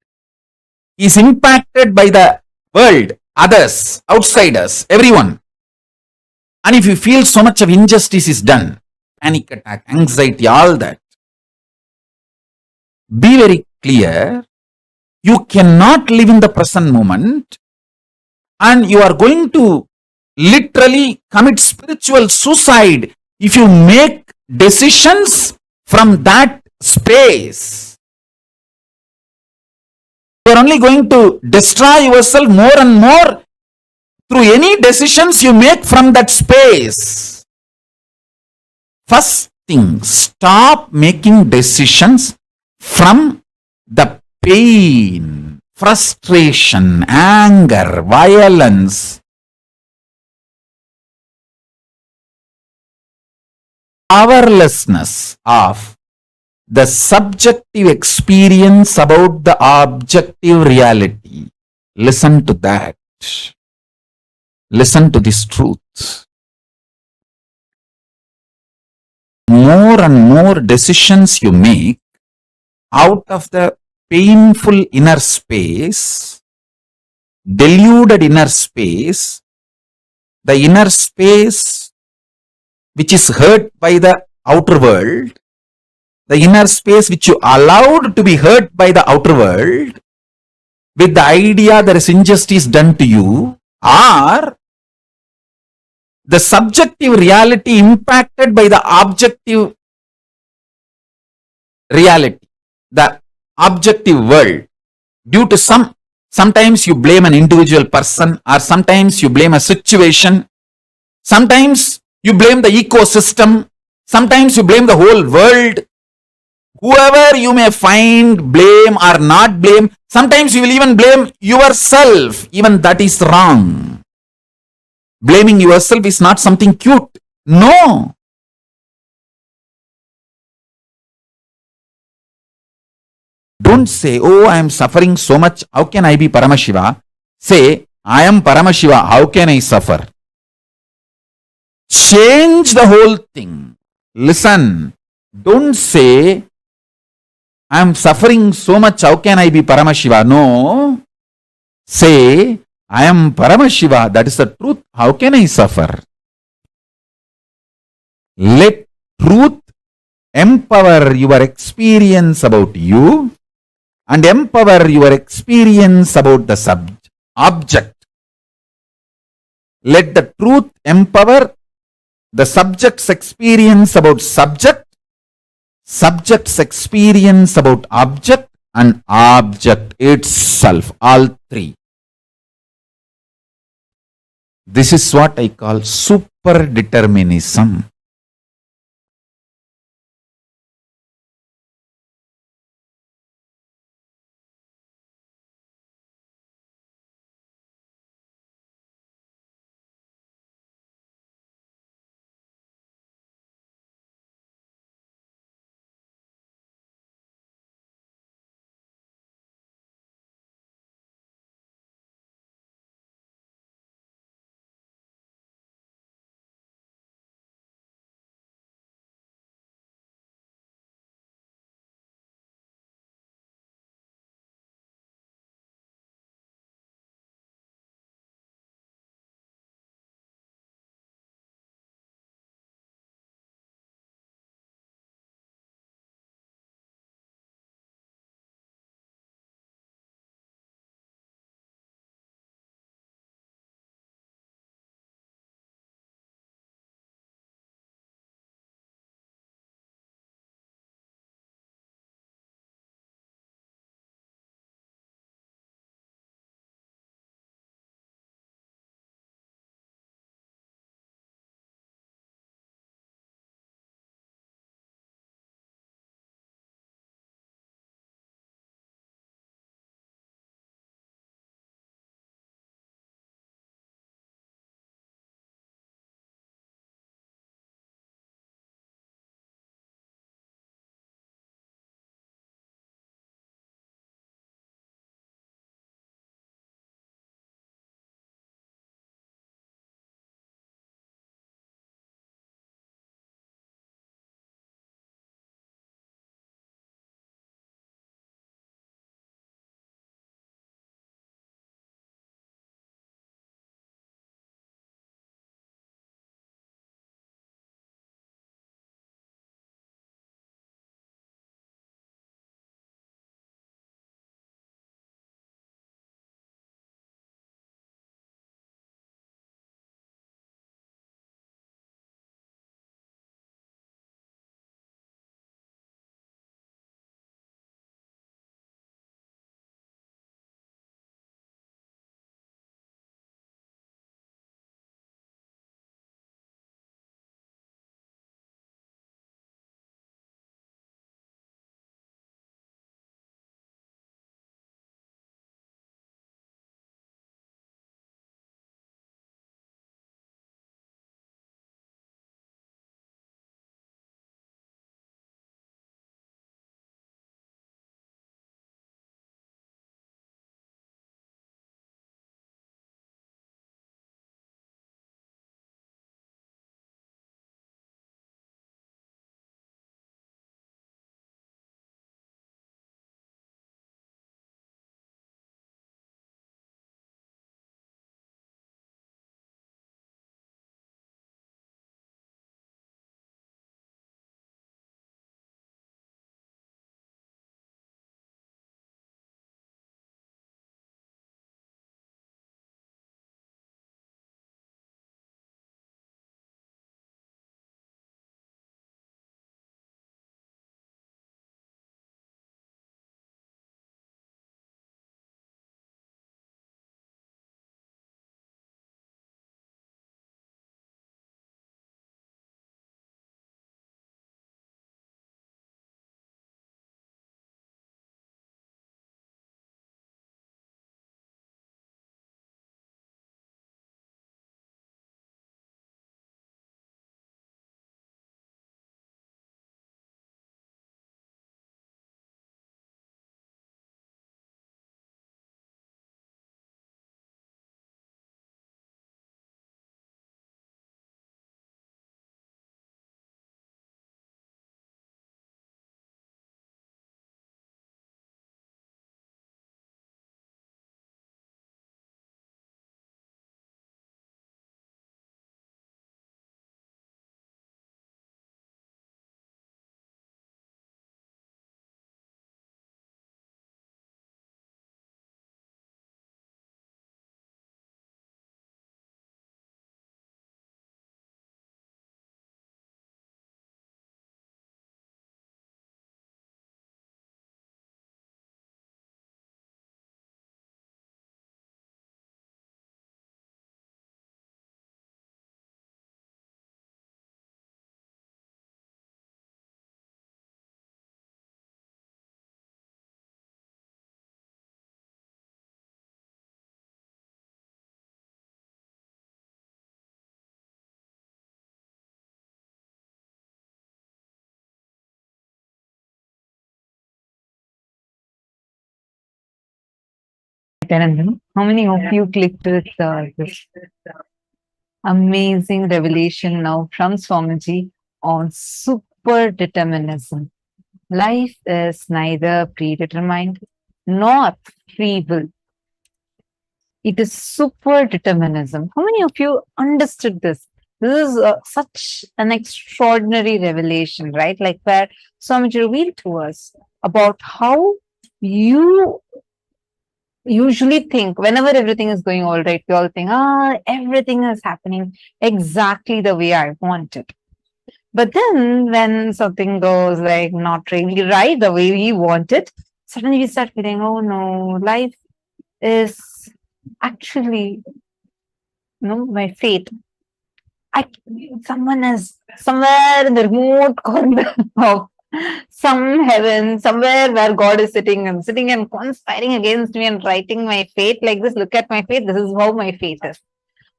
is impacted by the world, others, outsiders, everyone. And if you feel so much of injustice is done, panic attack, anxiety, all that, be very clear, you cannot live in the present moment and you are going to literally commit spiritual suicide if you make decisions from that space. You are only going to destroy yourself more and more through any decisions you make from that space. First thing, stop making decisions from the pain, frustration, anger, violence, powerlessness of the subjective experience about the objective reality. Listen to that. Listen to this truth. More and more decisions you make out of the painful inner space, deluded inner space, the inner space which is hurt by the outer world, the inner space which you allowed to be hurt by the outer world, with the idea there is injustice done to you, or the subjective reality impacted by the objective reality, the objective world, due to sometimes you blame an individual person, or sometimes you blame a situation, sometimes you blame the ecosystem, sometimes you blame the whole world. Whoever you may find, blame or not blame, sometimes you will even blame yourself. Even that is wrong. Blaming yourself is not something cute. No. Don't say, oh, I am suffering so much. How can I be Paramashiva? Say, I am Paramashiva. How can I suffer? Change the whole thing. Listen. Don't say, I am suffering so much. How can I be Paramashiva? No. Say, I am Paramashiva. That is the truth. How can I suffer? Let truth empower your experience about you and empower your experience about the object. Let the truth empower the subject's experience about subject, subject's experience about object, and object itself, all three. This is what I call superdeterminism. Nithyananda, how many of you clicked with this amazing revelation now from Swamiji on super determinism? Life is neither predetermined nor free will. It is super determinism. How many of you understood this? This is such an extraordinary revelation, right? Like where Swamiji revealed to us about how you usually think whenever everything is going all right, we all think, everything is happening exactly the way I want it. But then when something goes like not really right the way we want it, suddenly we start feeling, oh no, life is actually, my fate. Someone is somewhere in the remote corner of some heaven, somewhere where God is sitting and conspiring against me and writing my fate like this. Look at my fate. This is how my fate is.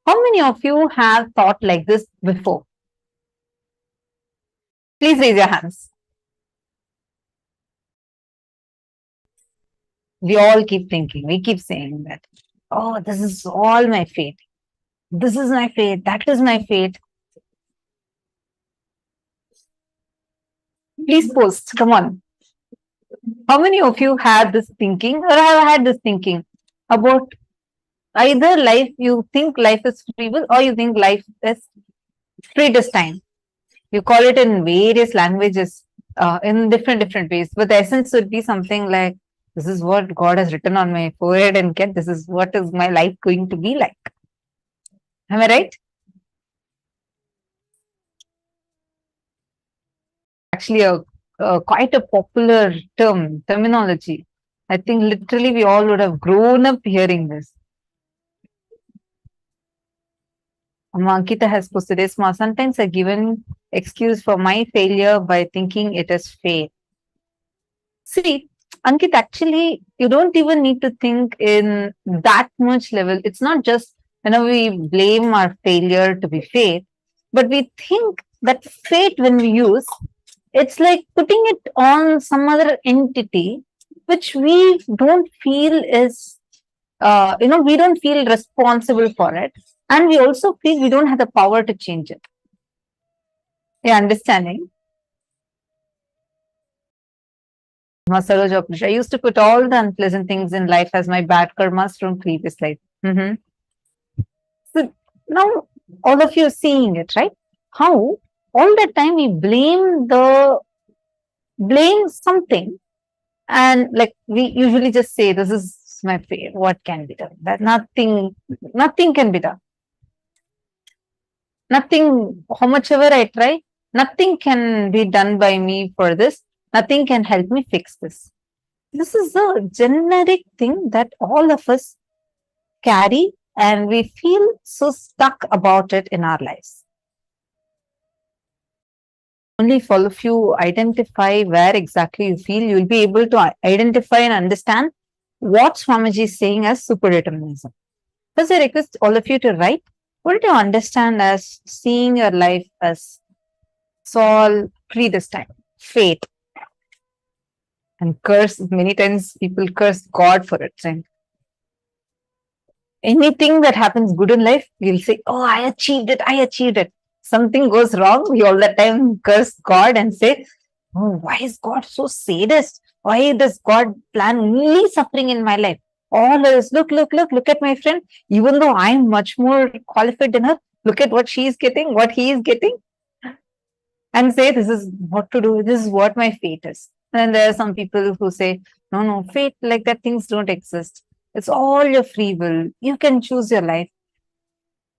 How many of you have thought like this before? Please raise your hands. We all keep thinking, we keep saying that, oh, this is all my fate. This is my fate. That is my fate. Please post. Come on. How many of you had this thinking or have had this thinking about either life, you think life is free will or you think life is predestined? You call it in various languages, in different ways, but the essence would be something like, this is what God has written on my forehead and get, this is what is my life going to be like. Am I right? Actually, quite a popular terminology. I think literally we all would have grown up hearing this. Ankita has posted this. Sometimes I given excuse for my failure by thinking it is fate. See, Ankit, actually, you don't even need to think in that much level. It's not just whenever we blame our failure to be fate, but we think that fate, when we use, it's like putting it on some other entity, which we don't feel is, we don't feel responsible for it. And we also feel we don't have the power to change it. Yeah, understanding? I used to put all the unpleasant things in life as my bad karmas from previous life. So now all of you are seeing it, right? How all the time we blame something, and like we usually just say, this is my fate, what can be done? That nothing can be done. Nothing, how much ever I try, nothing can be done by me for this. Nothing can help me fix this. This is a generic thing that all of us carry, and we feel so stuck about it in our lives. Only if all of you identify where exactly you feel, you'll be able to identify and understand what Swamiji is saying as superdeterminism. First, I request all of you to write, what do you understand as seeing your life as all predestined, fate? And curse, many times people curse God for it. Right? Anything that happens good in life, you'll say, oh, I achieved it. Something goes wrong, we all the time curse God and say, oh, why is God so sadist? Why does God plan only suffering in my life? All is, look at my friend. Even though I'm much more qualified than her, look at what she is getting, what he is getting. And say, this is what to do. This is what my fate is. And there are some people who say, no, fate like that, things don't exist. It's all your free will. You can choose your life.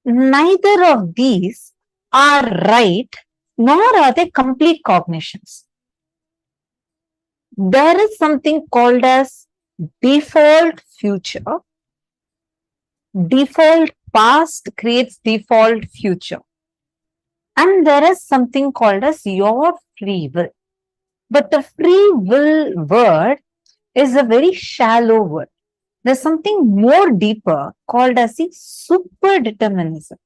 Neither of these are right, nor are they complete cognitions. There is something called as default future. Default past creates default future. And there is something called as your free will. But the free will word is a very shallow word. There's something more deeper called as the superdeterminism.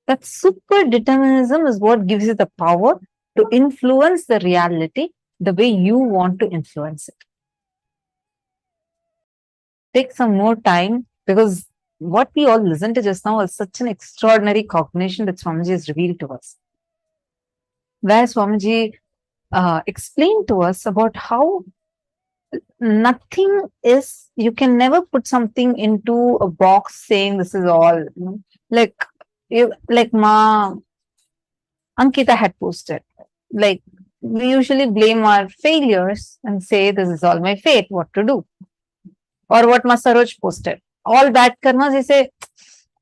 That superdeterminism is what gives you the power to influence the reality the way you want to influence it. take some more time, because what we all listened to just now was such an extraordinary cognition that Swamiji has revealed to us. Where Swamiji explained to us about how nothing is, you can never put something into a box saying this is all. Like Ma Ankita had posted. Like, we usually blame our failures and say this is all my fate, what to do. Or what Ma Saroj posted. All bad karmas, he say,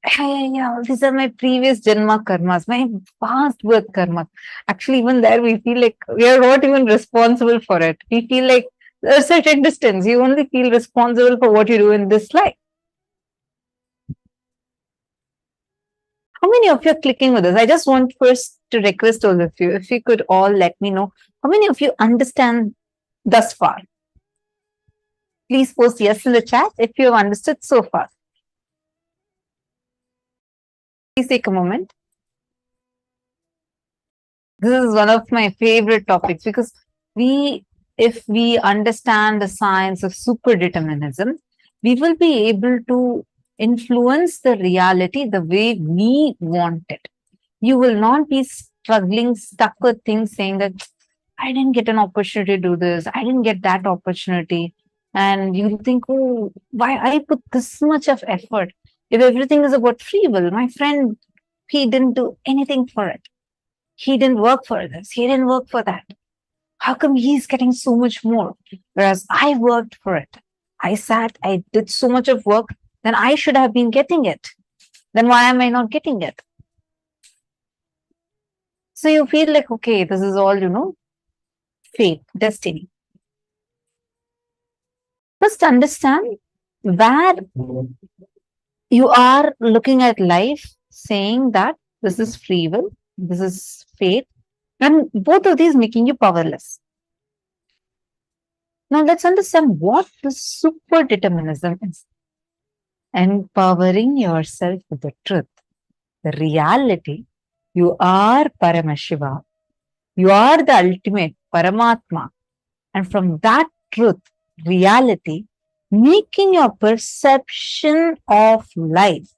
hey, yeah, these are my previous Janma karmas, my past birth karma. Actually, even there, we feel like we are not even responsible for it. We feel like a certain distance, you only feel responsible for what you do in this life. How many of you are clicking with this? I just want first to request all of you, if you could all let me know, how many of you understand thus far? Please post yes in the chat if you have understood so far. Please take a moment. This is one of my favorite topics, because if we understand the science of superdeterminism, we will be able to influence the reality the way we want it. You will not be struggling, stuck with things saying that I didn't get an opportunity to do this, I didn't get that opportunity. And you think, oh, why I put this much of effort? If everything is about free will, my friend, he didn't do anything for it. He didn't work for this, he didn't work for that. How come he's getting so much more? Whereas I worked for it. I sat, I did so much of work, then I should have been getting it. Then why am I not getting it? So you feel like, okay, this is all, fate, destiny. First understand where you are looking at life saying that this is free will, this is fate, and both of these making you powerless. Now let's understand what the superdeterminism is. Empowering yourself with the truth, the reality. You are Paramashiva. You are the ultimate Paramatma. And from that truth, reality, making your perception of life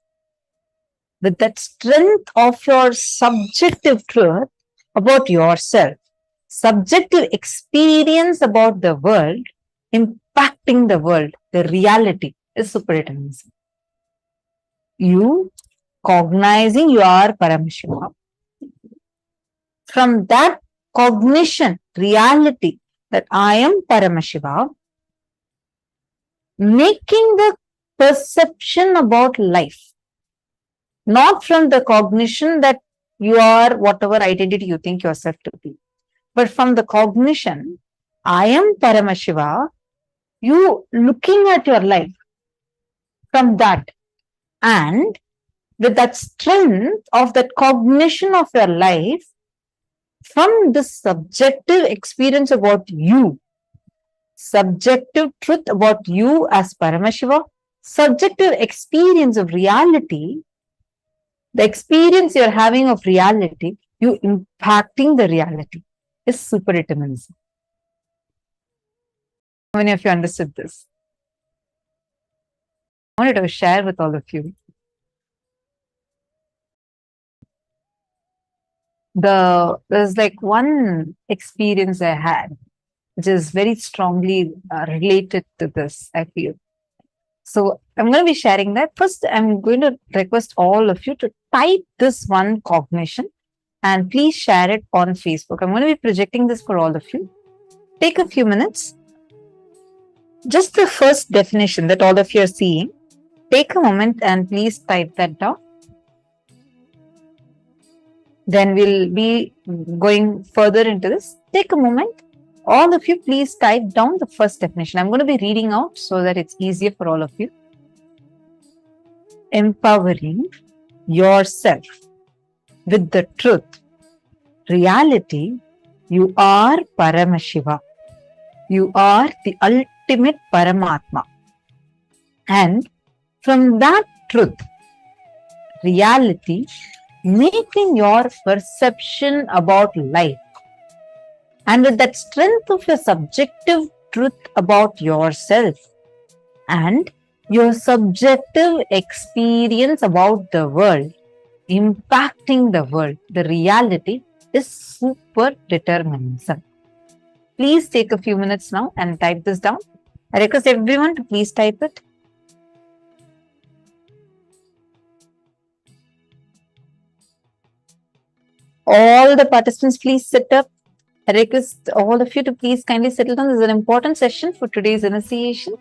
with that strength of your subjective truth about yourself, subjective experience about the world, impacting the world, the reality is superdeterminism. You cognizing you are Paramashiva. From that cognition, reality that I am Paramashiva, making the perception about life, not from the cognition that you are whatever identity you think yourself to be, but from the cognition, I am Paramashiva, you looking at your life from that, and with that strength of that cognition of your life, from the subjective experience about you, subjective truth about you as Paramashiva, subjective experience of reality, the experience you're having of reality, you impacting the reality is superdeterminism. How many of you understood this? I wanted to share with all of you. There's like one experience I had, which is very strongly related to this, I feel. So I'm going to be sharing that. First, I'm going to request all of you to type this one cognition and please share it on Facebook. I'm going to be projecting this for all of you. Take a few minutes. Just the first definition that all of you are seeing. Take a moment and please type that down. Then we'll be going further into this. Take a moment. All of you, please type down the first definition. I'm going to be reading out so that it's easier for all of you. Empowering yourself with the truth, reality, you are Paramashiva. You are the ultimate Paramatma. And from that truth, reality, making your perception about life, and with that strength of your subjective truth about yourself, and your subjective experience about the world, impacting the world, the reality is super determinism. Please take a few minutes now and type this down. I request everyone to please type it. All the participants, please sit up. I request all of you to please kindly settle down. This is an important session for today's initiation.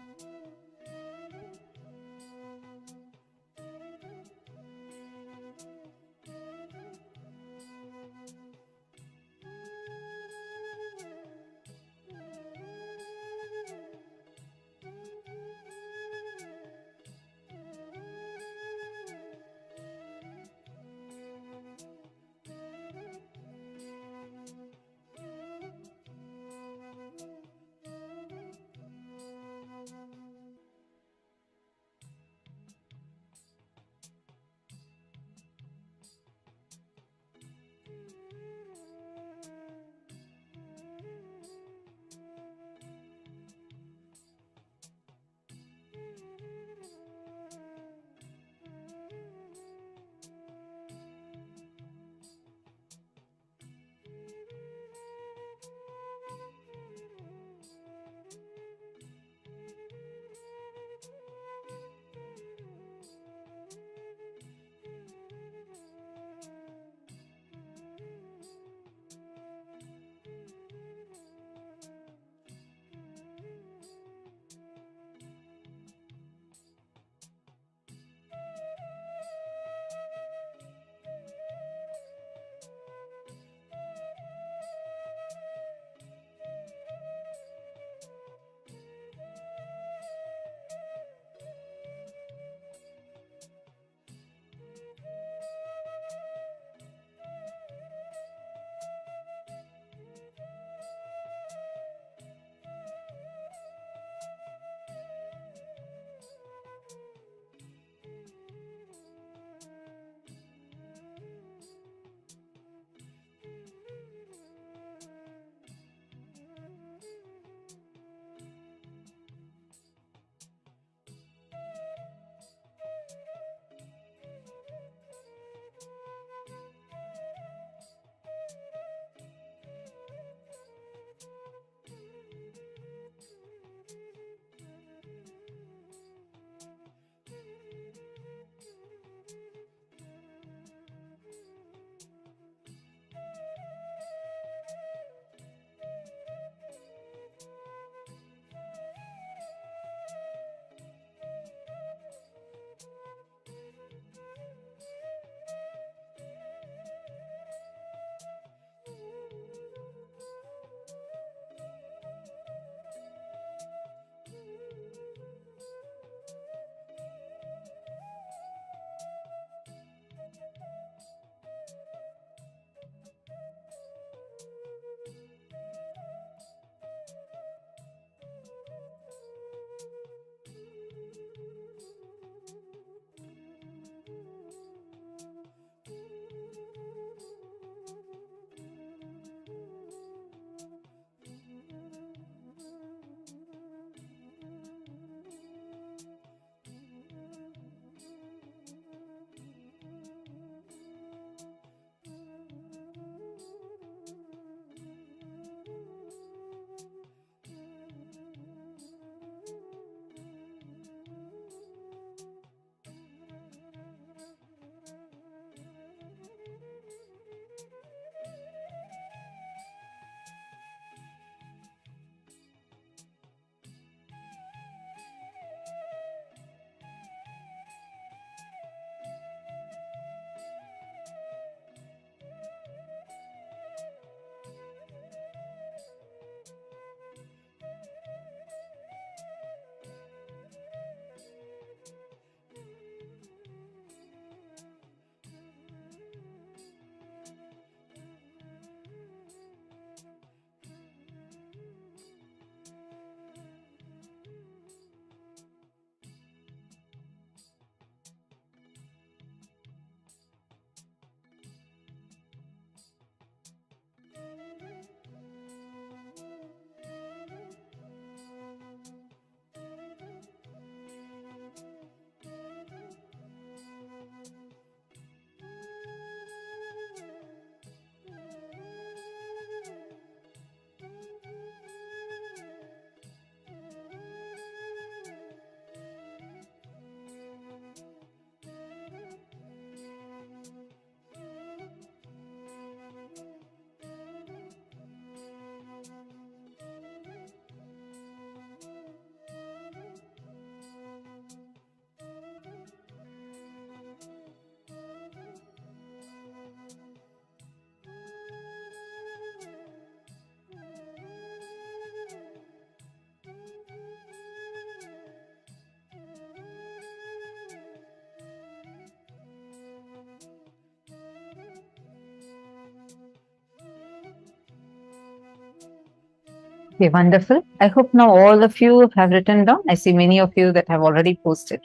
Okay, wonderful. I hope now all of you have written down. I see many of you that have already posted.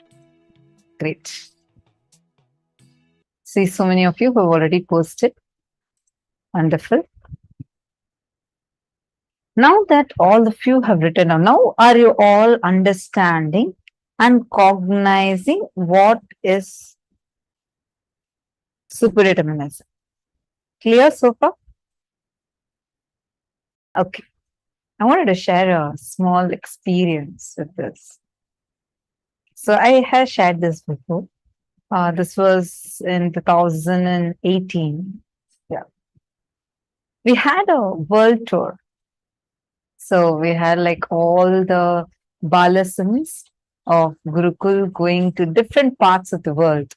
Great. See so many of you who have already posted. Wonderful. Now that all of you have written down, now are you all understanding and cognizing what is superdeterminism? Clear so far? Okay. I wanted to share a small experience with this. So I have shared this before. This was in 2018. Yeah. We had a world tour. So we had like all the balasams of Gurukul going to different parts of the world,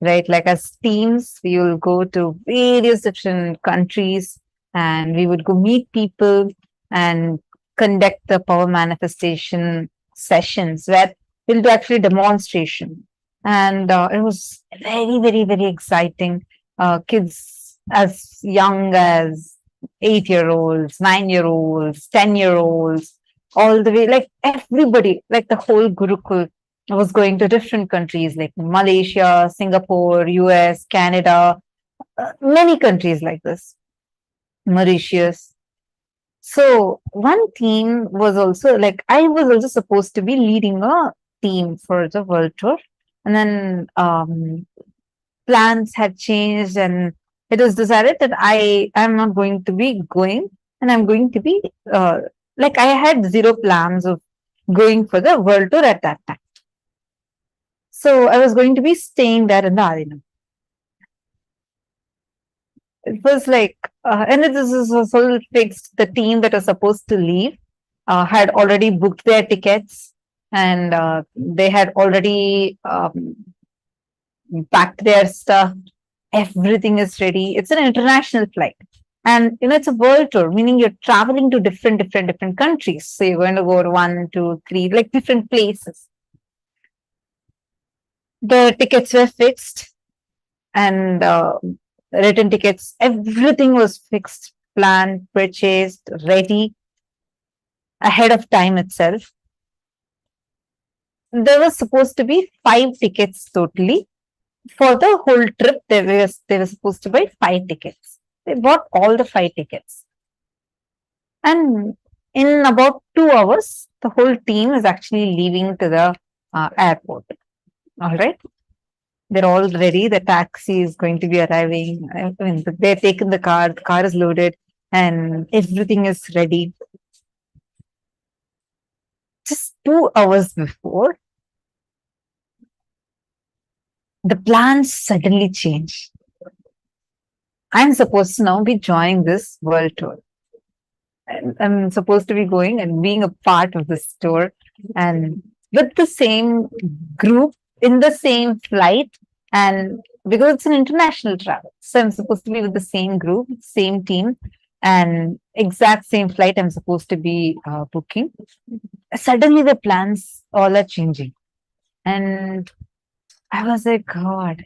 right? Like as teams, we will go to various different countries and we would go meet people and conduct the power manifestation sessions where we'll do actually demonstration. And it was very, very, very exciting. Kids as young as 8-year-olds, 9-year-olds, 10-year-olds, all the way, like everybody, like the whole Gurukul was going to different countries like Malaysia, Singapore, US, Canada, many countries like this, Mauritius. So one team was also like, I was also supposed to be leading a team for the world tour. And then plans had changed and it was decided that I am not going to be going and I'm going to be like I had zero plans of going for the world tour at that time. So I was going to be staying there in the arena. It was like, and it was also fixed. The team that was supposed to leave had already booked their tickets and they had already packed their stuff. Everything is ready. It's an international flight. And it's a world tour, meaning you're traveling to different countries. So you're going to go to 1, 2, 3, like different places. The tickets were fixed and written tickets, everything was fixed, planned, purchased, ready ahead of time itself. There was supposed to be 5 tickets totally. For the whole trip, they were supposed to buy 5 tickets. They bought all the 5 tickets. And in about 2 hours, the whole team is actually leaving to the airport. All right. They're all ready. The taxi is going to be arriving. I mean, they're taken the car is loaded, and everything is ready. Just 2 hours before, the plans suddenly change. I'm supposed to now be joining this world tour. I'm supposed to be going and being a part of this tour and with the same group in the same flight, and because it's an international travel, so I'm supposed to be with the same group, same team, and exact same flight I'm supposed to be booking. Suddenly the plans all are changing, and I was like, God,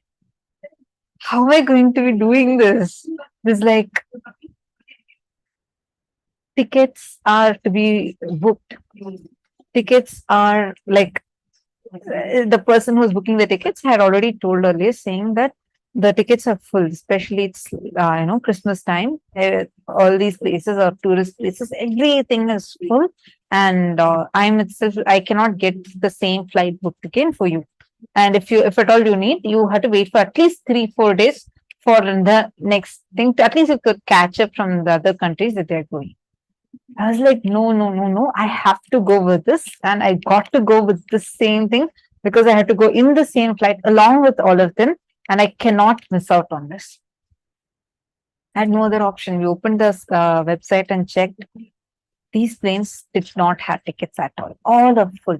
how am I going to be doing this? There's like tickets are to be booked. Tickets are like the person who's booking the tickets had already told earlier, saying that the tickets are full, especially it's Christmas time. All these places are tourist places, everything is full, and I cannot get the same flight booked again for you. And if at all you need, you have to wait for at least 3-4 days for the next thing. At least you could catch up from the other countries that they're going. I was like, no, I have to go with this. And I got to go with the same thing because I had to go in the same flight along with all of them. And I cannot miss out on this. I had no other option. We opened this website and checked. These planes did not have tickets at all. All are full.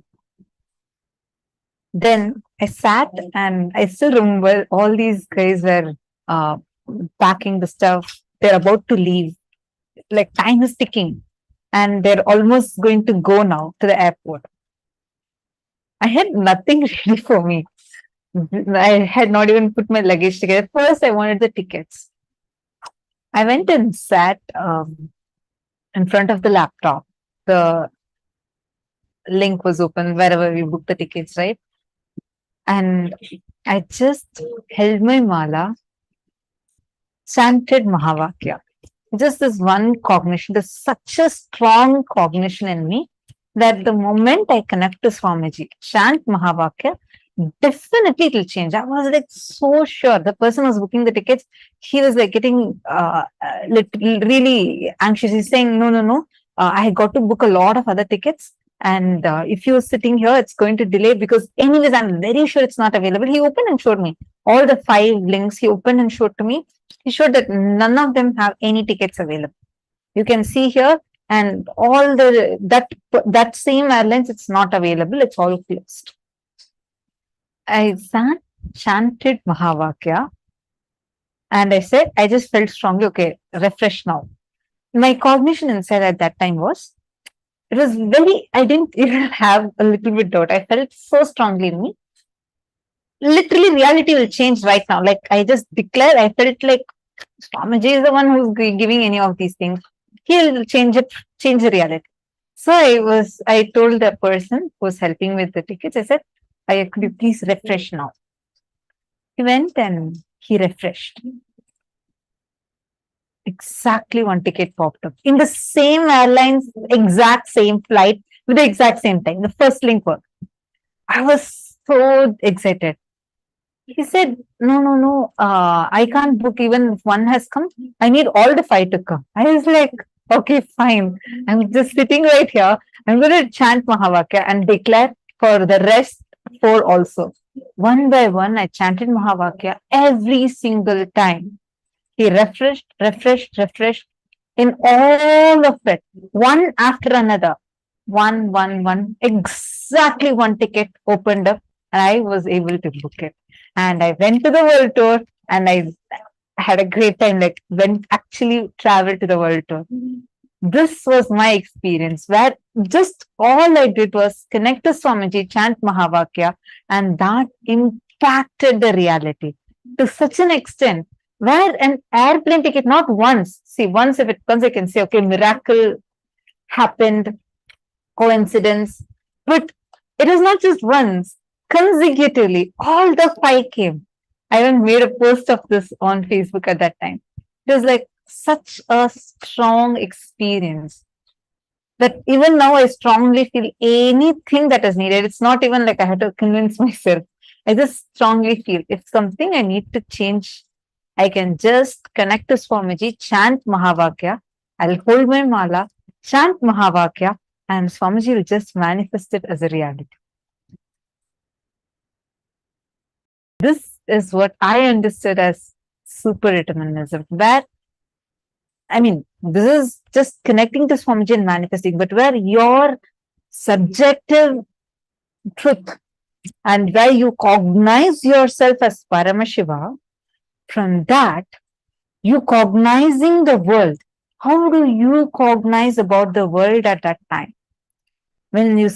Then I sat and I still remember all these guys were packing the stuff. They're about to leave. Like time is ticking. And they're almost going to go now to the airport. I had nothing ready for me. I had not even put my luggage together. First, I wanted the tickets. I went and sat in front of the laptop the link was open wherever we booked the tickets, right? And I just held my mala, chanted Mahavakya. Just this one cognition, there's such a strong cognition in me that the moment I connect to Swamiji, chant Mahavakya, definitely it will change. I was like so sure. The person who was booking the tickets, he was like getting really anxious. He's saying, no, no, no, I got to book a lot of other tickets. And if you're sitting here, it's going to delay because anyways, I'm very sure it's not available. He opened and showed me all the 5 links. He opened and showed to me. He showed that none of them have any tickets available. You can see here, and all that same airlines, it's not available. It's all closed. I chanted Mahavakya, and I said, I just felt strongly, okay, refresh now. My cognition inside at that time was, it was very, I didn't even have a little bit doubt. I felt so strongly in me. Literally, reality will change right now. Like I just declared, I felt like Swamiji is the one who's giving any of these things. He'll change the reality. So I told the person who's helping with the tickets, I said, could you please refresh now? He went and he refreshed. Exactly one ticket popped up in the same airlines, exact same flight with the exact same time. The first link worked. I was so excited. He said, no, no, no, I can't book even if one has come. I need all the 5 to come. I was like, okay, fine. I'm just sitting right here. I'm going to chant Mahavakya and declare for the rest 4 also. One by one, I chanted Mahavakya every single time. He refreshed in all of it, one after another. One. Exactly one ticket opened up and I was able to book it. And I went to the world tour and I had a great time, like actually traveled to the world tour. This was my experience where just all I did was connect to Swamiji, chant Mahavakya, and that impacted the reality to such an extent where an airplane ticket, not once, see, once if it comes, I can say, okay, miracle happened, coincidence, but it was not just once, consecutively, all the 5 came. I even made a post of this on Facebook at that time. It was like such a strong experience that even now I strongly feel anything that is needed. It's not even like I had to convince myself. I just strongly feel if something I need to change, I can just connect to Swamiji, chant Mahavakya. I'll hold my mala, chant Mahavakya, and Swamiji will just manifest it as a reality. This is what I understood as superdeterminism, where, I mean, this is just connecting to Swamiji and manifesting, but where your subjective truth and where you cognize yourself as Paramashiva, from that, you cognizing the world. How do you cognize about the world at that time? When I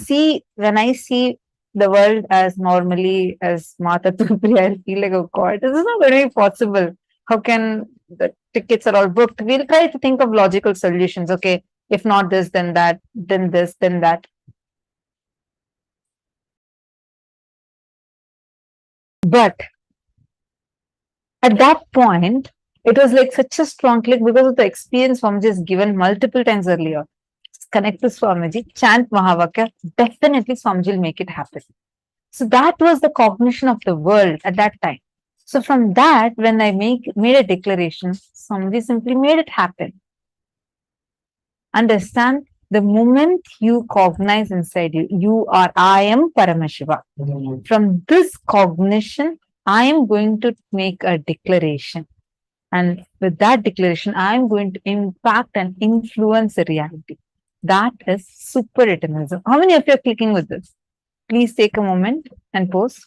see the world as normally as Mata Trupri, I feel like, oh God, this is not very possible. How can the tickets are all booked? We'll try to think of logical solutions. Okay, if not this, then that, then this, then that. But at that point, it was like such a strong click because of the experience Swamiji has given multiple times earlier. Connect to Swamiji, chant Mahavakya, definitely Swamiji will make it happen. So that was the cognition of the world at that time. So from that, when I made a declaration, Swamiji simply made it happen. Understand, the moment you cognize inside you are, I am Paramashiva. From this cognition, I am going to make a declaration. And with that declaration, I am going to impact and influence the reality. That is superdeterminism. How many of you are clicking with this? Please take a moment and pause.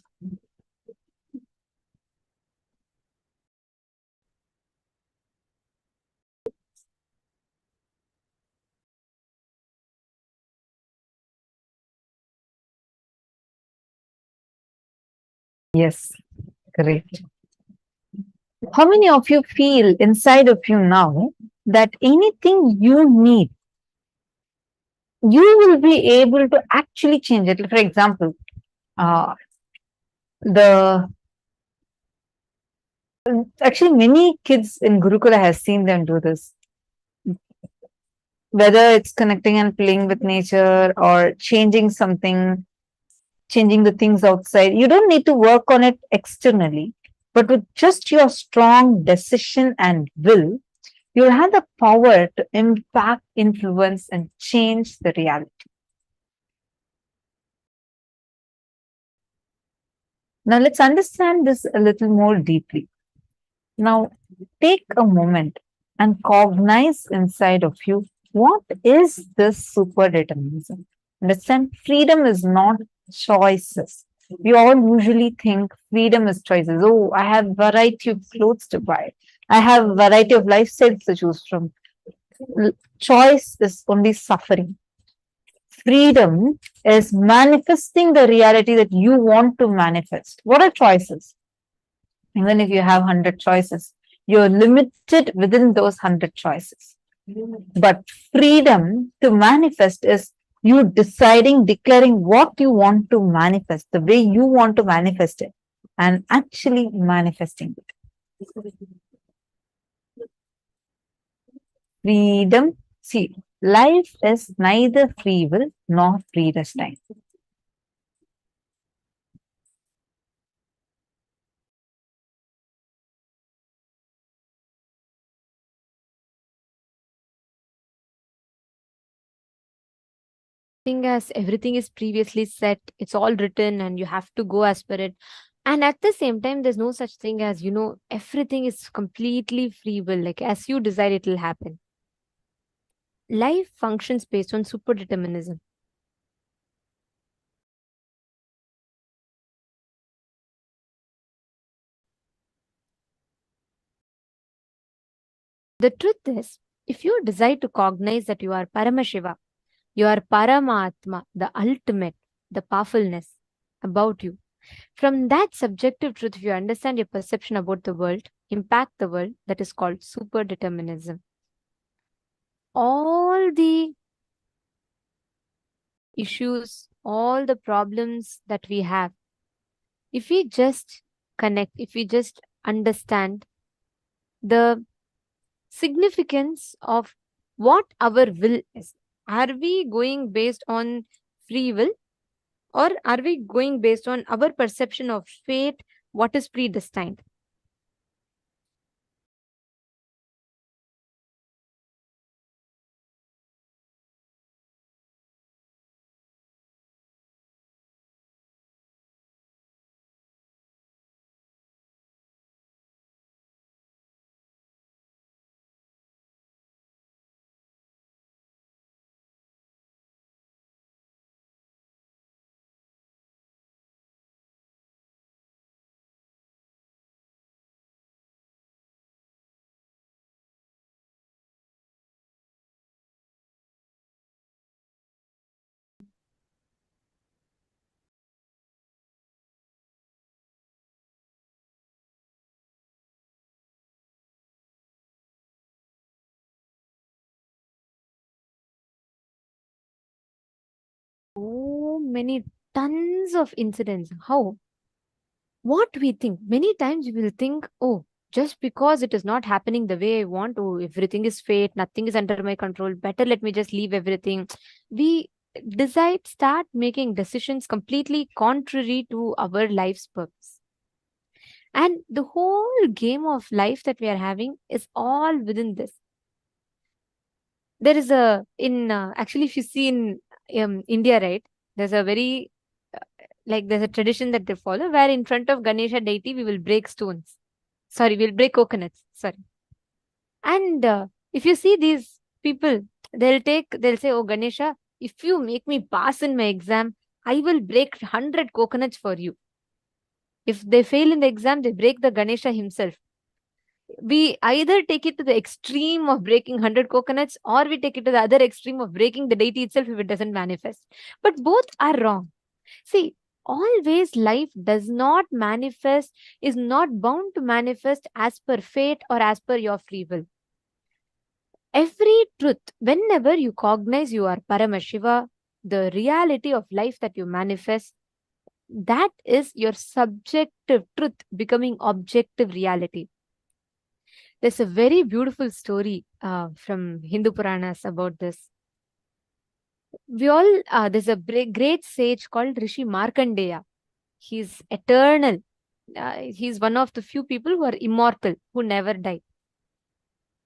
Yes, great. How many of you feel inside of you now that anything you need, you will be able to actually change it. For example, the actually many kids in Gurukula has seen them do this. Whether it's connecting and playing with nature or changing something, changing the things outside, you don't need to work on it externally, but with just your strong decision and will, you'll have the power to impact, influence, and change the reality. Now, let's understand this a little more deeply. Now, take a moment and cognize inside of you, what is this superdeterminism? Understand, freedom is not choices. We all usually think freedom is choices. Oh, I have variety of clothes to buy. I have variety of lifestyles to choose from. Choice is only suffering. Freedom is manifesting the reality that you want to manifest. What are choices? Even if you have 100 choices, you're limited within those 100 choices. But freedom to manifest is you deciding, declaring what you want to manifest, the way you want to manifest it, and actually manifesting it. Freedom. See, life is neither free will nor predestined. As everything is previously set, it's all written, and you have to go as per it. And at the same time, there's no such thing as, everything is completely free will. Like as you decide, it will happen. Life functions based on superdeterminism. The truth is, if you decide to cognize that you are Paramashiva, you are Paramatma, the ultimate, the powerfulness about you. From that subjective truth, if you understand your perception about the world, impact the world, that is called superdeterminism. All the issues, all the problems that we have, if we just connect, if we just understand the significance of what our will is, are we going based on free will, or are we going based on our perception of fate, what is predestined? So many tons of incidents. How? What we think, many times we will think, oh, just because it is not happening the way I want, oh, everything is fate, nothing is under my control, better let me just leave everything. We start making decisions completely contrary to our life's purpose. And the whole game of life that we are having is all within this. There is actually, if you see in India, right, there's a very there's a tradition that they follow where in front of Ganesha deity we will break stones. Sorry, we'll break coconuts. Sorry. And if you see these people, they'll say, oh Ganesha, if you make me pass in my exam, I will break 100 coconuts for you. If they fail in the exam, they break the Ganesha himself. We either take it to the extreme of breaking 100 coconuts, or we take it to the other extreme of breaking the deity itself if it doesn't manifest. But both are wrong. See, always life does not manifest, is not bound to manifest as per fate or as per your free will. Every truth. Whenever you cognize you are Paramashiva, the reality of life that you manifest, that is your subjective truth becoming objective reality. There's a very beautiful story from Hindu Puranas about this. We all, there's a great sage called Rishi Markandeya. He's eternal. He's one of the few people who are immortal, who never die.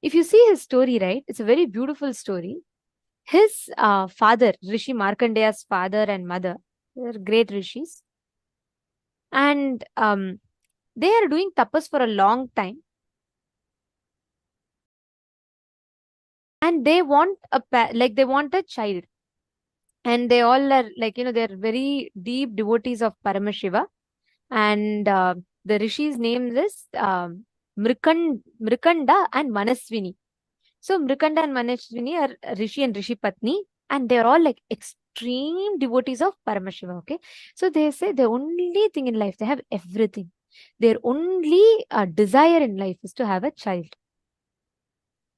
If you see his story, right, it's a very beautiful story. His father, Rishi Markandeya's father and mother, they're great rishis. And they are doing tapas for a long time. And they want they want a child. And they all are they're very deep devotees of Paramashiva. And the rishis name is Mrikanda and Manaswini. So Mrikanda and Manaswini are Rishi and Rishi Patni, and they're all like extreme devotees of Paramashiva. Okay, so they say the only thing in life, they have everything. Their only desire in life is to have a child.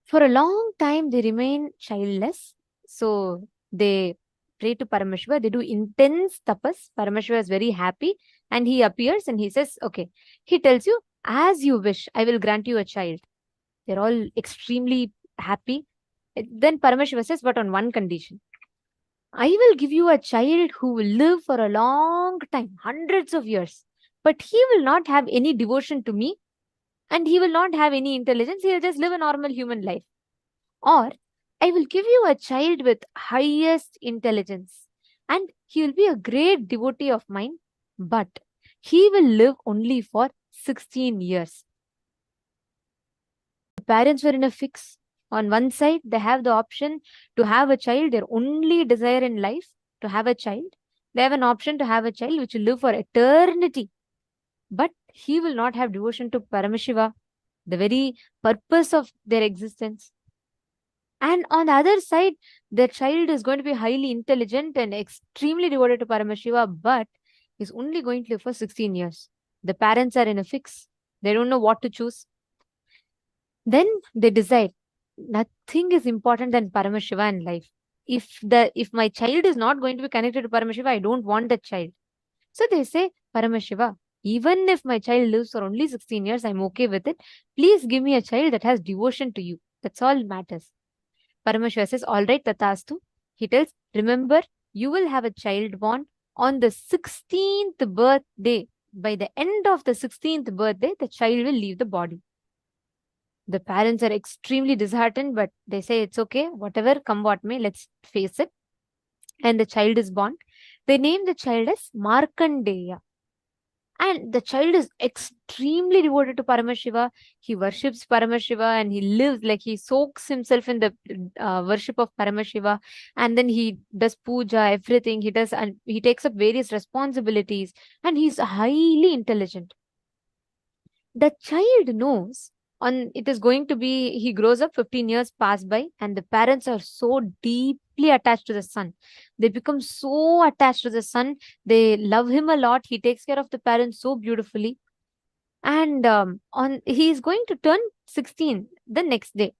For a long time, they remain childless. So they pray to Paramashiva. They do intense tapas. Paramashiva is very happy, and he appears and he says, okay, he tells you, as you wish, I will grant you a child. They're all extremely happy. Then Paramashiva says, but on one condition. I will give you a child who will live for a long time, hundreds of years. But he will not have any devotion to me, and he will not have any intelligence. He will just live a normal human life. Or I will give you a child with highest intelligence, and he will be a great devotee of mine, but he will live only for 16 years. The parents were in a fix. On one side, they have the option to have a child, their only desire in life, to have a child. They have an option to have a child which will live for eternity. But he will not have devotion to Paramashiva, the very purpose of their existence. And on the other side, the child is going to be highly intelligent and extremely devoted to Paramashiva, but is only going to live for 16 years. The parents are in a fix. They don't know what to choose. Then they decide, nothing is important than Paramashiva in life. If my child is not going to be connected to Paramashiva, I don't want that child. So they say, Paramashiva, even if my child lives for only 16 years, I'm okay with it. Please give me a child that has devotion to you. That's all matters. Paramashiva says, all right, Tatastu. He tells, remember, you will have a child born on the 16th birthday. By the end of the 16th birthday, the child will leave the body. The parents are extremely disheartened, but they say, it's okay, whatever, come what may, let's face it. And the child is born. They name the child as Markandeya. And the child is extremely devoted to Paramashiva. He worships Paramashiva and he lives like he soaks himself in the worship of Paramashiva. And then he does puja, everything he does, and he takes up various responsibilities. And he's highly intelligent. The child knows it is going to be, he grows up, 15 years pass by, and the parents are so deeply attached to the son. They become so attached to the son. They love him a lot. He takes care of the parents so beautifully. And he is going to turn 16 the next day.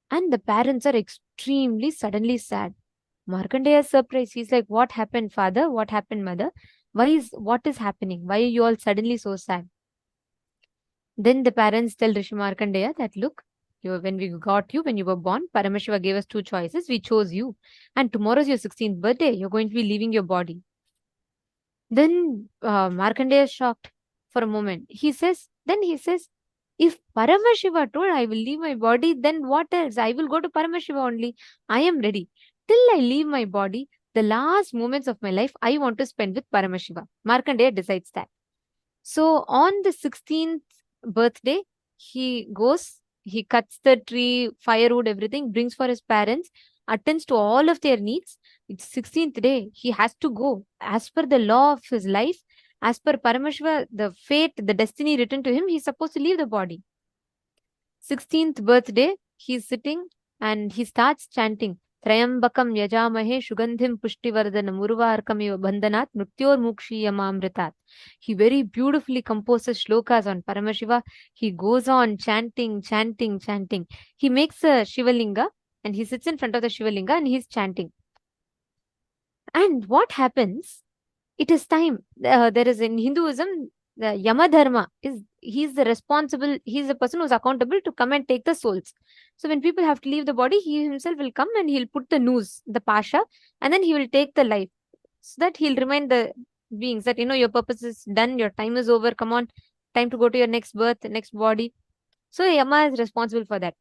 And the parents are extremely suddenly sad. Markandeya is surprised. He's like, what happened, father? What happened, mother? What is happening? Why are you all suddenly so sad? Then the parents tell Rishi Markandeya that, look, when we got you, when you were born, Paramashiva gave us two choices. We chose you. And tomorrow is your 16th birthday. You're going to be leaving your body. Then Markandeya is shocked for a moment. He says, if Paramashiva told I will leave my body, then what else? I will go to Paramashiva only. I am ready. Till I leave my body, the last moments of my life, I want to spend with Paramashiva. Markandeya decides that. So on the 16th birthday, he goes, he cuts the tree, firewood, everything, brings for his parents, attends to all of their needs. It's 16th day. He has to go. As per the law of his life, as per Paramashiva, the fate, the destiny written to him, he's supposed to leave the body. 16th birthday, he's sitting and he starts chanting, Trayambakam yajamahe shugandhim pushtivardhanam urvarkamiva bandhanat mrityor mukshiyamamritat. He very beautifully composes shlokas on Paramashiva. He goes on chanting. He makes a Shivalinga and he sits in front of the Shivalinga and he's chanting. And what happens? It is time. There is in Hinduism, the Yama Dharma he's the person who's accountable to come and take the souls. So when people have to leave the body, he himself will come and he'll put the noose, the pasha, and then he will take the life, so that he'll remind the beings that, your purpose is done, your time is over, come on, time to go to your next birth, next body. So Yama is responsible for that.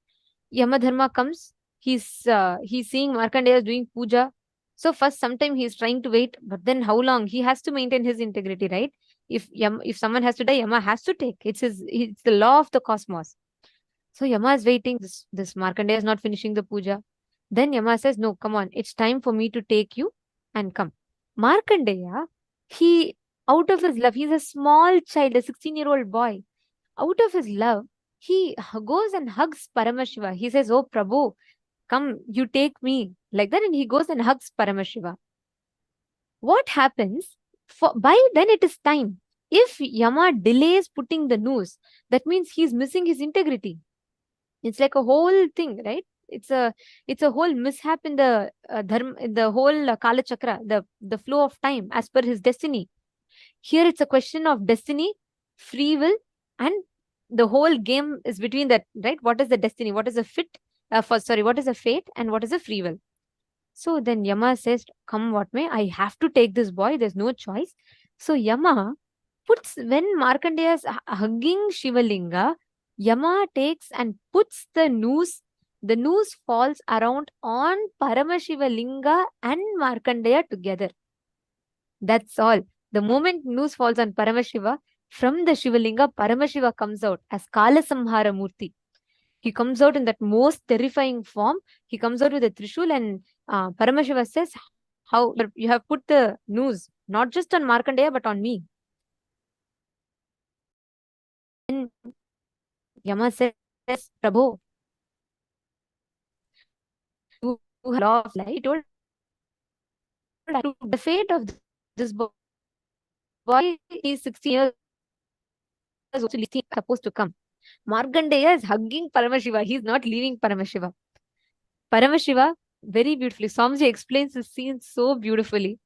Yama Dharma comes, he's seeing Markandeya doing puja. So first, sometime he's trying to wait, but then how long? He has to maintain his integrity, right? If someone has to die, Yama has to take. It's the law of the cosmos. So Yama is waiting. This Markandeya is not finishing the puja. Then Yama says, "No, come on, it's time for me to take you and come." Markandeya, he, out of his love, he's a small child, a 16-year-old boy. Out of his love, he goes and hugs Paramashiva. He says, "Oh Prabhu, come, you take me." Like that, and he goes and hugs Paramashiva. What happens? By then it is time. If Yama delays putting the noose, that means he's missing his integrity. It's like a whole thing, right? It's a whole mishap in the dharma, in the whole Kala Chakra, the flow of time as per his destiny. Here it's a question of destiny, free will, and the whole game is between that, right? What is the destiny? What is a what is a fate, and what is a free will? So then Yama says, "Come what may, I have to take this boy. There's no choice." So Yama when Markandeya is hugging Shivalinga, Yama takes and puts the noose. The noose falls around on Paramashiva Linga and Markandeya together. That's all. The moment noose falls on Paramashiva, from the Shivalinga, Paramashiva comes out as Kala Samhara Murti. He comes out in that most terrifying form. He comes out with a Trishul, and Paramashiva says, "How you have put the noose, not just on Markandeya, but on me." And Yama says, "Prabhu, you have law of light. Told the fate of this boy is 16 years old, supposed to come." Markandeya is hugging Paramashiva. He's not leaving Paramashiva. Paramashiva, very beautifully, Swamiji explains this scene so beautifully.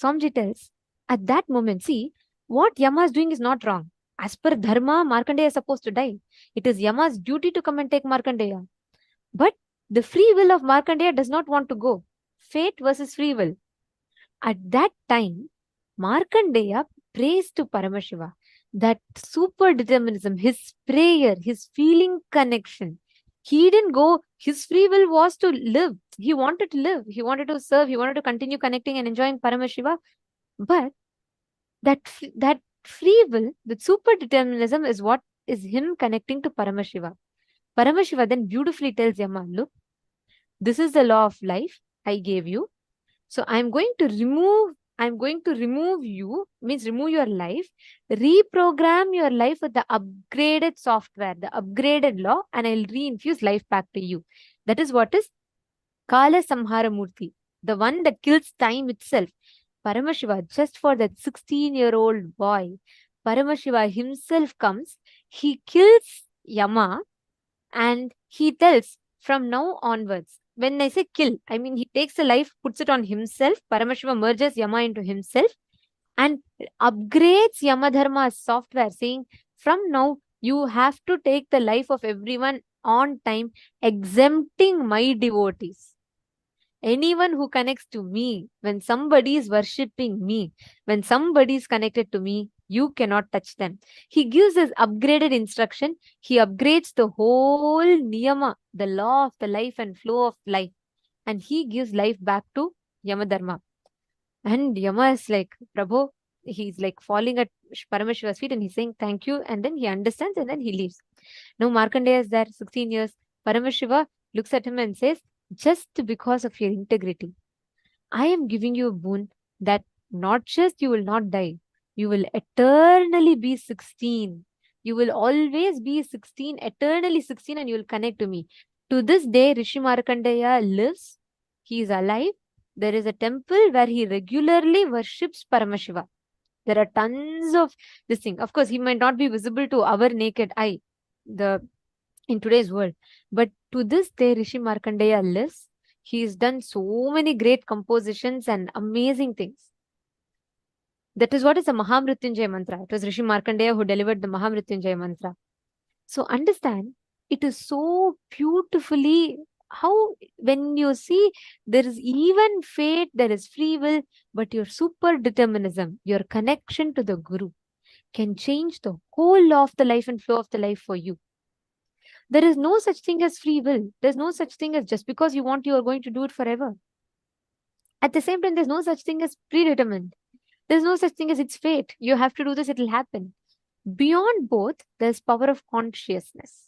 Swamiji tells, at that moment, see, what Yama is doing is not wrong. As per Dharma, Markandeya is supposed to die. It is Yama's duty to come and take Markandeya. But the free will of Markandeya does not want to go. Fate versus free will. At that time, Markandeya prays to Paramashiva. That superdeterminism, his prayer, his feeling connection. He didn't go, his free will was to live. He wanted to live. He wanted to serve. He wanted to continue connecting and enjoying Paramashiva. But that free will, that superdeterminism is what is him connecting to Paramashiva. Paramashiva then beautifully tells Yama, "Look, this is the law of life I gave you. So I'm going to remove you, means remove your life, reprogram your life with the upgraded software, the upgraded law, and I'll reinfuse life back to you." That is what is Kala Samhara Murti, the one that kills time itself. Paramashiva, just for that 16-year-old boy, Paramashiva himself comes, he kills Yama, and he tells, from now onwards, when I say kill, I mean he takes the life, puts it on himself. Paramashiva merges Yama into himself and upgrades Yamadharma's software, saying, from now you have to take the life of everyone on time, exempting my devotees. Anyone who connects to me, when somebody is worshipping me, when somebody is connected to me, you cannot touch them. He gives his upgraded instruction. He upgrades the whole niyama, the law of the life and flow of life. And he gives life back to Yamadharma. And Yama is like, Prabhu, he's like falling at Paramashiva's feet and he's saying, "Thank you." And then he understands and then he leaves. Now Markandeya is there, 16 years. Paramashiva looks at him and says, "Just because of your integrity, I am giving you a boon that not just you will not die, you will eternally be 16. You will always be 16, eternally 16, and you will connect to me." To this day, Rishi Markandeya lives. He is alive. There is a temple where he regularly worships Paramashiva. There are tons of this thing. Of course, he might not be visible to our naked eye in today's world. But to this day Rishi Markandeya lives. He's done so many great compositions and amazing things. That is what is the Mahamrityunjaya mantra. It was Rishi Markandeya who delivered the Mahamrityunjaya mantra. So understand, it is so beautifully how when you see there is even fate, there is free will, but your super determinism, your connection to the Guru can change the whole of the life and flow of the life for you. There is no such thing as free will. There's no such thing as just because you want, you are going to do it forever. At the same time, there's no such thing as predetermined. There's no such thing as it's fate. You have to do this, it'll happen. Beyond both, there's power of consciousness.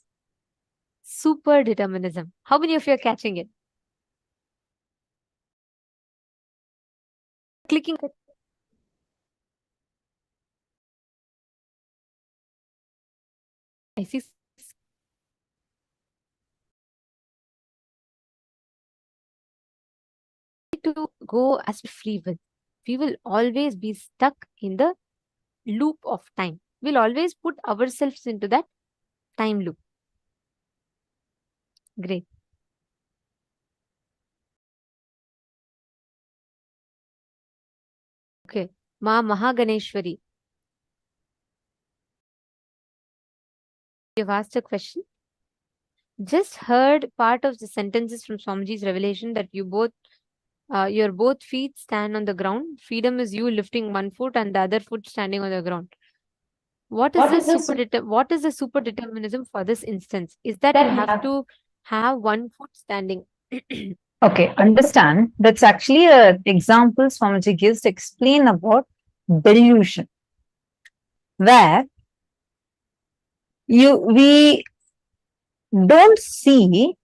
Super determinism. How many of you are catching it? Clicking. I see. To go as free will. We will always be stuck in the loop of time. We'll always put ourselves into that time loop. Great. Okay. Ma Mahaganeshwari. You've asked a question. Just heard part of the sentences from Swamiji's revelation that you both, your both feet stand on the ground. Freedom is you lifting one foot and the other foot standing on the ground. What is the super determinism for this instance? Is that you have to have one foot standing? Okay, understand. That's actually an example Swamiji gives to explain about delusion, where we don't see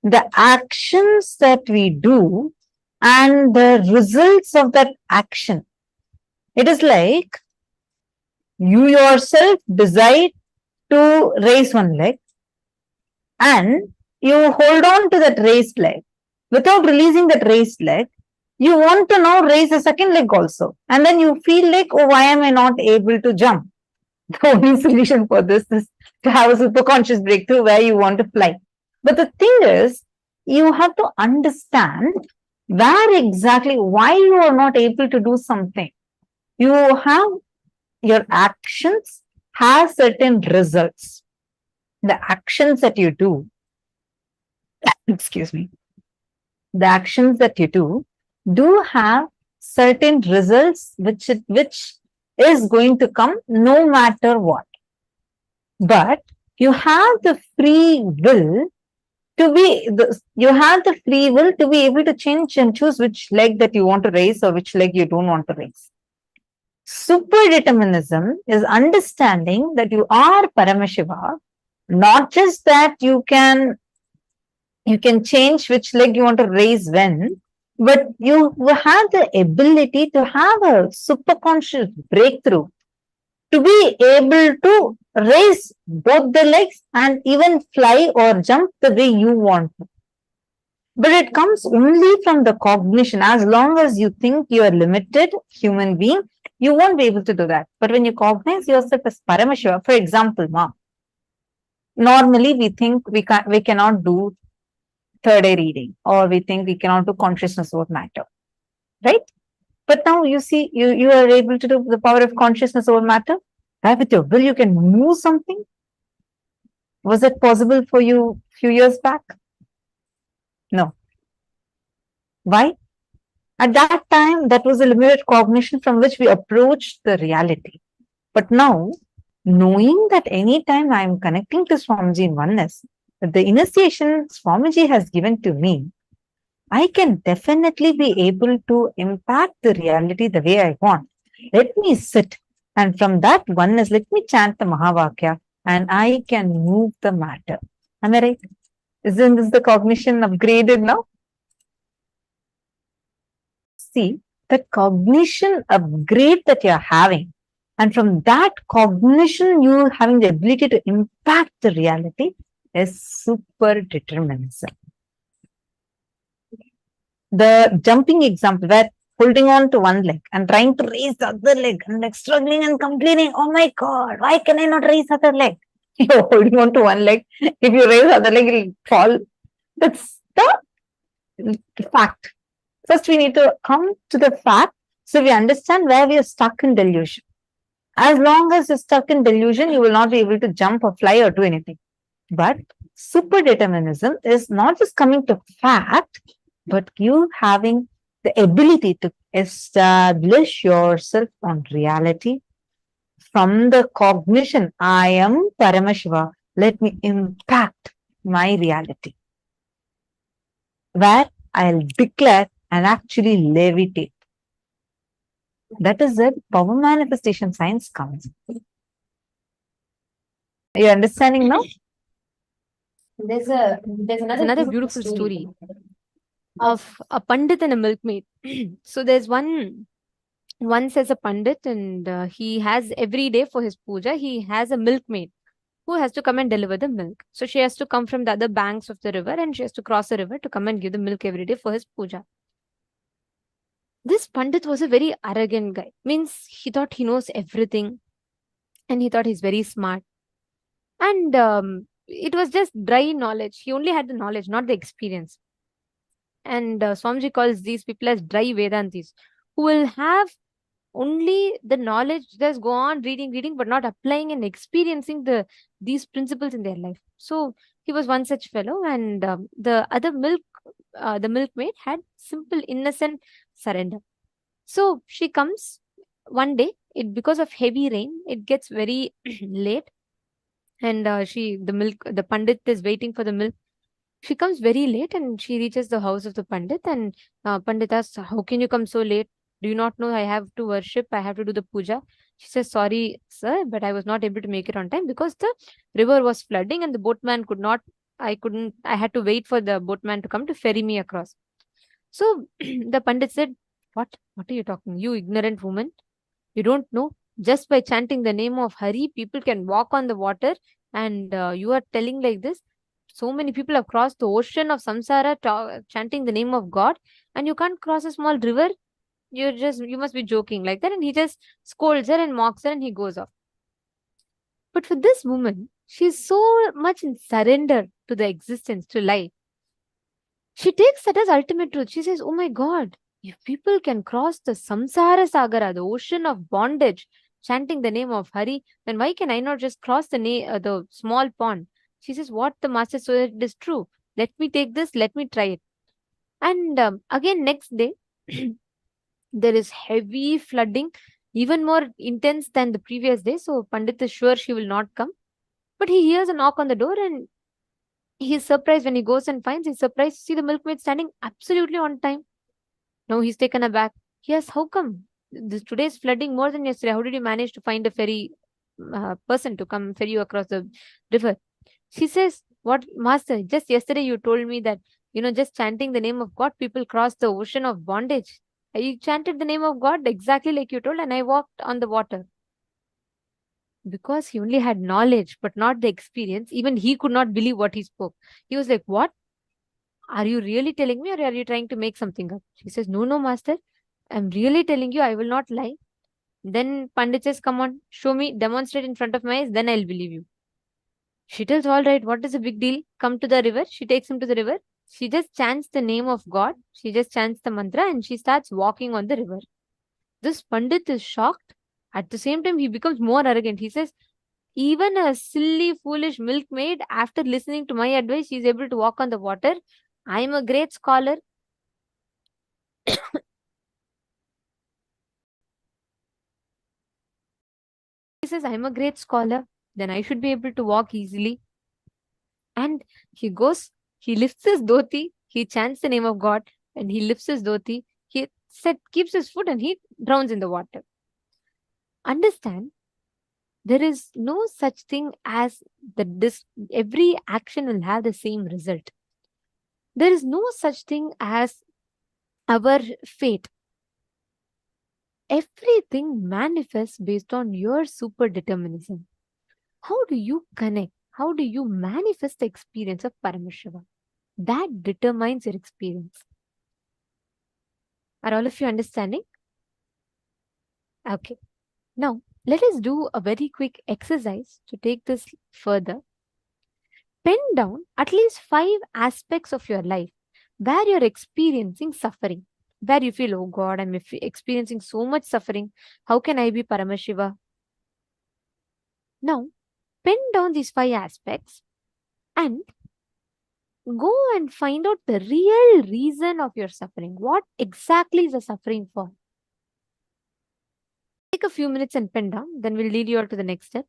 the actions that we do and the results of that action. It is like you yourself decide to raise one leg and you hold on to that raised leg. Without releasing that raised leg, you want to now raise a second leg also. And then you feel like, oh, why am I not able to jump? The only solution for this is to have a superconscious breakthrough where you want to fly. But the thing is, you have to understand where exactly, why you are not able to do something. You have your actions have certain results. The actions that you do, excuse me, the actions that you do have certain results which is going to come no matter what. But you have the free will to be able to change and choose which leg that you want to raise or which leg you don't want to raise. Superdeterminism is understanding that you are Paramashiva, not just that you can change which leg you want to raise when, but you have the ability to have a superconscious breakthrough, to be able to raise both the legs and even fly or jump the way you want to. But it comes only from the cognition. As long as you think you are limited human being, you won't be able to do that. But when you cognize yourself as Paramashiva, for example, normally we think we cannot do third eye reading, or we think we cannot do consciousness over matter, right? But now you see, you are able to do the power of consciousness over matter. Right? With your will, you can move something. Was it possible for you a few years back? No. Why? At that time, that was a limited cognition from which we approached the reality. But now, knowing that anytime I am connecting to Swamiji in oneness, that the initiation Swamiji has given to me, I can definitely be able to impact the reality the way I want. Let me sit, and from that oneness, let me chant the Mahavakya, and I can move the matter. Am I right? Isn't this the cognition upgraded now? See, the cognition upgrade that you're having, and from that cognition, you having the ability to impact the reality, is super determinism. The jumping example, where holding on to one leg and trying to raise the other leg and like struggling and complaining, oh my God, why can I not raise the other leg? You're holding on to one leg. If you raise the other leg, it'll fall. That's the fact. First, we need to come to the fact so we understand where we are stuck in delusion. As long as you're stuck in delusion, you will not be able to jump or fly or do anything. But superdeterminism is not just coming to fact, but you having the ability to establish yourself on reality from the cognition, I am Paramashiva, let me impact my reality, where I'll declare and actually levitate. That is it. Power manifestation science comes. Are you understanding now? There's Another beautiful story of a pandit and a milkmaid. So there's one says a pandit, and he has every day for his puja, he has a milkmaid who has to come and deliver the milk. So she has to come from the other banks of the river, and she has to cross the river to come and give the milk every day for his puja. This pandit was a very arrogant guy. Means he thought he knows everything, and he thought he's very smart. And it was just dry knowledge. He only had the knowledge, not the experience. And Swamiji calls these people as dry Vedantis, who will have only the knowledge, just go on reading, but not applying and experiencing these principles in their life. So he was one such fellow, and the other the milkmaid had simple, innocent surrender. So she comes one day. Because of heavy rain, it gets very late, and the pandit is waiting for the milk. She comes very late, and she reaches the house of the pandit, and pandit asks, "How can you come so late? Do you not know I have to worship? I have to do the puja?" She says, "Sorry, sir, but I was not able to make it on time because the river was flooding and the boatman could not. I had to wait for the boatman to come to ferry me across." So the pandit said, "What? What are you talking? You ignorant woman! You don't know. Just by chanting the name of Hari, people can walk on the water, and you are telling like this. So many people have crossed the ocean of samsara chanting the name of God, and you can't cross a small river. You must be joking like that." And he just scolds her and mocks her, and he goes off. But for this woman, she's so much in surrender to the existence, to life. She takes that as ultimate truth. She says, "Oh my God, if people can cross the samsara sagara, the ocean of bondage, chanting the name of Hari, then why can I not just cross the small pond?" She says, "What the master said is true. Let me take this. Let me try it." And again, next day, there is heavy flooding, even more intense than the previous day. So Pandit is sure she will not come. But he hears a knock on the door, and he's surprised when he goes and finds. He's surprised to see the milkmaid standing absolutely on time. Now he's taken aback. He asks, "How come? Today's flooding more than yesterday. How did you manage to find a ferry person to come ferry you across the river?" She says, "What, master? Just yesterday you told me that, just chanting the name of God, people cross the ocean of bondage. I chanted the name of God exactly like you told, and I walked on the water." Because he only had knowledge, but not the experience, even he could not believe what he spoke. He was like, "What? Are you really telling me, or are you trying to make something up?" She says, "No, no, master. I'm really telling you, I will not lie." Then Pandit says, "Come on, show me, demonstrate in front of my eyes, then I'll believe you." She tells, "All right, what is the big deal? Come to the river." She takes him to the river. She just chants the name of God. She just chants the mantra, and she starts walking on the river. This Pandit is shocked. At the same time, he becomes more arrogant. He says, "Even a silly, foolish milkmaid, after listening to my advice, she is able to walk on the water. I am a great scholar." He says, "I'm a great scholar, then I should be able to walk easily." And he goes, he lifts his dhoti, he chants the name of God, and he lifts his dhoti, he keeps his foot, and he drowns in the water. Understand, there is no such thing as every action will have the same result. There is no such thing as our fate. Everything manifests based on your super determinism. How do you connect? How do you manifest the experience of Paramashiva? That determines your experience. Are all of you understanding? Okay. Now, let us do a very quick exercise to take this further. pen down at least 5 aspects of your life where you're experiencing suffering, where you feel, oh God, I'm experiencing so much suffering. How can I be Paramashiva? Now, pen down these 5 aspects and go and find out the real reason of your suffering. What exactly is the suffering for? Take a few minutes and pen down, then we'll lead you on to the next step.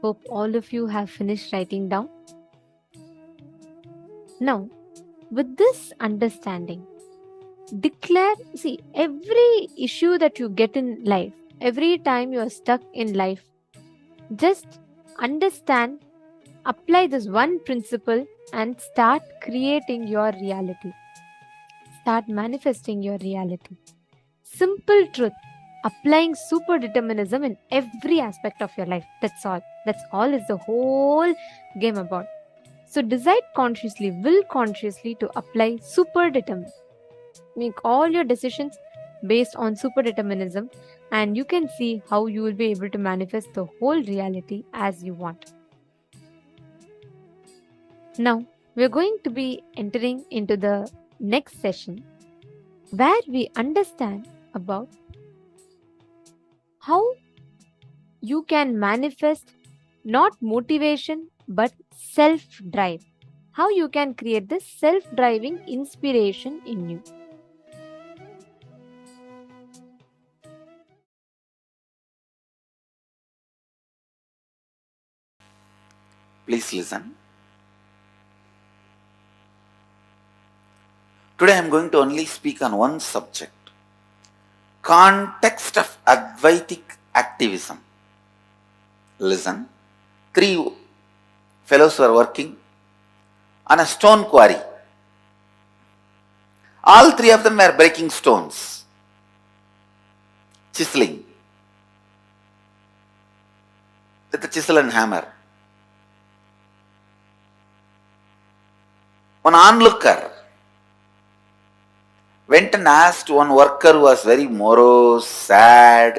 Hope all of you have finished writing down. Now, with this understanding, declare, see, every issue that you get in life, every time you are stuck in life, just understand, apply this one principle and start creating your reality. Start manifesting your reality. Simple truth. applying super determinism in every aspect of your life. That's all. That's all is the whole game about. So decide consciously, will consciously to apply super determinism. Make all your decisions based on super determinism, and you can see how you will be able to manifest the whole reality as you want. Now, we're going to be entering into the next session where we understand about how you can manifest not motivation but self-drive. How you can create this self-driving inspiration in you. Please listen. Today I am going to only speak on one subject. Context of Advaitic activism. Listen. 3 fellows were working on a stone quarry. All 3 of them were breaking stones, chiseling with a chisel and hammer. One onlooker went and asked one worker who was very morose, sad,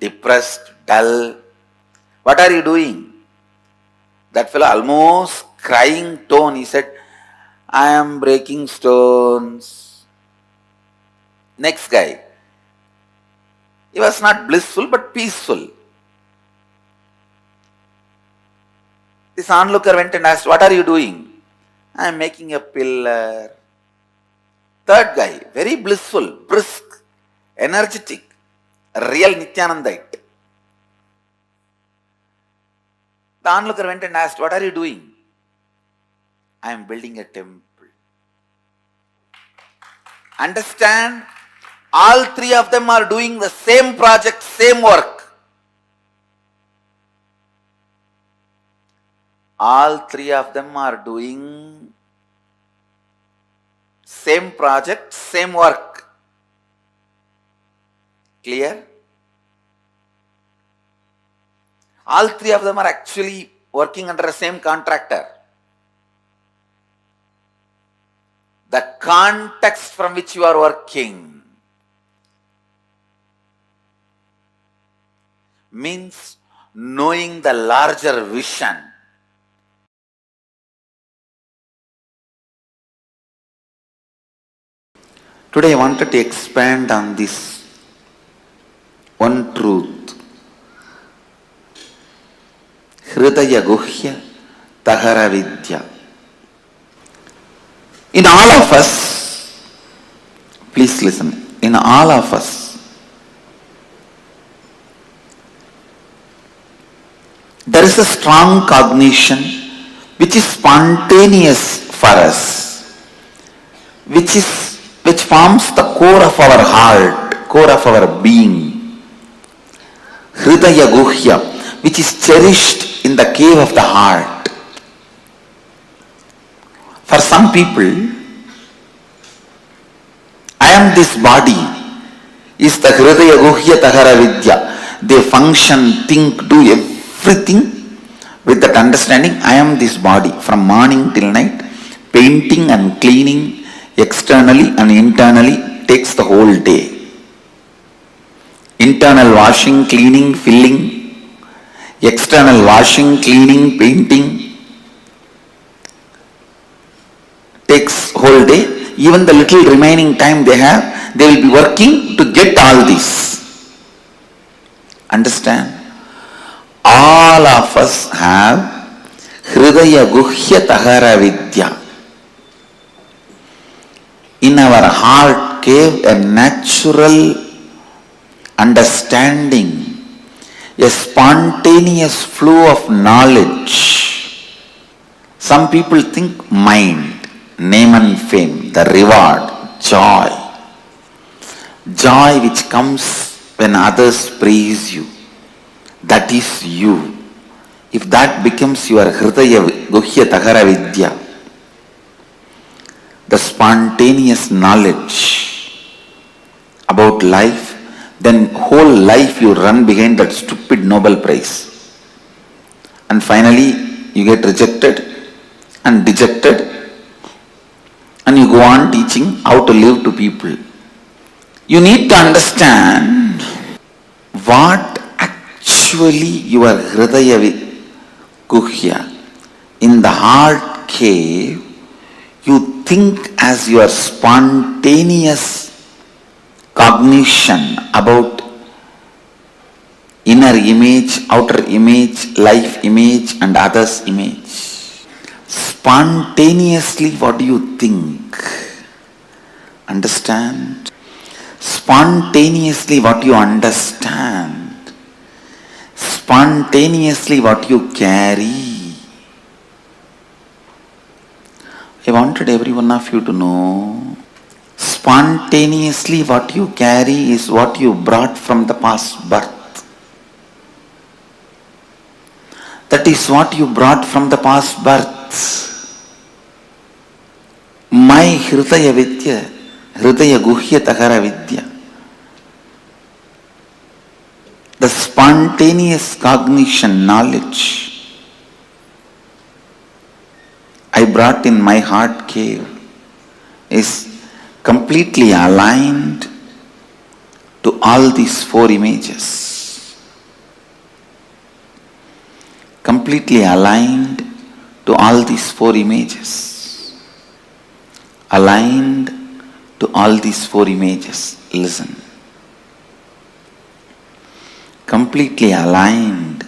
depressed, dull, "What are you doing?" That fellow, almost crying tone, he said, "I am breaking stones." Next guy, he was not blissful but peaceful. This onlooker went and asked, "What are you doing?" "I am making a pillar." Third guy, very blissful, brisk, energetic, real Nithyanandite. The onlooker went and asked, "What are you doing?" "I am building a temple." Understand? All 3 of them are doing the same project, same work. All 3 of them are doing same project, same work. Clear? All 3 of them are actually working under the same contractor. The context from which you are working means knowing the larger vision. Today I wanted to expand on this one truth. Hridaya Guhya Tahara Vidya. In all of us, please listen, in all of us, there is a strong cognition which is spontaneous for us, which forms the core of our heart, core of our being. Hridaya Guhya, which is cherished in the cave of the heart. For some people, "I am this body" is the Hridaya Guhya Tahara Vidya. They function, think, do everything with that understanding, "I am this body," from morning till night, painting and cleaning externally and internally takes the whole day. Internal washing, cleaning, filling, external washing, cleaning, painting takes whole day. Even the little remaining time they have, they will be working to get all this. Understand? All of us have Hridaya Guhya Tahara Vidya. In our heart cave, a natural understanding, a spontaneous flow of knowledge. Some people think mind, name and fame, the reward, joy. Joy which comes when others praise you. That is you. If that becomes your Hridaya Guhya Tahara Vidya, the spontaneous knowledge about life, Then whole life you run behind that stupid Nobel Prize. And finally you get rejected and dejected, and you go on teaching how to live to people. You need to understand what actually your Hridaya Guhya, in the heart cave, you think as your spontaneous cognition about inner image, outer image, life image and others image. Spontaneously what do you think? Understand? Spontaneously what you understand. Spontaneously what you carry. I wanted every one of you to know, spontaneously what you carry is what you brought from the past birth. That is what you brought from the past births. My Hridaya Vidya, Hridaya Guhya Tahara Vidya, the spontaneous cognition, knowledge I brought in my heart cave is completely aligned to all these four images. Completely aligned to all these four images. Aligned to all these four images. Listen. Completely aligned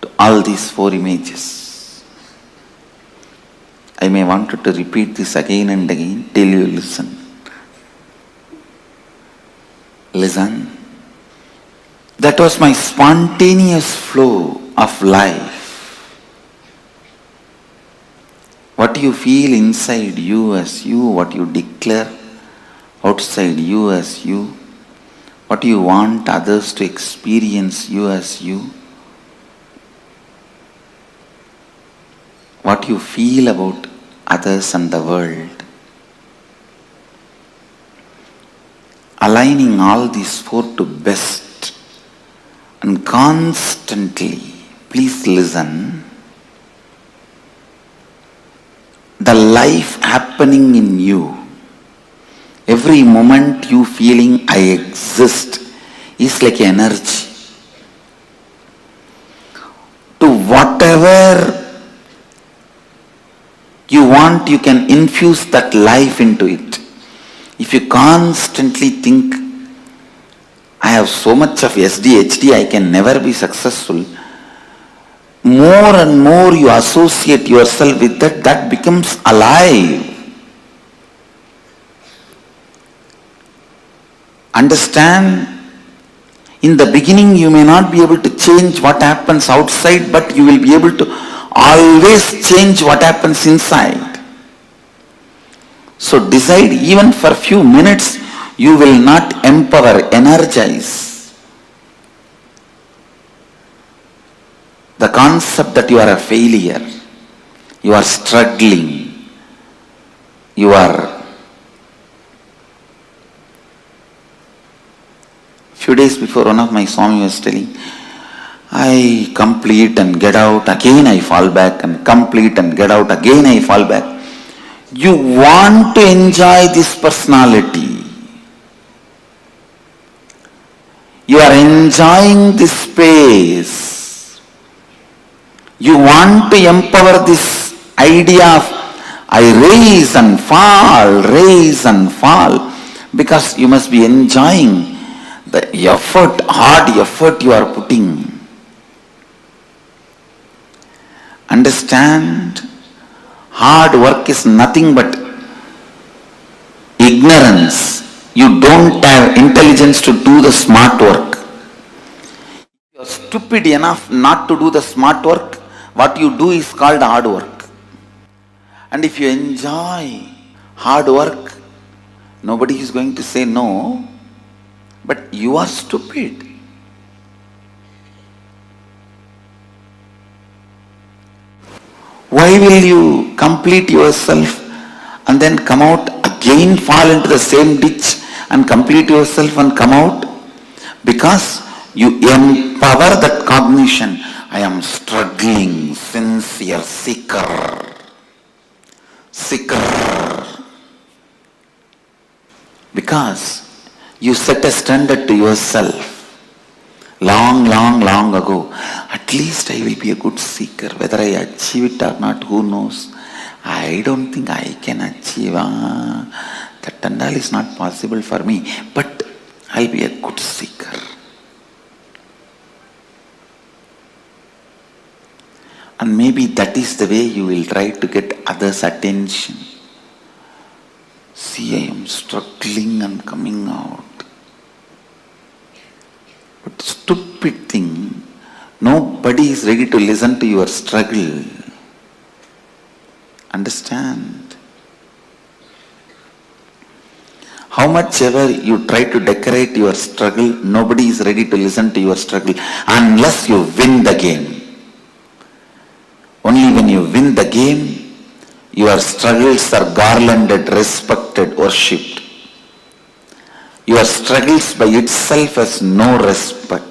to all these four images. I may want to repeat this again and again till you listen. Listen. That was my spontaneous flow of life. What you feel inside you as you, what you declare outside you as you, what you want others to experience you as you, what you feel about others and the world. Aligning all these four to best and constantly, please listen, the life happening in you, every moment you feeling I exist is like energy. To whatever you want, you can infuse that life into it. If you constantly think, I have so much of SDHD, I can never be successful, more and more you associate yourself with that, that becomes alive. Understand? In the beginning you may not be able to change what happens outside, but you will be able to always change what happens inside. So decide, even for a few minutes, you will not empower, energize the concept that you are a failure, you are struggling, you are. Few days before, one of my Swami was telling, I complete and get out, again I fall back, and complete and get out, again I fall back. You want to enjoy this personality. You are enjoying this space. You want to empower this idea of I raise and fall, because you must be enjoying the effort, hard effort you are putting. Understand? Hard work is nothing but ignorance. You don't have intelligence to do the smart work. You are stupid enough not to do the smart work. What you do is called hard work. And if you enjoy hard work, nobody is going to say no, but you are stupid. Why will you complete yourself and then come out again, fall into the same ditch and complete yourself and come out? Because you empower that cognition. I am struggling, sincere, seeker. Because you set a standard to yourself. Long ago. At least I will be a good seeker. Whether I achieve it or not, who knows? I don't think I can achieve. That and all is not possible for me. But I'll be a good seeker. And maybe that is the way you will try to get others' attention. See, I am struggling and coming out. But stupid thing, nobody is ready to listen to your struggle. Understand? How much ever you try to decorate your struggle, nobody is ready to listen to your struggle unless you win the game. Only when you win the game, your struggles are garlanded, respected, worshipped. Your struggles by itself has no respect.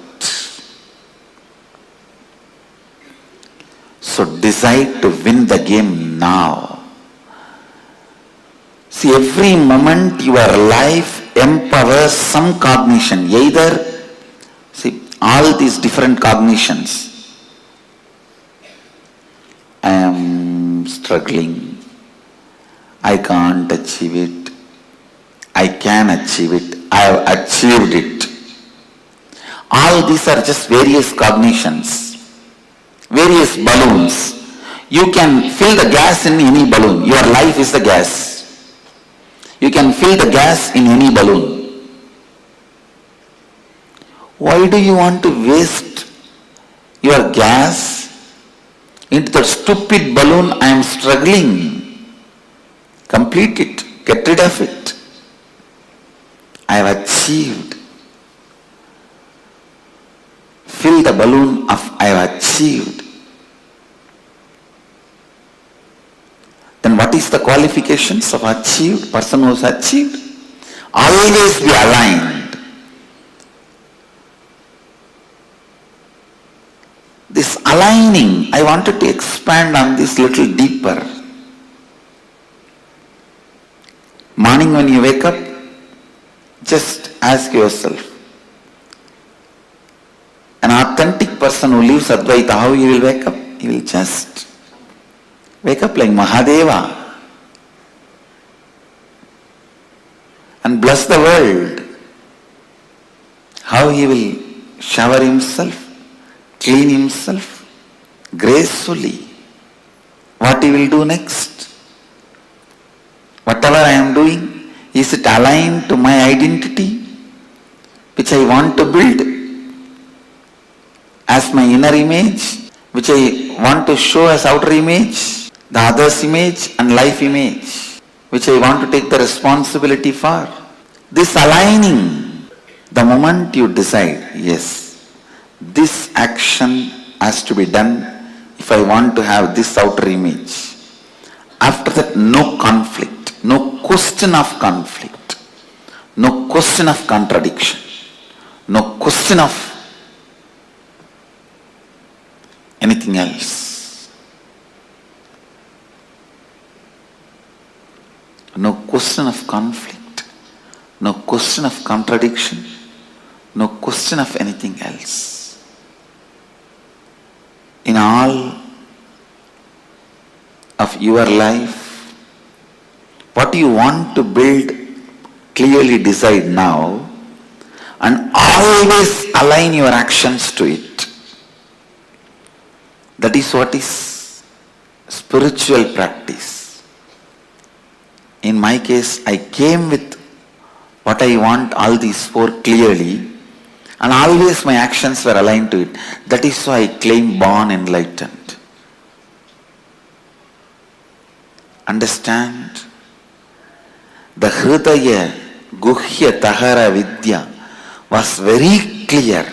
So decide to win the game now. See, every moment your life empowers some cognition. Either, see, all these different cognitions. I am struggling. I can't achieve it. I can achieve it. I have achieved it. All these are just various cognitions, various balloons. You can fill the gas in any balloon. Your life is the gas. You can fill the gas in any balloon. Why do you want to waste your gas into that stupid balloon? I am struggling. Complete it. Get rid of it. I have achieved. Fill the balloon of I have achieved. Then what is the qualifications of achieved? Person who has achieved? Always be aligned. This aligning, I wanted to expand on this little deeper. Morning when you wake up, just ask yourself, an authentic person who lives Advaita, how he will wake up? He will just wake up like Mahadeva and bless the world. How he will shower himself, clean himself gracefully. What he will do next? Whatever I am doing, is it aligned to my identity, which I want to build as my inner image, which I want to show as outer image, the other's image and life image, which I want to take the responsibility for? This aligning, the moment you decide, yes, this action has to be done if I want to have this outer image. After that, no conflict. No question of conflict, no question of contradiction, no question of anything else. No question of conflict, no question of contradiction, no question of anything else. In all of your life, what you want to build, clearly decide now and always align your actions to it. That is what is spiritual practice. In my case, I came with what I want, all these four clearly, and always my actions were aligned to it. That is why I claim born enlightened. Understand? The Hridaya Guhya Tahara Vidya was very clear.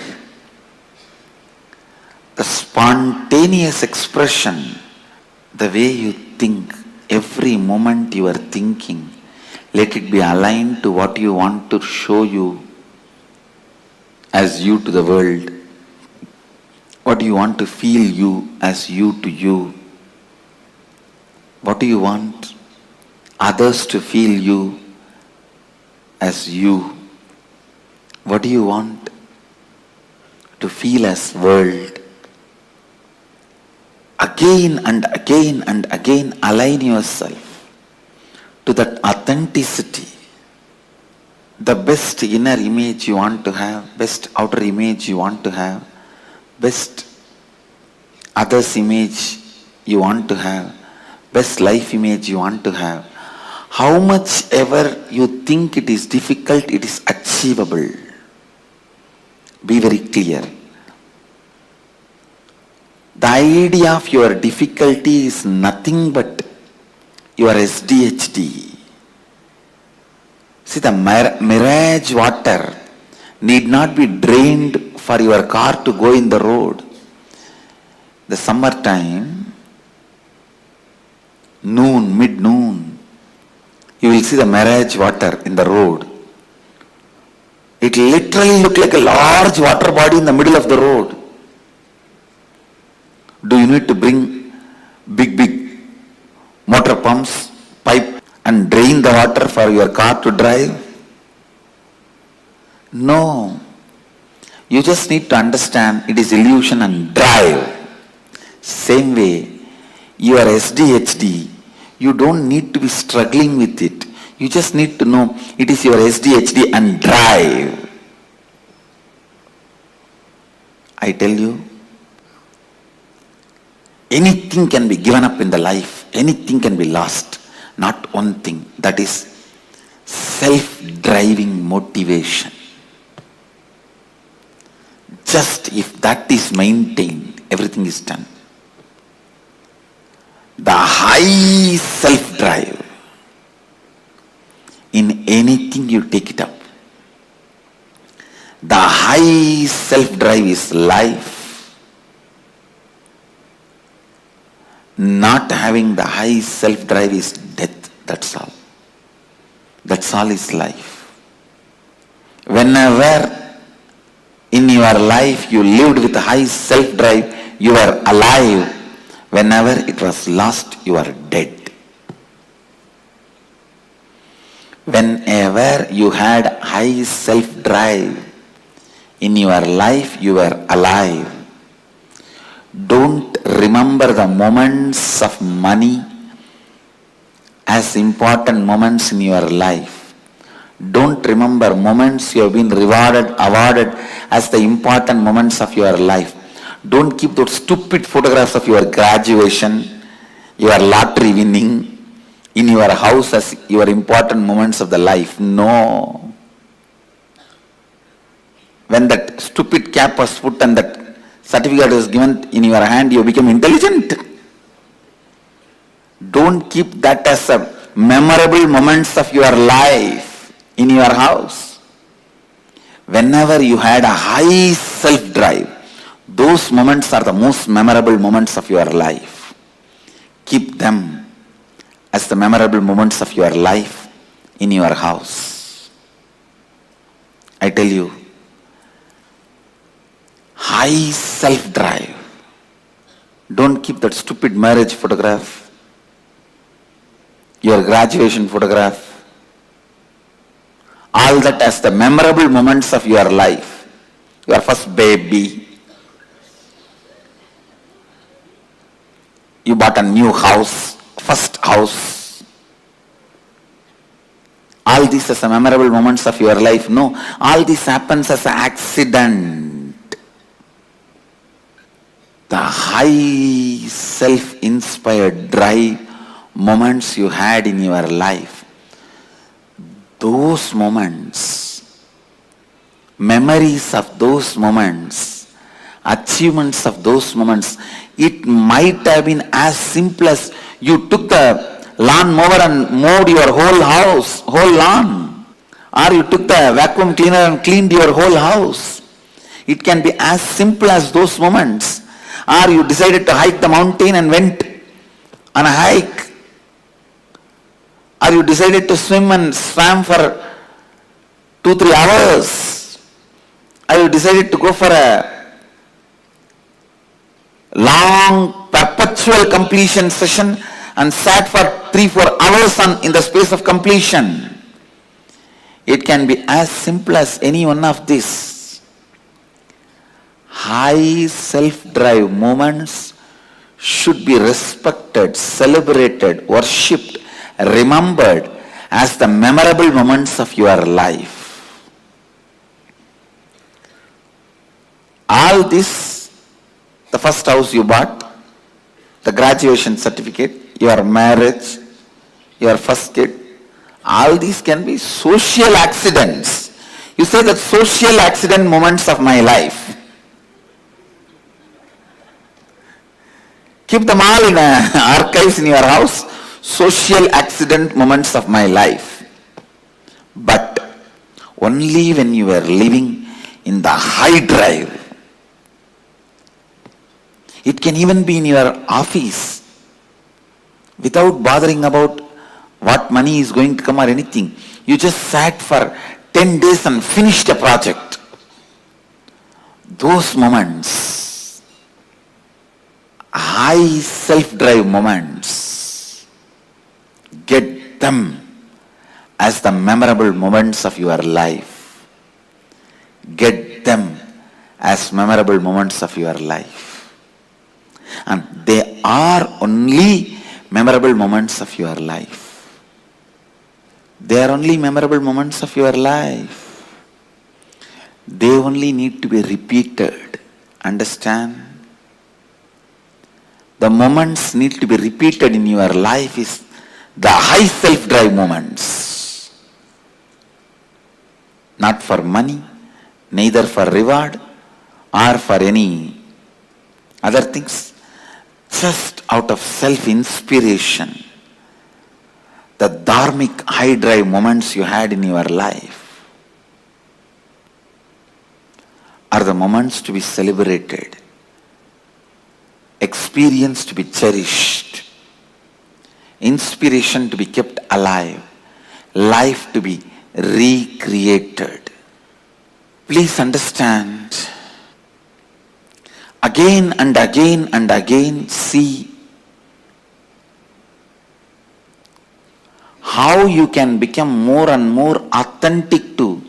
The spontaneous expression, the way you think, every moment you are thinking, let it be aligned to what you want to show you as you to the world? What do you want to feel you as you to you? What do you want others to feel you as you? What do you want to feel as world? Again and again and again align yourself to that authenticity. The best inner image you want to have, best outer image you want to have, best others image you want to have, best life image you want to have. How much ever you think it is difficult, it is achievable. Be very clear. The idea of your difficulty is nothing but your SDHD. See, the mirage water need not be drained for your car to go in the road. The summertime, noon, mid-noon, you will see the mirage water in the road. It literally looks like a large water body in the middle of the road. Do you need to bring big motor pumps, pipe and drain the water for your car to drive? No. You just need to understand it is illusion and drive. Same way, your SDHD, you don't need to be struggling with it. You just need to know it is your SDHD and drive. I tell you, anything can be given up in the life. Anything can be lost. Not one thing. That is self-driving motivation. Just if that is maintained, everything is done. The high self-drive, in anything you take it up. The high self-drive is life. Not having the high self-drive is death. That's all. That's all is life. Whenever in your life you lived with high self-drive, you are alive. Whenever it was lost, you are dead. Whenever you had high self-drive in your life, you were alive. Don't remember the moments of money as important moments in your life. Don't remember moments you have been rewarded, awarded as the important moments of your life. Don't keep those stupid photographs of your graduation, your lottery winning, in your house as your important moments of the life. No. When that stupid cap was put and that certificate was given in your hand, you became intelligent. Don't keep that as a memorable moments of your life in your house. Whenever you had a high self-drive, those moments are the most memorable moments of your life. Keep them as the memorable moments of your life in your house. I tell you, high self-drive. Don't keep that stupid marriage photograph, your graduation photograph, all that as the memorable moments of your life. Your first baby, you bought a new house, first house. All these as the memorable moments of your life. No, all this happens as an accident. The high self-inspired drive moments you had in your life, those moments, memories of those moments, achievements of those moments, it might have been as simple as you took the lawn mower and mowed your whole house, whole lawn. Or you took the vacuum cleaner and cleaned your whole house. It can be as simple as those moments. Or you decided to hike the mountain and went on a hike. Or you decided to swim and swam for 2-3 hours. I decided to go for a long perpetual completion session and sat for 3-4 hours in the space of completion. It can be as simple as any one of these. High self-drive moments should be respected, celebrated, worshipped, remembered as the memorable moments of your life. All this, the first house you bought, the graduation certificate, your marriage, your first kid, all these can be social accidents. You say that social accident moments of my life. Keep them all in archives in your house. Social accident moments of my life. But only when you are living in the high drive. It can even be in your office without bothering about what money is going to come or anything. You just sat for 10 days and finished a project. Those moments, high self-drive moments, get them as the memorable moments of your life. Get them as memorable moments of your life. And they are only memorable moments of your life. They are only memorable moments of your life. They only need to be repeated. Understand? The moments need to be repeated in your life is the high self-drive moments. Not for money, neither for reward or for any other things. Just out of self-inspiration. The dharmic high drive moments you had in your life are the moments to be celebrated, experience to be cherished, inspiration to be kept alive, life to be recreated. Please understand, again and again and again, see how you can become more and more authentic to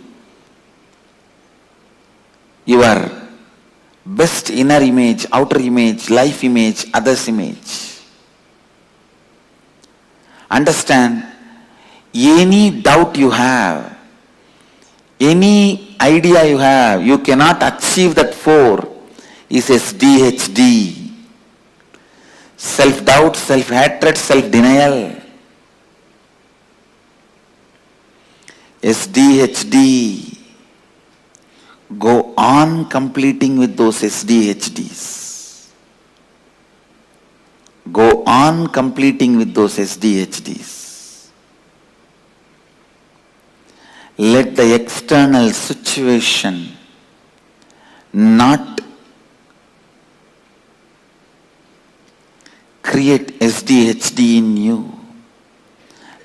your best inner image, outer image, life image, others image. Understand, any doubt you have, any idea you have, you cannot achieve that 4 is SDHD. Self-doubt, self-hatred, self-denial. SDHD. Go on completing with those SDHDs. Go on completing with those SDHDs. Let the external situation not create SDHD in you.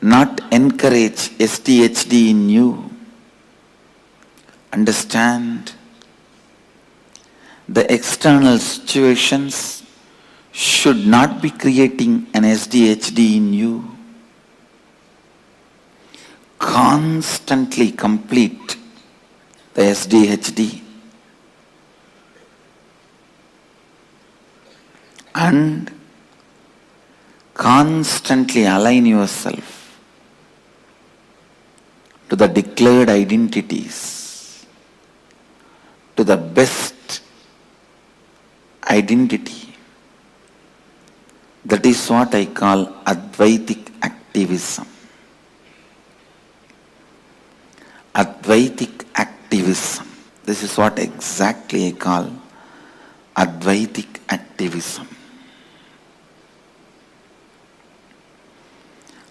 Not encourage SDHD in you. Understand, the external situations should not be creating an SDHD in you. Constantly complete the SDHD and constantly align yourself to the declared identities, to the best identity. That is what I call Advaitic activism. Advaitic activism. This is what exactly I call Advaitic activism.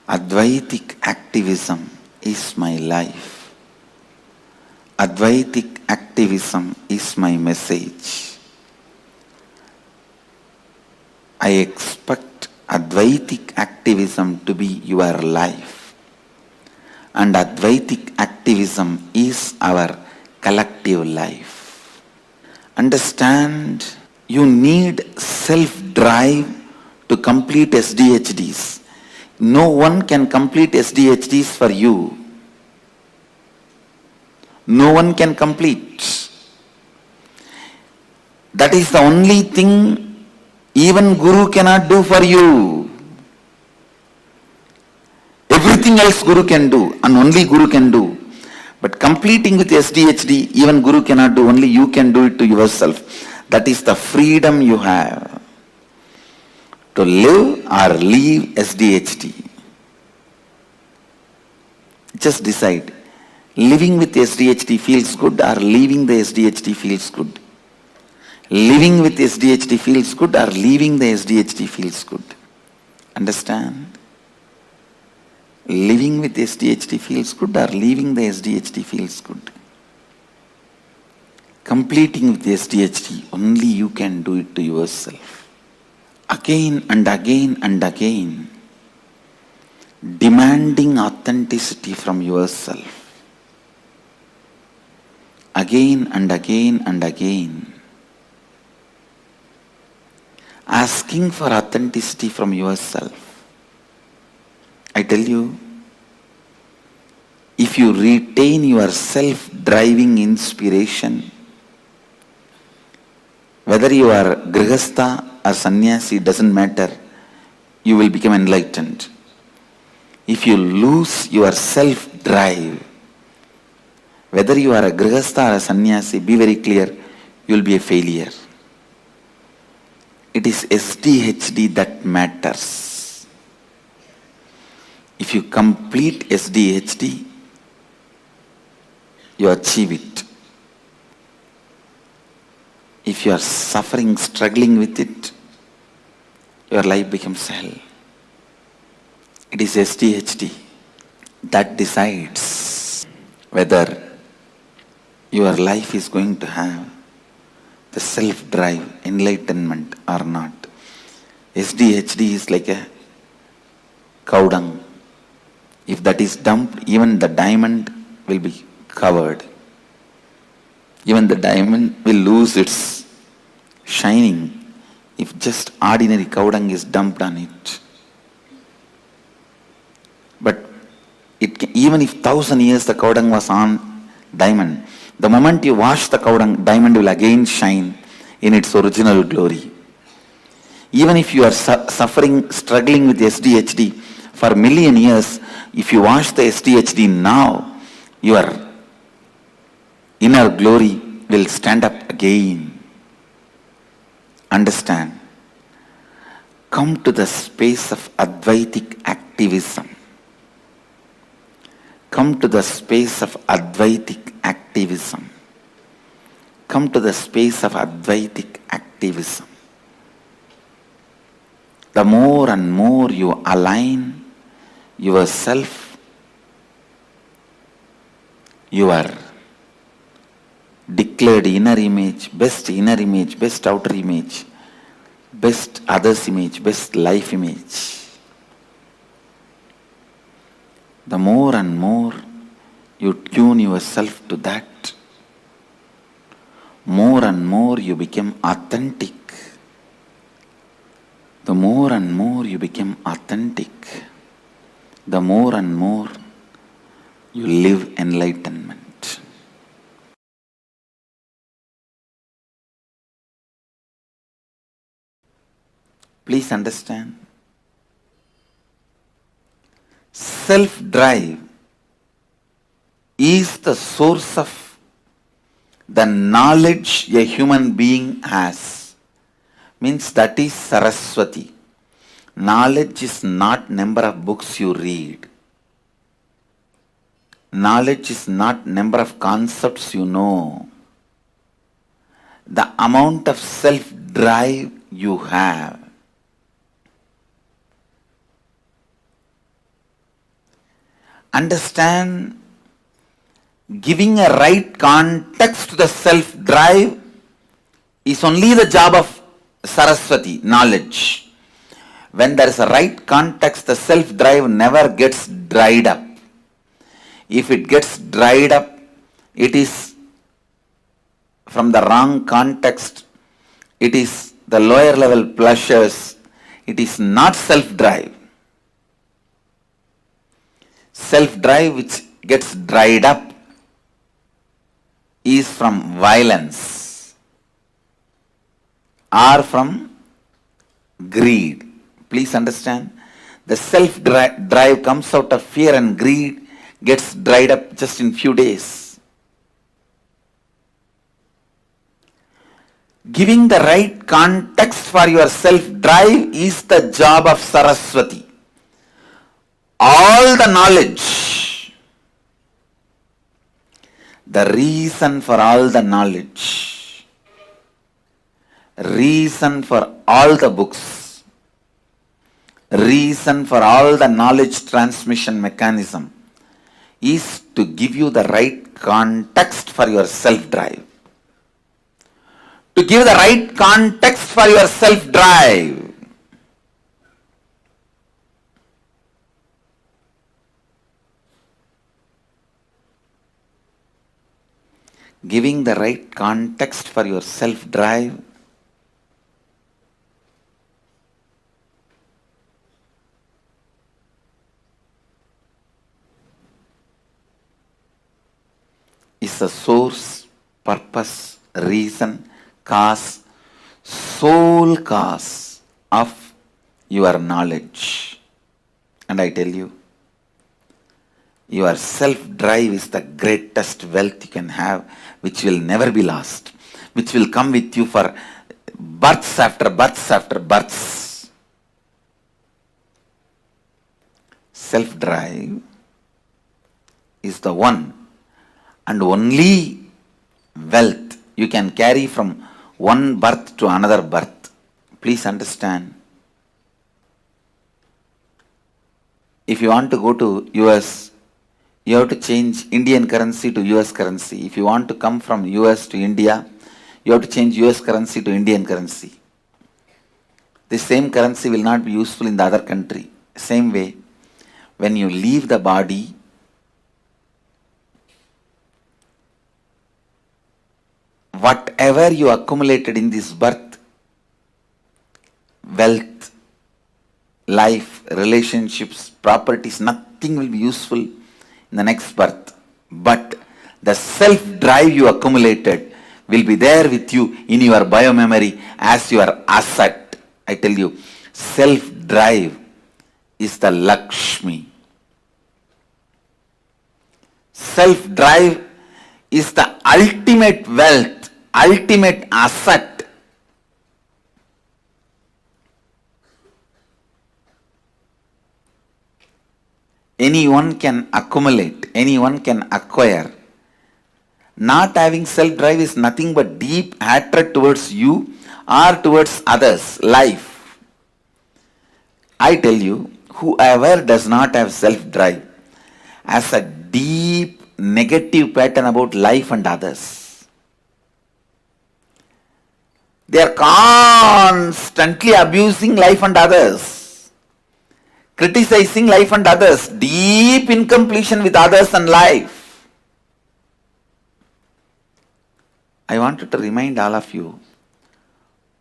Advaitic activism is my life. Advaitic activism is my message. I expect Advaitic activism to be your life. And Advaitic activism is our collective life. Understand, you need self-drive to complete SDHDs. No one can complete SDHDs for you. No one can complete. That is the only thing even Guru cannot do for you. Everything else Guru can do, and only Guru can do. But completing with SDHD, even Guru cannot do, only you can do it to yourself. That is the freedom you have to live or leave SDHD. Just decide. Living with SDHD feels good or leaving the SDHD feels good. Living with SDHD feels good or leaving the SDHD feels good. Understand? Living with SDHD feels good or leaving the SDHD feels good. Completing with SDHD, only you can do it to yourself. Again and again and again, demanding authenticity from yourself. Again and again and again, asking for authenticity from yourself. I tell you, if you retain your self-driving inspiration, whether you are grihastha or sannyasi, doesn't matter, you will become enlightened. If you lose your self-drive, whether you are a grihastha or a sannyasi, be very clear, you will be a failure. It is SDHD that matters. If you complete SDHD, you achieve it. If you are suffering, struggling with it, your life becomes hell. It is SDHD that decides whether your life is going to have the self-drive, enlightenment or not. SDHD is like a cow dung. If that is dumped, even the diamond will be covered. Even the diamond will lose its shining if just ordinary cow dung is dumped on it. But even if 1,000 years the cow dung was on diamond, the moment you wash the cow dung, diamond will again shine in its original glory. Even if you are suffering, struggling with SDHD for a million years, if you wash the SDHD now, your inner glory will stand up again. Understand? Come to the space of Advaitic activism. Come to the space of Advaitic activism. Come to the space of Advaitic activism. The more and more you align yourself, your declared inner image, best outer image, best others image, best life image, the more and more you tune yourself to that, more and more you become authentic. The more and more you become authentic, the more and more you live enlightenment. Please understand, self-drive is the source of the knowledge a human being has. Means that is Saraswati. Knowledge is not number of books you read. Knowledge is not number of concepts you know. The amount of self-drive you have. Understand, giving a right context to the self-drive is only the job of Saraswati, knowledge. When there is a right context, the self-drive never gets dried up. If it gets dried up, it is from the wrong context, it is the lower level pleasures. It is not self-drive. Self-drive which gets dried up is from violence or from greed. Please understand, the self-drive comes out of fear and greed, gets dried up just in few days. Giving the right context for your self-drive is the job of Saraswati. All the knowledge, the reason for all the knowledge, reason for all the books, reason for all the knowledge transmission mechanism is to give you the right context for your self-drive. To give the right context for your self-drive. Giving the right context for your self-drive is the source, purpose, reason, cause, sole cause of your knowledge. And I tell you, your self-drive is the greatest wealth you can have, which will never be lost, which will come with you for births after births after births. Self-drive is the one and only wealth you can carry from one birth to another birth. Please understand. If you want to go to US, you have to change Indian currency to US currency. If you want to come from US to India, you have to change US currency to Indian currency. The same currency will not be useful in the other country. Same way, when you leave the body, whatever you accumulated in this birth, wealth, life, relationships, properties, nothing will be useful in the next birth. But the self-drive you accumulated will be there with you in your biomemory as your asset. I tell you, self-drive is the Lakshmi. Self-drive is the ultimate wealth, ultimate asset. Anyone can accumulate, anyone can acquire. Not having self-drive is nothing but deep hatred towards you or towards others, life. I tell you, whoever does not have self-drive has a deep negative pattern about life and others. They are constantly abusing life and others, criticizing life and others, deep incompletion with others and life. I wanted to remind all of you,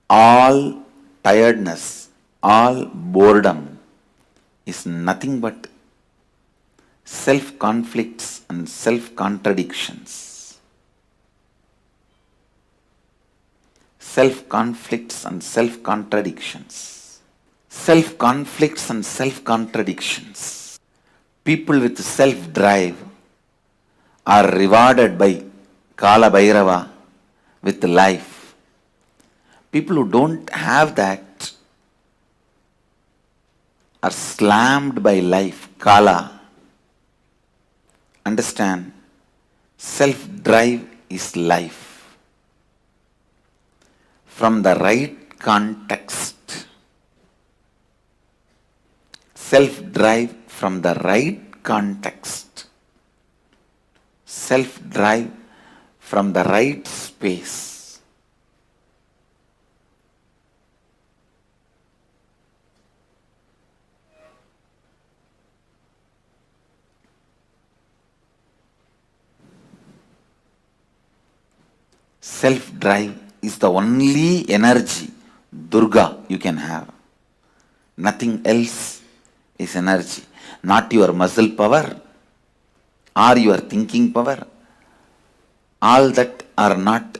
all tiredness, all boredom is nothing but self-conflicts and self-contradictions. Self-conflicts and self-contradictions. Self-conflicts and self-contradictions. People with self-drive are rewarded by Kala Bhairava with life. People who don't have that are slammed by life, Kala. Understand, self-drive is life. From the right context, self-drive from the right context, self-drive from the right space. Self-drive is the only energy, Durga, you can have. Nothing else is energy. Not your muscle power or your thinking power. All that are not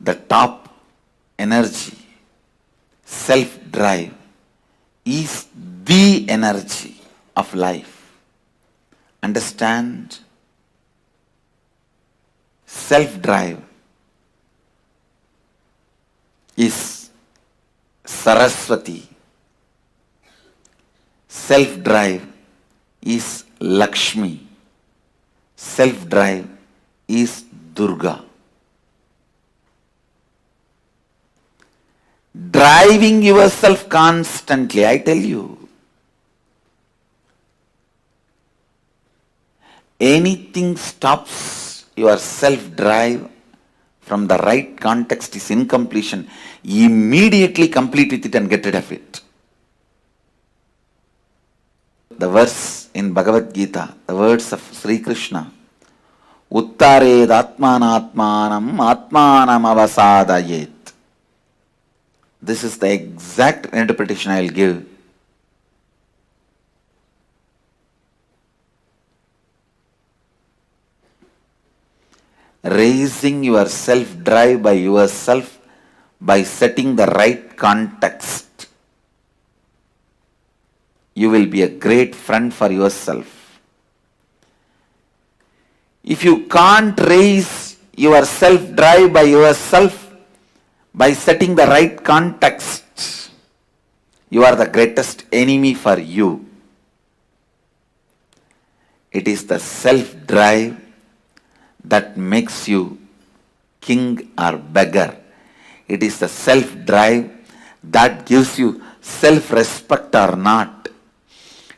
the top energy. Self-drive is the energy of life. Understand? Self-drive is Saraswati. Self-drive is Lakshmi. Self-drive is Durga. Driving yourself constantly, I tell you, anything stops your self-drive from the right context is incompletion. Immediately complete with it and get rid of it. The verse in Bhagavad Gita, the words of Sri Krishna, Uttared Atmanatmanam Atmanam Avasadayet. This is the exact interpretation I will give. Raising your self-drive by yourself by setting the right context. You will be a great friend for yourself. If you can't raise your self-drive by yourself by setting the right context, you are the greatest enemy for you. It is the self-drive that makes you king or beggar. It is the self-drive that gives you self-respect or not.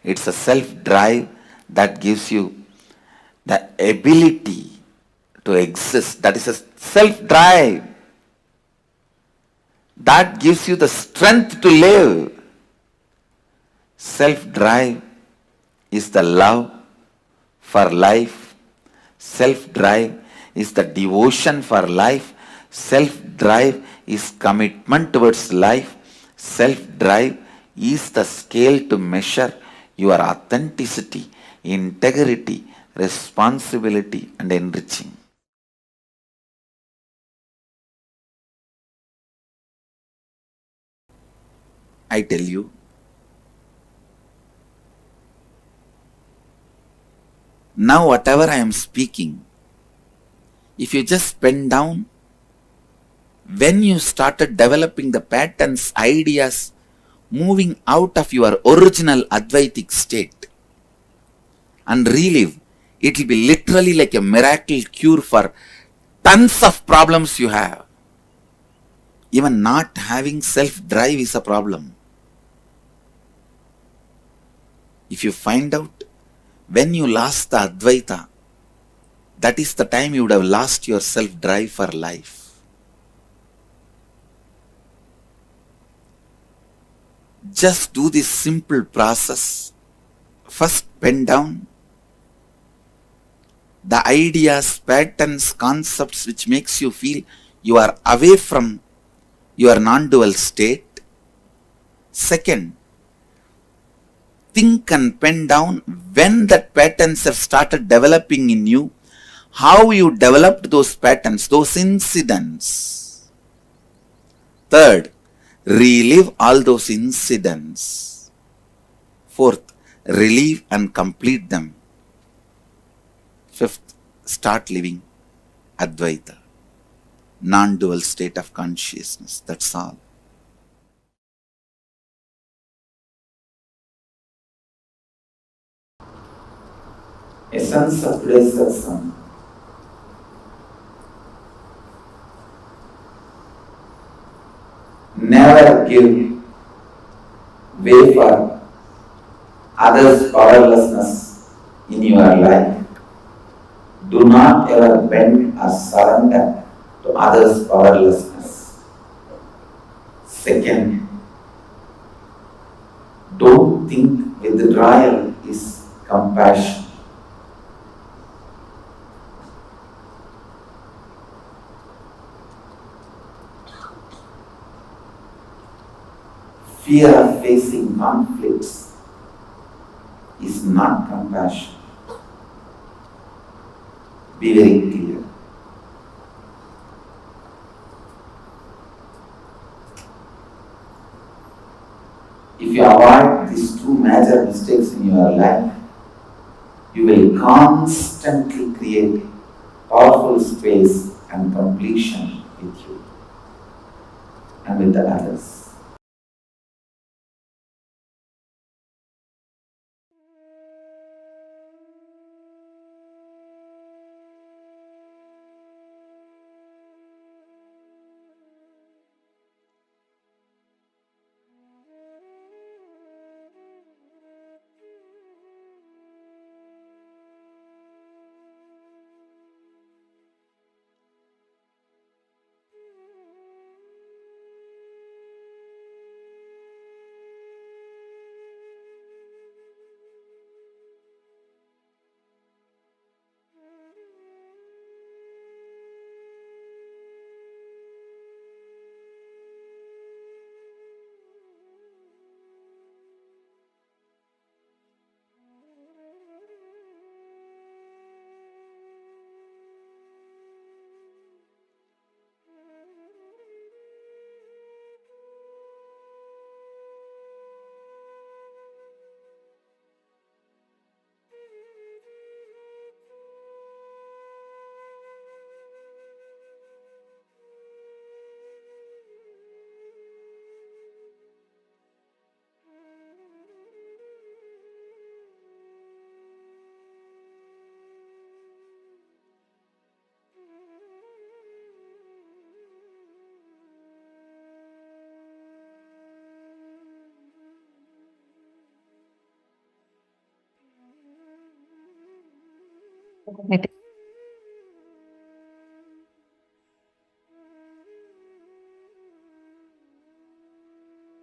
It's a self-drive that gives you the ability to exist. That is a self-drive that gives you the strength to live. Self-drive is the love for life. Self-drive is the devotion for life. Self-drive is commitment towards life. Self-drive is the scale to measure your authenticity, integrity, responsibility, and enriching. I tell you, now whatever I am speaking, if you just pen down, when you started developing the patterns, ideas, moving out of your original Advaitic state and relive, it will be literally like a miracle cure for tons of problems you have. Even not having self-drive is a problem. If you find out when you lost the Advaita, that is the time you would have lost your self-drive for life. Just do this simple process. First, pen down the ideas, patterns, concepts which makes you feel you are away from your non-dual state. Second, think and pen down when that patterns have started developing in you, how you developed those patterns, those incidents. Third, relive all those incidents. Fourth, relive and complete them. Fifth, start living Advaita, non-dual state of consciousness. That's all. Essence of today's satsang. Never give way for others' powerlessness in your life. Do not ever bend or surrender to others' powerlessness. Second, don't think withdrawal is compassion. fear of facing conflicts is not compassion. Be very clear. If you avoid these two major mistakes in your life, you will constantly create powerful space and completion with you and with the others.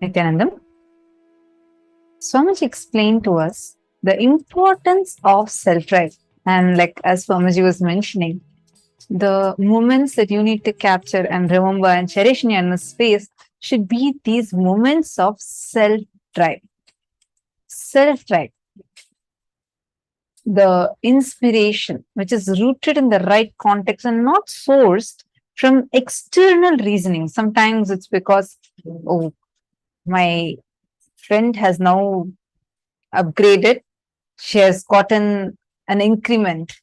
Nithyanandam, Swamiji explained to us the importance of self-drive. And like as Swamiji was mentioning, the moments that you need to capture and remember and cherish in your space should be these moments of self-drive. Self-drive. The inspiration, which is rooted in the right context and not sourced from external reasoning. Sometimes it's because, oh, my friend has now upgraded, she has gotten an increment,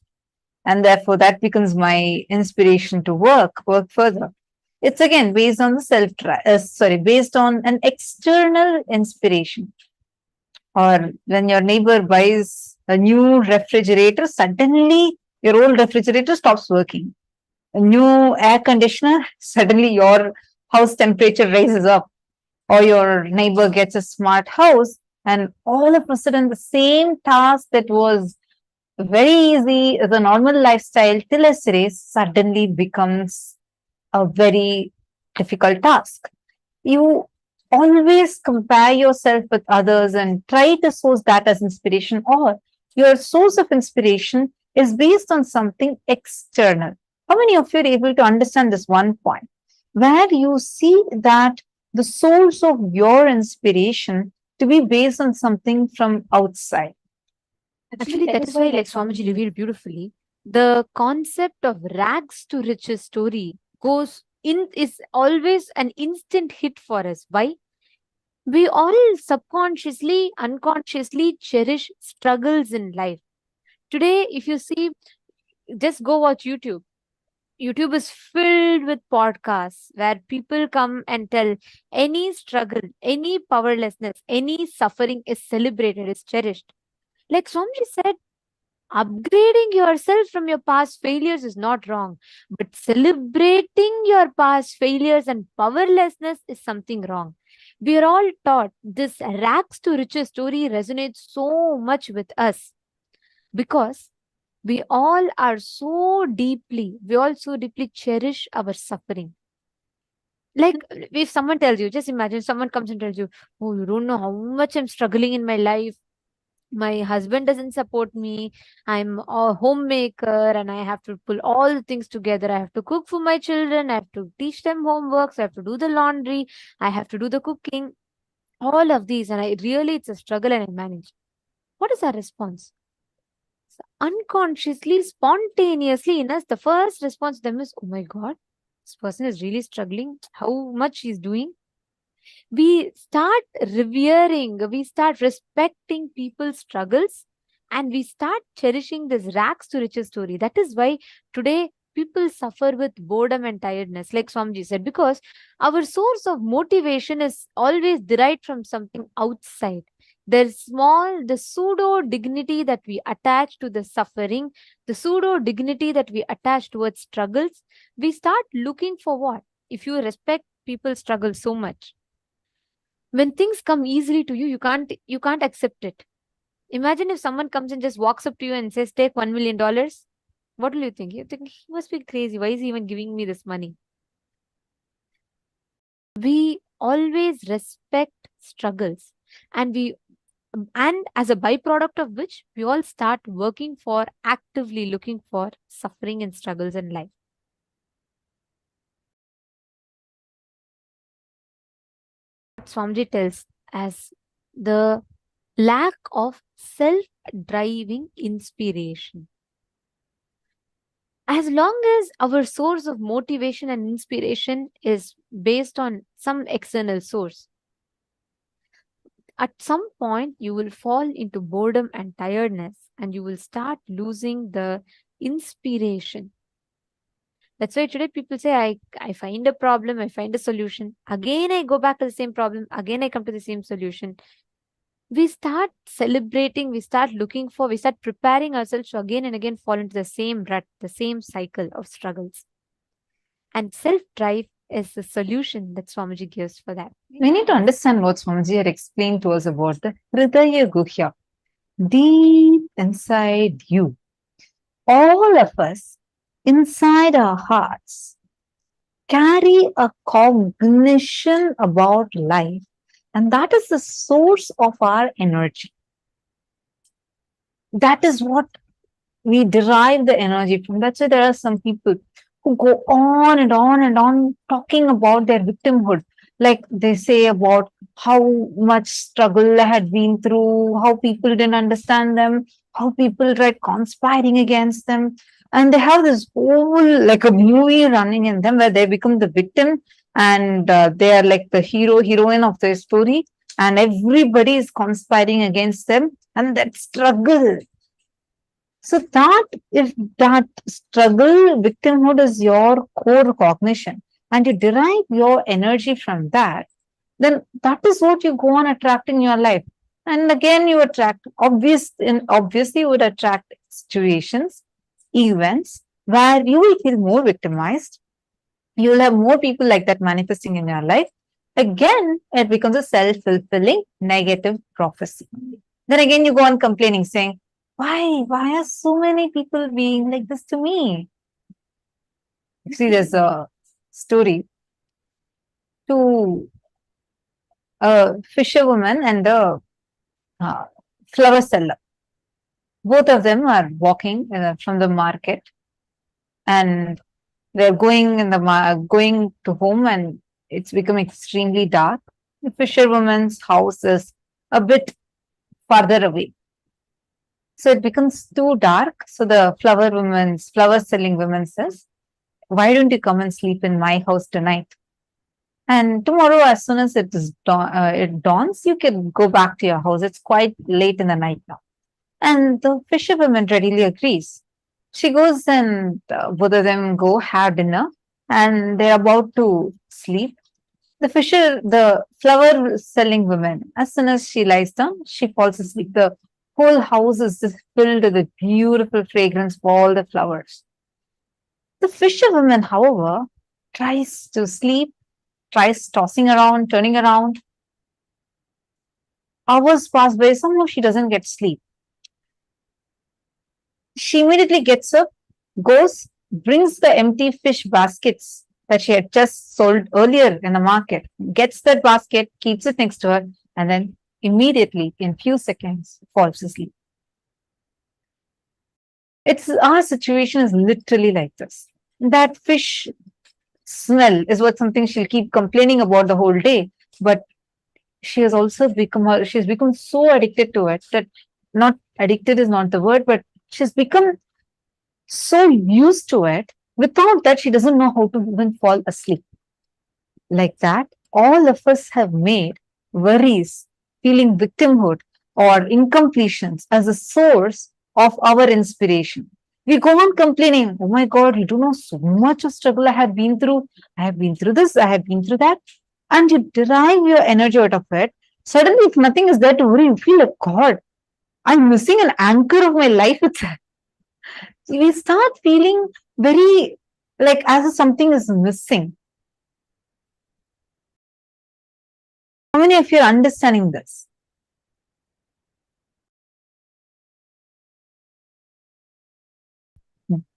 and therefore that becomes my inspiration to work further. It's again based on the based on an external inspiration. Or when your neighbor buys a new refrigerator, suddenly your old refrigerator stops working. A new air conditioner, suddenly your house temperature rises up. Or your neighbor gets a smart house, and all of a sudden the same task that was very easy as a normal lifestyle till yesterday suddenly becomes a very difficult task. You always compare yourself with others and try to source that as inspiration, or your source of inspiration is based on something external. How many of you are able to understand this one point where you see that the source of your inspiration to be based on something from outside? Actually, that is why, like Swamiji revealed beautifully, the concept of rags to riches story is always an instant hit for us. Why? We all subconsciously, unconsciously cherish struggles in life. Today, if you see, just go watch YouTube. YouTube is filled with podcasts where people come and tell any struggle, any powerlessness, any suffering is celebrated, is cherished. Like Swamiji said, upgrading yourself from your past failures is not wrong, but celebrating your past failures and powerlessness is something wrong. We are all taught this rags to riches story resonates so much with us because we all so deeply cherish our suffering. Like if someone tells you, just imagine someone comes and tells you, oh, you don't know how much I'm struggling in my life. My husband doesn't support me. I'm a homemaker and I have to pull all the things together. I have to cook for my children. I have to teach them homeworks. I have to do the laundry. I have to do the cooking. all of these, and it's a struggle and I manage. What is our response? So unconsciously, spontaneously in us, the first response to them is, oh my God, this person is really struggling. How much he's doing? We start revering, we start respecting people's struggles, and we start cherishing this rags to riches story. That is why today people suffer with boredom and tiredness, like Swamiji said, because our source of motivation is always derived from something outside. The pseudo dignity that we attach to the suffering, the pseudo dignity that we attach towards struggles, we start looking for what? If you respect people's struggle so much, when things come easily to you, you can't accept it. Imagine if someone comes and just walks up to you and says, take $1 million. What will you think? You think he must be crazy. Why is he even giving me this money? We always respect struggles, and as a byproduct of which we all start working for, actively looking for suffering and struggles in life. Swamiji tells as the lack of self-driving inspiration. As long as our source of motivation and inspiration is based on some external source, at some point you will fall into boredom and tiredness, and you will start losing the inspiration. That's why today people say, I find a problem, I find a solution. Again, I go back to the same problem. Again, I come to the same solution. We start celebrating, we start preparing ourselves to again and again fall into the same rut, the same cycle of struggles. And self-drive is the solution that Swamiji gives for that. We need to understand what Swamiji had explained to us about the Hridaya Guhya. Deep inside you, all of us, inside our hearts, carry a cognition about life, and that is the source of our energy. That is what we derive the energy from. That's why there are some people who go on and on and on talking about their victimhood. Like they say about how much struggle they had been through, how people didn't understand them, how people tried conspiring against them. And they have this whole, like a movie running in them where they become the victim, and they are like the hero, heroine of their story, and everybody is conspiring against them. And that struggle. So that if that struggle, victimhood is your core cognition, and you derive your energy from that, then that is what you go on attracting in your life. And again, you attract, obviously you would attract situations, events where you will feel more victimized. You will have more people like that manifesting in your life. Again, it becomes a self-fulfilling negative prophecy. Then again, you go on complaining, saying, why are so many people being like this to me? See, there's a story to a fisherwoman and a flower seller. Both of them are walking from the market, and they're going going to home, and it's become extremely dark. The fisherwoman's house is a bit farther away. So it becomes too dark. So the flower selling woman says, why don't you come and sleep in my house tonight? And tomorrow, as soon as it dawns, you can go back to your house. It's quite late in the night now. And the fisherwoman readily agrees. She goes, and both of them go have dinner, and they're about to sleep. The flower selling woman, as soon as she lies down, she falls asleep. The whole house is just filled with the beautiful fragrance of all the flowers. The fisherwoman, however, tries to sleep, tries tossing around, turning around. Hours pass by, somehow she doesn't get sleep. She immediately gets up, goes, brings the empty fish baskets that she had just sold earlier in the market, gets that basket, keeps it next to her, and then immediately, in few seconds, falls asleep. Our situation is literally like this. That fish smell is what something she'll keep complaining about the whole day. But she has also become, she's become so addicted to it that, not addicted is not the word, but she's become so used to it. Without that, she doesn't know how to even fall asleep. Like that, all of us have made worries, feeling victimhood, or incompletions as a source of our inspiration. We go on complaining, oh my God, you do know so much of struggle I have been through. I have been through this, I have been through that. And you derive your energy out of it. Suddenly, if nothing is there to worry, you feel like, God, I'm missing an anchor of my life itself. We start feeling very like as if something is missing. How many of you are understanding this?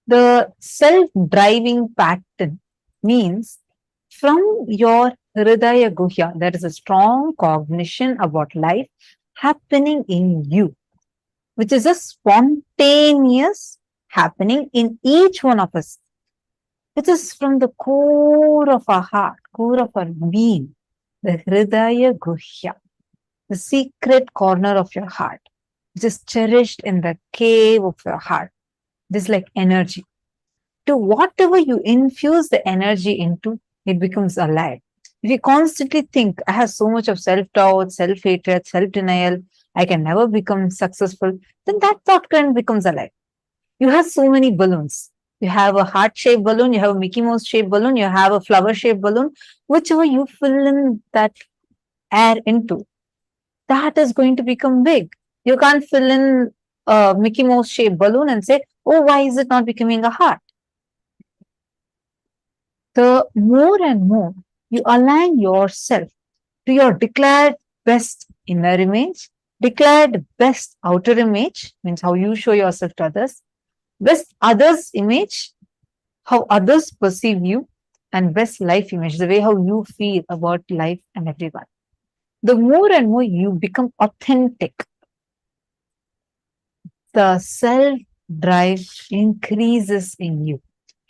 The self-driving pattern means from your Hridaya Guhya, there is a strong cognition about life happening in you, which is a spontaneous happening in each one of us. It is from the core of our heart, core of our being, the Hridaya Guhya, the secret corner of your heart, which is cherished in the cave of your heart. This is like energy. To whatever you infuse the energy into, it becomes alive. If you constantly think, I have so much of self doubt, self hatred, self denial, I can never become successful, then that thought current becomes alive. You have so many balloons. You have a heart shaped balloon, you have a Mickey Mouse shaped balloon, you have a flower shaped balloon, whichever you fill in that air into, that is going to become big. You can't fill in a Mickey Mouse shaped balloon and say, oh, why is it not becoming a heart? The more and more you align yourself to your declared best inner image, declared best outer image, means how you show yourself to others, best others image, how others perceive you, and best life image, the way how you feel about life and everyone. The more and more you become authentic, the self drive increases in you.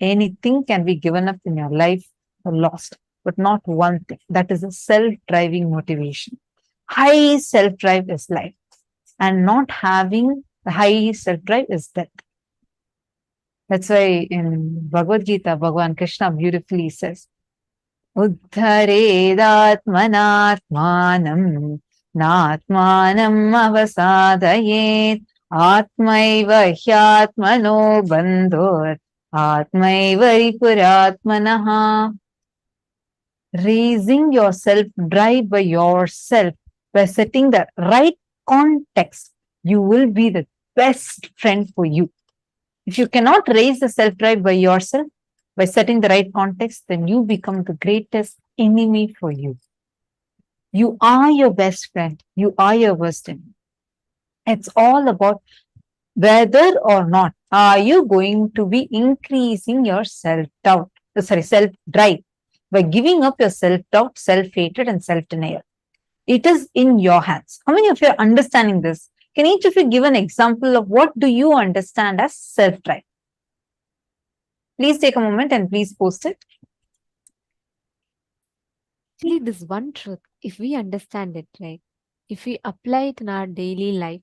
Anything can be given up in your life or lost, but not one thing. That is a self driving motivation. High self drive is life, and not having the high self drive is death. That's why in Bhagavad Gita, Bhagavan Krishna beautifully says, Uddharedatmanatmanam natmanam avasadayet atmaiva hyatmano bandhur atmaiva ripuratmanaha. Raising your self drive by yourself, by setting the right context, you will be the best friend for you. If you cannot raise the self drive by yourself, by setting the right context, then you become the greatest enemy for you. You are your best friend. You are your worst enemy. It's all about whether or not are you going to be increasing your self-doubt, self-drive by giving up your self-doubt, self-hatred, and self-denial. It is in your hands. How many of you are understanding this? Can each of you give an example of what do you understand as self-drive? Please take a moment and please post it. Actually, this one truth, if we understand it, right, if we apply it in our daily life,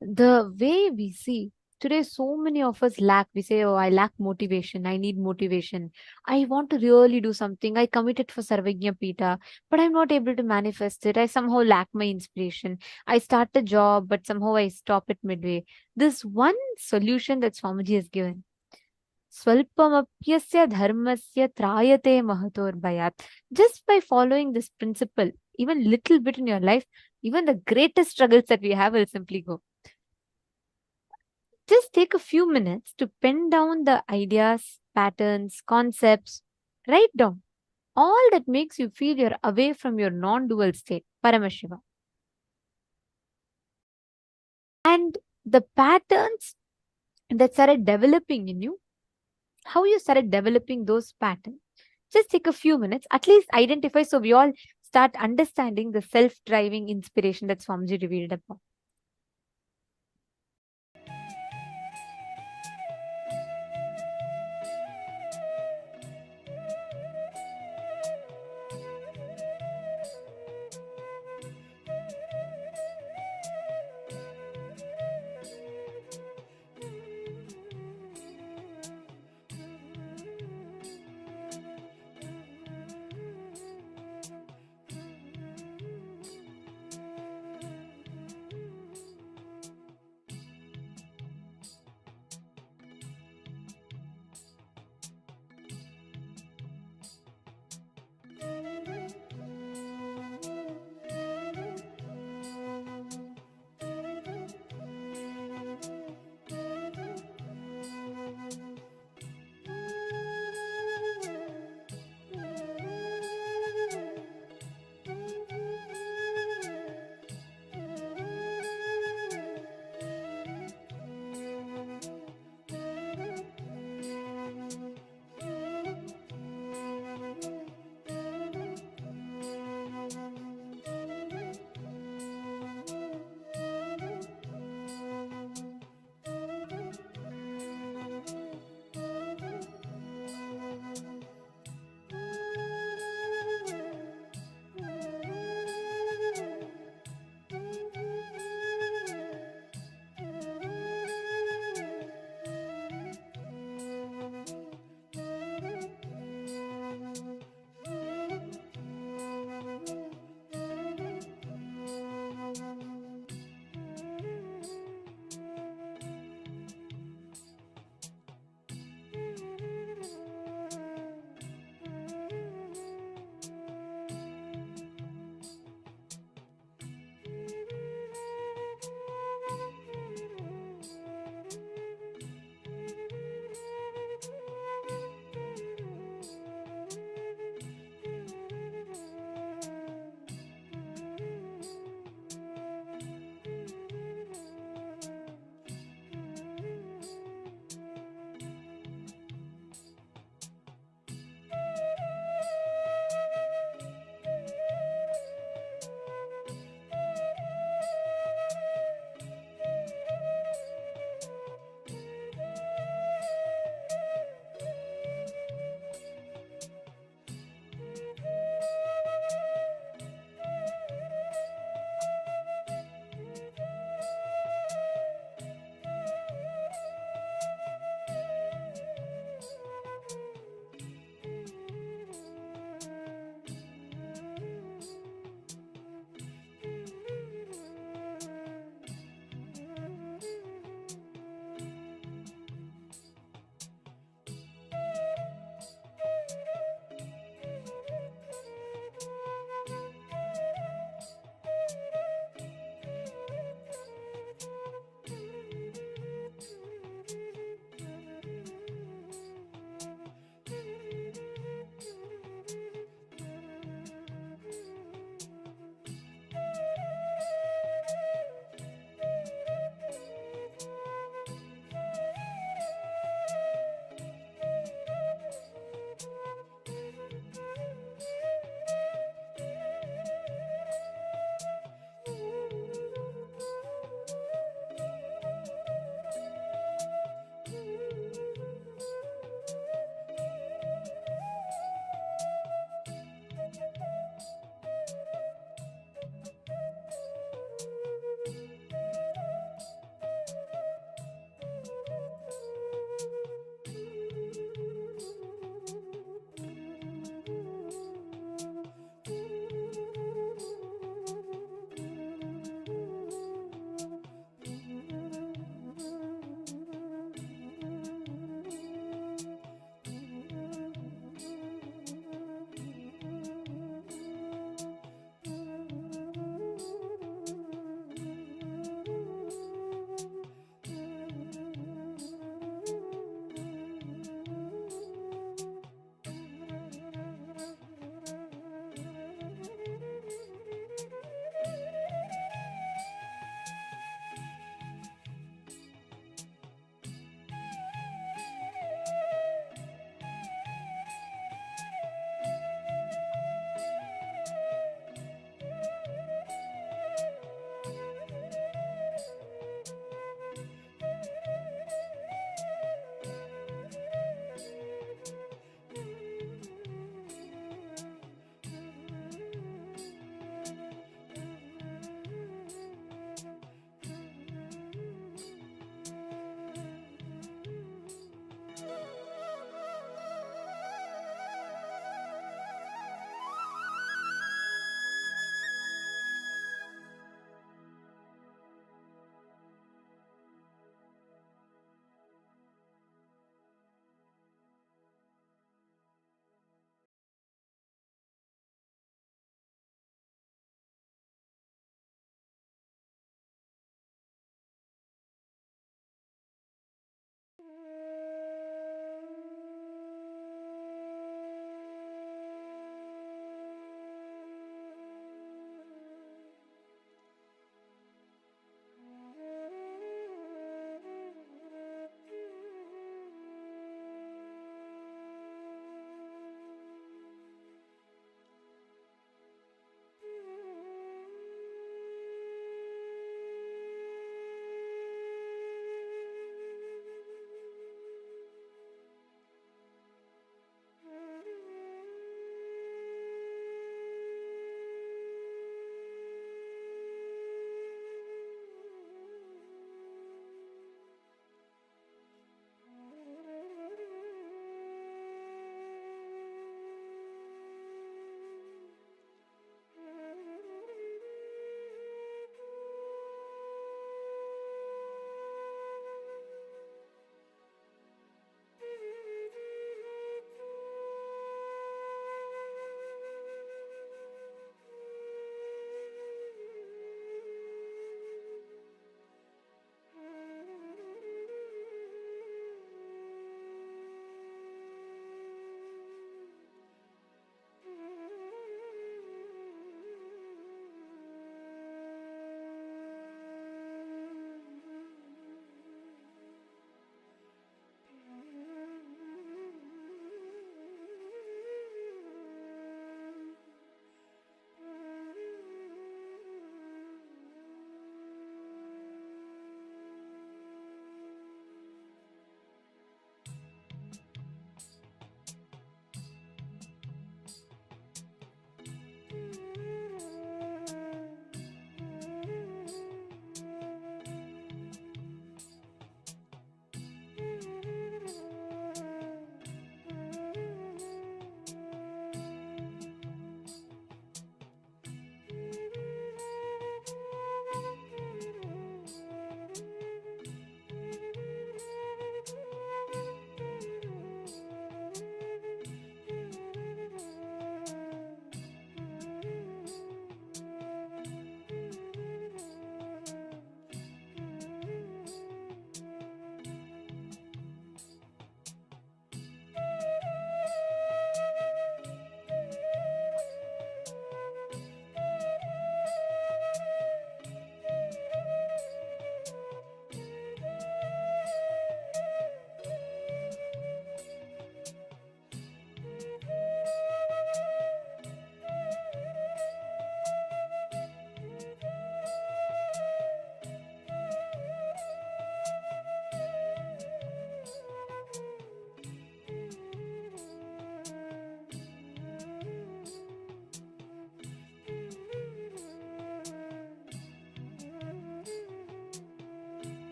the way we see today, so many of us lack. We say, oh, I lack motivation. I need motivation. I want to really do something. I committed for Sarvagnya Pita, but I'm not able to manifest it. I somehow lack my inspiration. I start a job, but somehow I stop it midway. This one solution that Swamiji has given. Swalpamapyasya dharmasya trayate mahator. Just by following this principle, even little bit in your life, even the greatest struggles that we have will simply go. Just take a few minutes to pen down the ideas, patterns, concepts. Write down all that makes you feel you're away from your non-dual state, Paramashiva. And the patterns that started developing in you, how you started developing those patterns. Just take a few minutes, at least identify, so we all start understanding the self-driving inspiration that Swamiji revealed about.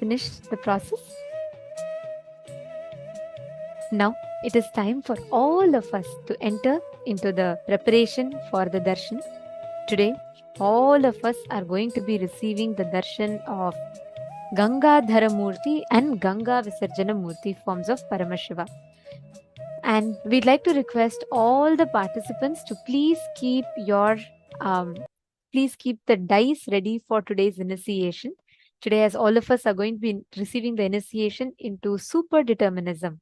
finish the process. Now it is time for all of us to enter into the preparation for the darshan. Today, all of us are going to be receiving the darshan of Ganga Dharamurti and Ganga Visarjana Murti forms of Paramashiva. And we'd like to request all the participants to please keep the dice ready for today's initiation. Today, as all of us are going to be receiving the initiation into superdeterminism.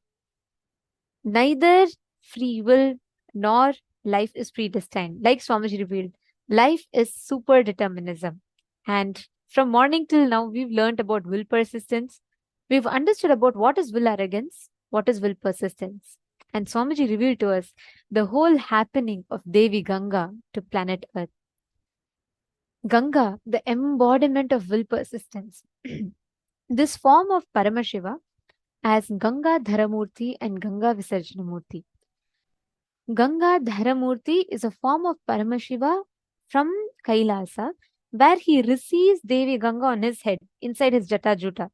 Neither free will nor life is predestined. Like Swamiji revealed, life is superdeterminism. And from morning till now, we've learned about will persistence. We've understood about what is will arrogance, what is will persistence. And Swamiji revealed to us the whole happening of Devi Ganga to planet Earth. Ganga, the embodiment of will persistence. This form of Paramashiva as Ganga Dharamurti and Ganga Visarjanamurti. Ganga Dharamurti is a form of Paramashiva from Kailasa, where he receives Devi Ganga on his head, inside his Jata Juta.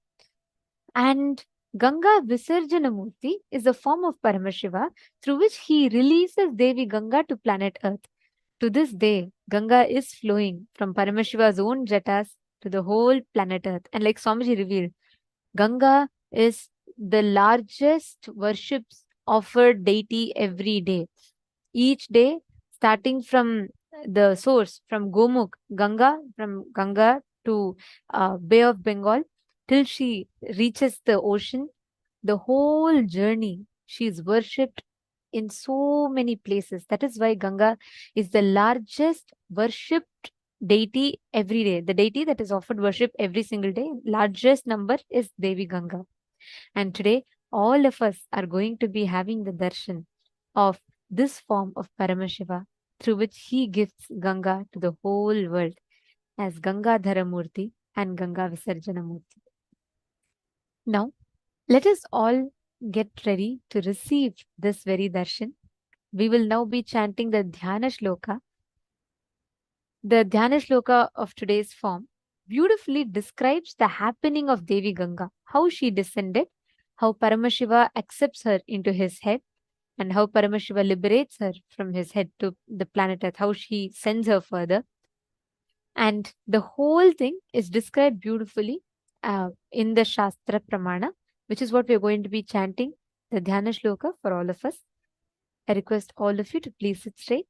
And Ganga Visarjanamurti is a form of Paramashiva through which he releases Devi Ganga to planet Earth. To this day, Ganga is flowing from Paramashiva's own Jatas to the whole planet Earth. And like Swamiji revealed, Ganga is the largest worships offered deity every day. Each day, starting from the source, from Gomukh, from Ganga to Bay of Bengal, till she reaches the ocean, the whole journey, she is worshipped in so many places. That is why Ganga is the largest worshipped deity every day. The deity that is offered worship every single day, largest number is Devi Ganga. And today, all of us are going to be having the darshan of this form of Paramashiva, through which he gives Ganga to the whole world as Ganga Dharamurti and Ganga Visarjana Murti. Now, let us all get ready to receive this very darshan. We will now be chanting the Dhyana Shloka. The Dhyana Shloka of today's form beautifully describes the happening of Devi Ganga, how she descended, how Paramashiva accepts her into his head, and how Paramashiva liberates her from his head to the planet Earth, how she sends her further. And the whole thing is described beautifully in the Shastra Pramana, which is what we are going to be chanting, the Dhyana Shloka for all of us. I request all of you to please sit straight.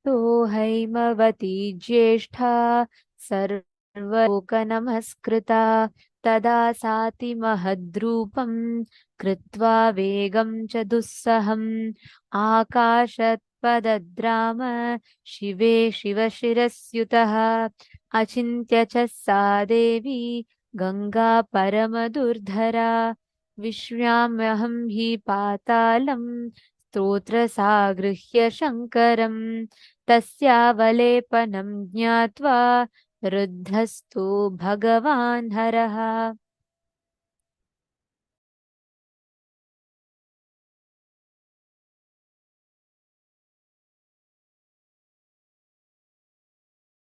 तो हैमवती ज्येष्ठा सर्वलोकनमस्कृता तदा साति महद्रूपं कृत्वा वेगं च दुस्सहम् आकाशत्पदद्राम शिवे शिवशिरस्युतः अचिन्त्य च सा देवी गंगा परमदुर्धरा विश्व्याम्यहं हि पातालं स्तोत्रसागृह्य शङ्करम् तस्यावलेपनं ज्ञात्वा रुद्धस्तु भगवान् हरः.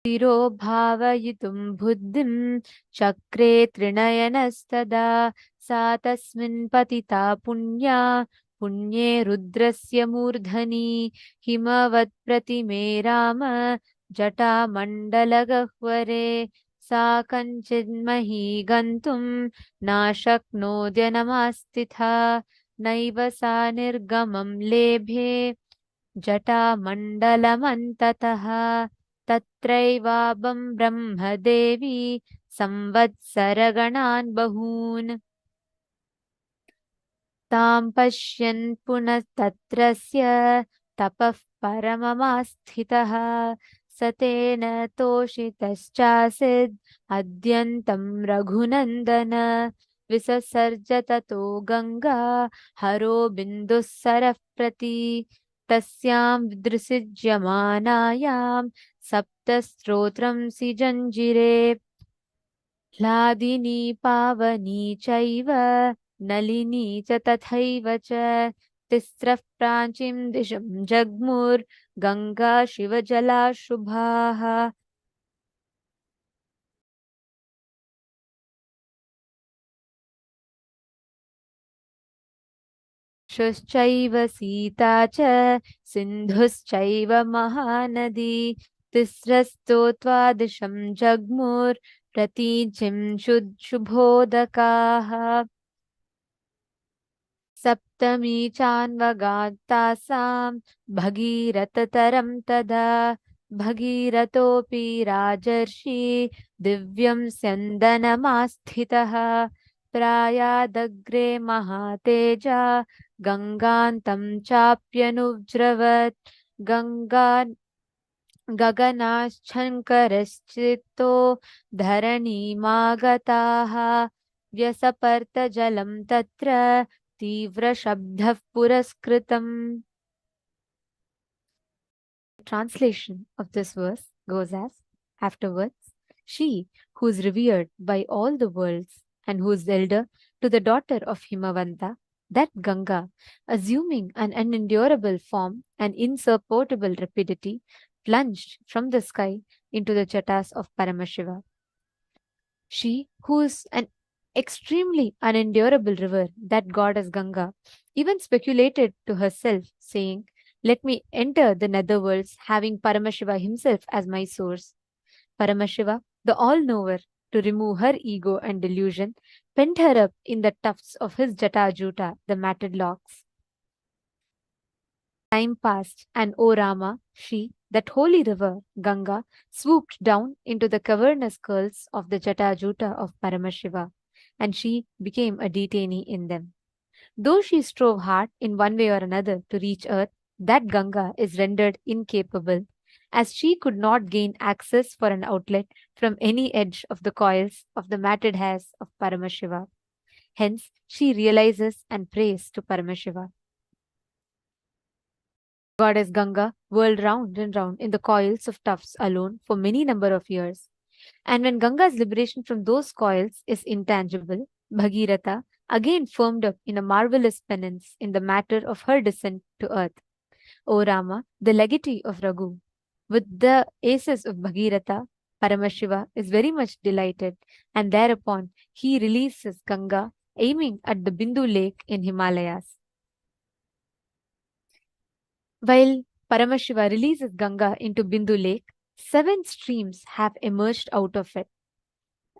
तिरो भावयितुं बुद्धिं चक्रे त्रिनयनस्तदा सा तस्मिन् पतिता पुण्या पुण्ये रुद्रस्य मूर्धनि हिमवत्प्रतिमे राम जटामण्डलगह्वरे सा कञ्चिन्मही गन्तुं नाशक्नोद्यनमास्तिथा नैव सा निर्गमं लेभे जटामण्डलमन्ततः तत्रैवाबं ब्रह्मदेवी संवत्सरगणान् बहून् तां पश्यन् पुनः तत्रस्य तपः परममास्थितः स तेन तोषितश्चासीद् अद्यन्तं रघुनन्दन विससर्ज ततो गङ्गा हरो बिन्दुः सरः प्रति Tasyam vidrisijyamanayam saptastotramsi janjire Hladini pavani chaiva nalini cha tathaiva cha tisraf pranchim disham jagmur ganga shiva jala shubhaha Shuschaiva Sita cha Sindhuschaiva Mahanadi Tisrastotva Jagmur Pratijim Shubhodakaha Saptami Chanvagatasam Bhagirataram Tada Bhagiratopi Rajarshi Divyam Syandanamastitaha Prayadagre Mahateja Gangantam Chapyanuvjravat Ganga Gaganaschankarashchito Dharani Magataha Vyasaparta Jalam Tatra Tivra Shabdhav Puraskritam. Translation of this verse goes as afterwards, she who is revered by all the worlds and who is elder to the daughter of Himavanta, that Ganga, assuming an unendurable form and insupportable rapidity, plunged from the sky into the jatas of Paramashiva. She who is an extremely unendurable river, that goddess Ganga, even speculated to herself, saying, "Let me enter the netherworlds, having Paramashiva himself as my source." Paramashiva, the all-knower, to remove her ego and delusion, pent her up in the tufts of his Jatajuta, the matted locks. Time passed, and O Rama, she, that holy river, Ganga, swooped down into the cavernous curls of the Jatajuta of Paramashiva, and she became a detainee in them. Though she strove hard in one way or another to reach earth, that Ganga is rendered incapable, as she could not gain access for an outlet from any edge of the coils of the matted hairs of Paramashiva. Hence, she realizes and prays to Paramashiva. Goddess Ganga whirled round and round in the coils of tufts alone for many number of years. And when Ganga's liberation from those coils is intangible, Bhagirata again firmed up in a marvelous penance in the matter of her descent to earth. O Rama, the legatee of Raghu, with the aces of Bhagirata, Paramashiva is very much delighted, and thereupon he releases Ganga, aiming at the Bindu lake in Himalayas. While Paramashiva releases Ganga into Bindu lake, 7 streams have emerged out of it.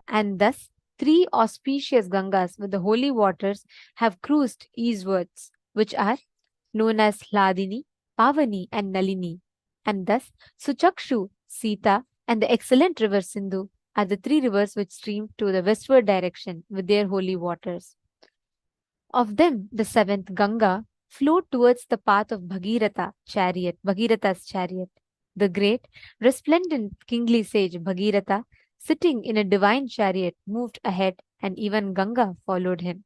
And thus, 3 auspicious Gangas with the holy waters have cruised eastwards, which are known as Hladini, Pavani, and Nalini. And thus, Suchakshu, Sita, and the excellent river Sindhu are the 3 rivers which stream to the westward direction with their holy waters. Of them, the 7th, Ganga, flowed towards the path of Bhagirata's chariot. The great, resplendent kingly sage Bhagirata, sitting in a divine chariot, moved ahead, and even Ganga followed him.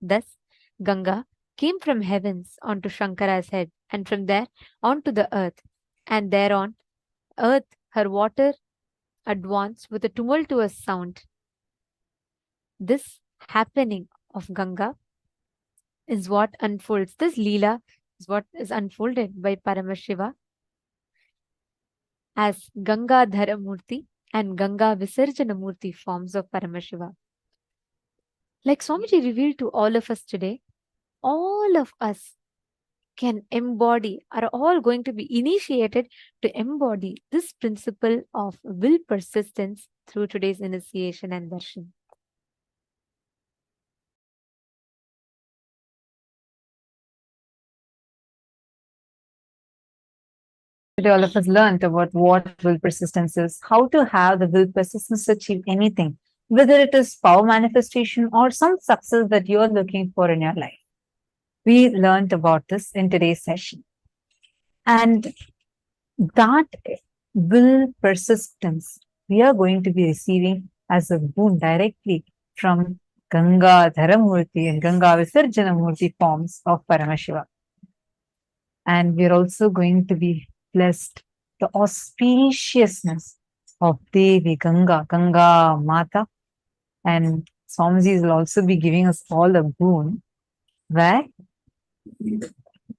Thus, Ganga came from heavens onto Shankara's head, and from there onto the earth, and thereon earth her water advanced with a tumultuous sound. This happening of Ganga is what unfolds. This Leela is what is unfolded by Paramashiva as Ganga Dharamurti and Ganga Visarjanamurti forms of Paramashiva. Like Swamiji revealed to all of us today, all of us can embody, are all going to be initiated to embody this principle of will persistence through today's initiation and darshan. Today, all of us learned about what will persistence is, how to have the will persistence to achieve anything, whether it is power manifestation or some success that you're looking for in your life. We learned about this in today's session. And that will persistence we are going to be receiving as a boon directly from Ganga Dharamurti and Ganga Visarjanamurti forms of Paramashiva. And we're also going to be blessed the auspiciousness of Devi Ganga, Ganga Mata. And Swamiji will also be giving us all a boon where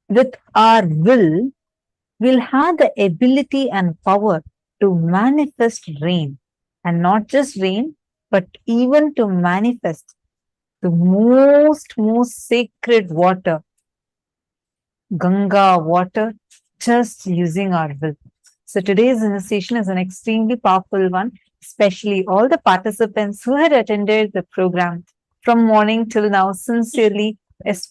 with our will, we'll have the ability and power to manifest rain. And not just rain, but even to manifest the most sacred water, Ganga water, just using our will. So today's initiation is an extremely powerful one, especially all the participants who had attended the program from morning till now sincerely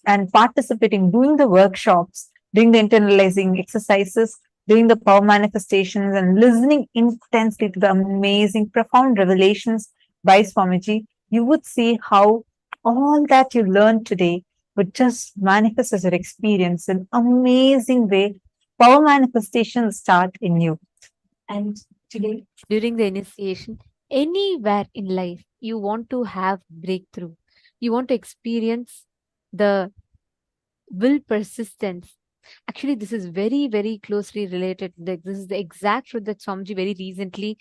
and participating, doing the workshops, doing the internalizing exercises, doing the power manifestations and listening intensely to the amazing, profound revelations by Swamiji, you would see how all that you learned today would just manifest as your experience in amazing way. Power manifestations start in you. And today, During the initiation, anywhere in life, you want to have breakthrough. You want to experience the will persistence. Actually, this is very closely related. This is the exact truth that Swamiji very recently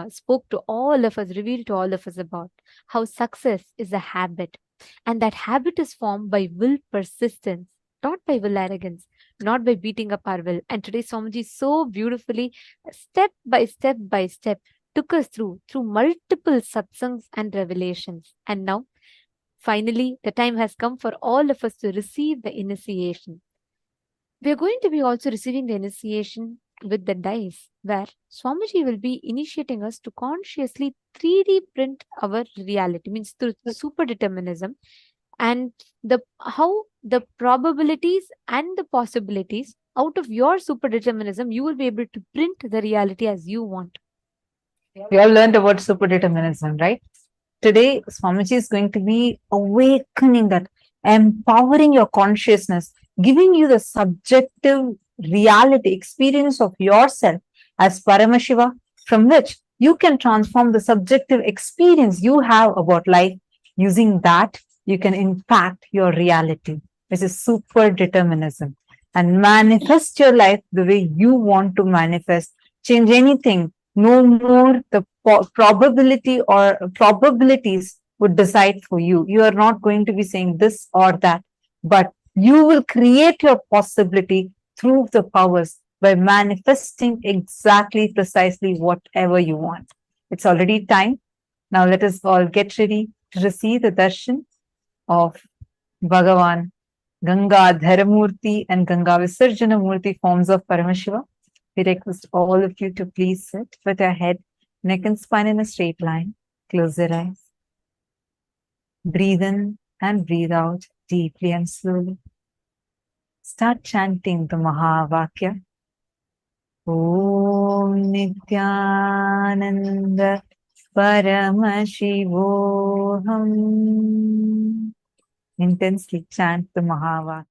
spoke to all of us, revealed to all of us about how success is a habit. And that habit is formed by will persistence, not by will arrogance, not by beating up our will. And today, Swamiji so beautifully, step by step, took us through multiple satsangs and revelations. And now, finally, the time has come for all of us to receive the initiation. We are going to be also receiving the initiation with the dice, where Swamiji will be initiating us to consciously 3D print our reality, means through superdeterminism, and the how the probabilities and the possibilities out of your superdeterminism, you will be able to print the reality as you want. we all learned about superdeterminism, right? Today, Swamiji is going to be awakening that, empowering your consciousness, giving you the subjective reality experience of yourself as Paramashiva, from which you can transform the subjective experience you have about life. Using that, you can impact your reality, which is super determinism, and manifest your life the way you want to manifest. Change anything. No more the probability or probabilities would decide for you. You are not going to be saying this or that, but you will create your possibility through the powers by manifesting exactly, precisely whatever you want. It's already time. Now let us all get ready to receive the darshan of Bhagavan, Ganga Dharamurti and Ganga Visarjana Murti forms of Paramashiva. We request all of you to please sit with your head, neck and spine in a straight line. Close your eyes. Breathe in and breathe out deeply and slowly. Start chanting the Mahavakya. Om Nithyananda Paramashivoham. Intensely chant the Mahavakya.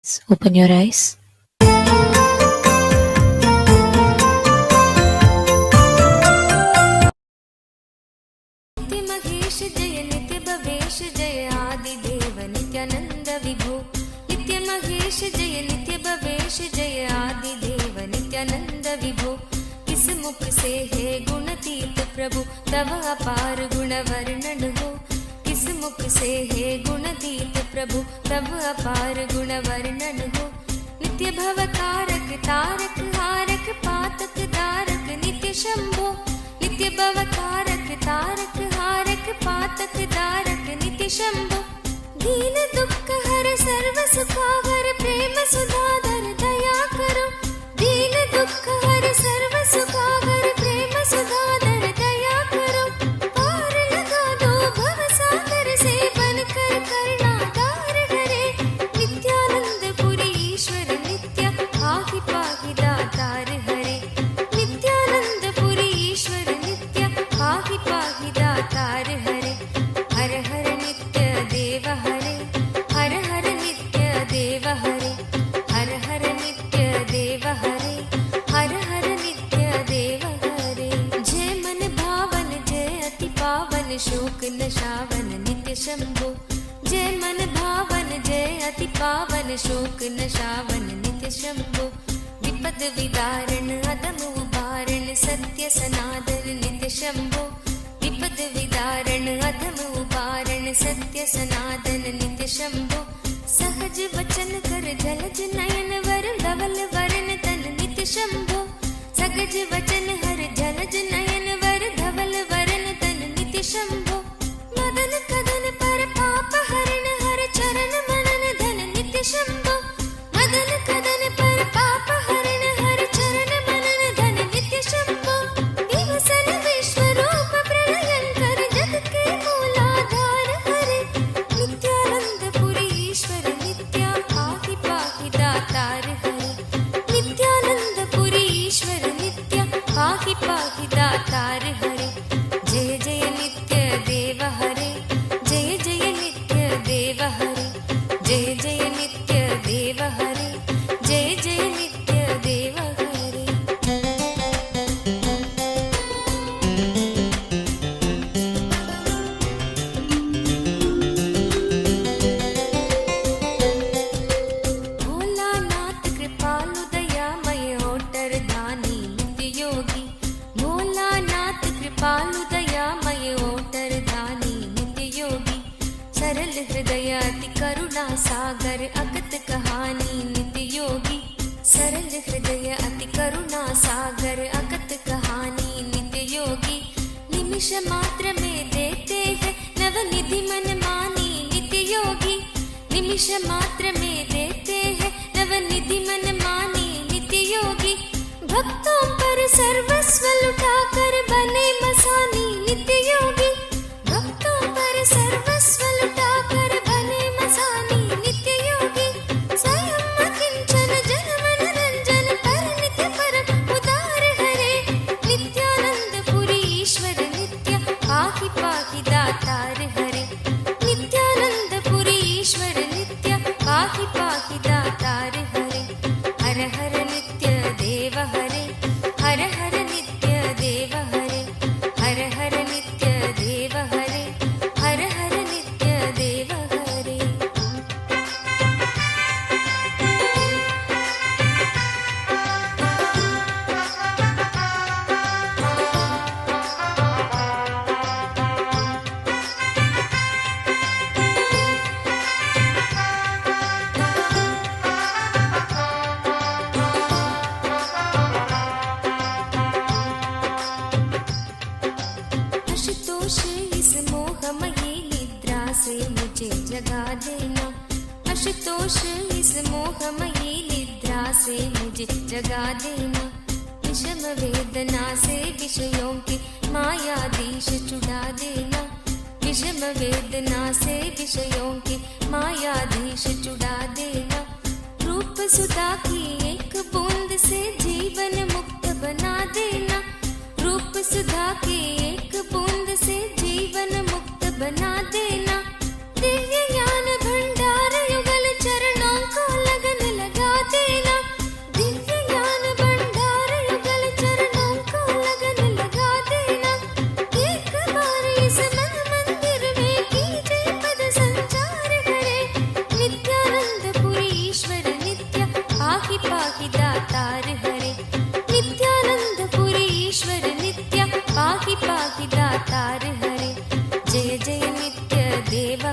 Open your eyes. नित्य महेश जय नित्य भवेश जय आदि देव नित्यानंद विभो। नित्य महेश जय नित्य भवेश जय आदि देव नित्यानंद विभो। किस मुख से है गुणतीत प्रभु तव अपार गुण वर्णन हो। किस मुख से है गुणतीत प्रभु तव अपार गुण वर्णन हो। नित्य भव कारक तारक हारक पातक दारक नित्य शंभो। नित्य भव कारक तारक हारक पातक दारक नित्य शंभो। दीन दुख हर सर्व सुखावर प्रेम सुधाधर दया करो। दीन दुख हर सर्व सुखावर प्रेम सुधाधर दया करो। पार लगा दो भव सागर से बनकर करुणागार हरे। नित्यानंद पुरी ईश्वर नित्य पाहि पाहि दातार हरे। नित्यानंद पुरी ईश्वर नित्य पाहि पाहि दातार हरे। हर हर नित्य देव हरे। हर हर नित्य देव हरे। हर हर नित्य देव हरे। हर हर नित्य देव हरे। जय मन भावन जय अति पावन शोक नशावन नित्य शंभो। जय मन भावन जय अति पावन शोक नशावन नित्य शंभो। विपद विदारण अदम उबारण सत्य सनातन नित्य शंभो। विपद विदारण अधम उबारण सत्य सनातन नित्य शंभो। सहज वचन कर जलज नयन वर धवल वरण तन नित्य शंभो। सहज वचन हर जलज नयन वर धवल वरण तन नित्य शंभो। मदन कदन पर पाप हरण हर चरण मनन धन नित्य शंभो। मदन कदन पर पाप हरण हर चरण मनन धन नित्य शंभो। दिवसन विश्व रूप प्रलयंकर जग के मूलाधार हरे। नित्यानंद पुरी ईश्वर नित्य पाहि पाहि दातार हरे। नित्यानंद पुरी ईश्वर नित्य पाहि पाहि दातार हरे। जय जय नित्य देव हरे। जय जय नित्य देव हरे। जय जय नित्य देव हरे। जय जय नित्य देव हरे। भोलानाथ कृपालु दयामय ओटर दानी नित्य योगी। भोलानाथ कृपालु दयामय ओटर दानी नित्य योगी। सरल हृदय अति करुणा सागर अगत कहानी नित्य योगी। सरल हृदय अति करुणा सागर अगत कहानी नित्य योगी। निमिष मात्र में देते हैं नवनिधि मन मानी नित्य योगी। निमिष मात्र में देते हैं नवनिधि मन मानी नित्य योगी। भक्तों पर सर्वस्व लुटाकर बने मसानी नित्य योगी। भक्तों पर सर्वस्व लुटाकर बने मसानी नित्य योगी। स्वयं अकिंचन जन मन रंजन पर नित्य परम उदार हरे। नित्यानंद पुरी ईश्वर नित्य पाहि पाहि दातार हरे। नित्यानंद पुरी ईश्वर नित्य पाहि पाहि दातार हरे। हर हर नित्य देव हरे। हर हर नित्य देव हरे। हर हर नित्य देव हरे। हर हर नित्य देव हरे। आशुतोष इस मोहमयी निद्रा से मुझे जगा देना। आशुतोष इस मोहमयी निद्रा से मुझे जगा देना। विषम वेदना से विषयों की मायाधीश छुड़ा देना। विषम वेदना से विषयों की मायाधीश छुड़ा देना। रूप सुधा की एक बूंद से जीवन मुक्त बना देना। रूप सुधा की एक बूंद से जीवन मुक्त बना देना। दिव्य ज्ञान भंडार युगल चरणों को लगन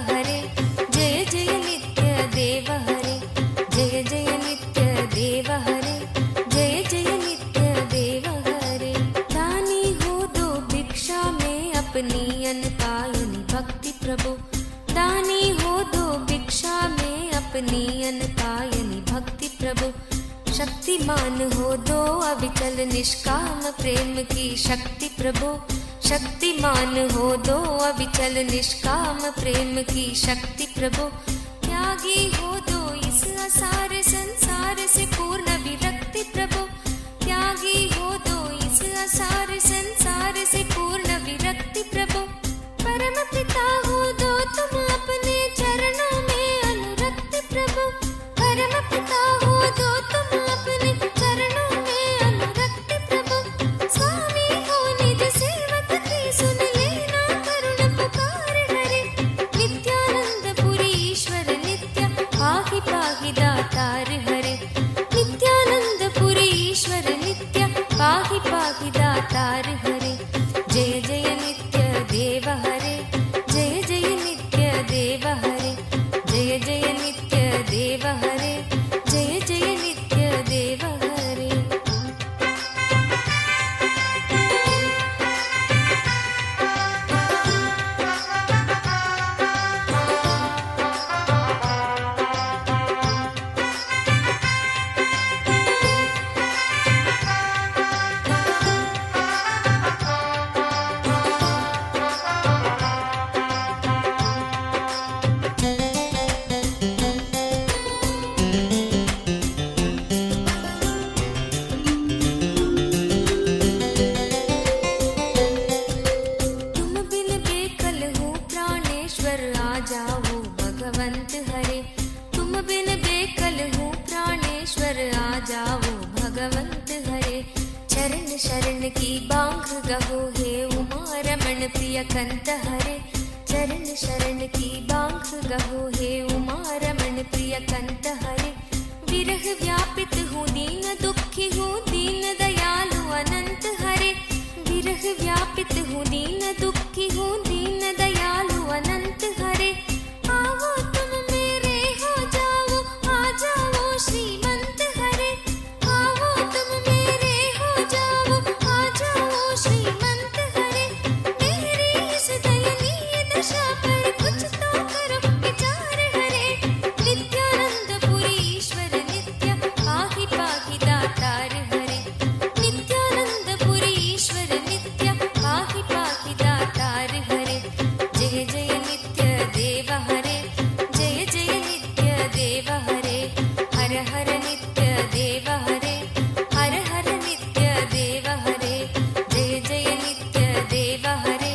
हरे जय जय नित्य देव हरे जय जय नित्य देव हरे जय जय नित्य देव हरे। दानी हो दो भिक्षा में अपनी अनपायनी भक्ति प्रभु दानी हो दो भिक्षा में अपनी अनपायनी भक्ति प्रभु। शक्तिमान हो दो अविचल निष्काम प्रेम की शक्ति प्रभु शक्तिमान हो दो अविचल निष्काम प्रेम की शक्ति प्रभु। त्यागी हो दो इस असार संसार से पूर्ण विरक्ति प्रभु त्यागी हो दो इस असार संसार से पूर्ण विरक्ति प्रभु। परम पिता हो दो तुम अपने चरणों में अनुरक्ति प्रभु परम पिता हो दो तुम अपने चरणों में अनुरक्ति प्रभु। स्वामी हो निज सेवक की सुन लेना करुण पुकार हरे नित्यानंद पुरी ईश्वर नित्य पाहि पाहि दातार हरे नित्यानंद पुरी ईश्वर नित्य पाहि पाहि दातार हरे जय जय नित्य देव हरे जय जय नित्य देव हरे जय जय नित्य देव हरे जय जय नित्य देव हरे। तुम बिन बेकल हूँ प्राणेश्वर आ जाओ भगवंत हरे तुम बिन बेकल हूँ प्राणेश्वर आ जाओ भगवंत हरे। चरण शरण की बांग गहो हे उमा रमण प्रिय कंत हरे चरण शरण की बांग गहो हे उमा रमण प्रिय कंत हरे। विरह व्यापित हूँ दीन दुखी हूँ दीन दयालु अनंत हरे विरह व्यापित हूँ दीन दुखी हूँ दीन दयालु अनंत हरे। आओ तुम मेरे हो जाओ आ जाओ श्रीमंत हरे आओ तुम मेरे हो जाओ आ जाओ श्रीमंत हरे। मेरी इस दयनीय दशा पर कुछ तो करो विचार हरे नित्यानंद पुरी ईश्वर नित्य पाहि पाहि दातार हरे नित्यानंद पुरी ईश्वर नित्य पाहि पाहि दातार हरे जय जय नित्य देव हरे जय जय नित्य देव हरे हर हर नित्य देव हरे हर हर नित्य देव हरे जय जय नित्य देव हरे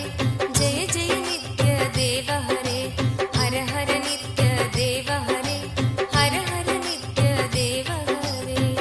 जय जय नित्य देव हरे हर हर नित्य देव हरे हर हर नित्य देव हरे।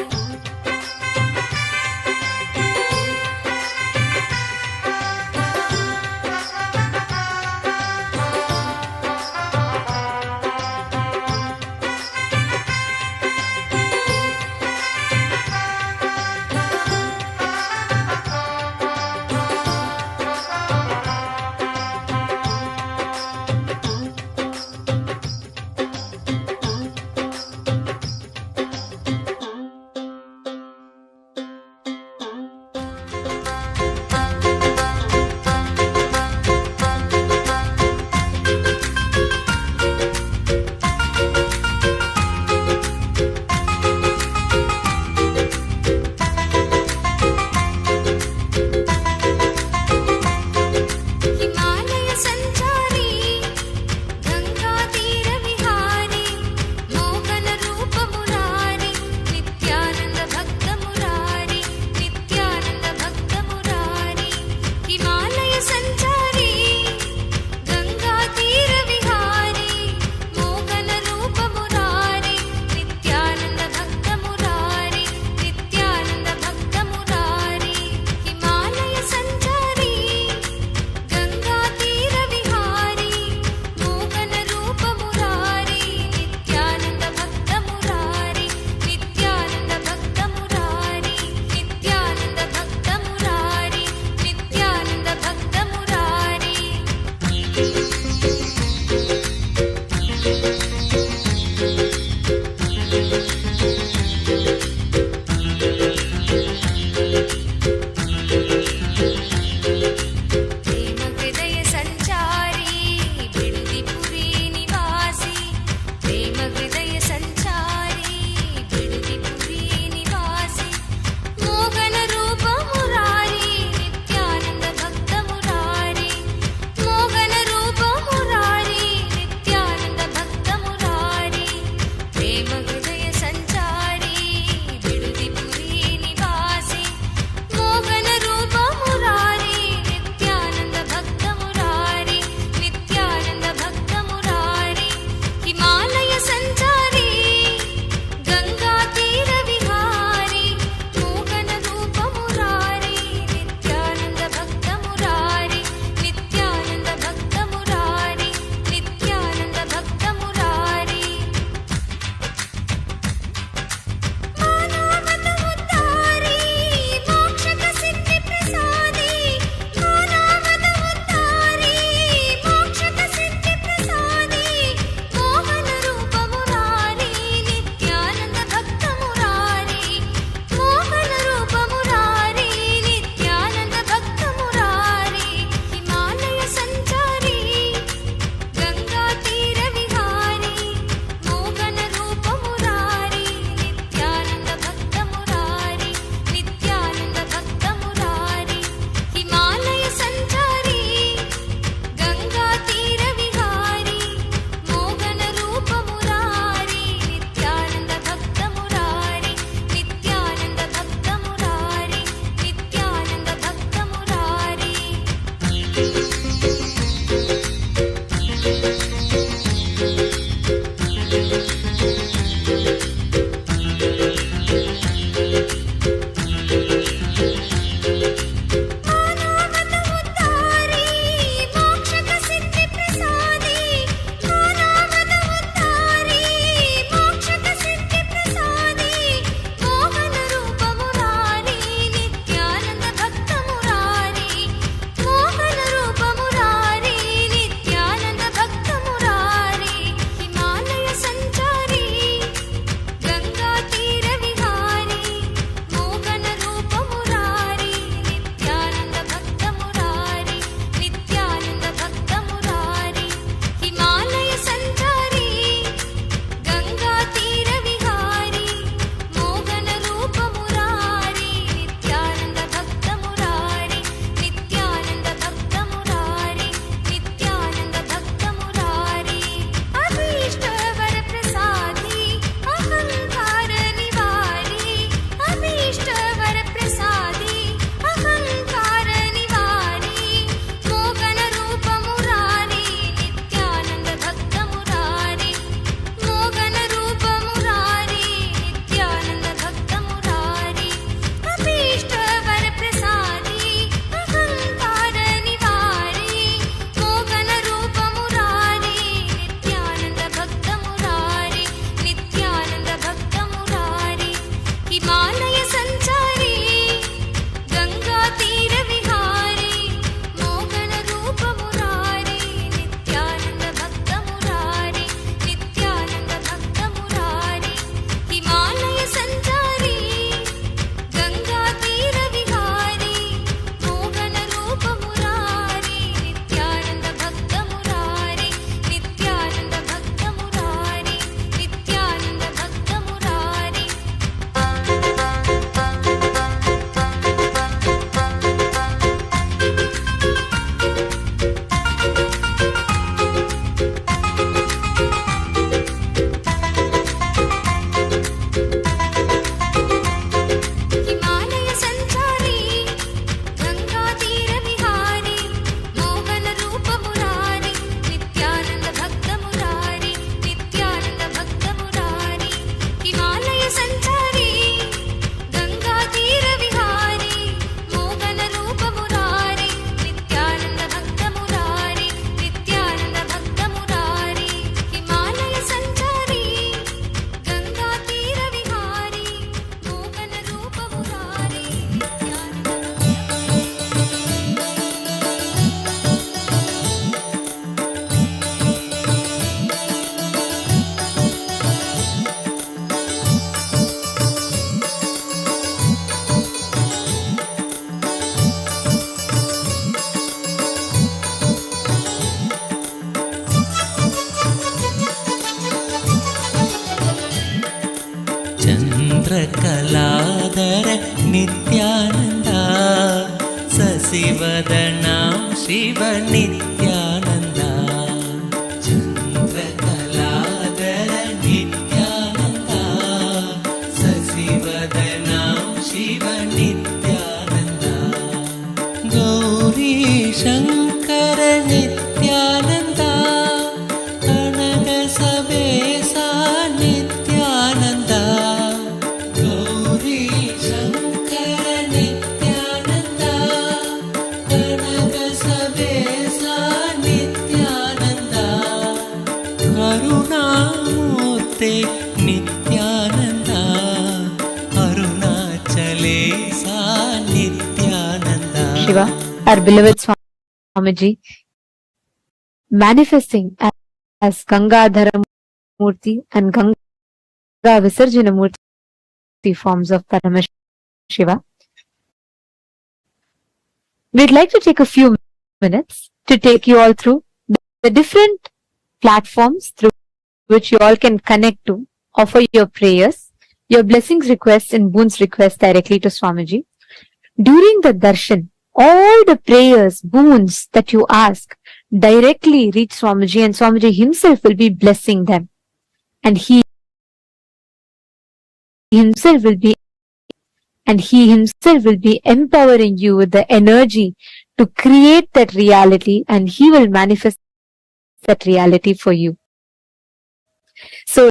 चन्द्रकलाधर नित्यानन्दा सशिवदनां शिव नित्यानन्दा चन्द्रकलाधर नित्यानन्दा सशिवदनां शिव नित्यानन्दा गौरी शङ्कर नित्यानन्दा कनक सबेसा नित्यानन्दा गौरी शङ्कर नित्यानन्दा कनक सबेसा Nityananda करुणामूर्ते Nityananda अरुणाचलेसा Nityananda Shiva, our beloved Swamiji, manifesting as Gangadhara Murti and Ganga Visarjana Murti forms of Paramashiva. We'd like to take a few minutes to take you all through the different platforms through which you all can connect to, offer your prayers, your blessings requests and boons requests directly to Swamiji. During the darshan, all the prayers, boons that you ask directly reach Swamiji, and Swamiji himself will be blessing them. And he himself will be empowering you with the energy to create that reality, and he will manifest that reality for you. So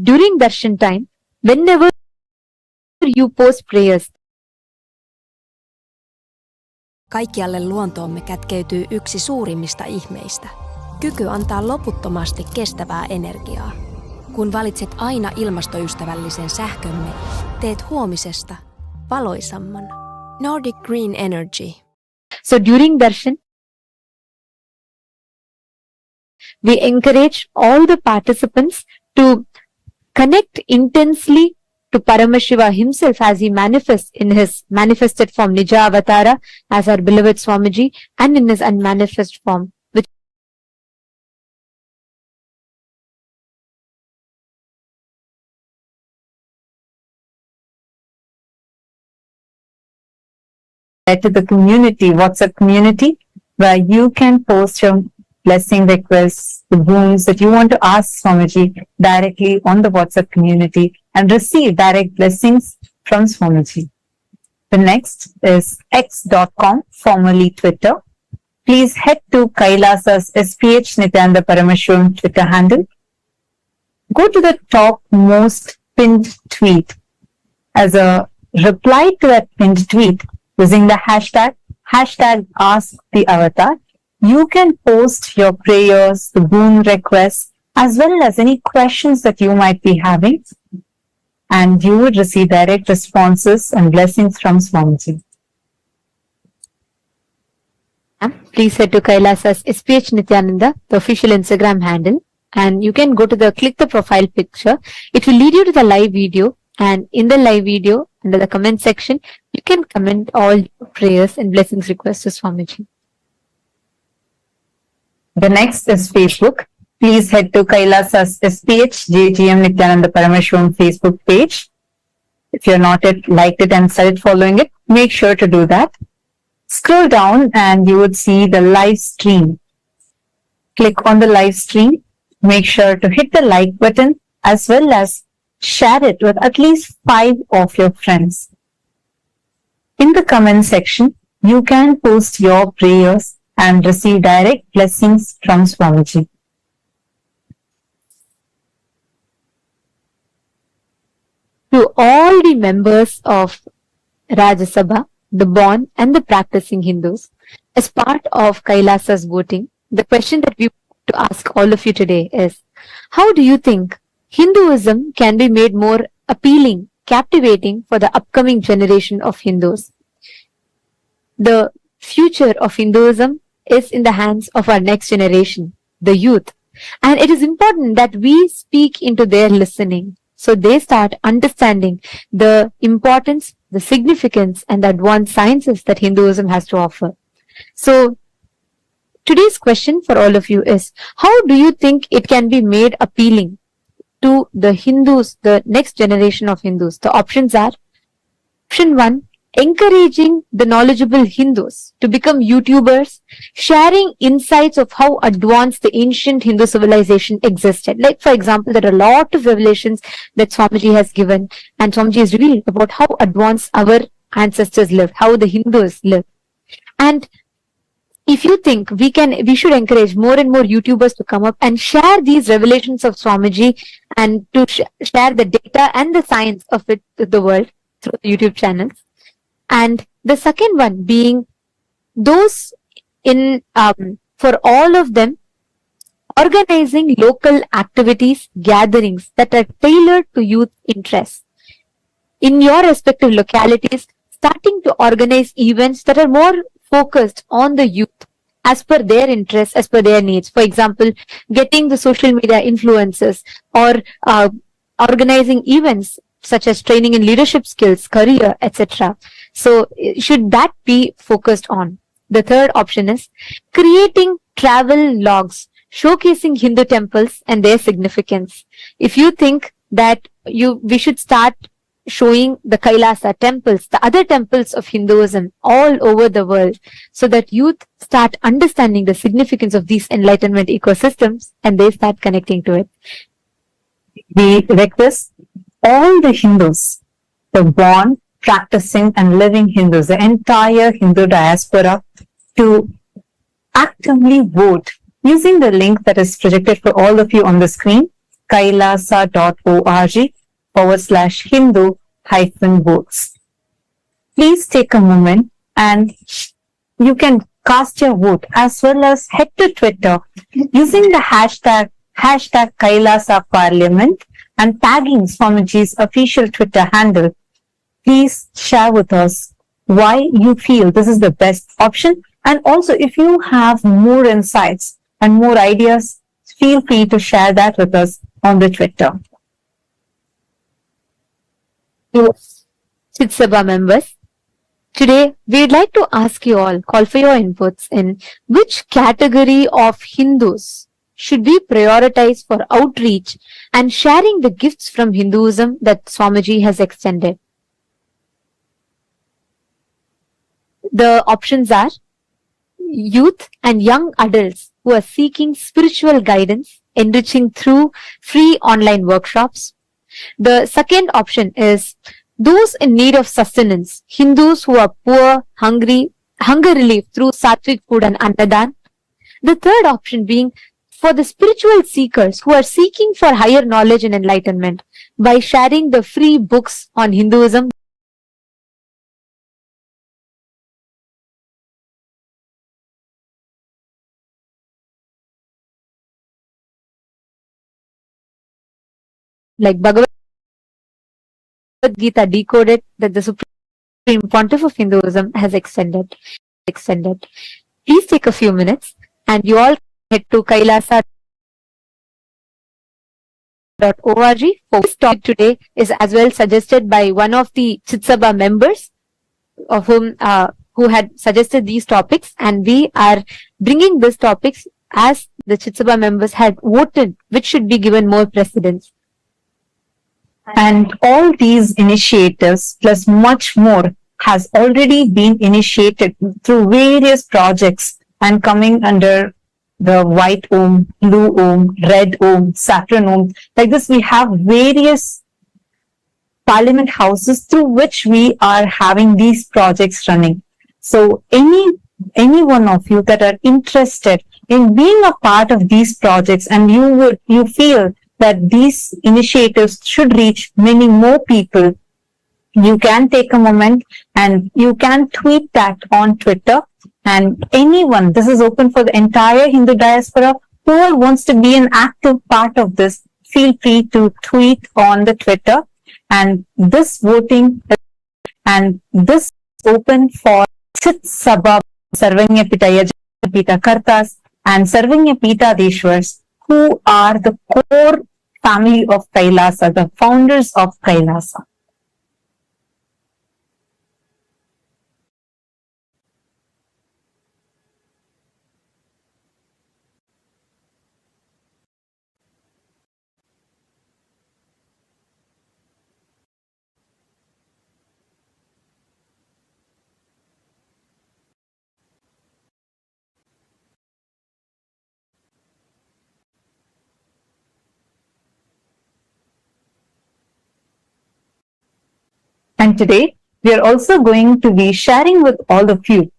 during darshan time, whenever you post prayers, Kaikkialle luontoomme kätkeytyy yksi suurimmista ihmeistä. Kyky antaa loputtomasti kestävää energiaa. Kun valitset aina ilmastoystävällisen sähkömme, teet huomisesta valoisamman. Nordic Green Energy. So during darshan, we encourage all the participants to connect intensely to Paramashiva himself as he manifests in his manifested form Nija Avatara as our beloved Swamiji, and in his unmanifest form, which to the community, WhatsApp community, where you can post your blessing requests, the boons that you want to ask Swamiji directly on the WhatsApp community and receive direct blessings from Swamiji. The next is x.com, formerly Twitter. Please head to Kailasa's SPH Nithyananda Paramashivam Twitter handle. Go to the top most pinned tweet. As a reply to that pinned tweet, using the hashtag #AskTheAvatar, you can post your prayers, the boon requests, as well as any questions that you might be having, and you would receive direct responses and blessings from Swamiji. please head to Kailasa's SPH Nithyananda, the official Instagram handle, and you can go to click the profile picture. It will lead you to the live video, and in the live video, under the comment section, you can comment all prayers and blessings requests to Swamiji. The next is Facebook. Please head to Kailasa's SPH JGM Nithyananda Paramashivam Facebook page. If you're not yet liked it and started following it, make sure to do that. Scroll down and you would see the live stream. Click on the live stream. Make sure to hit the like button as well as share it with at least 5 of your friends. In the comment section, you can post your prayers and receive direct blessings from Swamiji. To all the members of Rajya Sabha, the born and the practicing Hindus, as part of Kailasa's voting, the question that we want to ask all of you today is, how do you think Hinduism can be made more appealing, captivating for the upcoming generation of Hindus? The future of Hinduism is in the hands of our next generation, the youth. And it is important that we speak into their listening, so they start understanding the importance, the significance, and the advanced sciences that Hinduism has to offer. So today's question for all of you is, how do you think it can be made appealing to the Hindus, the next generation of Hindus? The options are: option 1, encouraging the knowledgeable Hindus to become YouTubers, sharing insights of how advanced the ancient Hindu civilization existed. Like, for example, there are a lot of revelations that Swamiji has given, and Swamiji has revealed about how advanced our ancestors lived, how the Hindus lived. And if you think we should encourage more and more YouTubers to come up and share these revelations of Swamiji and to share the data and the science of it to the world through YouTube channels. And the second one being those in for all of them organizing local activities, gatherings that are tailored to youth interests. In your respective localities, starting to organize events that are more focused on the youth as per their interests, as per their needs. For example, getting the social media influencers or organizing events such as training in leadership skills, career, etc. So should that be focused on? The third option is creating travel logs showcasing Hindu temples and their significance. If you think that we should start showing the Kailasa temples, the other temples of Hinduism all over the world, so that youth start understanding the significance of these enlightenment ecosystems and they start connecting to it. We request all the Hindus, the born, practicing and living Hindus, the entire Hindu diaspora, to actively vote using the link that is projected for all of you on the screen, kailasa.org/Hindu-votes. Please take a moment and you can cast your vote as well as head to Twitter using the hashtag Kailasa Parliament and tagging Swamiji's official Twitter handle. Please share with us why you feel this is the best option. And also, if you have more insights and more ideas, feel free to share that with us on the Twitter. Chit Sabha members, today we'd like to ask you all, call for your inputs in which category of Hindus should we prioritize for outreach and sharing the gifts from Hinduism that Swamiji has extended. The options are youth and young adults who are seeking spiritual guidance, enriching through free online workshops. The second option is those in need of sustenance, Hindus who are poor, hunger relief through sattvic food and annadan. The third option being for the spiritual seekers who are seeking for higher knowledge and enlightenment by sharing the free books on Hinduism. Like Bhagavad Gita Decoded, that the Supreme Pontiff of Hinduism has extended. Please take a few minutes and you all head to kailasa.org. For this topic today is as well suggested by one of the Chit Sabha members of whom who had suggested these topics, and we are bringing these topics as the Chit Sabha members had voted which should be given more precedence. And all these initiatives plus much more has already been initiated through various projects and coming under the white Om, blue Om, red Om, saffron Om. Like this, we have various parliament houses through which we are having these projects running. So any one of you that are interested in being a part of these projects and you feel that these initiatives should reach many more people, you can take a moment and you can tweet that on Twitter. And anyone, this is open for the entire Hindu diaspora, who wants to be an active part of this, feel free to tweet on the Twitter. And this voting and this is open for Chit Sabha, Sarvanya Pita Yajna Pita Kartas and Sarvanya Pita Deshwars, who are the core family of Kailasa, the founders of Kailasa. And today, we are also going to be sharing with all of you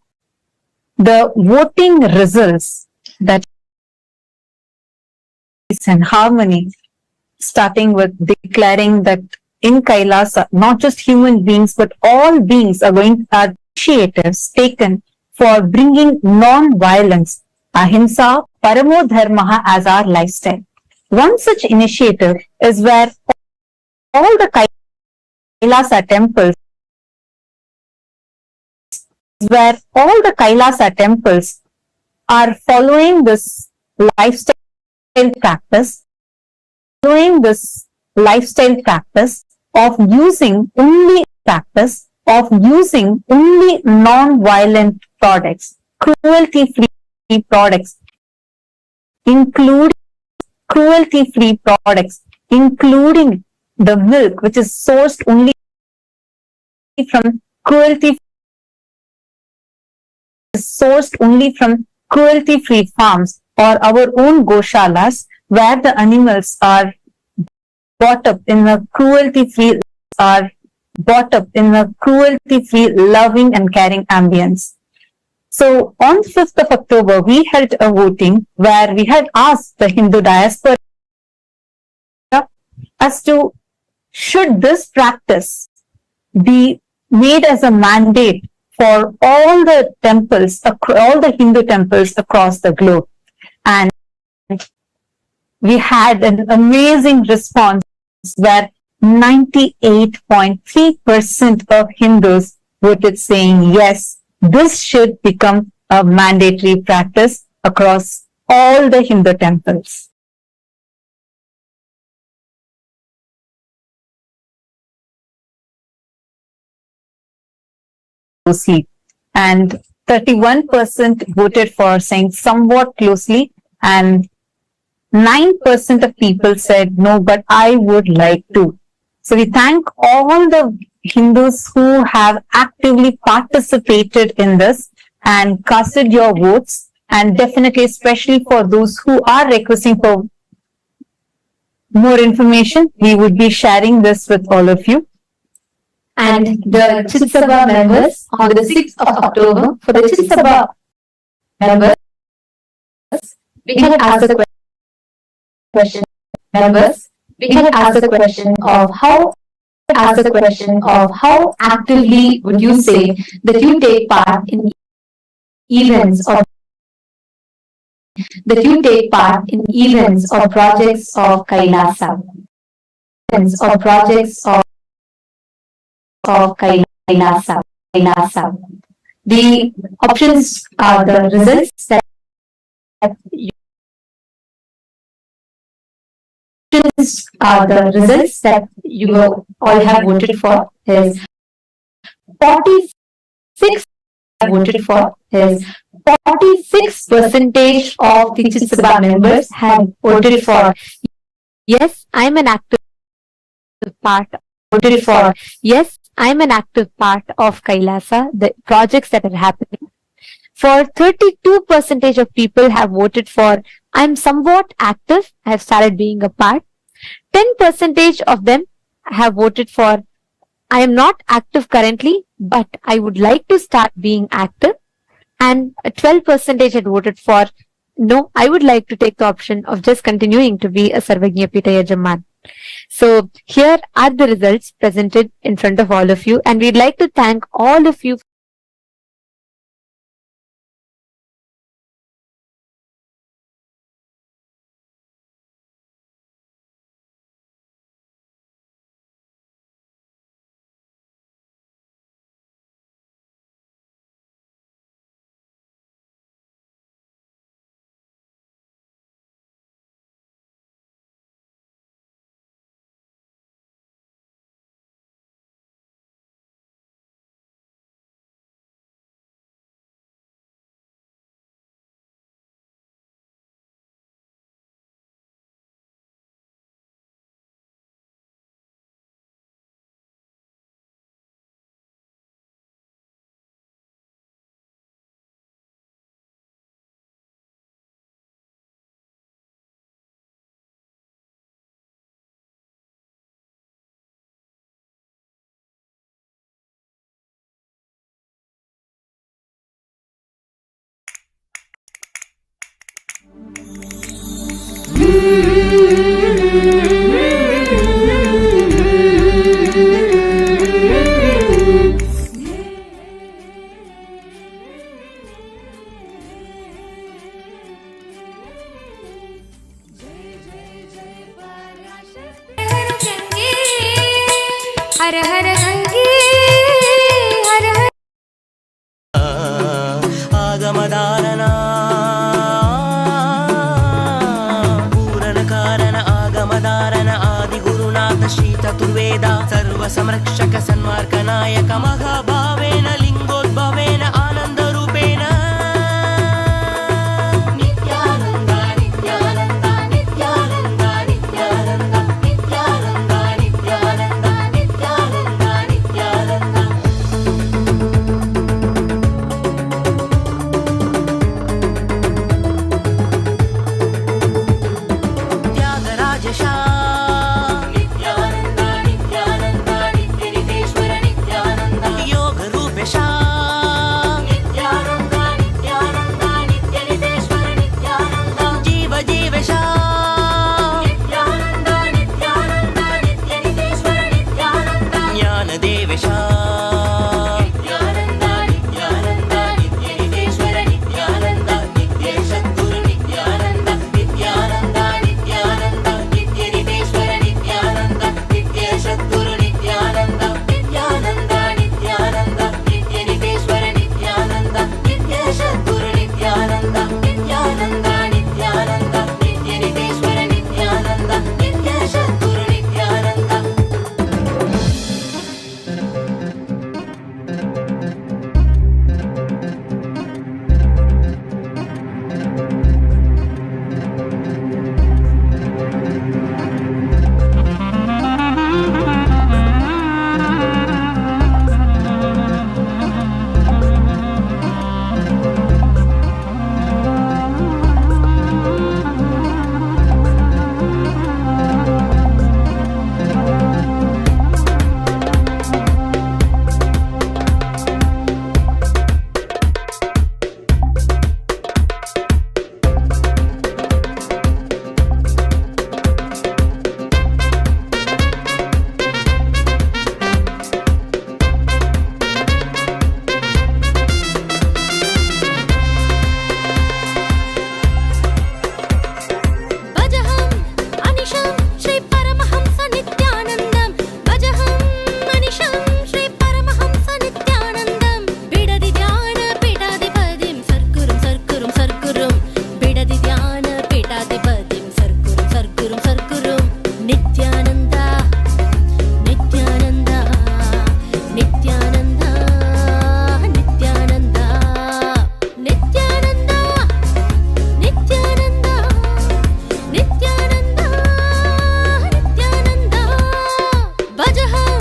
the voting results that is in harmony, starting with declaring that in Kailasa, not just human beings, but all beings are initiatives taken for bringing non-violence, ahimsa, paramo dharma as our lifestyle. One such initiative is where all the Kailasa temples are following this lifestyle practice of using only non-violent products, cruelty-free products, including the milk, which is sourced only from cruelty-free farms or our own goshalas, where the animals are brought up in a cruelty-free, loving and caring ambience. So on 5th of October, we held a voting where we had asked the Hindu diaspora as to should this practice be made as a mandate for all the Hindu temples across the globe. And we had an amazing response where 98.3% of Hindus voted saying yes, this should become a mandatory practice across all the Hindu temples. And 31% voted for saying somewhat closely, and 9% of people said no, but I would like to. So we thank all the Hindus who have actively participated in this and casted your votes, and definitely especially for those who are requesting for more information, we would be sharing this with all of you. And the Chit Sabha members on the 6th of October, for the Chit Sabha members, we had asked the question of how actively would you say that you take part in events or projects of Kailasa. The options are the results that you all have voted for is 46 46% of the Chit Sabha members had voted for yes, I'm an active part of Kailasa, the projects that are happening. For 32% of people have voted for I'm somewhat active, I have started being a part. 10% of them have voted for I am not active currently, but I would like to start being active. And 12% had voted for no, I would like to take the option of just continuing to be a Sarvagnya Pita Yajaman. So here are the results presented in front of all of you, and we'd like to thank all of you हर हर गंगे हर हर ಆಗಮದಾರನ ಪೂರನ ಕಾರಣ ಆಗಮದಾರನ ಆದಿಗುರುನಾಥ ಶ್ರೀ ಚತುರ್ವೇದ ಸರ್ವ ಸಂರಕ್ಷಕ ಸನ್ಮಾರ್ಗ ನಾಯಕ ಮಹಾಭಾವೇನ ಲಿಂಗೋದ್ಭವೇನ ಆನಂದ ರೂಪೇಣ ನಿತ್ಯಾನಂದ ನಿತ್ಯಾನಂದ ನಿತ್ಯಾನಂದ ನಿತ್ಯಾನಂದ ನಿತ್ಯಾನಂದ ನಿತ್ಯಾನಂದ ನಿತ್ಯಾನಂದ ನಿತ್ಯಾನಂದ ತ್ಯಾಗರಾಜಶ ನಿತ್ಯಾನಂದ ನಿತ್ಯಾನಂದ ನಿತ್ಯ ನಿತೇಶ್ವರ ನಿತ್ಯಾನಂದ ಯೋಗ ರೂಪೇಶ ನಿತ್ಯಾನಂದ ನಿತ್ಯಾನಂದ ನಿತ್ಯ ನಿತೇಶ್ವರ ನಿತ್ಯಾನಂದ ಜೀವ ಜೀವೇಶ ನಿತ್ಯಾನಂದ ನಿತ್ಯಾನಂದ ನಿತ್ಯ ನಿತೇಶ್ವರ ನಿತ್ಯಾನಂದ ಜ್ಞಾನ ದೇವೇಶ ನಿತ್ಯಾನಂದ ನಿತ್ಯಾನಂದ ನಿತ್ಯ ನಿತೇಶ್ವರ ನಿತ್ಯಾನಂದ ನಿತ್ಯೇಶ ಗುರು ನಿತ್ಯಾನಂದ ನಿತ್ಯಾನಂದ ನಿತ್ಯಾನಂದ ನಿತ್ಯ ನಿತೇಶ್ವರ ನಿತ್ಯಾನಂದ ನಿತ್ಯೇಶ ಗುರು ನಿತ್ಯಾನಂದ ನಿತ್ಯಾನಂದ ನಿತ್ಯಾನಂದ ನಿತ್ಯ ನಿತೇಶ್ವರ ನಿತ್ಯಾನಂದ ನಿತ್ಯೇಶ ಗುರು ನಿತ್ಯಾನಂದ ನಿತ್ಯಾನಂದ ನಿತ್ಯಾನಂದ ನಿತ್ಯ ನಿತೇಶ್ವರ ನಿತ್ಯಾನಂದ ನಿತ್ಯೇಶ ಗುರು ನಿತ್ಯಾನಂದ भजहं अनिशं श्री परमहंस नित्यानन्दं भजहं अनिशं श्री परमहंस नित्यानन्दं बिडदि ध्यान पीठाधिपतिं सर्कुरुं सर्कुरुं सर्कुरुं बिडदि ध्यान पीठाधिपतिं सर्कुरुं सर्कुरुं सर्कुरुं नित्यानन्द नित्यानन्द नित्यानन्द नित्यानन्द नित्यानन्द नित्यानन्द नित्यानन्द नित्यानन्द भजहं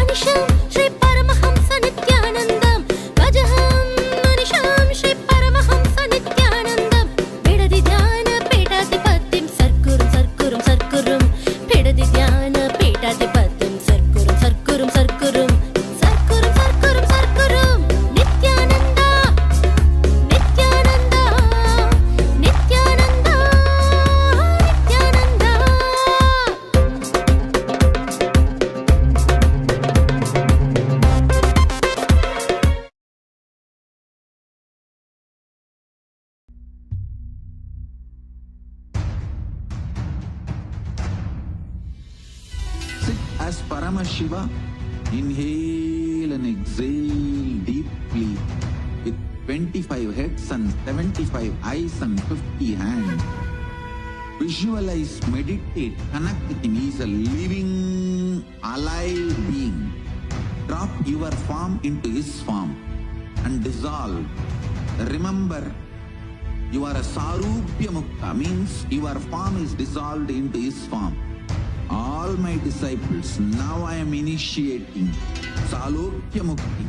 अनिशं श्री परमहंस नित्यानन्दं भजहं अनिशं श्री परमहंस नित्यानन्दं बिडदि ध्यान पीठाधिपतिं सर्कुरुं सर्कुरुं सर्कुरुं बिडदि ध्यान पीठाधिपतिं सर्कुरुं सर्कुरुं सर्कुरुं सर्कुरुं सर्कुरुं सर्कुरुं Nityanand Nityanand Nityanand Nityanand Sit as Paramashiva. Inhale and exhale deeply with 25 heads and 75 eyes and 50 hands. Visualize, meditate, connect with him. He is a living, alive being. Drop your form into his form and dissolve. Remember, you are a Sarupya Mukta, means your form is dissolved into his form. All my disciples, now I am initiating Salokya Mukti,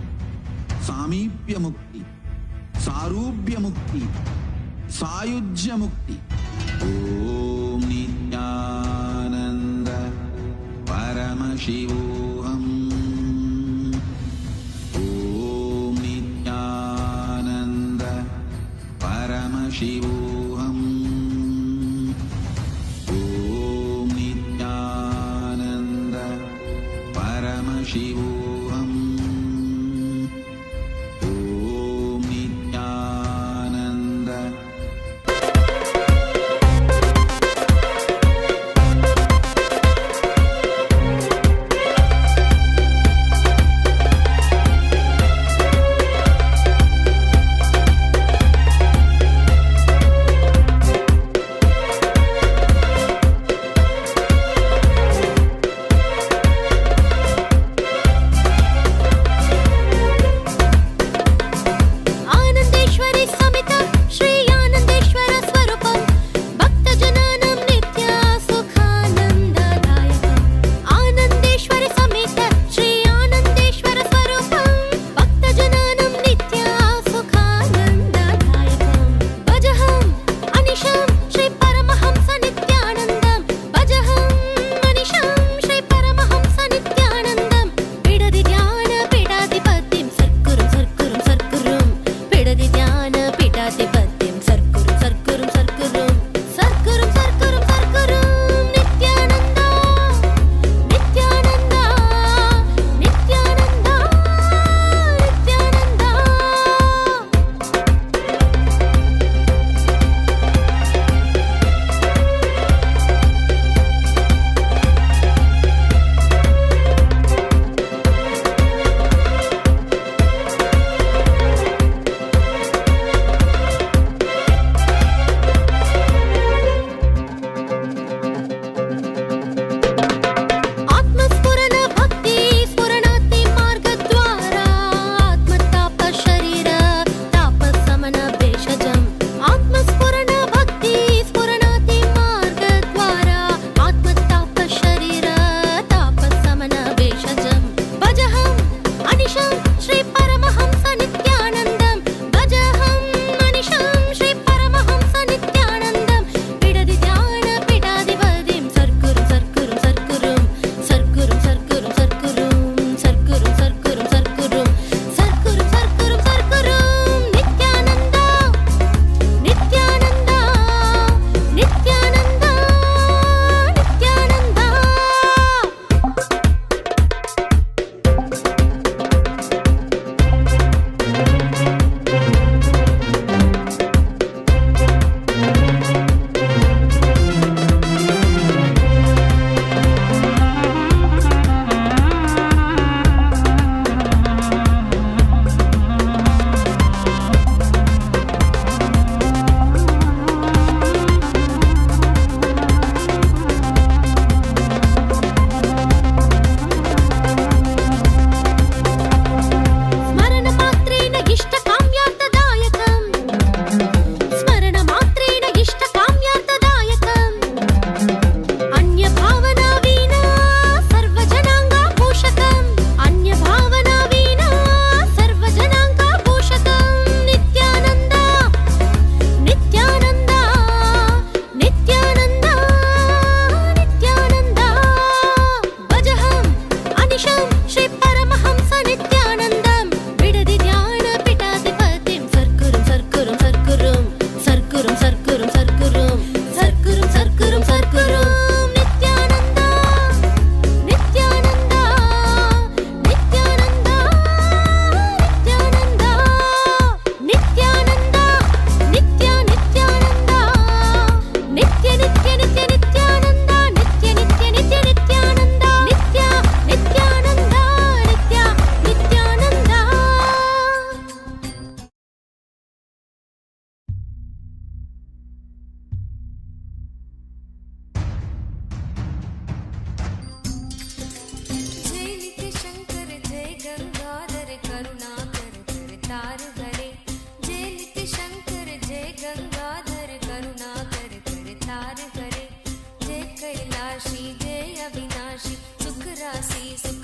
Samipya Mukti, Sarupya Mukti, Sayujya Mukti. Om Nithyananda Paramashivoham. Om Nithyananda Paramashivoham. Om Nithyananda Paramashivoham. Om Nithyananda.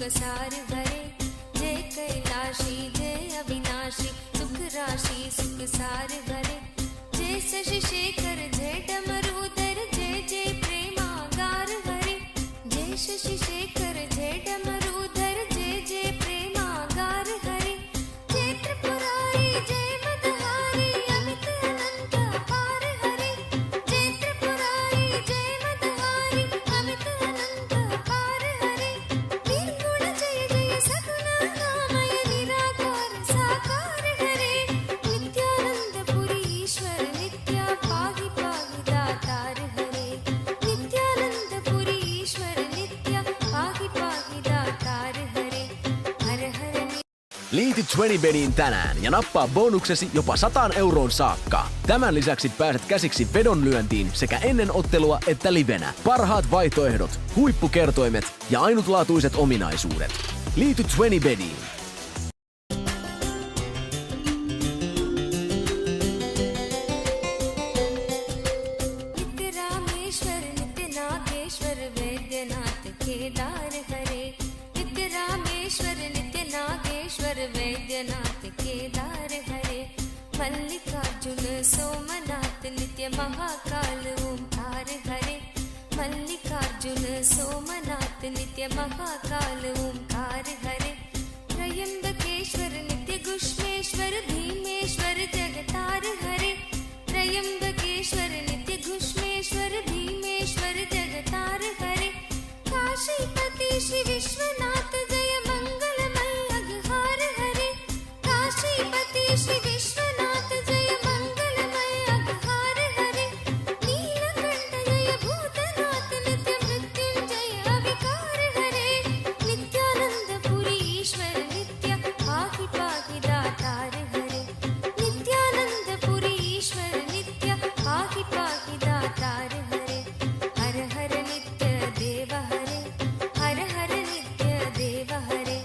सार हरे जय कैलाशी जय अविनाशी सुख राशि सुख सार हरे जय शशि शेखर जय डमरूधर जय जय प्रेमागार हरे जय शशि शेखर जय डमरूधर जय जय प्रेमागार हरे जय त्रिपुरारी जय मदहारी अमित अनंत अपार हरे जय त्रिपुरारी जय मदहारी अमित अनंत अपार हरे निर्गुण जय जय सगुण नामय निराकार साकार हरे नित्यानंद पुरी ईश्वर नित्या पाहि पाहि दातार हरे नित्यानंद पुरी ईश्वर नित्या पाहि पाहि दातार हरे हर हर Liity 20betiin tänään ja nappaa bonuksesi jopa 100 € saakka. Tämän lisäksi pääset käsiksi vedonlyöntiin sekä ennen ottelua että livenä. Parhaat vaihtoehdot, huippukertoimet ja ainutlaatuiset ominaisuudet. Liity 20betiin. नित्य रामेश्वर नित्य नागेश्वर वैद्यनाथ केदार हरे नित्य रामेश्वर नित्य नागेश्वर वैद्यनाथ केदार हरे मल्लिकार्जुन सोमनाथ नित्य महाकाल ओंकार हरे मल्लिकार्जुन सोमनाथ नित्य महाकाल ओंकार हरे त्रयंबकेश्वर नित्य गुष्मेश्वर भीमेश्वर जगतार हरे त्रयंबकेश्वर नित्य घुष्मेश्वर भीमेश्वर जगतार हरे काशीपति श्री विश्वनाथ जय मंगलमय अघहार हरे काशीपति श्री विश्वनाथ जय मंगलमय अघहार हरे नीलकंठ जय भूतनाथ नित्य मृत्युंजय अविकार हरे नित्यानंद पुरी ईश्वर नित्य पाहि पाहि दातार हरे नित्यानंद पुरी ईश्वर नित्य पाहि पाहि दातार हरे हर हर नित्य देव हरे हर हर नित्य देव हरे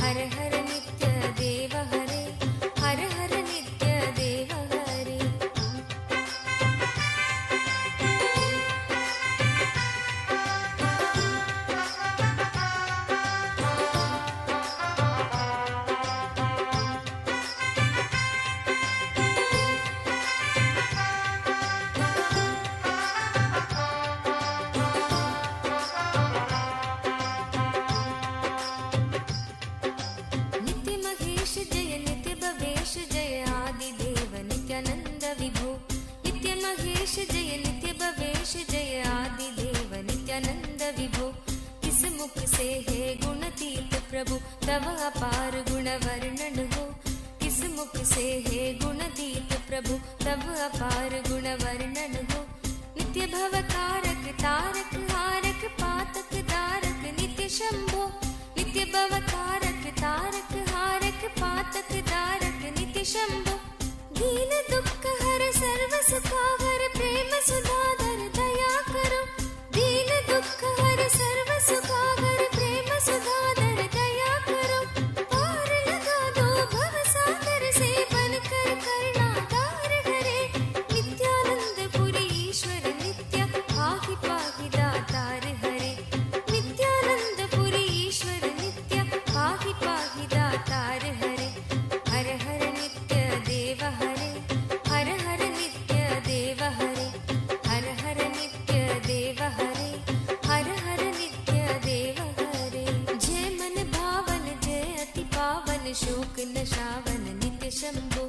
हर हर नित्य देव हरे हर हर नित्य देव हरे नित्य महेश जय नित्य भवेश जय आदि देव नित्यानंद विभो नित्य महेश जय नित्य भवेश जय आदि देव नित्यानंद विभो किस मुख से है गुणतीत प्रभु तव अपार गुण वर्णन हो किस मुख से है गुणतीत प्रभु तव अपार गुण वर्णन हो नित्य भव कारक तारक हारक पातक दारक नित्य शंभो नित्य भव कारक तारक हारक पातक दारक नित्य शंभो दीन दुख हर सर्व सुखावर प्रेम सुधाधर दया करो दीन दुख हर सर्व सुखावर प्रेम सुधाधर दया करो पार लगा दो भव सागर से बनकर करुणागार हरे नित्यानंद पुरी ईश्वर नित्य पाहि पाहि दातार हरे नित्यानंद पुरी ईश्वर नित्य पाहि पाहि दातार हरे हर हर नित्य देव हरे हर हर नित्य देव हरे हर हर नित्य देव हरे हर हर नित्य देव हरे जय मन भावन जय अति पावन शोक नशावन नित्य शंभो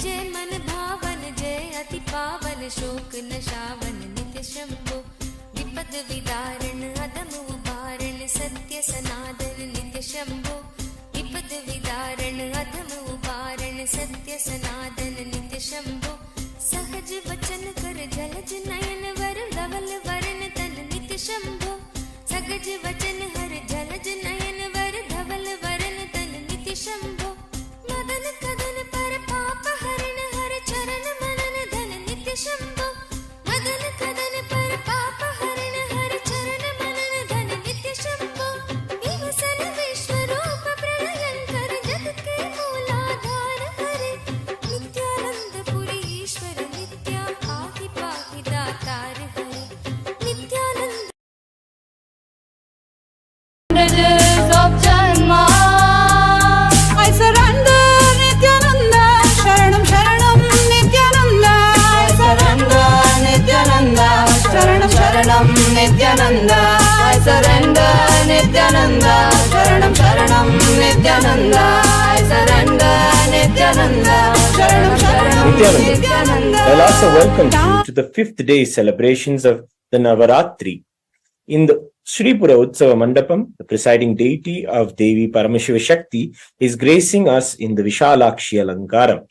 जय मन भावन जय अति पावन शोक नशावन नित्य शंभो विपद विदारण अदम उबारण सत्य सनातन नित्य शंभो विपद विदारण अधम उबारण सत्य सनातन नित्य शंभो सहज वचन कर जलज नयन वर धवल वरण तन नित्य शंभो सहज वचन हर जलज नयन वर धवल वरण तन नित्य शंभो मदन कदन पर पाप हरण हर चरण मनन धन नित्य शंभो मदन कदन पर पाप हरण हर चरण मनन धन नित्य शंभो विवसन विश्व रूप प्रलयंकर जग के मूलाधार हरे नित्यानंद पुरी ईश्वर नित्य पाहि पाहि दातार Sharanam Nithyananda, I surrender Nithyananda. Sharanam Sharanam Nithyananda, I surrender Nithyananda. Sharanam Sharanam Nithyananda. Kailasa welcomes you to the 5th day celebrations of the Navaratri. In the Sripura Utsava Mandapam, the presiding deity of Devi Paramashiva Shakti is gracing us in the Vishalakshi Alankaram.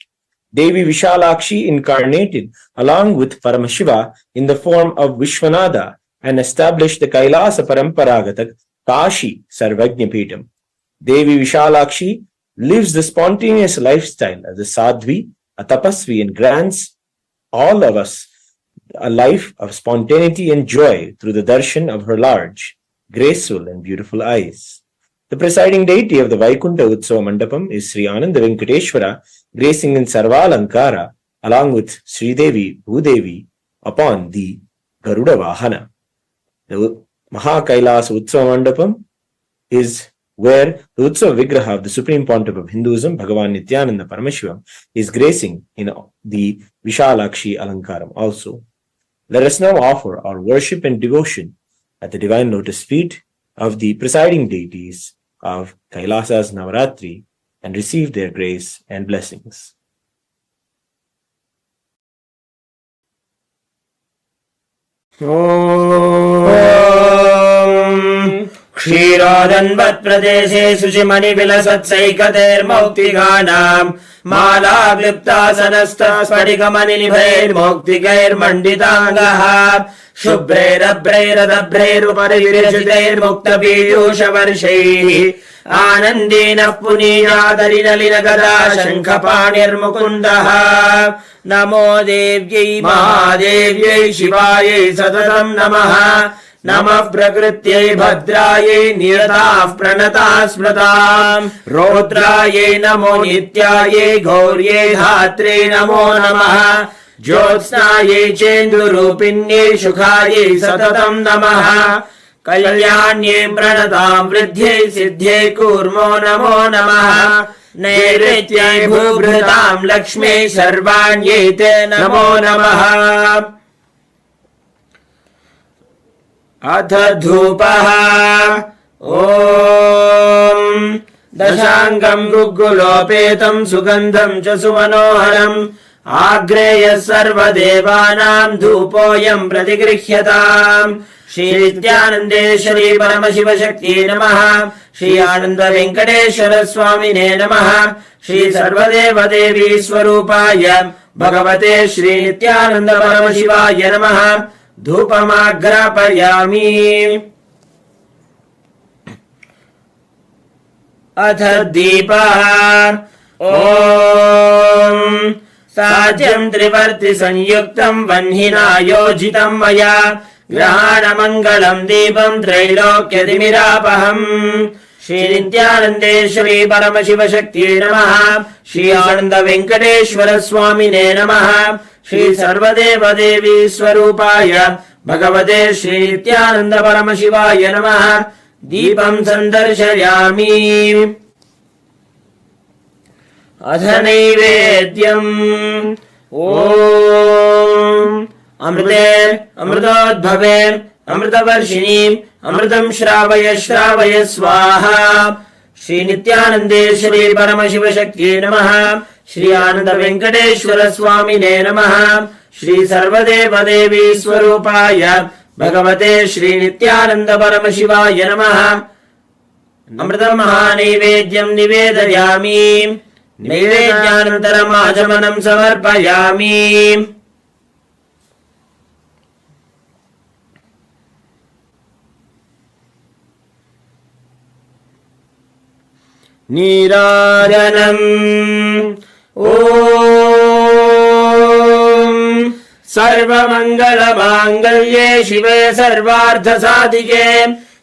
Devi Vishalakshi incarnated along with Paramashiva in the form of Vishwanada and established the Kailasa Paramparagatak Kashi Sarvagnapitam. Devi Vishalakshi lives the spontaneous lifestyle as a sadhvi, a tapasvi, and grants all of us a life of spontaneity and joy through the darshan of her large, graceful and beautiful eyes. The presiding deity of the Vaikunta Utsava Mandapam is Sri Ananda Venkateshwara, gracing in Sarvalankara along with Sri Devi Bhudevi upon the Garuda Vahana. The Maha Kailasa Utsava Mandapam is where the Utsava Vigraha of the Supreme Pontiff of Hinduism, Bhagavan Nithyananda Paramashivam, is gracing in the Vishalakshi Alankaram also. Let us now offer our worship and devotion at the divine lotus feet of the presiding deities of Kailasa's Navaratri and receive their grace and blessings. क्षीरोदन्वत्प्रदेशे शुचिमणिविलसत्सैकतेर्मौक्तिकानाम् मालाक्लिप्तासनस्तास्फटिकमणिनिभैर्मौक्तिकैर्मण्डिताङ्गः शुभ्रैरभ्रैरदभ्रैरुपरिविरचितैर्मुक्तपीयूषवर्षैः आनन्देनः पुनीयादरिनलिनगदा शङ्खपाणिर्मुकुन्दः नमो देव्यै महादेव्यै शिवायै सततं नमः नमः प्रकृत्यै भद्रायै नियताः प्रणताः स्मृताम् रौद्रायै नमो नित्यायै गौर्यै धात्रे नमो नमः ज्योत्स्नायै चेन्दुरूपिण्यै शुखायै सततं नमः कल्याण्यै प्रणतां वृद्ध्यै सिद्ध्यै कूर्मो नमो नमः नैऋत्यै भूभृतां लक्ष्म्यै सर्वाण्यै ते नमो नमः अथ धूपः ॐ दशाङ्गं गुग्गुलोपेतं सुगन्धं च सुमनोहरम् आग्रेयः सर्वदेवानां धूपोऽयं प्रतिगृह्यताम् श्री नित्यानन्देश्वरी परमशिवशक्त्यै नमः श्री आनन्द वेङ्कटेश्वर स्वामिने नमः श्री सर्वदेवदेवी स्वरूपाय भगवते श्री नित्यानन्द परमशिवाय नमः धूपमाग्रापयामि अथ दीपः ॐ साज्यं त्रिवर्ति संयुक्तं वह्निना योजितं मया ग्रहाणमङ्गलं दीपं त्रैलोक्यतिमिरापहम् श्री नित्यानन्देश्वरी परमशिवशक्त्यै नमः श्री आनन्द वेङ्कटेश्वर स्वामिने नमः श्री सर्वदेवदेवी स्वरूपाय भगवते श्री नित्यानन्द परमशिवाय नमः दीपं सन्दर्शयामि अथ नैवेद्यम् ॐ अमृते अमृतोद्भवे अमृतवर्षिणीम् अमृतं श्रावय श्रावय स्वाहा श्री नित्यानन्देश्वरी परमशिवशक्त्यै नमः श्री आनन्द वेङ्कटेश्वर स्वामिने नमः श्री सर्वदेवदेवी स्वरूपाय भगवते श्री नित्यानन्द परमशिवाय नमः अमृतं महानैवेद्यं निवेदयामि नैवेद्यानन्तरम् आचमनं समर्पयामि नीराजनम् ॐ सर्वमङ्गलमाङ्गल्ये शिवे सर्वार्थसाधिके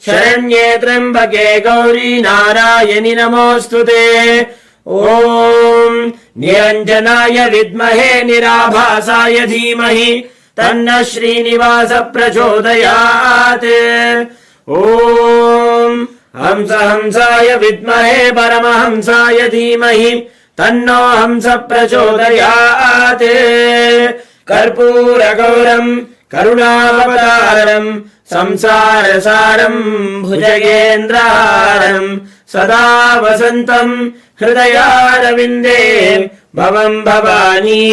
शरण्ये त्र्यम्बके गौरी नारायणि नमोऽस्तुते ॐ निरञ्जनाय विद्महे निराभासाय धीमहि तन्नः श्रीनिवास प्रचोदयात् ॐ हंसाय विद्महे परमहंसाय धीमहि तन्नो हंस प्रचोदयात् कर्पूरगौरम् करुणावतारम् संसारसारम् भुजगेन्द्रहारम् सदा वसन्तम् हृदयारविन्दे भवम् भवानी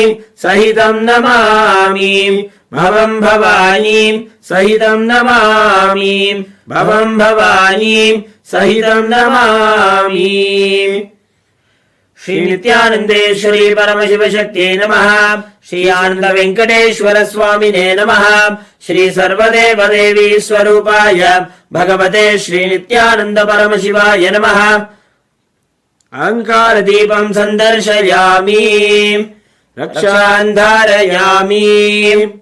सहितम् नमामि भवम् भवानी सहितम् नमामि भवम् भवानी सहितम् नमामि। श्री नित्यानन्देश्वरी परमशिवशक्त्यै नमः। श्री आनन्द वेङ्कटेश्वर स्वामिने नमः। श्री सर्वदेवदेवी स्वरूपाय भगवते श्री नित्यानन्द परमशिवाय नमः। अहङ्कारदीपं सन्दर्शयामि रक्षान् धारयामि।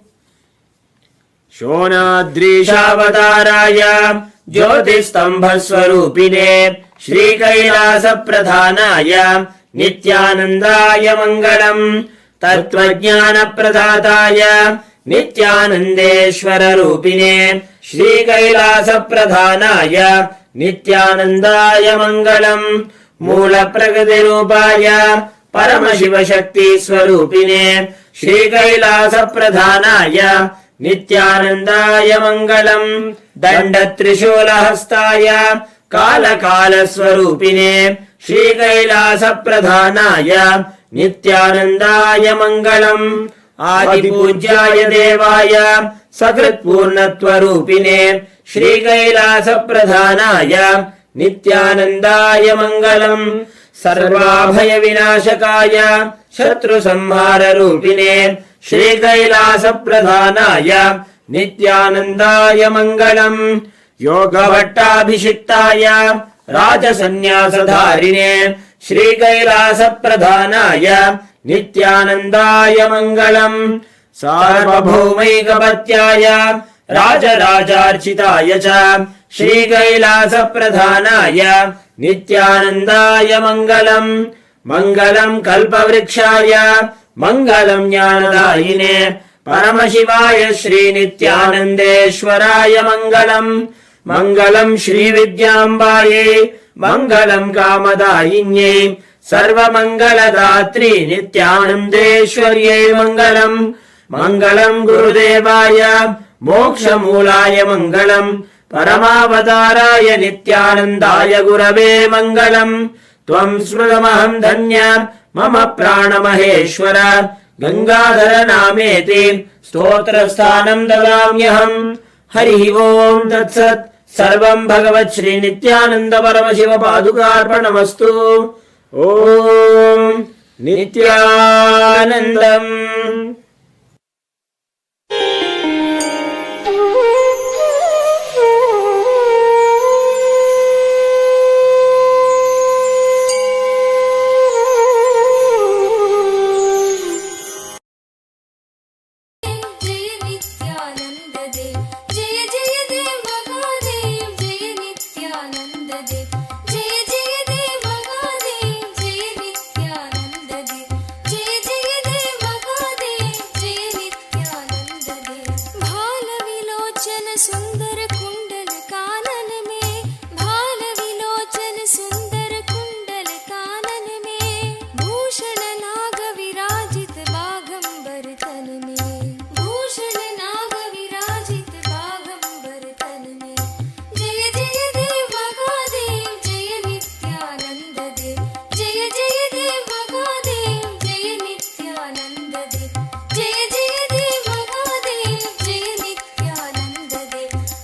शोणाद्रीशावताराय ज्योतिस्तम्भस्वरूपिणे श्रीकैलासप्रधानाय नित्यानन्दाय मङ्गलम्। तत्त्वज्ञानप्रदाताय नित्यानन्देश्वररूपिणे श्रीकैलासप्रधानाय नित्यानन्दाय मङ्गलम्। मूलप्रकृतिरूपाय परमशिवशक्तिस्वरूपिणे श्रीकैलासप्रधानाय नित्यानन्दाय मङ्गलम्। दण्डत्रिशूलहस्ताय कालकालस्वरूपिणे श्रीकैलासप्रधानाय नित्यानन्दाय मङ्गलम्। आदिपूज्याय देवाय सकृत्पूर्णत्वरूपिणे श्रीकैलासप्रधानाय नित्यानन्दाय मङ्गलम्। सर्वाभयविनाशकाय शत्रुसंहाररूपिणे श्रीकैलासप्रधानाय नित्यानन्दाय मङ्गलम्। योगभट्टाभिषिक्ताय राजसन्न्यासधारिणे श्रीकैलासप्रधानाय नित्यानन्दाय मङ्गलम्। सार्वभौमैकपत्याय राजराजार्चिताय च श्रीकैलासप्रधानाय नित्यानन्दाय मङ्गलम्। मङ्गलम् कल्पवृक्षाय मङ्गलम् ज्ञानदायिने परमशिवाय श्रीनित्यानन्देश्वराय मङ्गलम्। मङ्गलम् श्रीविद्याम्बायै मङ्गलम् कामदायिन्यै सर्वमङ्गलदात्री नित्यानन्देश्वर्यै मङ्गलम्। मङ्गलम् गुरुदेवाय मोक्षमूलाय मङ्गलम्। परमावताराय नित्यानन्दाय गुरवे मङ्गलम्। त्वम् स्मृतमहम् धन्य मम प्राणमहेश्वर गङ्गाधर नामेति स्तोत्रस्थानम् ददाम्यहम्। हरिः ओम् तत्सत्। सर्वम् भगवत् श्री नित्यानन्द परमशिव पादुकार्पणमस्तु। ओम् नित्यानन्दम्।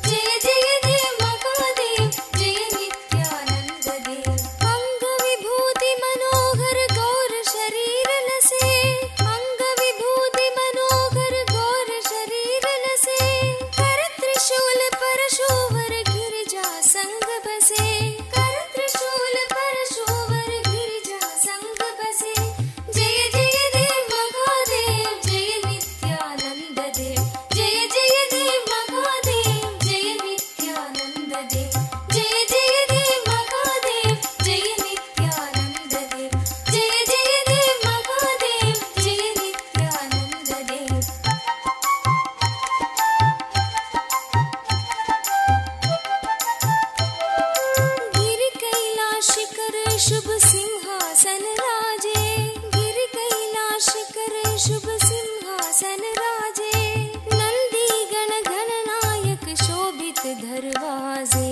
जय दरवाजे,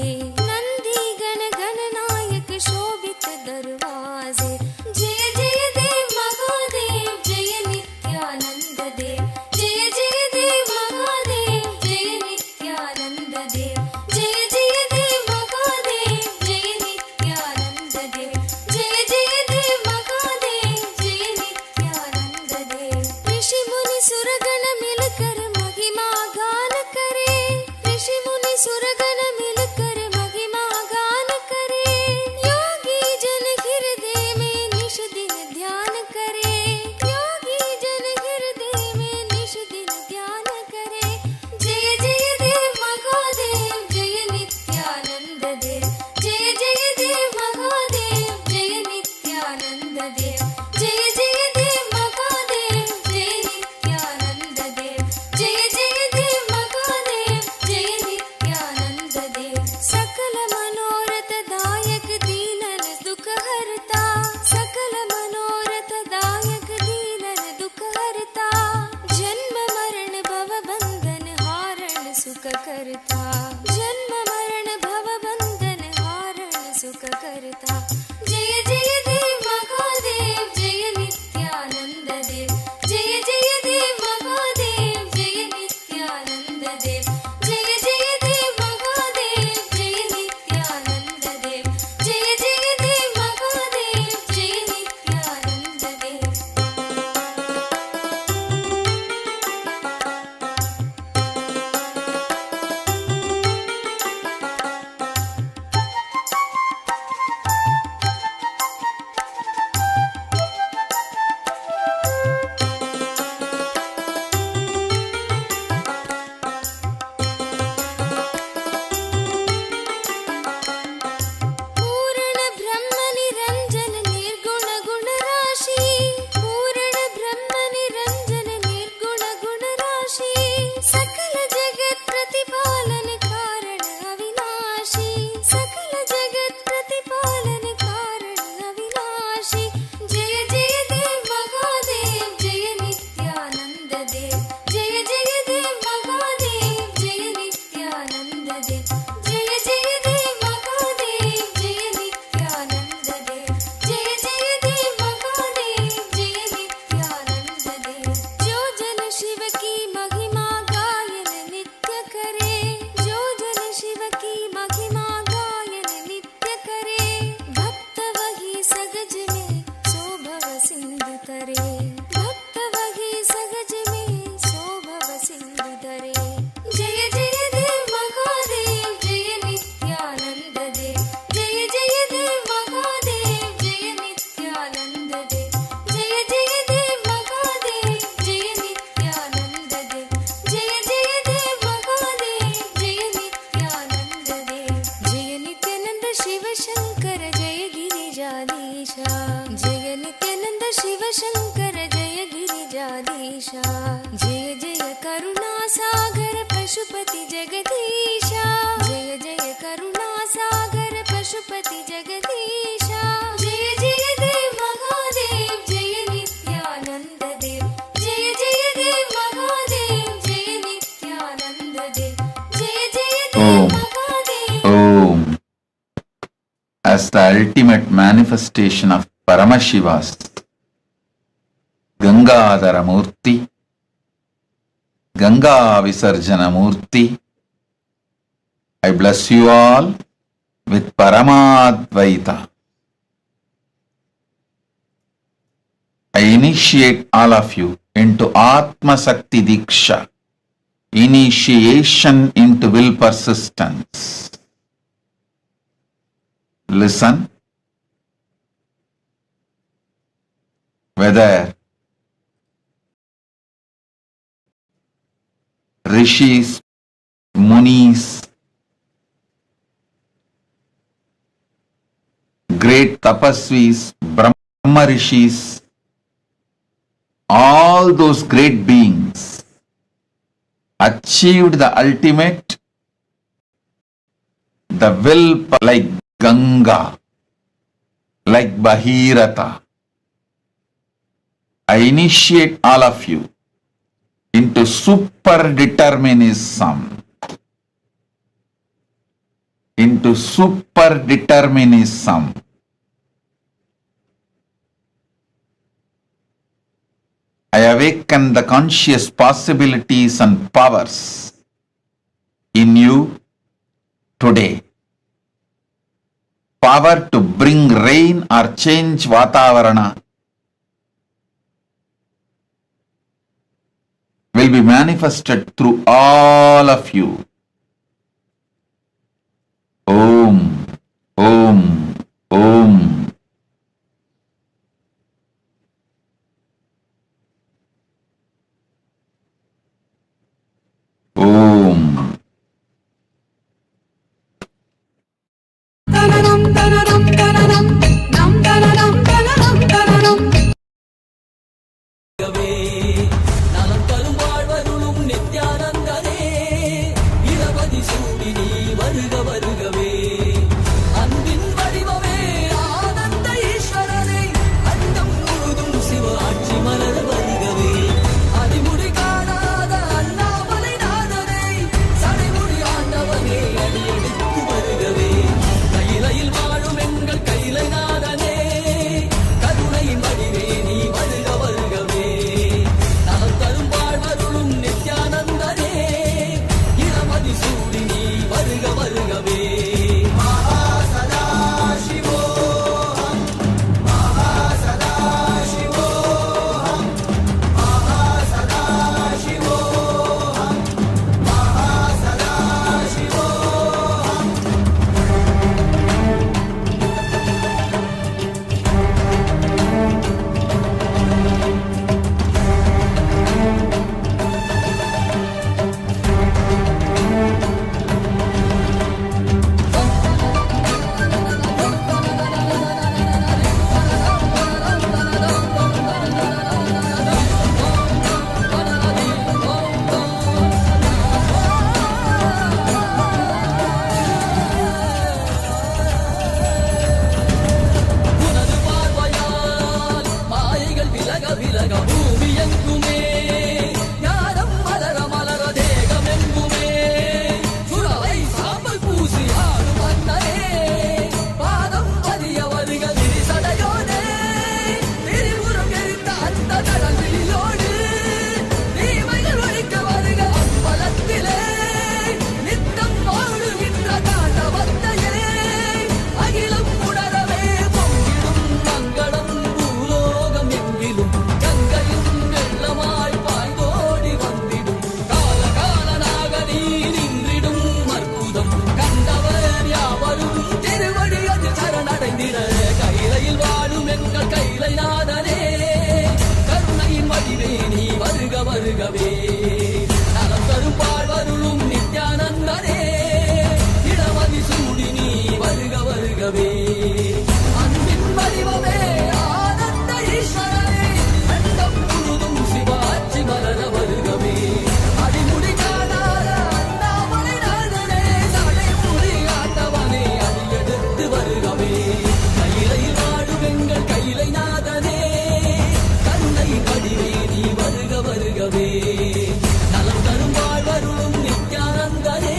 नंदी गण गणनायक शोभित दरवाजे। जय जय देव महादेव जय नित्यानंद देव, जय जय देव महादेव जय नित्यानंद देव, जय जय देव महादेव जय नित्यानंद देव, जय जय देव महादेव जय नित्यानंद देव। ऋषि मुनि सुरगण मिलकर महिमा गान करे, ऋषि मुनि सुरगण मिलकर महिमा गान करे। योगी जन हृदय में निश दिन ध्यान करे, योगी जन हृदय में निश दिन ध्यान करे। जय जय देव महादेव जय नित्यानंद देव, जय जय देव महादेव जय नित्यानंद देव, जय जय देव महादेव जय नित्यानंद देव, जय जय देव महादेव जय नित्यानंद देव। सकल मनोरथ दायक दीनन दुख हरता, सकल मनोरथ दायक दीनन दुख हरता। जन्म मरण भव बंधन हारण सुख करता, जन्म मरण भव बंधन हारण सुख करता। जय जय देव महादेव जय नित्यानंद देव, जय जय देव महादेव जय नित्यानंद देव, जय जय देव महादेव जय नित्यानंद देव, जय जय देव महादेव जय नित्यानंद देव। पूर्ण ब्रह्म निरंजन निर्गुण गुण राशि, पूर्ण ब्रह्म निरंजन निर्गुण गुण राशि। सकल जगत प्रतिपालन कारण अविनाशी, सकल जगत प्रतिपालन कारण अविनाशी। जय जय देव महादेव जय नित्यानंद देव, जय जय देव महादेव जय नित्यानंद देव, जय जय देव महादेव जय नित्यानंद देव, जय जय देव महादेव जय नित्यानंद देव। जो जन शिव की महिमा गायन नित्य करे, जो जन शिव की महिमा गायन नित्य करे। भक्त वही सगज में शोभव सिंधु तरे, भक्त वही सगज में शोभव सिंधु तरे। जय जय देव महादेव जय नित्यानंद देव, जय जय देव महादेव जय नित्यानंद देव, जय जय देव महादेव जय नित्यानंद देव, जय जय देव महादेव जय नित्यानंद देव। जय नित्यानंद शिव शंकर जय गिरिजाधीशा, जय नित्यानंद शिव शंकर जय गिरिजाधीशा। जय जय करुणा सागर पशुपति जगदीशा, जय जय करुणा सागर पशुपति जगदीशा। जय जय देव महादेव जय नित्यानंद देव, जय जय देव महादेव जय नित्यानंद देव, जय जय देव Mahadev. Om. As the ultimate manifestation of Paramashiva's Gangadhara Murti, Ganga Visarjana Murti, I bless you all with Paramadvaita. I initiate all of you into Atma Sakti Diksha, initiation into will persistence. Listen, whether rishis, munis, great tapasvis, Brahma rishis, all those great beings achieved the ultimate, the will like Ganga, like Bhagirath. I initiate all of you into superdeterminism. into superdeterminism. I awaken the conscious possibilities and powers in you today. Power to bring rain or change Vatavarana will be manifested through all of you. Om, Om, Om. Om. நலம் தரும் வாழ்வருளும் நித்யானந்தனே இரவதி சூடினி வருக வருகவே அன்பின் வடிவமே ஆனந்த ஈஸ்வரனே அண்டம் முழுதும் சிவ ஆட்சி மலர வருகவே அதிமுடி காணாத அண்ணாமலை நாதனே சடைமுடி ஆண்டவனே அடியெடுத்து வருகவே கையிலையில் வாழும் எங்கள் கையிலை நாதனே கருணையின் வடிவே நீ வருக வருகவே நலம் தரும் வாழ்வருளும் நித்யானந்தனே இளமதி சூடி நீ வருக வருகவே மகா சதா சிவோஹம் மகா சதா சிவோஹம் மகா சதா சிவோஹம் மகா சதா சிவோஹம் உனது பார்வையால் மாயைகள் விலக விலக பூமி எங்குமே ஞானம் மலர மலர தேகம் எங்குமே சுரவை சாம்பல் பூசி ஆடும் மன்னரே பாதம் பதிய வருக விரிசடையோனே திரிபுரம் எரித்த அந்த கடல் விழியோடு தீமைகள் ஒழிக்க வருக அம்பலத்திலே நித்தம் ஓடுகின்ற தாண்டவத்தையே அகிலம் உணரவே பொங்கிடும் மங்களம் பூலோகம் எங்கிலும் கங்கையும் வெள்ளமாய் பாய்ந்தோடி வந்திடும் கால காலனாக நீ நின்றிடும் அற்புதம் கண்டவர் யாவரும் திருவடி அது சரணடைந்திட கையிலையில் வாழும் எங்கள் கையிலை நாதனே கருணையின் வடிவே நீ வருக வருகவே நலம் தரும் வாழ்வருளும் நித்யானந்தனே இடமதி சூடி நீ வருக வருகவே அன்பின் வடிவமே ஆனந்த ஈஸ்வரனே அண்டம் முழுதும் சிவாட்சி மலர வருகவே அடிமுடி காணாத அண்ணாமலை நாதனே சடைமுடி ஆண்டவனே அடியெடுத்து வருகவே கையிலையில் வாழும் எங்கள் கையிலை நாதனே கருணை வடிவே நீ வருக வருகவே நலம் தரும் வாழ்வருளும் நித்யானந்தனே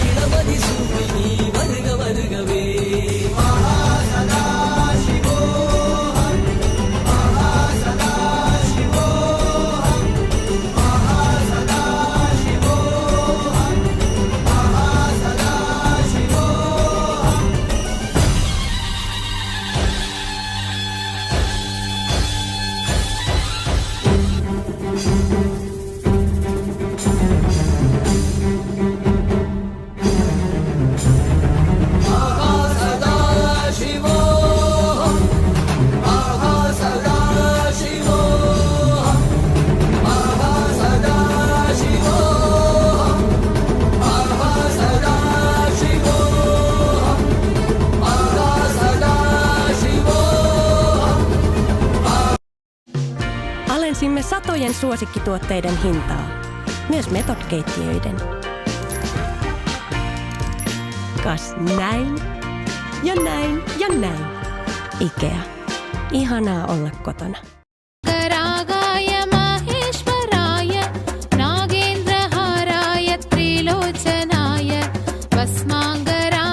இளமதி சூடி நீ வருக வருகவே மகா சதா சிவோஹம் மகா சதா சிவோஹம் மகா சதா சிவோஹம் மகா சதா சிவோஹம் மகா சதா சிவோஹம் மகா சதா சிவோஹம் மகா சதா சிவோஹம் மகா சதா சிவோஹம் மகா சதா Shivoham Alensimme satojen suosikkituotteiden hintaa, myös metodkeittiöiden. Kas näin ja näin ja näin. IKEA. Ihanaa olla kotona. रागाय माहेश्वराय नागेन्द्रहाराय त्रिलोचनाय भस्माङ्गराय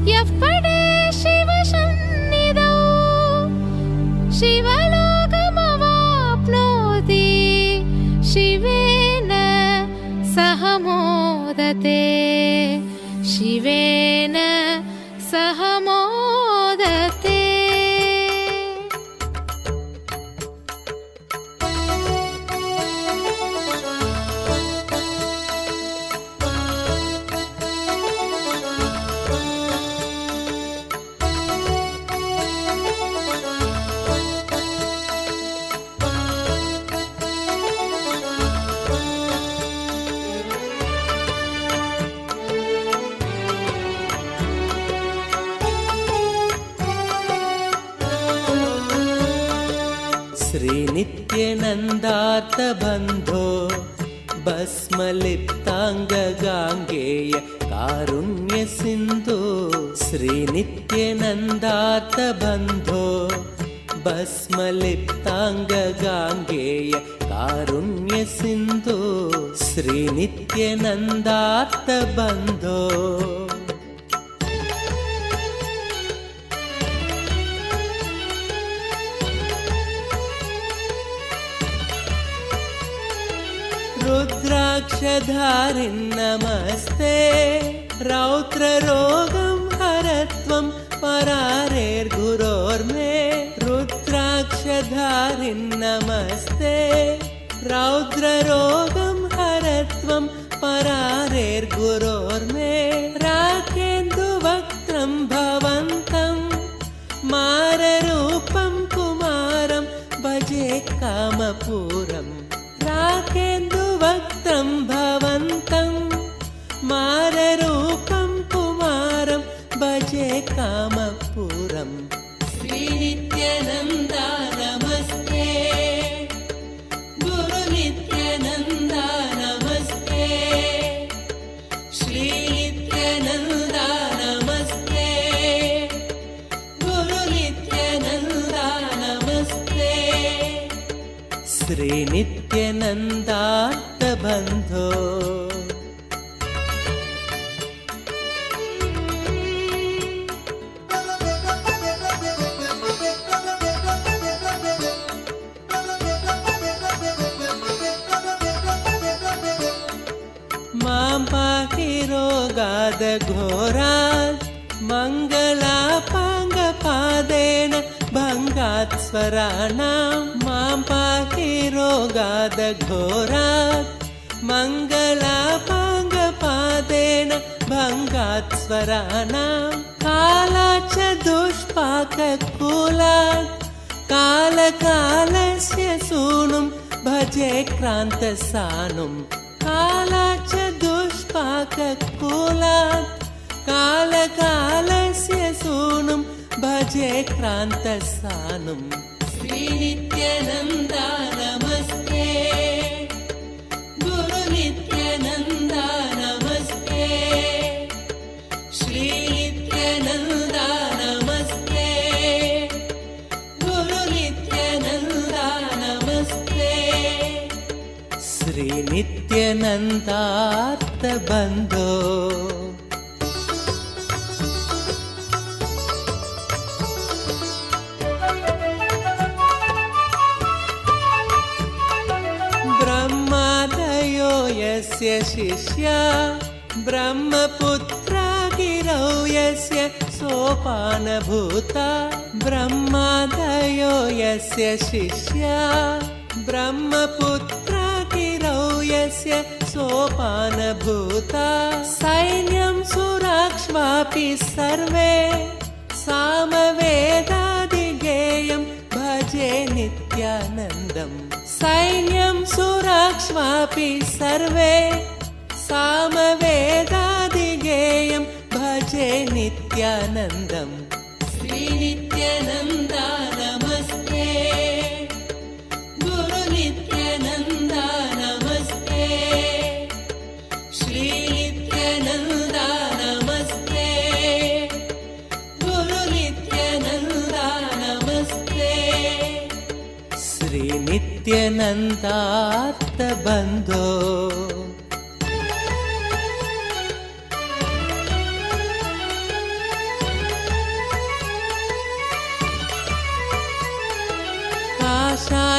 यप्पडे शिवसन्निधौ शिवलोकमवाप्नोति शिवेन सह मोदते शिवेन सह मोदते। श्रीनित्यनन्दार्थबन्धो भस्मलिप्ताङ्गगाङ्गेय कारुण्यसिन्धो श्रीनित्यनन्दार्थबन्धो भस्मलिप्ताङ्गगाङ्गेय कारुण्यसिन्धो श्रीनित्यनन्दार्थबन्धो। रुद्राक्षधारिन् नमस्ते रौद्ररोगं हरत्वं परारेर्गुरोर्मे रुद्राक्षधारिन् नमस्ते रौद्ररोगं हरत्वं परारेर्गुरोर्मे राकेन्दुवक्त्रं भवन्तं माररूपं कुमारं भजे कामपूरम् राकेन्दुवक्त्रं भवन्तं माररूपं कुमारं भजे कामपूरम्। श्रीनित्यानन्दा नमस्ते गुरुनित्यानन्दा नमस्ते श्रीनित्यानन्दा नमस्ते गुरुनित्यानन्दा नमस्ते श्रीनित्यानन्दार्थबन्धो। मां पाहि रोगादघोरात् मङ्गलापाङ्गपादेन भङ्गात् स्वराणां मां पाहि रोगादघोरात् मङ्गलापाङ्गपादेन भङ्गात् स्वराणां कालाच्च दुष्पाककूलात् कालकालस्य सूनुं भजे क्रान्तसानुं कालाच्च दुष्पाककूलात् कालकालस्य सूनुं भजे क्रान्तसानुं। श्रीनित्यानन्दा नमस्ते गुरुनित्यानन्दा नमस्ते श्रीनित्यानन्दा नमस्ते गुरुनित्यानन्दा नमस्ते श्रीनित्यानन्दार्थबन्धो। ब्रह्मादयो यस्य शिष्या ब्रह्मपुत्रा गिरौ यस्य सोपानभूता ब्रह्मादयो यस्य शिष्या ब्रह्मपुत्रा गिरौ यस्य सोपानभूता सैन्यं सुराक्ष्वापि सर्वे सामवेदादिगेयं भजे नित्यानन्दम् सैन्यं सुराक्ष्वापि सर्वे सामवेदादिगेयं भजे नित्यानन्दम्। श्रीनित्यानन्दा नमस्ते गुरुनित्यानन्दा नमस्ते श्रीनित्यानन्दा नमस्ते गुरुनित्यानन्दा नमस्ते श्रीनित्यानन्दार्थबन्धो।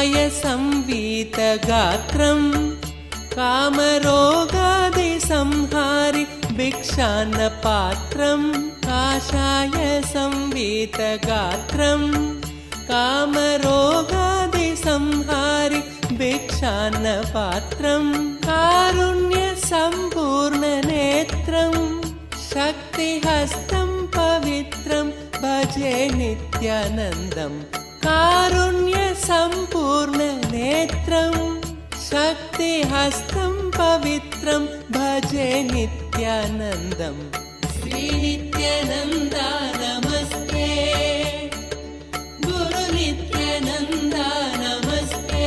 काषाय संवीतगात्रं कामरोगादिसंहारि भिक्षान्नपात्रं काषाय संवीतगात्रं कामरोगादिसंहारि भिक्षान्नपात्रं कारुण्यसम्पूर्णनेत्रं शक्तिहस्तं पवित्रं भजे नित्यानन्दं कारुण्यसम्पूर्णनेत्रं शक्तिहस्तं पवित्रं भजे नित्यानन्दं श्रीनित्यानन्दा नमस्ते गुरु नित्यानन्दा नमस्ते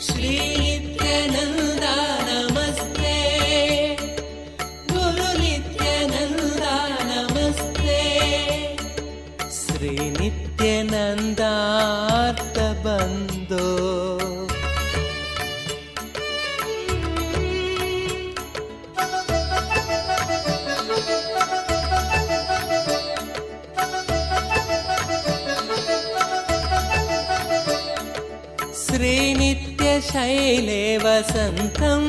श्रीनित्यानन्दा नमस्ते गुरु नित्यानन्दा नमस्ते श्रीनित्यानन्दार्तबन्धो श्रीनित्यशैले वसन्तं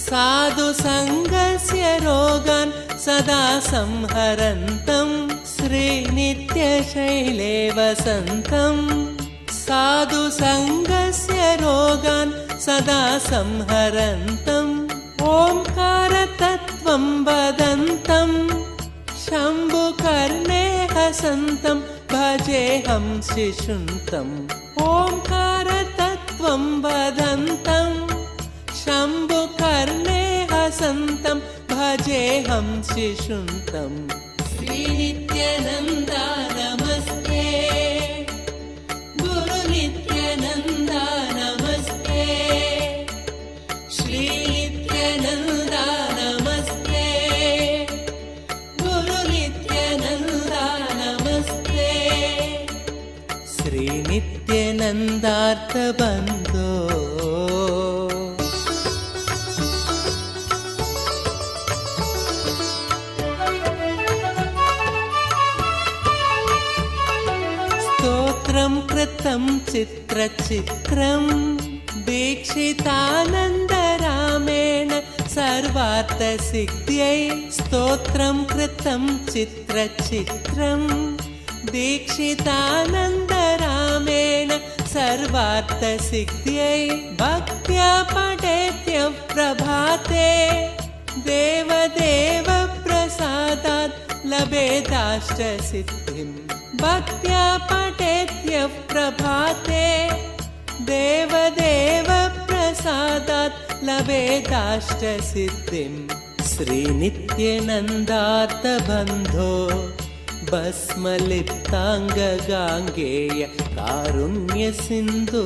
साधुसङ्गस्य रोगान् सदा संहरन्तं श्रीनित्यशैले वसन्तं साधुसङ्गस्य रोगान् सदा संहरन्तम् ओङ्कारतत्त्वं वदन्तं शम्भुकर्णे हसन्तं भजेऽहं शिशुन्तम् ओङ्कारतत्त्वं वदन्तं शम्भुकर्णे हसन्तं भजेऽहं शिशुन्तम् श्रीनित्यानन्दा नमस्ते गुरु नित्यानन्दा नमस्ते श्रीनित्यानन्दा नमस्ते गुरु नित्यानन्दा नमस्ते श्रीनित्यानन्दार्थबन्धो स्तोत्रं कृतं चित्रचित्रं दीक्षितानन्दरामेण सर्वार्थसिद्ध्यै स्तोत्रं कृतं चित्रचित्रं दीक्षितानन्दरामेण सर्वार्थसिद्ध्यै भक्त्या पठेत्यः प्रभाते देवदेव प्रसादात् लभेदाष्टसिद्धिम् भक्त्या पठेत्यः प्रभाते देवदेव प्रसादात् लभेदाष्टसिद्धिम् श्रीनित्यानन्दार्थबन्धो भस्मलिप्ताङ्गगाङ्गेय कारुण्यसिन्धो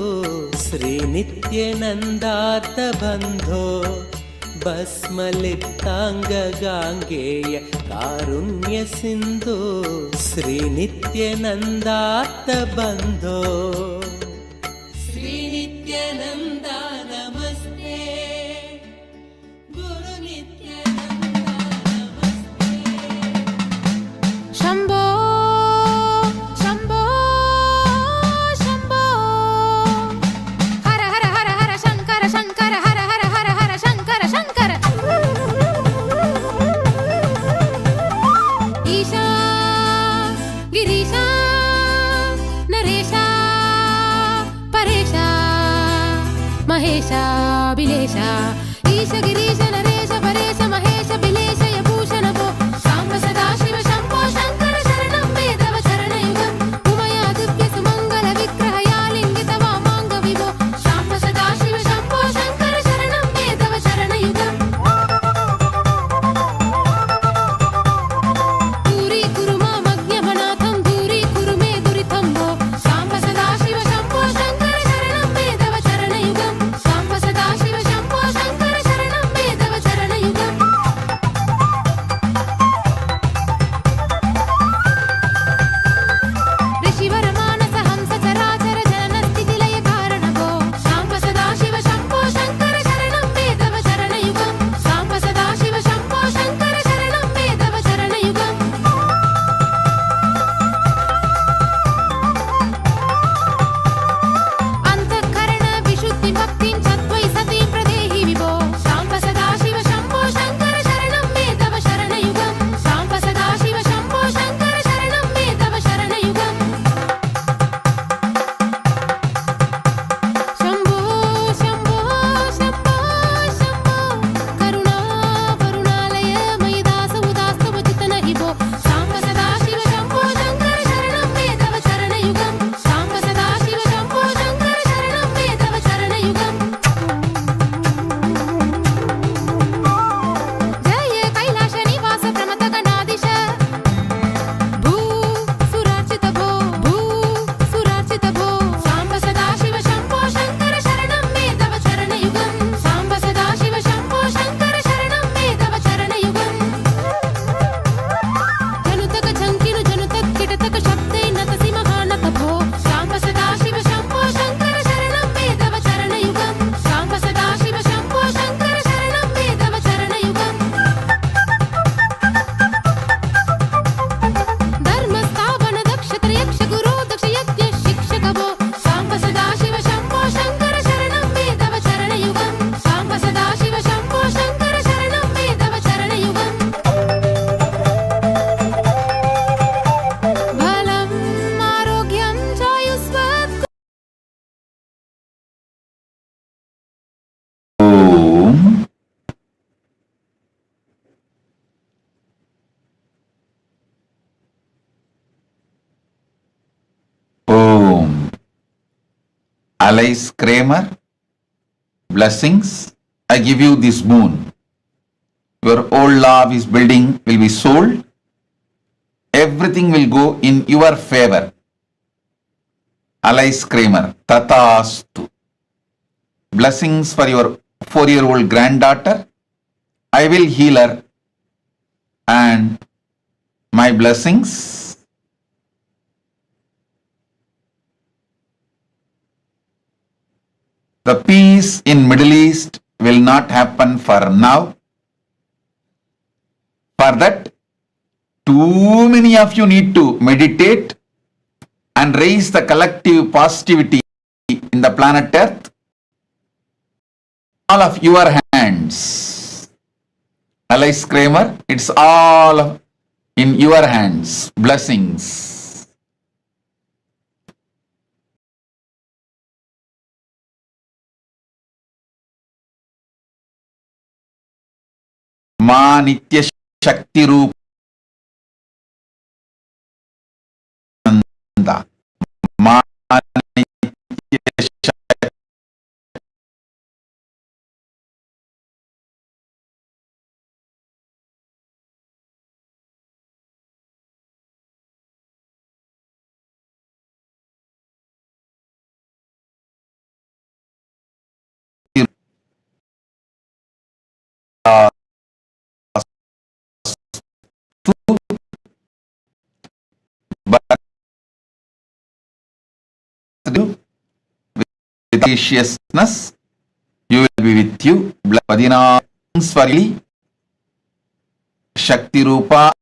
श्रीनित्यानन्दार्थबन्धो भस्मलिप्ताङ्गगाङ्गेय कारुण्यसिन्धो श्रीनित्यानन्दार्थबन्धो श्रीनित्यानन्दा नमस्ते गुरु नित्यानन्दा नमस्ते शम्भो शम्भो शम्भो हर हर हर हर शङ्कर शङ्कर हर हर हर हर शङ्कर शङ्कर ईशा गिरीशा नरेशा परेशा महेशा बिलेशा ईश गिरीश नरेश परेश महेश बिलेश यभूषण भो शाम्ब सदाशिव शम्भो शङ्कर शरणं मे तव चरणयुगम् उमयादित्य सुमङ्गल विग्रह यालिङ्गित वामाङ्ग विभो शाम्ब सदाशिव शम्भो शङ्कर शरणं मे तव चरणयुगम् दूरीकुरु मामज्ञमनाथं दूरीकुरु मे दुरितं भो शाम्ब सदाशिव शम्भो शङ्कर शरणं मे तव चरणयुगम् शाम्ब सदाशिव शम्भो शङ्कर शरणं मे तव Alice Kramer, blessings. I give you this boon. Your old law is building will be sold. Everything will go in your favor. Alice Kramer, Tatastu. Blessings for your 4-year-old granddaughter. I will heal her, and my blessings. The peace in Middle East will not happen for now. For that, too many of you need to meditate and raise the collective positivity in the planet Earth. All of your hands. Alice Kramer, it's all in your hands. Blessings. Ma Nitya Shakti Roop Ma Nitya Shakti with graciousness, you will be with you. Padina Swarli Shakti Rupa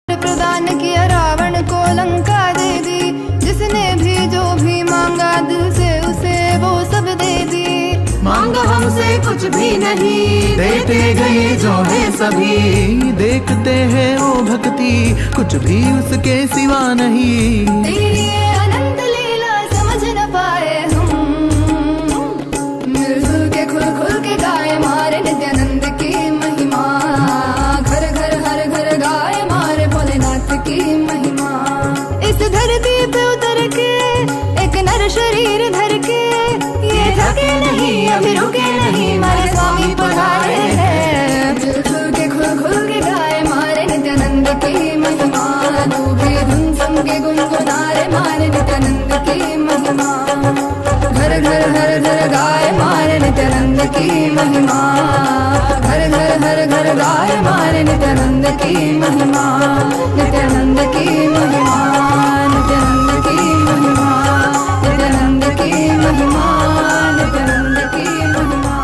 प्रदान किया रावण को लंका दे दी, जिसने भी जो भी मांगा दिल से उसे वो सब दे दी। मांगा हमसे कुछ भी नहीं, देते गए जो है सभी। देखते हैं वो भक्ति कुछ भी उसके सिवा नहीं। तेरी ये अनंत लीला समझ न पाए हम, मिलजुल के खुल खुल के गाए मारे नित्यानंद की महिमा। घर घर हर घर गाए मारे भोलेनाथ की महिमा। इस धरती पे उतर के एक नर शरीर धर के, ये थके नहीं अभी रुके नहीं, मारे स्वामी पधारे हैं। मिलजुल के खुल खुल के गाए मारे नित्यानंद की महिमा। तू भी धुन सम के गुनगुनारे मारे नित्यानंद की महिमा। घर घर हर घर गाए मारे नित्यानंद की महिमा। घर घर हर घर गाए मारे नित्यानंद की महिमा। नित्यानंद की महिमा, नित्यानंद की महिमा, नित्यानंद की महिमा, नित्यानंद की महिमा,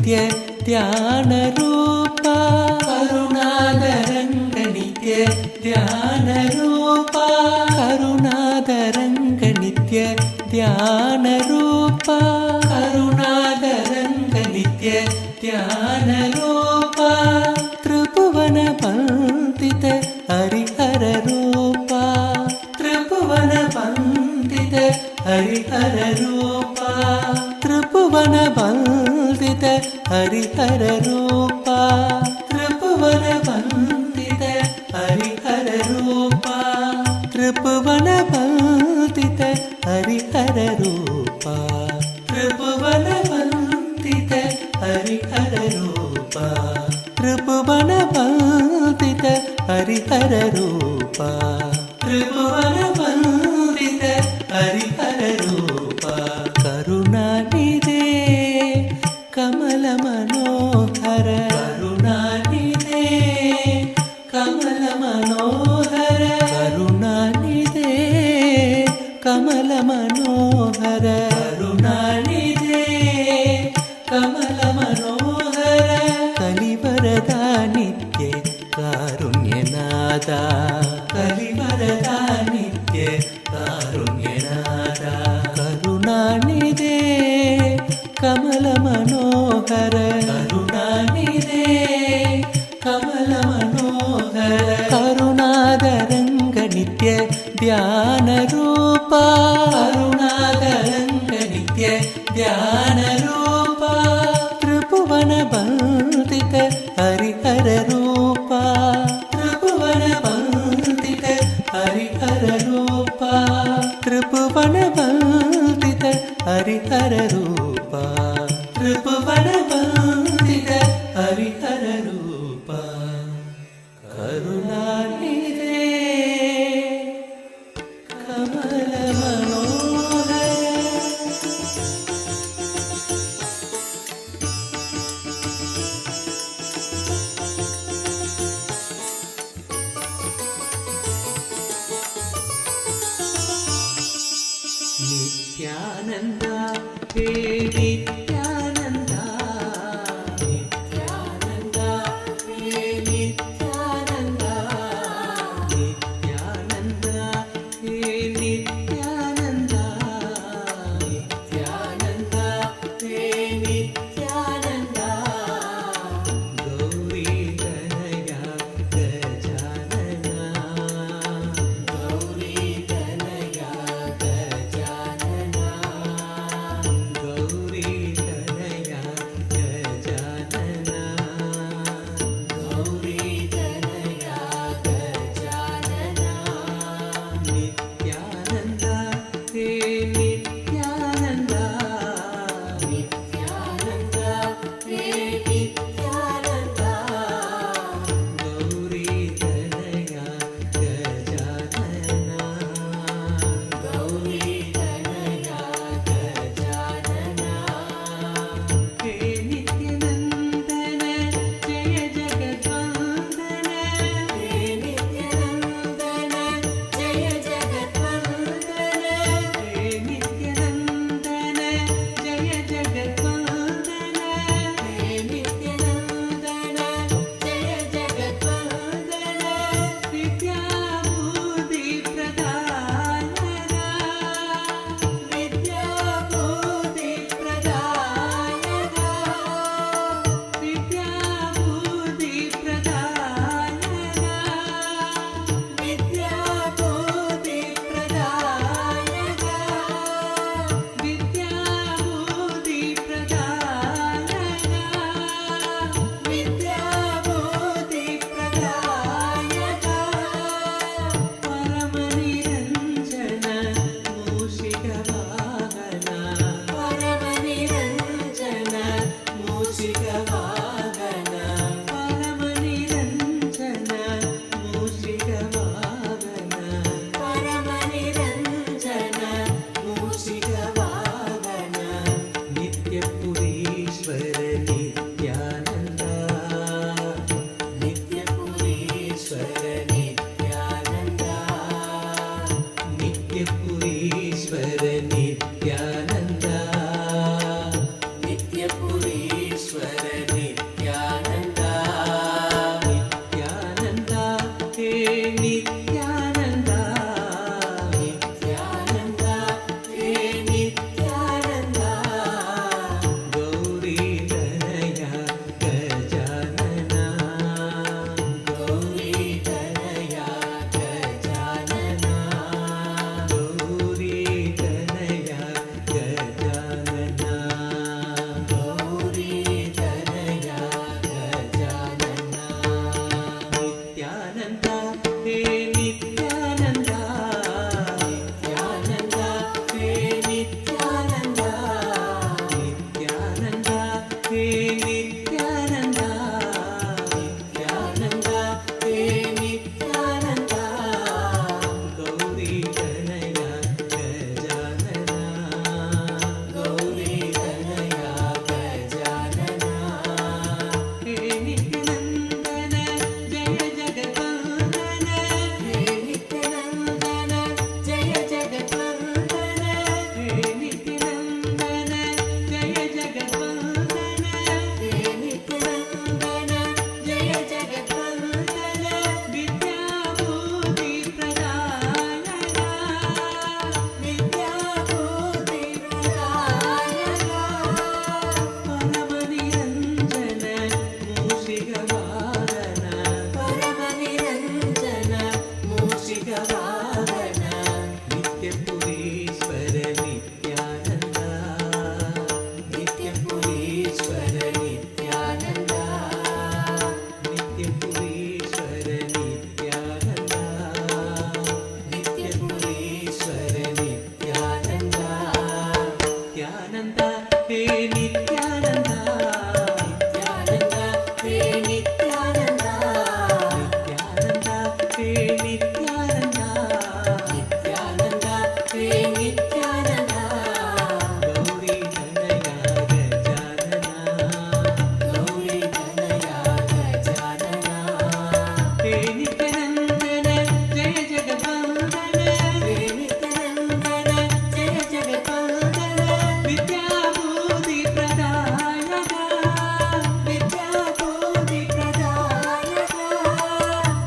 नित्य ध्यानरूपा करुणादरङ्ग नित्य ध्यानरूपा करुणादरङ्ग नित्य ध्यानरूपा करुणादरङ्ग नित्य ध्यानरूपा त्रिभुवन वन्दित हरिहररूपा त्रिभुवन वन्दित हरिहररूपा त्रिभुवन वन्दित हरिहररूपा त्रिभुवन वन्दित हरिहररूपा त्रिभुवन वन्दित हरिहररूपा त्रिभुवन वन्दित हरिहररूपा त्रिभुवन वन्दित हरिहररूपा त्रिभुवन वन्दित हरिहररूपा करुणानिधे कमल मनोहर करुणानिधे कमल मनोहर करुणानिधे कमल मनोहर करुणानिधे कमल मनोहर कलिवरदा नित्य कारुण्यनादा कलिवरदा नित्य कारुण्यनादा करुणानिधे कमल मनोहर करुणानिधे कमल मनोहर करुणादरङ्ग नित्य ध्यानरूपा करुणादरङ्ग नित्य ध्यानरूपा त्रिभुवन वन्दित हरिहररूपा त्रिभुवन वन्दित हरिहररूपा त्रिभुवन वन्दित हरिहररूपा त्रिभुवन वन्दित हरिहररूपा करुणानिधे कमल मनोहर नित्यानन्द हे नित्यानन्द नित्यानन्द हे नित्यानन्द नित्यानन्द हे नित्यानन्द नित्यानन्द हे नित्यानन्द गौरी तनया गजानना गौरी तनया गजानना गौरी तनया गजानना गौरी तनया गजानना नित्यानन्द हे नित्यानन्द नित्यानन्द हे नित्यानन्द गौरी तनया गजानना गौरी तनया गजानना हे नित्यानन्दन जय जगद्वन्दन हे नित्यानन्दन जय जगद्वन्दन हे नित्यानन्दन जय जगद्वन्दन हे नित्यानन्दन जय जगद्वन्दन विद्याबुद्धि प्रदायका विद्याबुद्धि प्रदायका विद्याबुद्धि प्रदायका विद्याबुद्धि प्रदायका विद्याबुद्धि प्रदायका Nithyananda, Nithyananda, Nithyananda, Nithyananda, Nithyananda, Nithyananda, Nithyananda, Gauri Dhanaya Gajanana, Gauri Dhanaya Gajanana, Nithyanandana, Jaya Jagadvandana, Nithyanandana, Jaya Jagadvandana, Vidyabodhi Pradayaka, Vidyabodhi Pradayaka,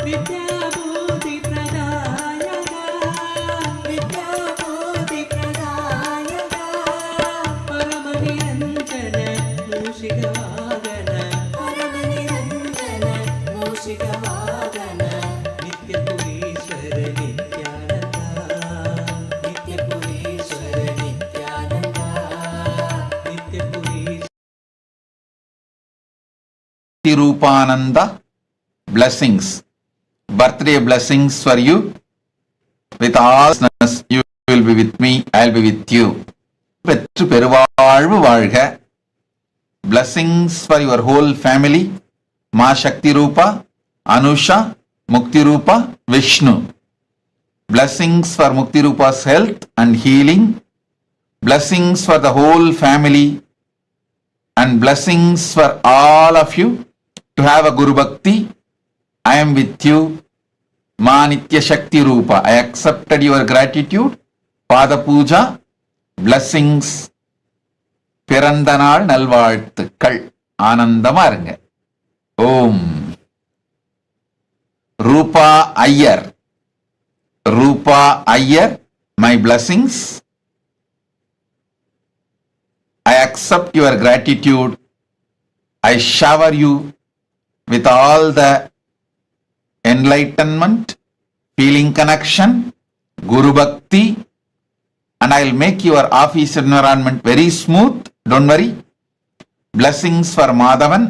Vidyabodhi Pradayaka, Vidyabodhi Pradayaka, Paramaniranjana, Mushigavagana, Paramaniranjana, Mushigavagana, Nityapurishwara Nithyananda, Nityapurishwara Nithyananda, Nityapurishwara Rupananda blessings, birthday blessings for you. With all you will be with me, I'll be with you. பெற்று பெருவாழ்வு வாழ்க. Blessings for your whole family. Ma Shakti Rupa, Anusha, Mukti Rupa, Vishnu. Blessings for Mukti Rupa's health and healing. Blessings for the whole family. And blessings for all of you to have a Guru Bhakti. I am with you. Ma Nitya Shakti Rupa. I accepted your gratitude. Pada Puja. Blessings. பிறந்த நாள் நல்வாழ்த்துக்கள். ஆனந்தமா இருங்க. ஓம். Rupa Iyer. Rupa Iyer, my blessings. I accept your gratitude. I shower you with all the enlightenment, feeling connection, Guru Bhakti, and I'll make your office environment very smooth. Don't worry. Blessings for Madhavan.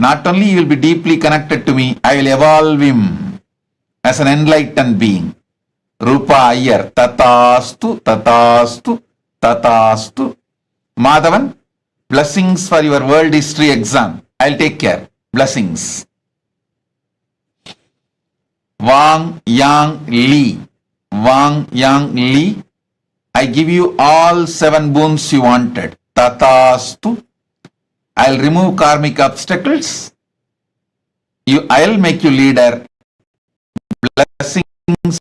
Not only you will be deeply connected to me, I will evolve him as an enlightened being. Rupa Iyer. Tatastu, Tatastu, Tatastu. Madhavan, blessings for your world history exam. I'll take care. Blessings. Wang Yang Li. Wang Yang Li. I give you all 7 boons you wanted. Tatastu. I'll remove karmic obstacles. I'll make you leader. Blessings.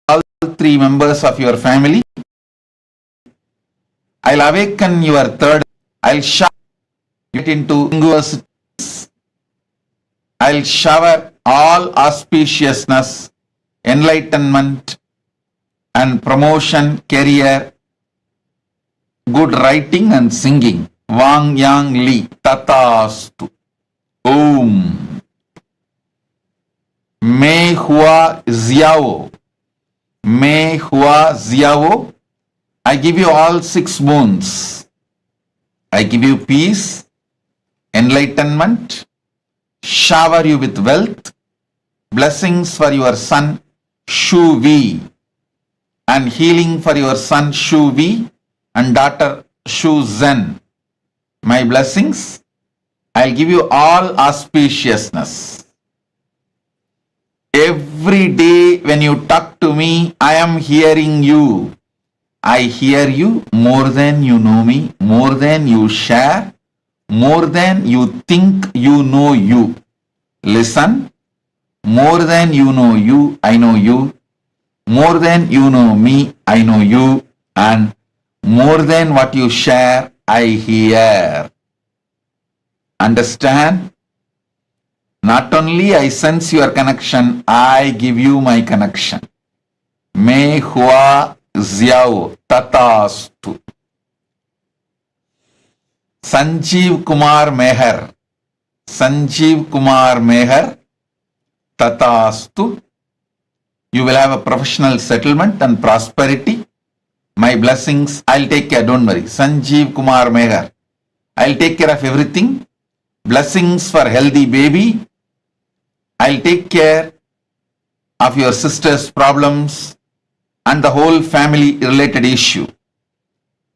All 3 members of your family. I'll awaken your third. I'll shower it into universities. I'll shower all auspiciousness, enlightenment, and promotion, career, good writing and singing. Wang Yang Li. Tatastu. Om. Mei Hua Ziao. Mei Hua Ziao. I give you all 6 boons. I give you peace, enlightenment, shower you with wealth, blessings for your son Shu Vi, and healing for your son Shu Vi and daughter Shu Zen. My blessings, I'll give you all auspiciousness. Every day when you talk to me, I am hearing you. I hear you more than you know me, more than you share, more than you think you know you. Listen, more than you know you, I know you. More than you know me, I know you. And more than what you share, I hear. Understand? Not only I sense your connection, I give you my connection. Mei Hua Ziao. Tatastu. Sanjeev Kumar Meher. Sanjeev Kumar Meher. Tatastu. You will have a professional settlement and prosperity. My blessings, I'll take care, don't worry. Sanjeev Kumar Meher. I'll take care of everything. Blessings for healthy baby. I'll take care of your sister's problems and the whole family related issue.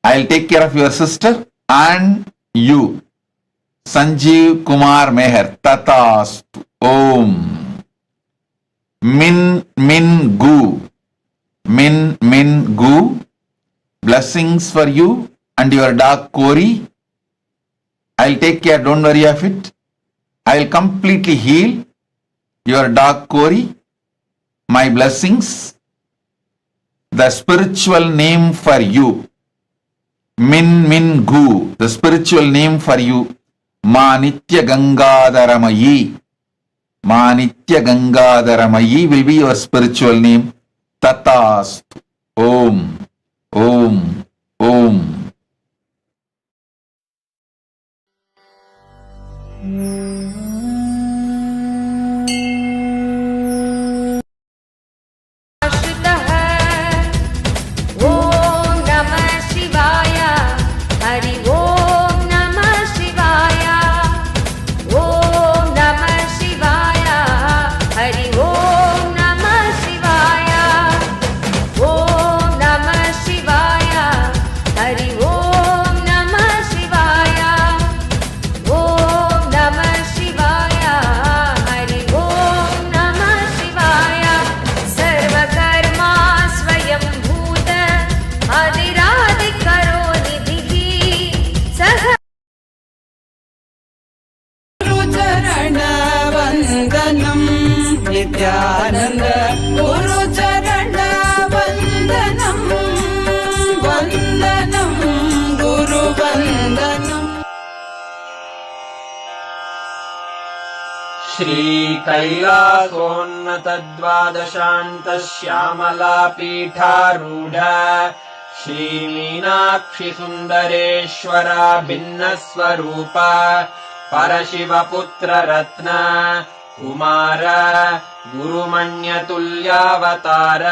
I'll take care of your sister and you. Sanjeev Kumar Meher. Tatastu. Om. Min Gu. Min Gu. Blessings for you and your dog Kori. I'll take care, don't worry of it. I'll completely heal your dog Kori. My blessings. The spiritual name for you. Min Gu. The spiritual name for you. Ma Nitya Gangadaramayi. Ma Nitya Gangadaramayi will be your spiritual name. Tatastu. Om. Om. Om. ॐ नमः शिवाय हरि ॐ नमः शिवाय ॐ नमः शिवाय हरि ॐ नमः शिवाय ॐ नमः शिवाय हरि ॐ नमः शिवाय ॐ नमः शिवाय हरि ॐ नमः शिवाय सर्वकर्मा स्वयंभूत आदिरादिकरो निधिः सह गुरुचरण वन्दनं नित्यानन्द गुरुचरण वन्दनं वन्दनं गुरुवन्दनम् श्रीकैलासोन्नतद्वादशान्तश्यामलापीठारूढ श्रीमीनाक्षिसुन्दरेश्वरा भिन्नस्वरूप परशिवपुत्ररत्न कुमार गुरुमण्यतुल्यावतार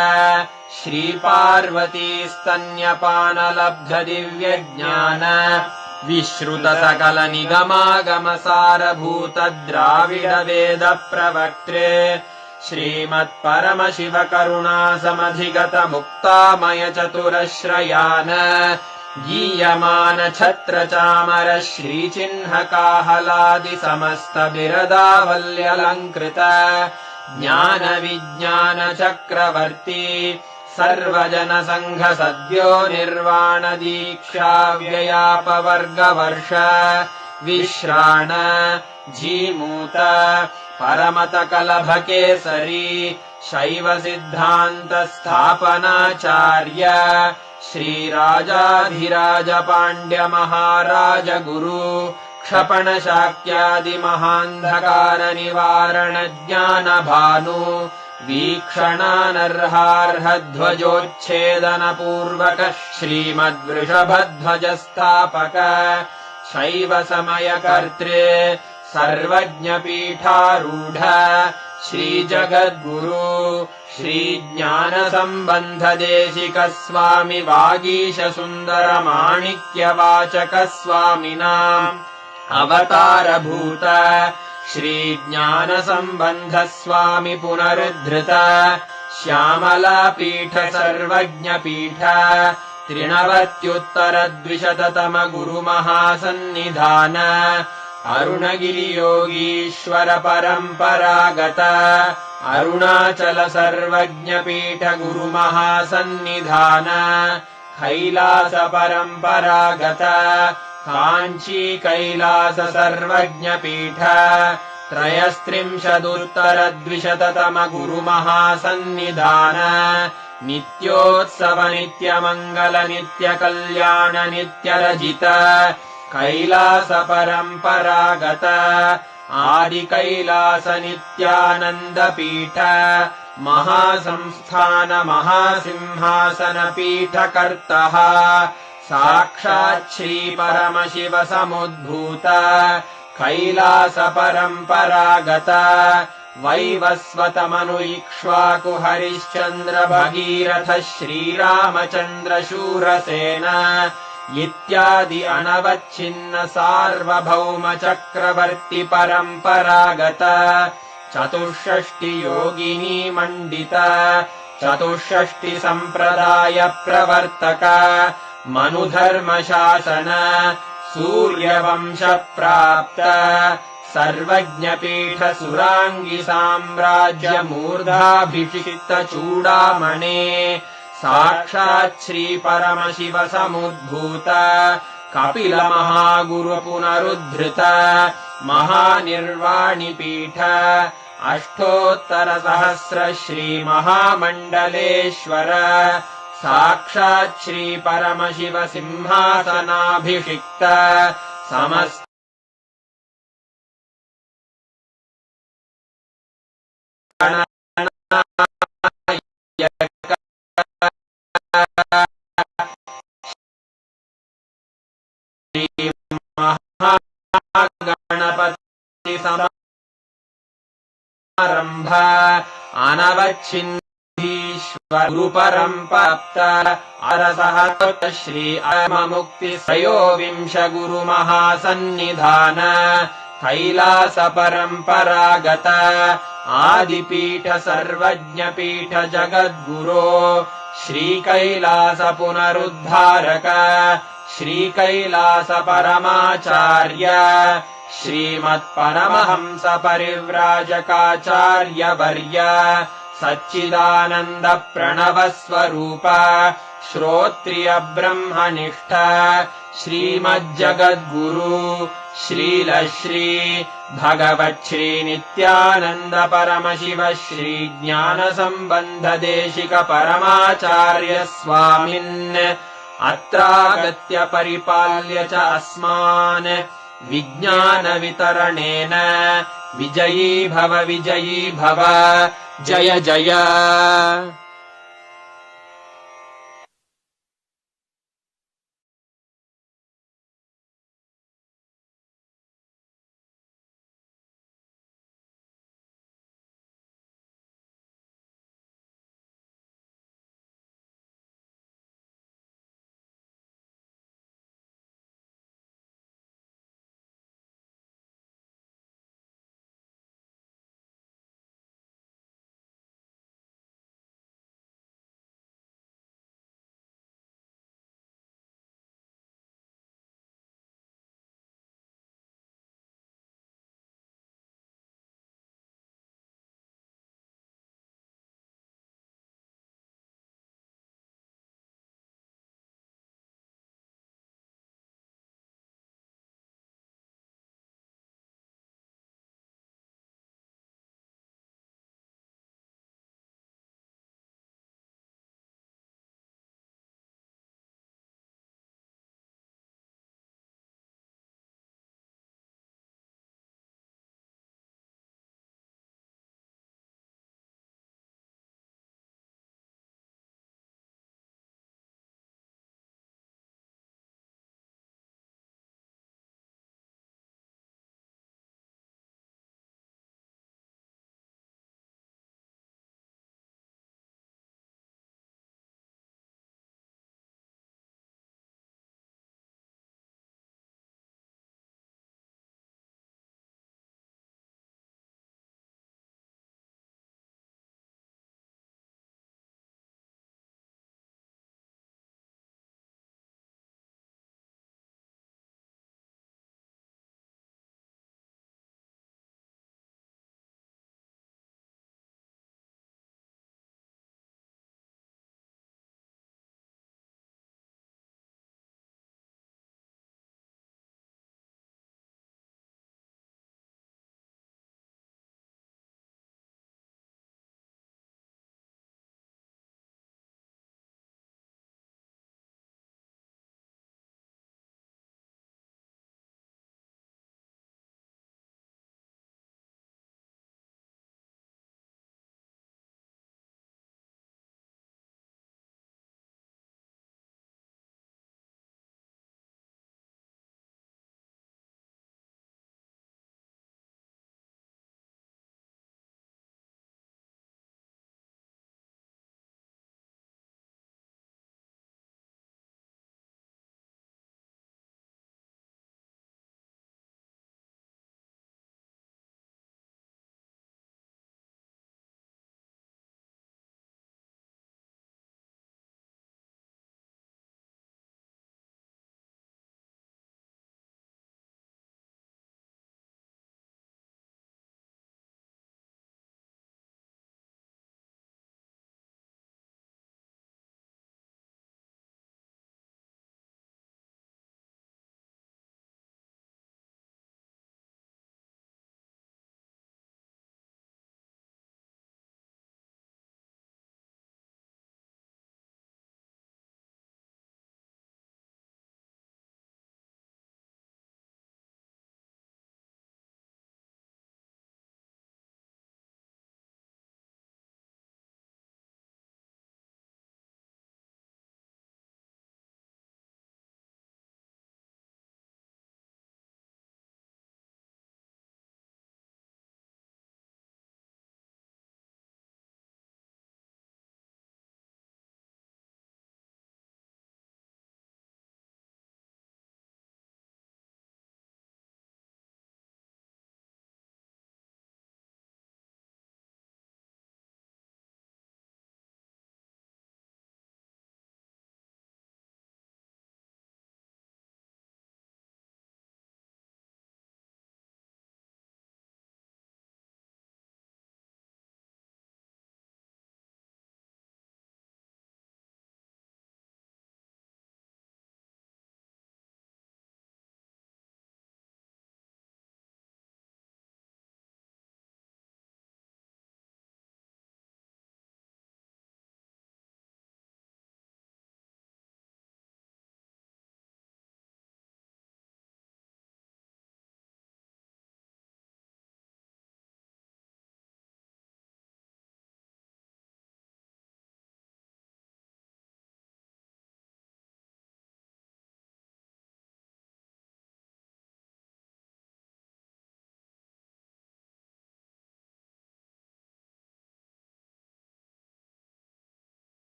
श्रीपार्वतीस्तन्यपानलब्धदिव्यज्ञान विश्रुतसकलनिगमागमसारभूतद्राविडवेदप्रवक्त्रे श्रीमत्परमशिवकरुणासमधिगतमुक्तामयचतुरश्रयान् गीयमानछत्रचामर श्रीचिह्नकाहलादिसमस्तबिरदावल्यलङ्कृत ज्ञानविज्ञानचक्रवर्ती सर्वजनसङ्घसद्यो निर्वाणदीक्षाव्ययापवर्गवर्ष विश्राण जीमूत परमतकलभकेसरी शैवसिद्धान्तस्थापनाचार्य श्रीराजाधिराजपाण्ड्यमहाराजगुरु क्षपणशाक्यादिमहान्धकारनिवारणज्ञानभानु वीक्षणानर्हार्हध्वजोच्छेदनपूर्वक श्रीमद्वृषभध्वजस्थापक शैवसमयकर्त्रे सर्वज्ञपीठारूढ श्रीजगद्गुरु श्रीज्ञानसम्बन्धदेशिकस्वामि वागीशसुन्दरमाणिक्यवाचकस्वामिनाम् अवतारभूत श्रीज्ञानसम्बन्धस्वामि पुनरुद्धृत श्यामलापीठ सर्वज्ञपीठ त्रिनवत्युत्तरद्विशततम गुरुमहासन्निधान अरुणगिरियोगीश्वर परम्परागत अरुणाचल सर्वज्ञपीठ गुरुमहासन्निधान कैलास परम्परागत काञ्ची कैलास सर्वज्ञपीठ त्रयस्त्रिंशदुत्तरद्विशततम गुरुमहासन्निधान नित्योत्सव नित्यमङ्गल नित्यकल्याण नित्यरजित कैलास परम्परागत आदिकैलास नित्यानन्दपीठ महासंस्थान महासिंहासनपीठकर्तः साक्षात् श्रीपरमशिव समुद्भूत कैलास परम्परागत वैवस्वतमनु इक्ष्वाकु हरिश्चन्द्र भगीरथ श्रीरामचन्द्र शूरसेन इत्यादि अनवच्छिन्न सार्वभौम चक्रवर्ति परम्परागत चतुष्षष्टि योगिनी मण्डित चतुष्षष्टि सम्प्रदाय प्रवर्तक मनुधर्मशासन सूर्यवंशप्राप्त सर्वज्ञपीठसुराङ्गिसाम्राज्यमूर्धाभिषिक्तचूडामणे साक्षात् श्रीपरमशिवसमुद्भूत कपिलमहागुरुपुनरुद्धृत महानिर्वाणिपीठ अष्टोत्तरसहस्र श्रीमहामण्डलेश्वर साक्षात् श्रीपरमशिवसिंहासनाभिषिक्त समस्त गणपति समारंभ अनवच्छिन्नीश्वर गुरुपरम्प्राप्त अरसहत श्री अममुक्ति त्रयोविंश गुरु महासन्निधान कैलास परम्परागत आदिपीठ सर्वज्ञपीठ जगद्गुरो श्रीकैलास पुनरुद्धारक श्रीकैलास परमाचार्य श्रीमत्परमहंस परिव्राजकाचार्यवर्य सच्चिदानन्द प्रणव स्वरूप श्रोत्रिय ब्रह्मनिष्ठ श्रीमज्जगद्गुरु श्रीलश्री भगवच्छ्री नित्यानन्द परमशिव श्री ज्ञानसम्बन्ध देशिक परमाचार्य स्वामिन् अत्रागत्य परिपाल्य च अस्मान् विज्ञानवितरणेन विजयी भव जय जय।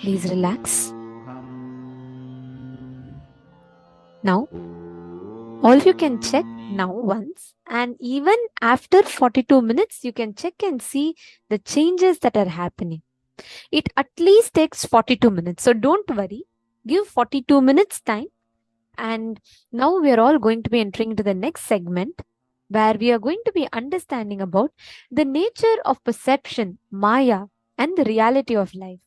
Please relax. Now, all of you can check now once, and even after 42 minutes, you can check and see the changes that are happening. It at least takes 42 minutes. So don't worry. Give 42 minutes time. And now we are all going to be entering into the next segment where we are going to be understanding about the nature of perception, Maya, and the reality of life.